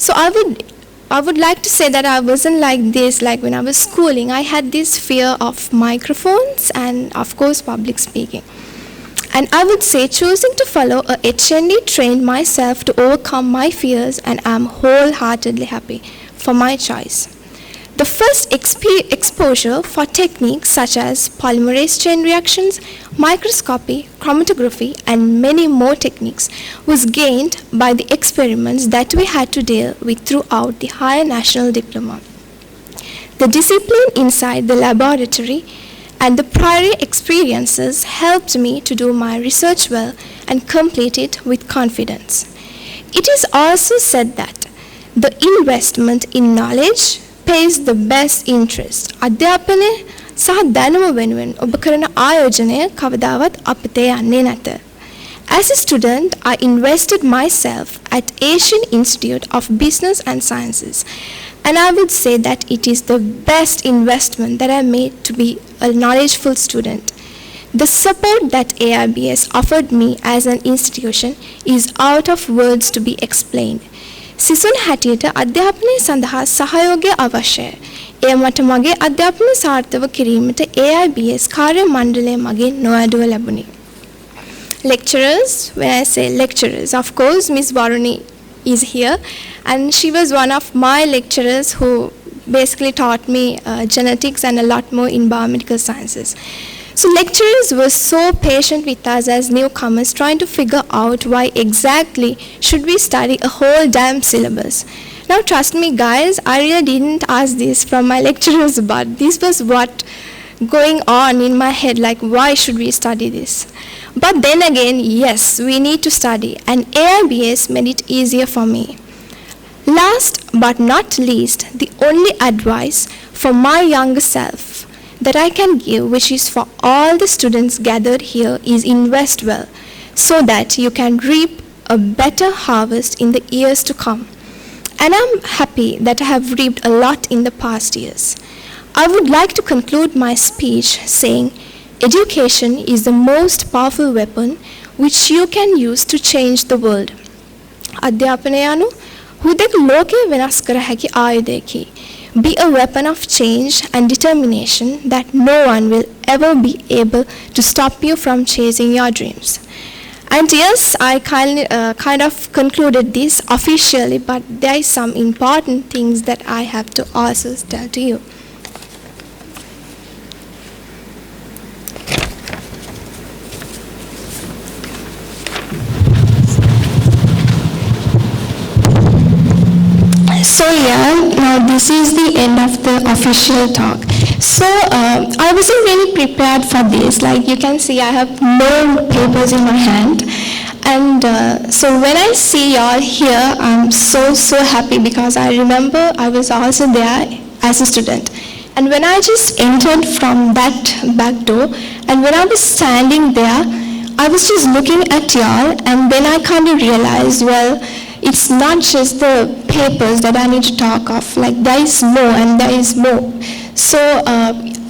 So I would like to say that I wasn't like this. Like when I was schooling, I had this fear of microphones and of course public speaking. And I would say choosing to follow a HND trained myself to overcome my fears, and I'm wholeheartedly happy for my choice. The first exposure for techniques such as polymerase chain reactions, microscopy, chromatography, and many more techniques was gained by the experiments that we had to deal with throughout the higher national diploma. The discipline inside the laboratory and the prior experiences helped me to do my research well and complete it with confidence. It is also said that the investment in knowledge pays the best interest. අධ්‍යාපනය සහ දැනුම වෙනුවෙන් ඔබ කරන ආයෝජනය කවදාවත් අපතේ යන්නේ නැත. As a student, I invested myself at Asian Institute of Business and Sciences, and I would say that it is the best investment that I made to be a knowledgeful student. The support that AIBS offered me as an institution is out of words to be explained. සිසුන් හැටියට අධ්‍යාපනය සඳහා සහයෝගය අවශ්‍යයි. එය මට මගේ අධ්‍යාපනය සාර්ථක කිරීමට AIBS කාර්ය මණ්ඩලය මගින් නොඅඩුව ලැබුණි. Lecturers, when I say lecturers, of course Miss Varuni is here, and she was one of my lecturers who basically taught me genetics and a lot more in biomedical sciences. So lecturers were so patient with us as newcomers, trying to figure out why exactly should we study a whole damn syllabus. Now trust me guys, I really didn't ask this from my lecturers, but this was what going on in my head, like why should we study this? But then again, yes, we need to study, and AIBS made it easier for me. Last but not least, the only advice for my younger self that I can give, which is for all the students gathered here, is invest well so that you can reap a better harvest in the years to come. And I'm happy that I have reaped a lot in the past years. I would like to conclude my speech saying education is the most powerful weapon which you can use to change the world. අධ්‍යාපනය anu හුදෙක් ලෝකය වෙනස් කර හැකි ආයුධයකි. Be a weapon of change and determination that no one will ever be able to stop you from chasing your dreams. And yes, I kind of concluded this officially, but there is some important things that I have to also tell to you. So yeah, now this is the end of the official talk. So I wasn't really prepared for this. Like you can see, I have no papers in my hand. And so when I see y'all here, I'm so happy because I remember I was also there as a student. And when I just entered from that back door, and when I was standing there, I was just looking at y'all, and then I kind of realized, well, it's not just the papers that I need to talk of, like there is more and there is more. So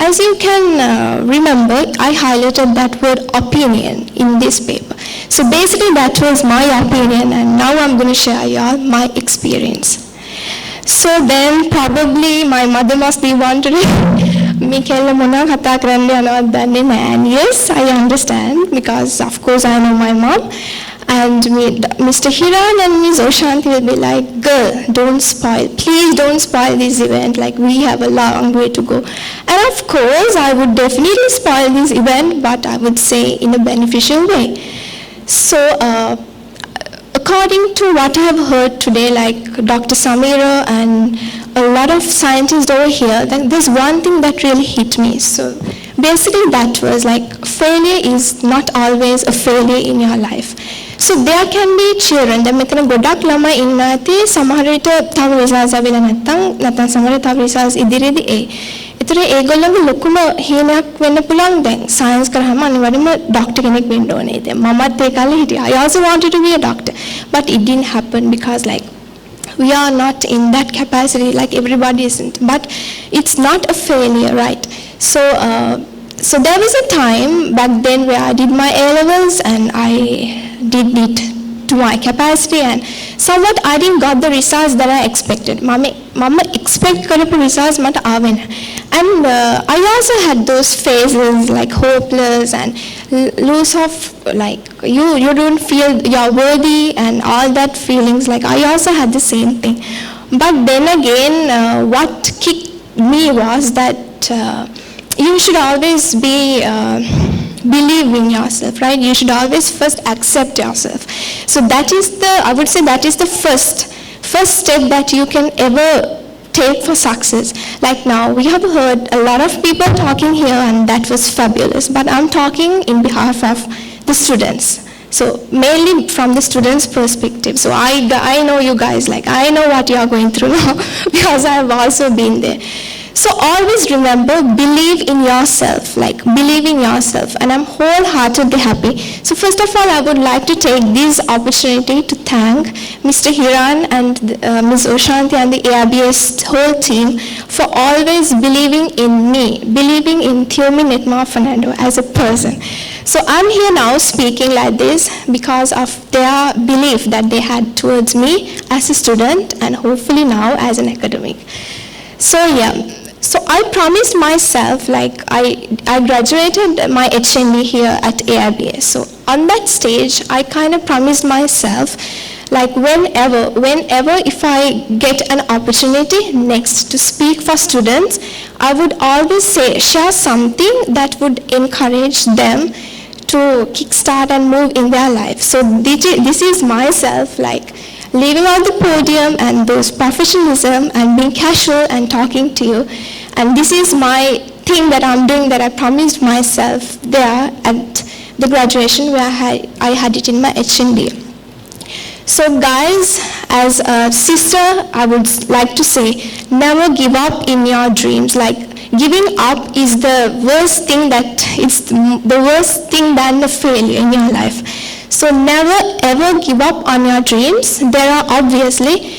as you can remember, I highlighted that word opinion in this paper. So basically that was my opinion, and now I'm going to share y'all my experience. So then probably my mother must be wondering, Mikela mona kata karanne yanawad danne naha. And yes, I understand, because of course I know my mom. And Mr. Hiran and Ms. Oshanti will be like, girl, please don't spoil this event, like we have a long way to go. And of course, I would definitely spoil this event, but I would say in a beneficial way. So, according to what I have heard today, like Dr. Samira and a lot of scientists over here, there's one thing that really hit me. So basically that was like, failure is not always a failure in your life. So there can be children that මෙතන ගොඩක් ළමයි ඉන්නවා ඇති සමහර විට තව results ආවිලා නැත්නම් සමහර තව රිසල්ට්ස් ඉදිරියේදී එයි. ඒතර ඒගොල්ලන්ගේ ලොකුම හේනයක් වෙන්න පුළුවන් දැන් සයන්ස් කරාම අනිවාර්යයෙන්ම ඩොක්ටර් කෙනෙක් වෙන්න ඕනේ. දැන් මමත් ඒ කාලේ හිටියා. I also wanted to be a doctor, but it didn't happen because like we are not in that capacity, like everybody isn't. But it's not a failure, right? So there was a time back then where I did my A-levels and I did it to my capacity, and somewhat I didn't got the results that I expected. Mama expect karapu results mata aave na. And I also had those phases like hopeless and lose of like you don't feel you're worthy and all that feelings. Like I also had the same thing. But then again, what kicked me was that you should always believe in yourself, right? You should always first accept yourself. So that is I would say that is the first step that you can ever take for success. Like now, we have heard a lot of people talking here, and that was fabulous. But I'm talking in behalf of the students. So mainly from the students' perspective. So I know you guys, like I know what you are going through now because I have also been there. So always remember, believe in yourself, like believe in yourself, and I'm wholeheartedly happy. So first of all, I would like to take this opportunity to thank Mr. Hiran and Ms. Oshanti and the AIBS whole team for always believing in me, believing in Theomi Netma Fernando as a person. So I'm here now speaking like this because of their belief that they had towards me as a student and hopefully now as an academic. So yeah. So I promised myself, like I graduated my HND here at AIBS. So on that stage, I kind of promised myself, like whenever if I get an opportunity next to speak for students, I would always share something that would encourage them to kickstart and move in their life. So this is myself, like leaving on the podium and those professionalism and being casual and talking to you. And this is my thing that I'm doing that I promised myself there at the graduation where I had it in my HND. So guys, as a sister, I would like to say, never give up in your dreams. Like giving up is the worst thing the worst thing than the failure in your life. So never ever give up on your dreams. There are obviously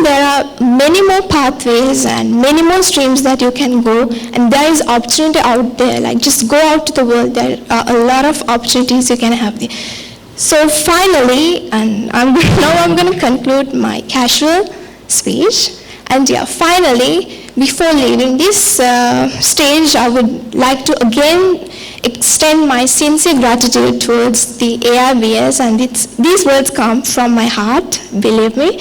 there are many more pathways and many more streams that you can go, and there is opportunity out there. Like just go out to the world. There are a lot of opportunities you can have there. So finally, and now I'm going to conclude my casual speech. And yeah, finally, before leaving this stage, I would like to again extend my sincere gratitude towards the AIBS, and these words come from my heart, believe me.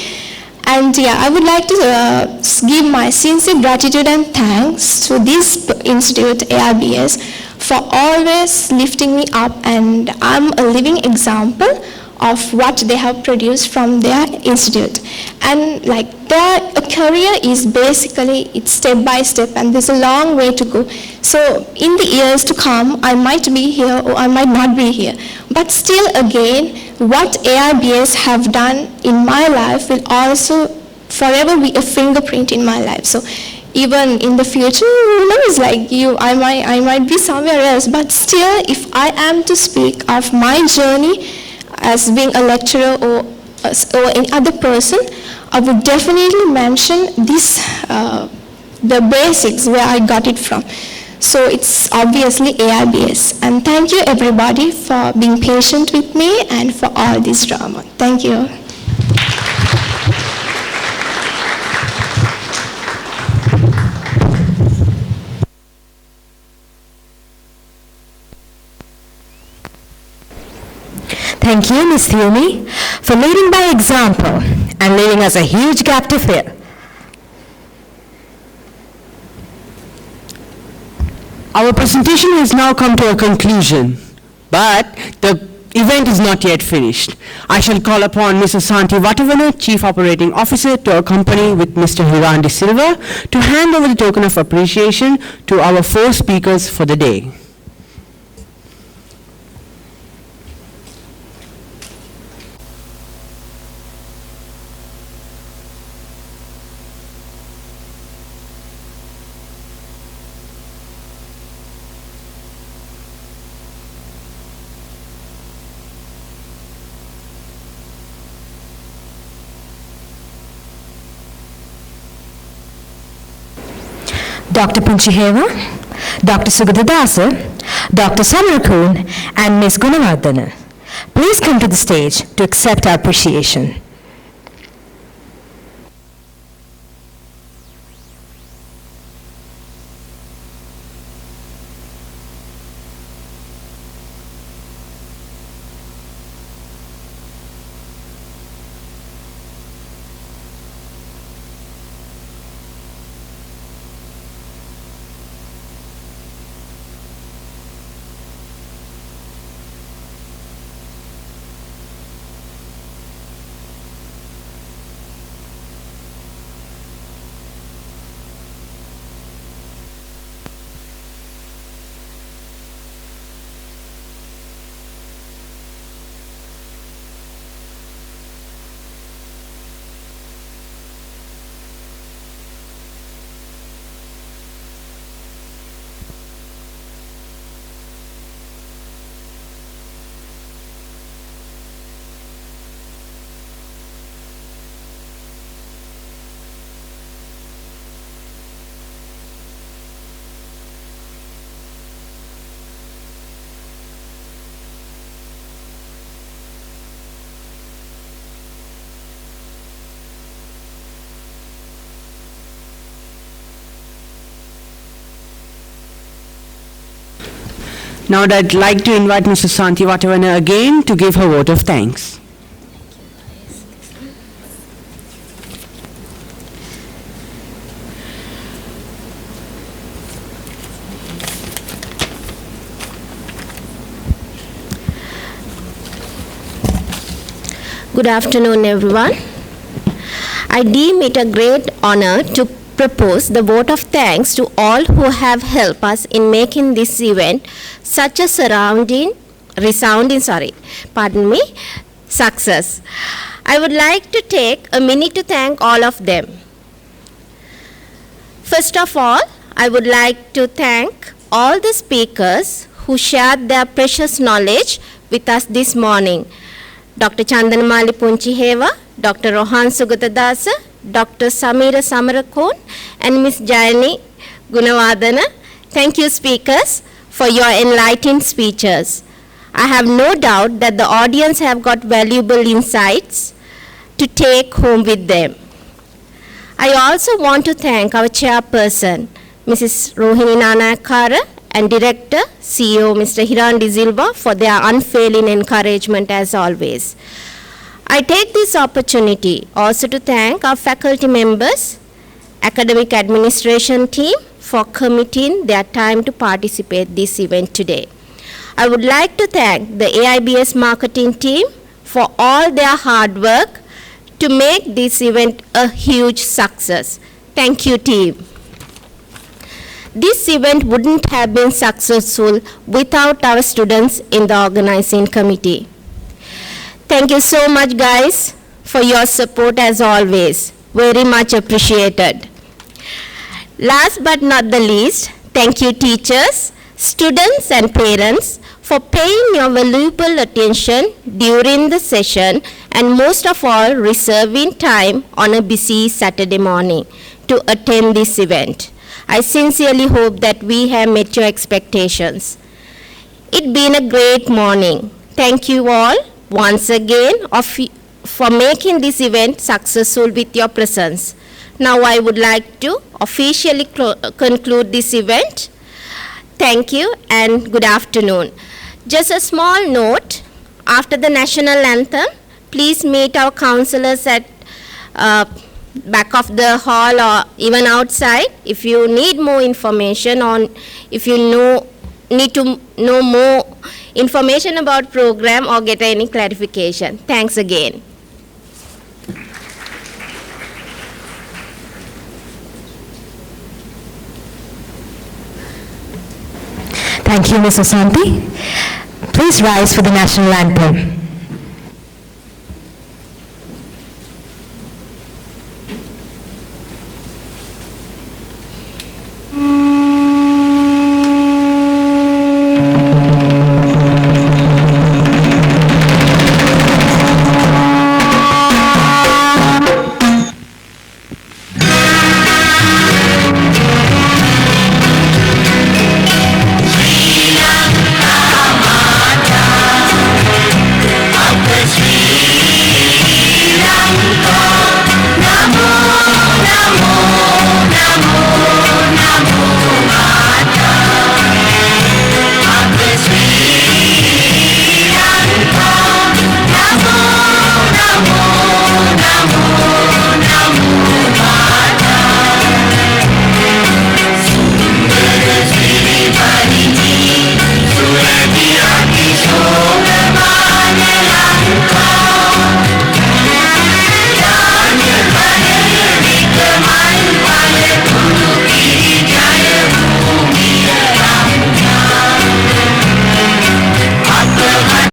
And yeah, I would like to give my sincere gratitude and thanks to this institute, AIBS, for always lifting me up, and I'm a living example of what they have produced from their institute. And like their career is basically, it's step by step, and there's a long way to go. So in the years to come, I might be here or I might not be here. But still again, what AIBS have done in my life will also forever be a fingerprint in my life. So even in the future, who knows, like I might be somewhere else, but still, if I am to speak of my journey as being a lecturer or any other person, I would definitely mention this, the basics where I got it from. So it's obviously AIBS. And thank you everybody for being patient with me and for all this drama. Thank you. Thank you, Ms. Theomi, for leading by example and leaving us a huge gap to fill. Our presentation has now come to a conclusion, but the event is not yet finished. I shall call upon Mr. Santi Vatavana, Chief Operating Officer, to accompany with Mr. Hiran de Silva to hand over the token of appreciation to our 4 speakers for the day. Dr. Punchihewa, Dr. Sugathadasa, Dr. Samarakoon, and Ms. Gunawardena. Please come to the stage to accept our appreciation. Now I'd like to invite Mrs. Santi Vatavana again to give her vote of thanks. Good afternoon, everyone. I deem it a great honor to propose the vote of thanks to all who have helped us in making this event such a resounding success. I would like to take a minute to thank all of them. First of all, I would like to thank all the speakers who shared their precious knowledge with us this morning. Dr. Chandanamali Punchihewa, Dr. Rohan Sugathadasa, Dr. Samira Samarakoon, and Ms. Jayani Gunawardena. Thank you, speakers, for your enlightened speeches. I have no doubt that the audience have got valuable insights to take home with them. I also want to thank our chairperson, Mrs. Rohini Nanayakkara, and Director, CEO, Mr. Hiran de Silva, for their unfailing encouragement as always. I take this opportunity also to thank our faculty members, academic administration team for committing their time to participate this event today. I would like to thank the AIBS marketing team for all their hard work to make this event a huge success. Thank you, team. This event wouldn't have been successful without our students in the organizing committee. Thank you so much, guys, for your support as always. Very much appreciated. Last but not the least, thank you, teachers, students, and parents for paying your valuable attention during the session, and most of all, reserving time on a busy Saturday morning to attend this event. I sincerely hope that we have met your expectations. It's been a great morning. Thank you all once again for making this event successful with your presence. Now I would like to officially conclude this event. Thank you and good afternoon. Just a small note, after the national anthem, please meet our counselors at back of the hall or even outside if you need more information on, if you need to know more information about program or get any clarification. Thanks again. Thank you, Ms. Osanti. Please rise for the national anthem.